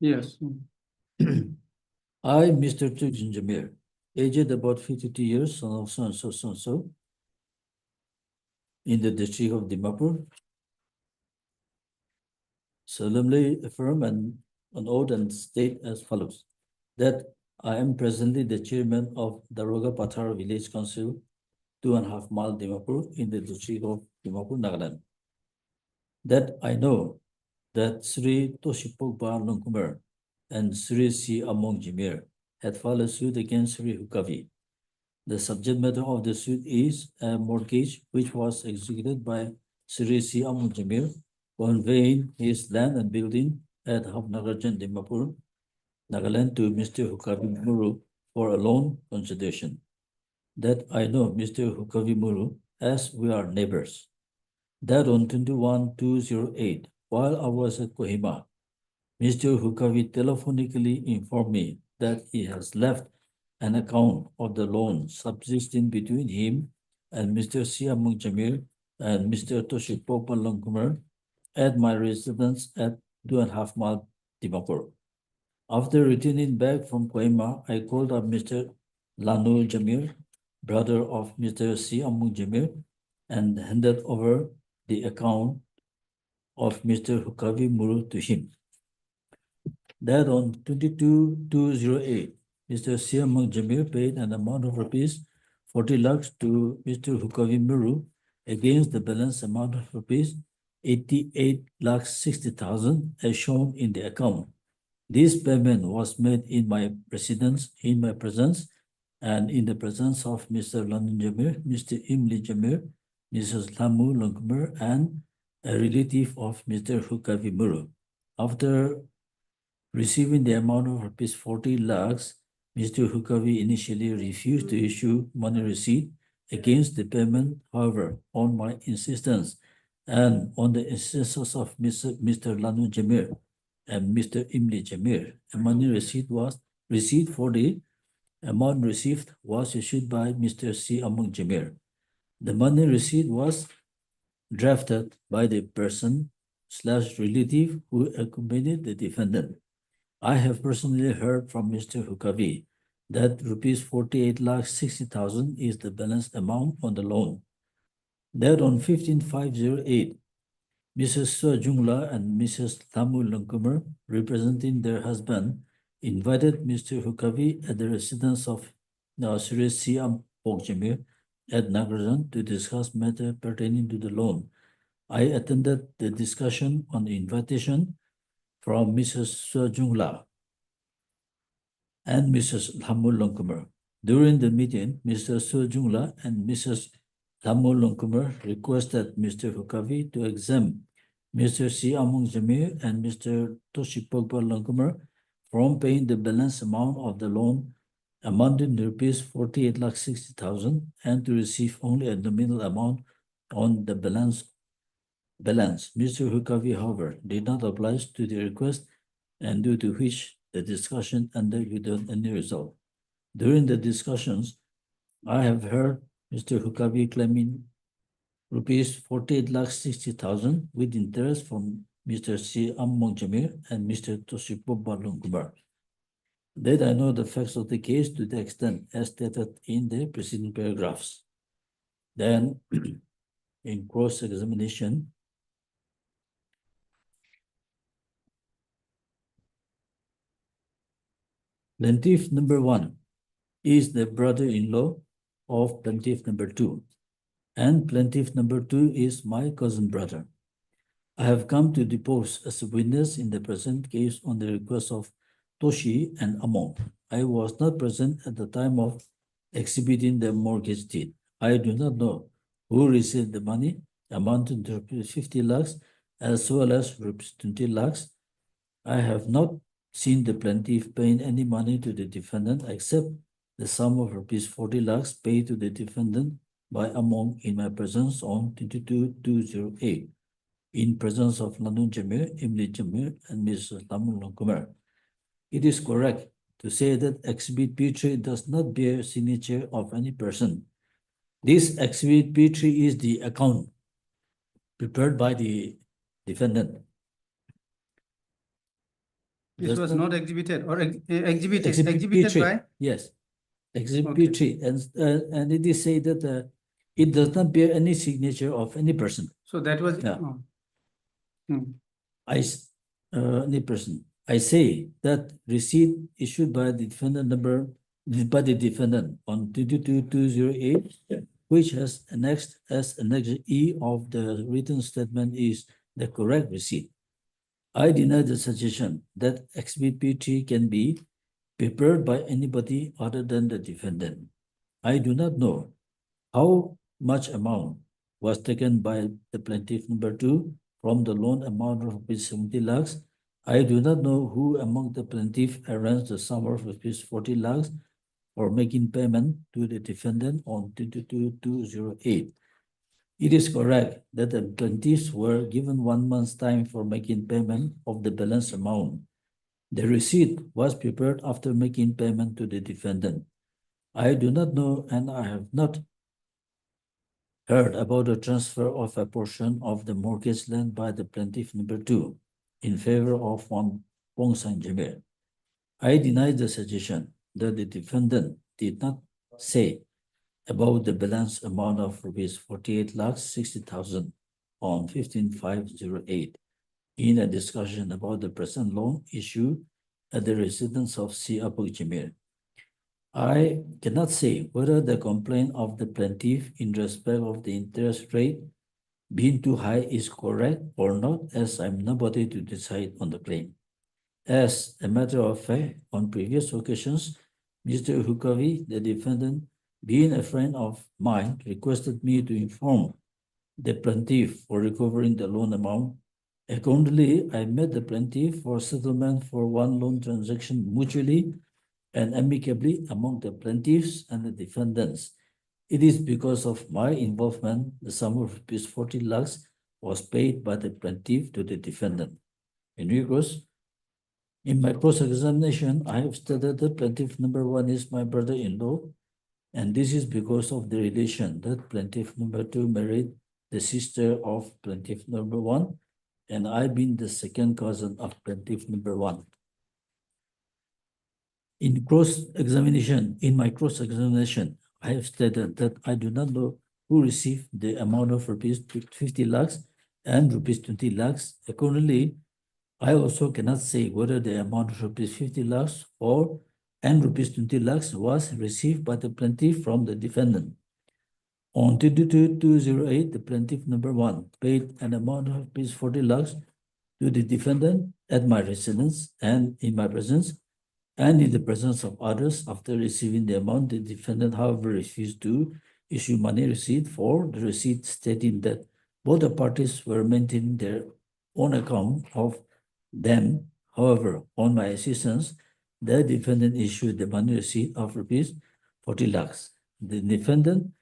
yes. I, Mr. Chukjin Jamir, aged about 52 years, son of so, in the district of Dimapur, solemnly affirm and on oath and state as follows, that I am presently the chairman of Daroga Pathar Village Council, 2.5 mile Dimapur in the district of Dimapur, Nagaland. That I know that Sri Toshipogba Longkumar and Sri C. Among Jimir had filed a suit against Sri Hukavi. The subject matter of the suit is a mortgage which was executed by Sri C. Among Jimir, conveying his land and building at Havnagarajan, Dimapur, Nagaland to Mr. Hukavi Muru for a loan consideration. That I know Mr. Hukavi Muru as we are neighbors. That on 21/2/08, while I was at Kohima, Mr. Hukavi telephonically informed me that he has left an account of the loan subsisting between him and Mr. Siamung Jamir and Mr. Toshipo Palongkumar at my residence at 2.5 mile Dimapur. After returning back from Kohima, I called up Mr. Lanu Jamir, brother of Mr. Siamung Jamir, and handed over the account of Mr. Hukavi Muru to him. That on 22/2/08, Mr. Siamang Jamir paid an amount of rupees 40 lakhs to Mr. Hukavi Muru against the balance amount of rupees 88,60,000 as shown in the account. This payment was made in my presence, and in the presence of Mr. London Jamir, Mr. Imli Jamir, Mrs. Lamu Longkumar, and a relative of Mr. Hukavi Muru. After receiving the amount of rupees 40 lakhs, Mr. Hukavi initially refused to issue money receipt against the payment. However, on my insistence and on the insistence of Mr. Lanu Jamir and Mr. Imli Jamir, a money receipt for the amount received was issued by Mr. C. Amung Jamir. The money receipt was drafted by the person/relative who accompanied the defendant. I have personally heard from Mr. Hukavi that rupees 48,60,000 is the balance amount on the loan. That on 15/5/08, Mrs. Jungla and Mrs. Thamu Longkumar, representing their husband, invited Mr. Hukavi at the residence of Sri Siam Pokjamir at Nagarajan to discuss matter pertaining to the loan. I attended the discussion on the invitation from Mrs. Jungla and Mrs. Thamu Longkumar. During the meeting, Mr. Jungla and Mrs. Thamu Longkumar requested Mr. Hukavi to exempt Mr. C. Amung Jamir and Mr. Toshipogba Longkumar from paying the balance amount of the loan amounting to rupees 48,60,000 and to receive only a nominal amount on the balance. Mr. Hukavi, however, did not oblige to the request, and due to which the discussion ended without any result. During the discussions, I have heard Mr. Hukavi claiming rupees 48,60,000 with interest from Mr. C. Ammong Jamir and Mr. Toshipo Balungkumar. That I know the facts of the case to the extent as stated in the preceding paragraphs. Then, in cross-examination, plaintiff number 1 is the brother-in-law of plaintiff number 2, and plaintiff number 2 is my cousin brother. I have come to depose as a witness in the present case on the request of Toshi and Among. I was not present at the time of exhibiting the mortgage deed. I do not know who received the money amounting to 50 lakhs as well as 20 lakhs. I have not seen the plaintiff paying any money to the defendant except the sum of rupees 40 lakhs paid to the defendant by Among in my presence on 22/2/08 in presence of Lanu Jamir, Imli Jamir, and Mrs. Lamun Longkumar. It is correct to say that Exhibit P3 does not bear signature of any person. This Exhibit P3 is the account prepared by the defendant. This was not exhibited or exhibited P3, by? yes, Exhibit Okay. P3, and it is said that it does not bear any signature of any person. So that was. Yeah. Oh. Hmm. Any person. I say that receipt issued by the defendant on 22-208, which has annexed as Annex E of the written statement is the correct receipt. I deny the suggestion that Exhibit P3 can be prepared by anybody other than the defendant. I do not know how much amount was taken by the plaintiff number 2 from the loan amount of rupees 70 lakhs. I do not know who among the plaintiff arranged the sum of rupees 40 lakhs for making payment to the defendant on 22-208. It is correct that the plaintiffs were given 1 month's time for making payment of the balance amount. The receipt was prepared after making payment to the defendant. I do not know, and I have not heard about the transfer of a portion of the mortgage lent by the plaintiff number 2 in favor of one Wong Sang Jimir. I deny the suggestion that the defendant did not say about the balance amount of rupees 48,60,000 on 15/5/08 in a discussion about the present loan issue at the residence of C. Apuk Jimir. I cannot say whether the complaint of the plaintiff in respect of the interest rate being too high is correct or not, as I'm nobody to decide on the claim. As a matter of fact, on previous occasions, Mr. Hukavi, the defendant, being a friend of mine, requested me to inform the plaintiff for recovering the loan amount. Accordingly, I met the plaintiff for settlement for one loan transaction mutually and amicably among the plaintiffs and the defendants. It is because of my involvement, the sum of rupees 40 lakhs was paid by the plaintiff to the defendant. In recourse, in my cross-examination, I have stated that plaintiff number 1 is my brother-in-law, and this is because of the relation that plaintiff number 2 married the sister of plaintiff number 1, and I being the second cousin of plaintiff number 1. In my cross-examination, I have stated that I do not know who received the amount of rupees 50 lakhs and rupees 20 lakhs. Accordingly, I also cannot say whether the amount of rupees 50 lakhs and rupees 20 lakhs was received by the plaintiff from the defendant. On 22-208, the plaintiff number 1 paid an amount of rupees 40 lakhs to the defendant at my residence and in my presence and in the presence of others. After receiving the amount, the defendant, however, refused to issue money receipt for the receipt, stating that both the parties were maintaining their own account of them. However, on my assistance, the defendant issued the money receipt of rupees 40 lakhs. The defendant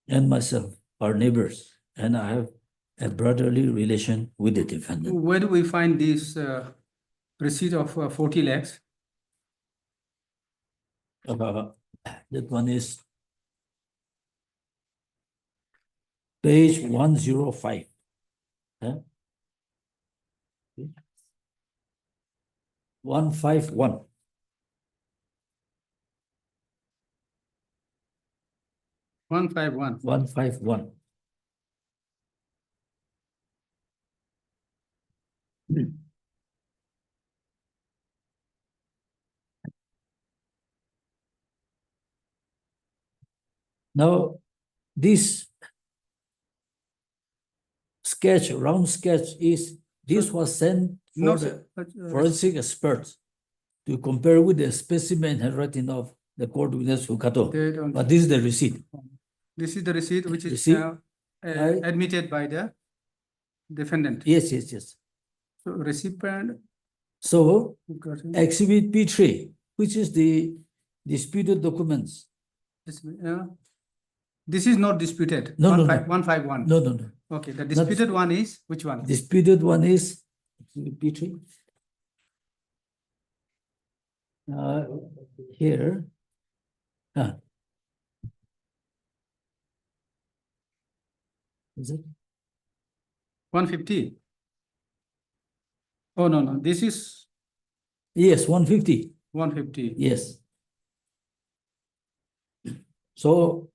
and myself are neighbors, and I have a brotherly relation with the defendant. Where do we find this receipt of 40 lakhs? That one is page 105. Huh? 151. One five one. 151. Now, this sketch, round sketch this was sent No, for the sir. But, forensic experts to compare with the specimen handwriting of the court witness Hukato. they don't- But this is the receipt. This is the receipt which is Receipt? admitted by the defendant. Yes, yes, yes. So recipient. So got it. Exhibit P3, which is the disputed documents. This is not disputed. No, no, no. 151. No, no, no. Okay, the disputed one is which one? Disputed one is Exhibit P3. Here. Is it? 150. Oh, no, this is Yes, 150. 150. Yes. So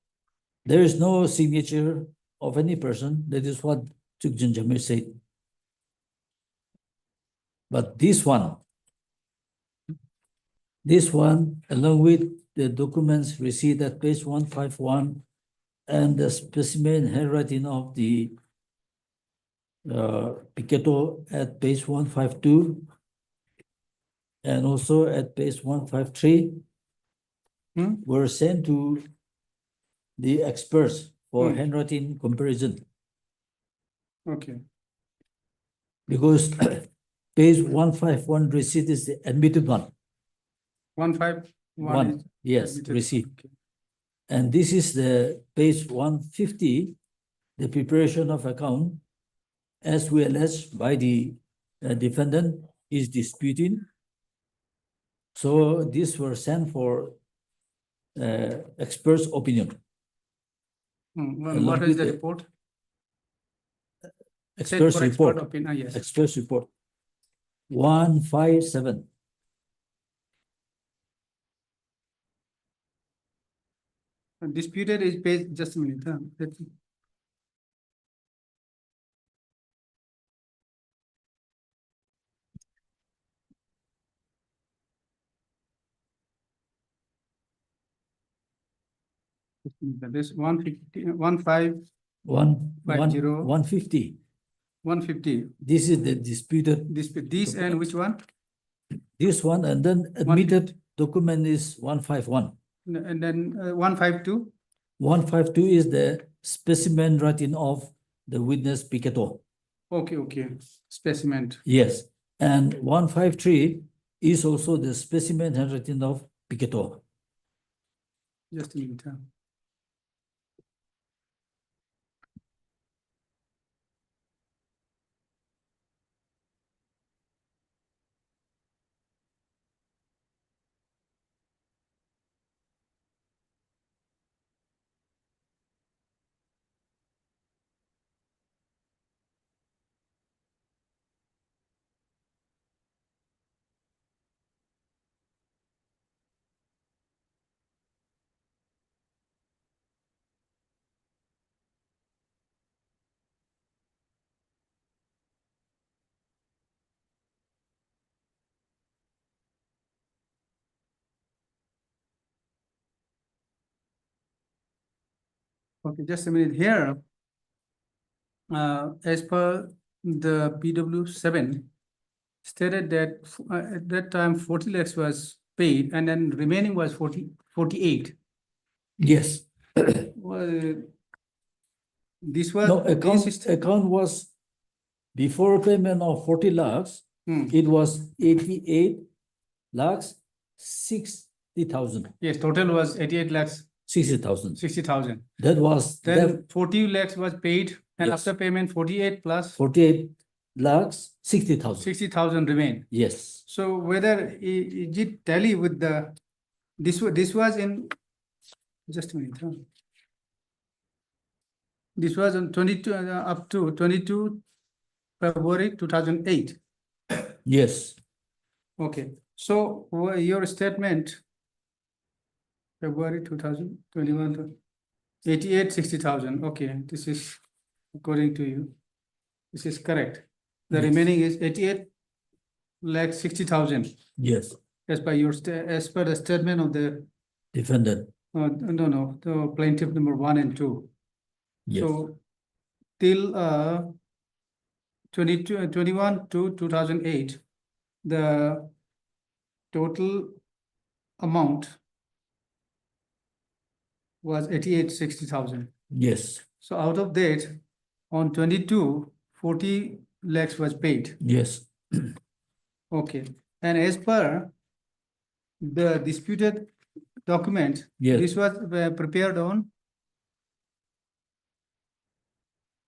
there is no signature of any person. That is what Chukjun Jamir said. But this one, This one, along with the documents received at page 151 and the specimen handwriting of the Picato at page 152 and also at page 153 were sent to the experts for handwriting comparison. Okay. Because page 151 receipt is the admitted one. 151 is Yes, admitted. receipt. Okay. And this is the page 150, the preparation of account, as well as by the defendant is disputing. So these were sent for experts' opinion. Well, Along what is with the the report? Experts for report. expert opinion, yes. Experts report. 157. Disputed is page, just a minute. This 150, 1550. 150. 150. This is the disputed. This and which one? This one, and then admitted document is 151. And then 152. 152 is the specimen writing of the witness Picato. Okay, okay. Specimen. Yes. And 153 is also the specimen handwriting of Picato. Just a minute. Okay, just a minute here. As per the PW7 stated that at that time 40 lakhs was paid and then remaining was 48. Yes. Well, this was No, account was before payment of 40 lakhs, it was 88 lakhs 60,000. Yes, total was 88 lakhs 60,000. 60,000. That was Then 40 lakhs was paid and Yes. after payment 48 plus 48 lakhs 60,000. 60,000 remain. Yes. So whether is it tally with the this was in just a minute. This was on 22 up to 22 February 2008. Yes. Okay. So your statement February 2021 to 88 60,000. Okay, this is according to you. This is correct. The Yes. remaining is 88 lakh 60,000 Yes. as per as per the statement of the Defendant. no, the plaintiff number 1 and 2. Yes. So till 21 to 2008, the total amount was 88 60,000. Yes. So out of that, on 22, 40 lakhs was paid. Yes. Okay. And as per the disputed document, Yes. this was prepared on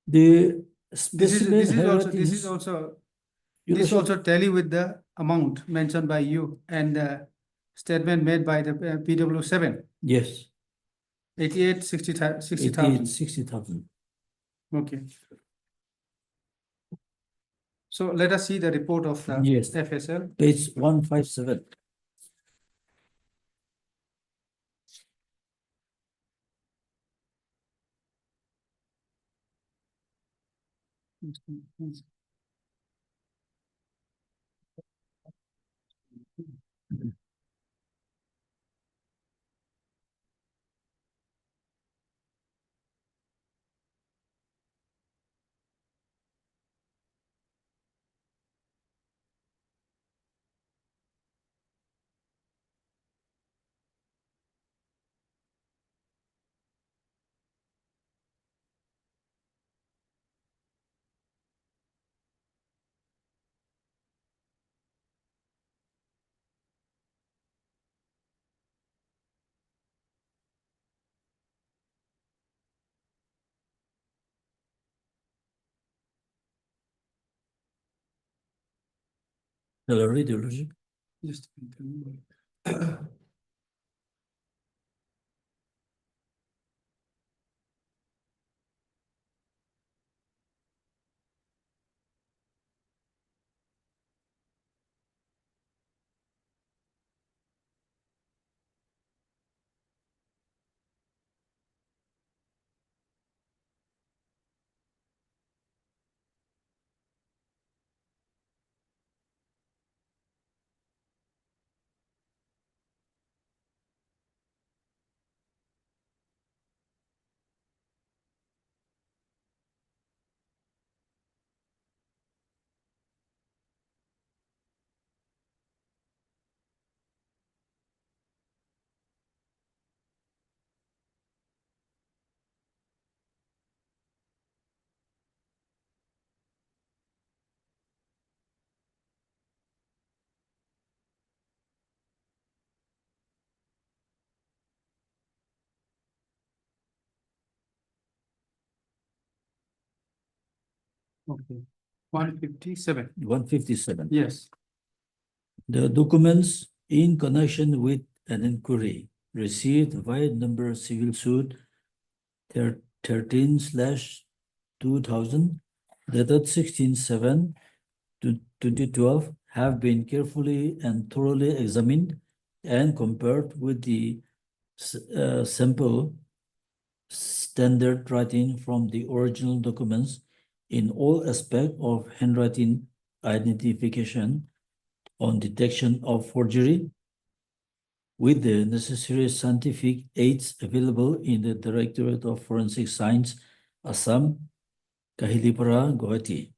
The this specimen is handwritings, Your this Lordship, also tally with the amount mentioned by you and the statement made by the PW7 yes, 88 60,000. 60,000. Okay. So let us see the report of the Yes. FSL. Page 157. Shall I read, Your Lordship? Just a minute. Okay, 157. 157. Yes. The documents in connection with an inquiry received via number civil suit 13/2000 dated 16/7 to 2012 have been carefully and thoroughly examined and compared with the sample standard writing from the original documents in all aspects of handwriting identification on detection of forgery with the necessary scientific aids available in the Directorate of Forensic Science, Assam, Kahilipara, Gauhati.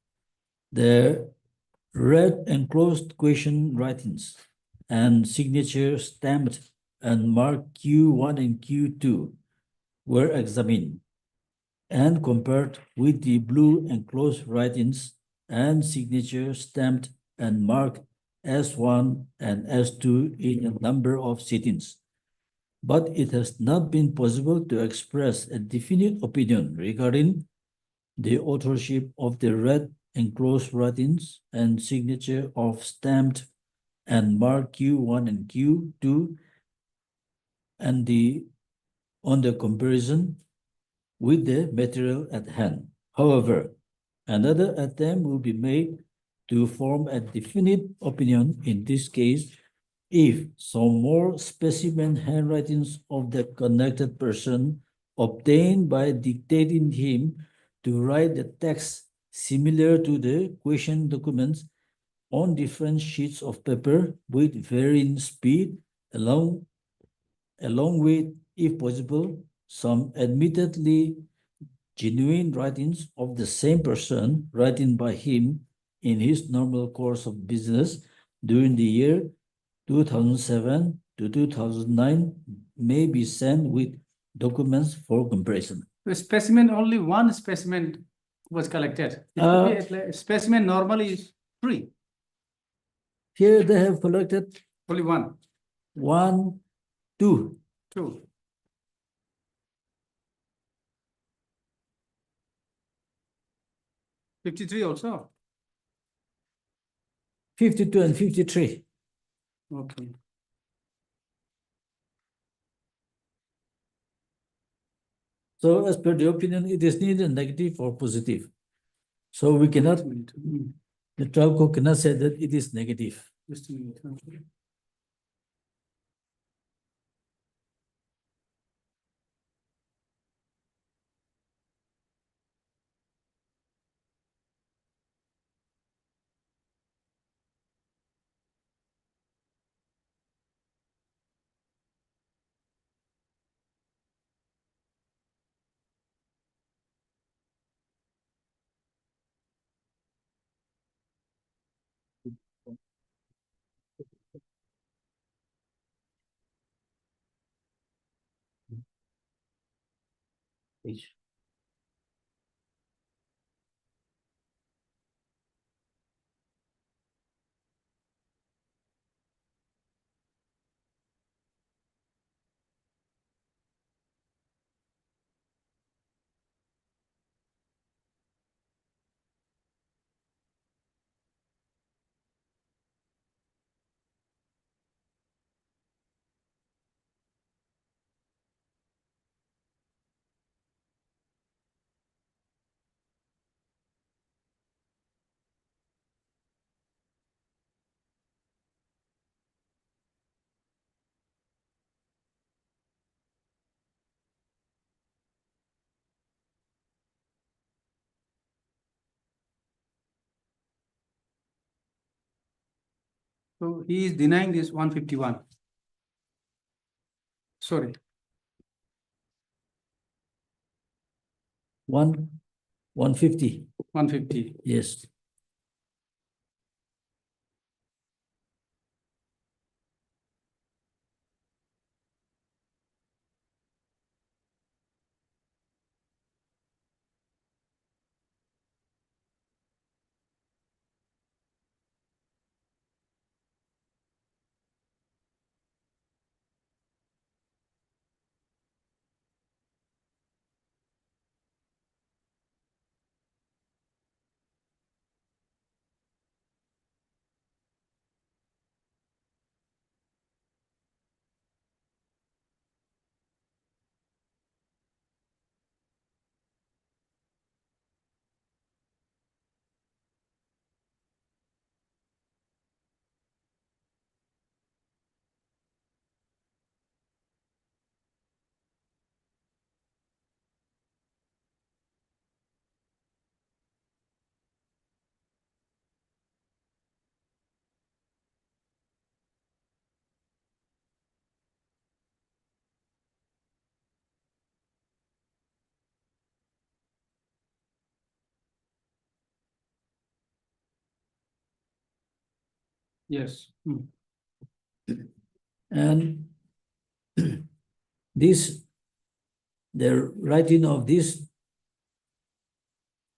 The red enclosed question writings and signature stamped and marked Q1 and Q2 were examined and compared with the blue enclosed writings and signature stamped and marked S1 and S2 in a number of sittings. But it has not been possible to express a definite opinion regarding the authorship of the red enclosed writings and signature of stamped and marked Q1 and Q2 and on the comparison with the material at hand. However, another attempt will be made to form a definite opinion in this case if some more specimen handwritings of the connected person obtained by dictating him to write the text similar to the question documents on different sheets of paper with varying speed along with, if possible, some admittedly genuine writings of the same person written by him in his normal course of business during the year 2007 to 2009 may be sent with documents for comparison. The specimen, only one specimen was collected. It could be a specimen normally is 3. Here they have collected Only 1. 1, 2. 2. '53 also. 52 and 53. Okay. So as per the opinion, it is neither negative or positive. So we cannot, the trial court cannot say that it is negative. Just a minute. Okay. So he is denying this 151. Sorry, 150, 150. yes. Yes. And this, the writing of this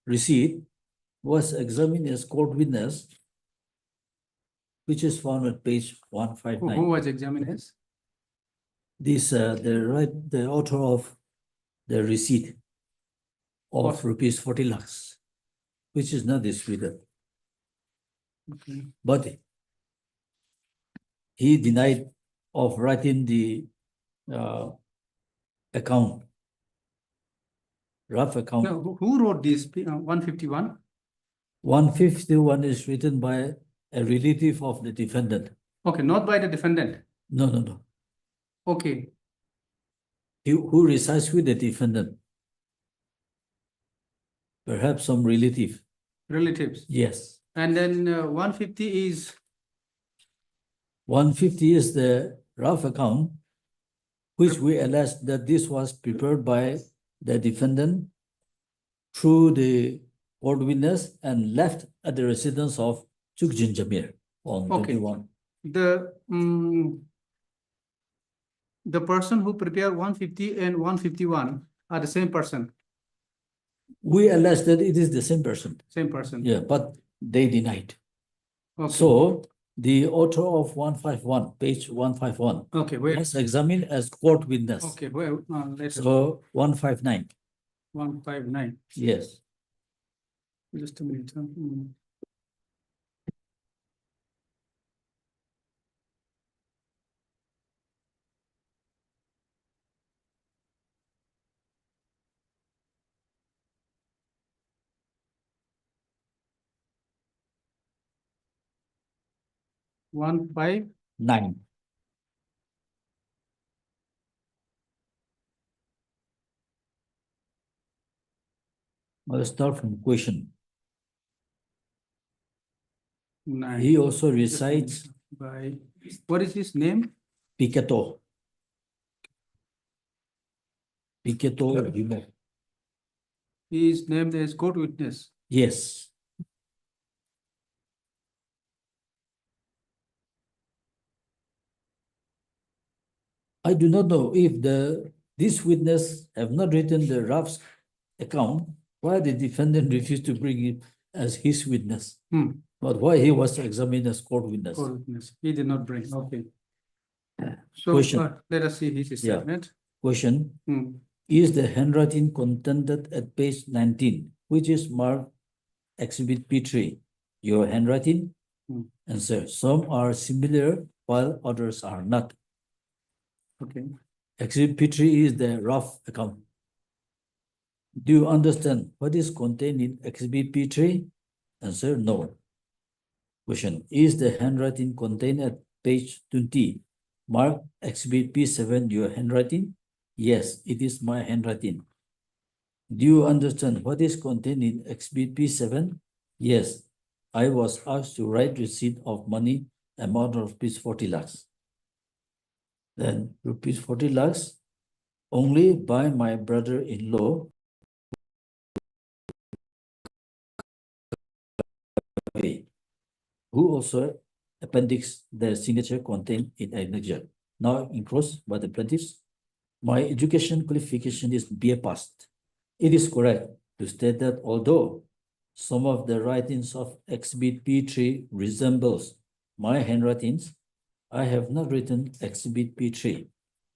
receipt was examined as court witness, which is found at page Who 159. was examined as? This, the author of the receipt of What? rupees 40 lakhs, which is not disputed, Okay. but he denied of writing the account, rough account. No, who wrote this 151? 151 is written by a relative of the defendant. Okay, not by the defendant. No. Okay, Who resides with the defendant? Perhaps some relative. relatives. Yes. And then 150 is 150 is the rough account, which we allege that this was prepared by the defendant through the court witness and left at the residence of Chukjin Jamir on Okay. 21. the person who prepared 150 and 151 are the same person. We allege that it is the same person. Same person. Yeah, but they denied. Okay. So the author of 151, page 151, Okay, wait. was examined as court witness. Okay, well, let's So 159, 159. yes. Just a minute. One five 9. I'll start from question. nine. He also Just a minute. recites By what is his name? Picato. Picato, you know. He is named as court witness. Yes. I do not know if this witness have not written the rough account, why the defendant refused to bring it as his witness, but why he was examined as court witness. Court witness. He did not bring. Okay. So Question. let us see his Yeah. statement. Question. Is the handwriting contented at page 19, which is marked Exhibit P3, your handwriting? Answer. Some are similar while others are not. Okay. Exhibit P3 is the rough account. Do you understand what is contained in Exhibit P3? Answer. No. Question. Is the handwriting contained at page 20? Mark Exhibit P7 your handwriting? Yes, it is my handwriting. Do you understand what is contained in Exhibit P7? Yes, I was asked to write receipt of money amount of rupees 40 lakhs. Then rupees 40 lakhs only by my brother-in-law, who also appendix the signature contained in annexure. Now enclosed by the plaintiffs. My education qualification is BA past. It is correct to state that although some of the writings of Exhibit P3 resembles my handwritings, I have not written Exhibit P3.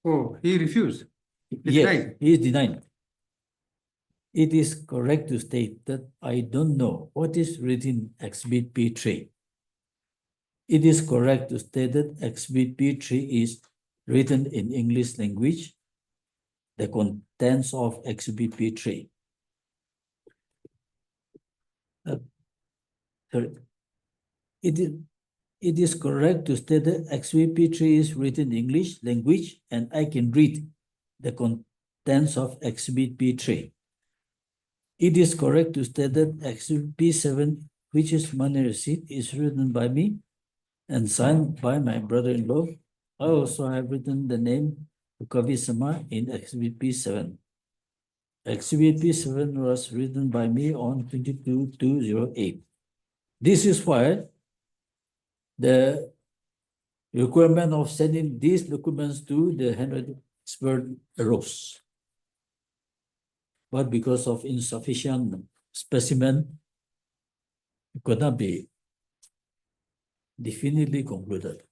Oh, he refused. Yes, denied. he is denying. It is correct to state that I don't know what is written in Exhibit P3. It is correct to state that Exhibit P3 is written in English language, the contents of Exhibit P3. Sorry. It is correct to state that Exhibit P3 is written in English language and I can read the contents of Exhibit P3. It is correct to state that Exhibit P7, which is money receipt, is written by me and signed by my brother-in-law. I also have written the name Kavi Sama in Exhibit P7. Exhibit P7 was written by me on 22/2/08. This is why the requirement of sending these documents to the handwriting expert arose. But because of insufficient specimen, it could not be definitely concluded.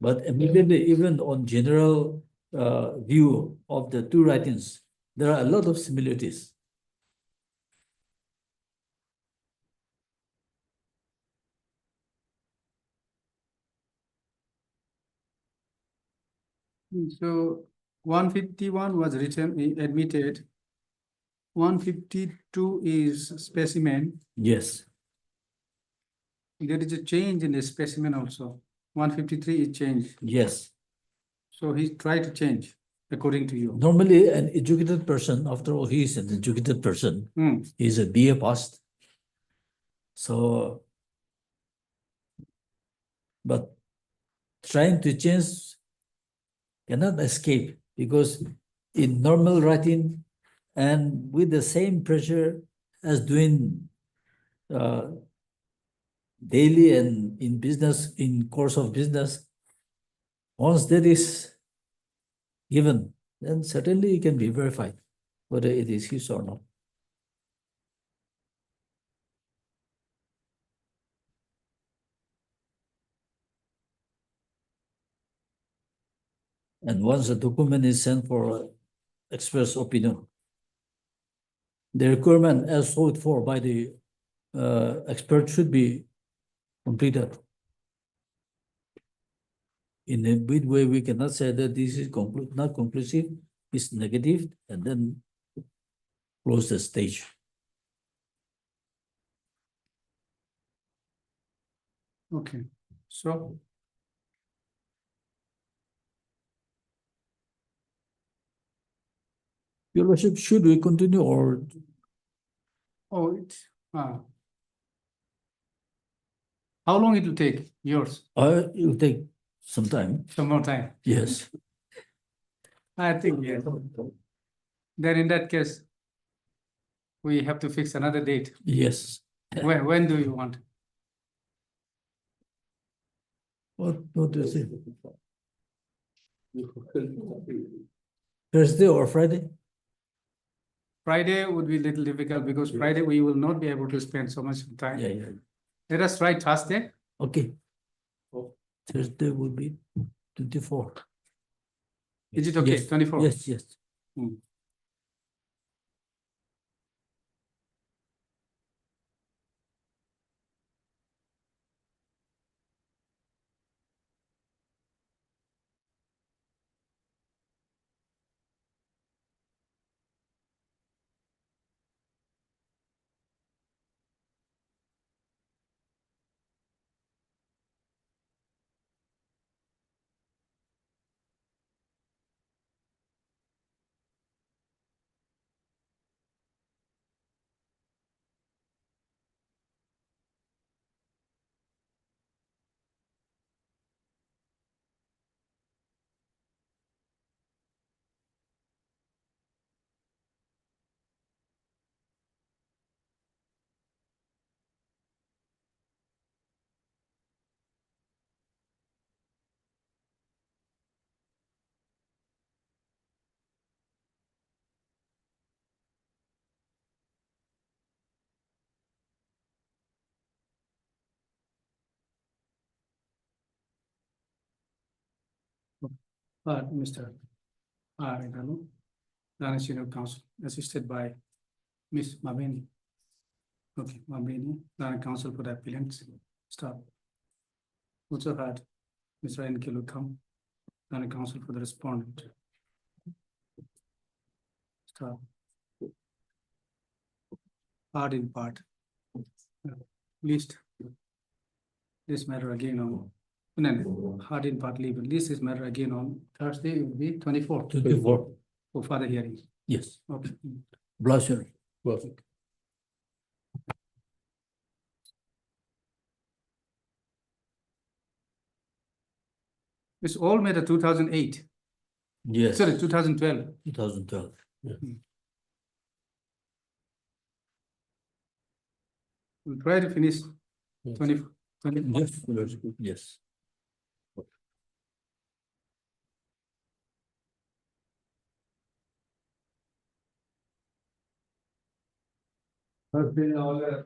But immediately, even on general view of the two writings, there are a lot of similarities. So 151 was written, admitted. 152 is specimen. Yes. There is a change in the specimen also. 153 is changed. Yes. So he tried to change according to you. Normally, an educated person, after all, he is an educated person. He is a BA past. So, but trying to change cannot escape because in normal writing and with the same pressure as doing daily and in business, in course of business, once that is given, then certainly it can be verified whether it is his or not. And once a document is sent for express opinion, the requirement as sought for by the expert should be completed. In a big way, we cannot say that this is not conclusive, it's negative, and then close the stage. Okay, so Your Worship, should we continue or? oh, how long it will take? Yours? It will take some time. Some more time. Yes. I think yes. Then in that case, we have to fix another date. Yes. When do you want? What do you say? Thursday or Friday? Friday would be a little difficult because Friday we will not be able to spend so much time. Yeah, yeah. Let us try Thursday. Okay. Thursday will be 24. Is it okay? Yes. 24? Yes, yes. Mr. R. Idanu, Lana Senior Counsel, assisted by Ms. Mabini. Okay, Mabini, Lana Counsel for the applicants. Stop. Also had Mr. N. Kilukam, Lana Counsel for the respondent. Stop. Part in part. List this matter again on, no, hard in part leave. List this matter again on Thursday, it will be 24th 24. for further hearing. Yes. Okay. Bless you. Perfect. It's all made at 2008, Yes. sorry, 2012. 2012. We'll try to finish 20. Yes. Yes. Has been all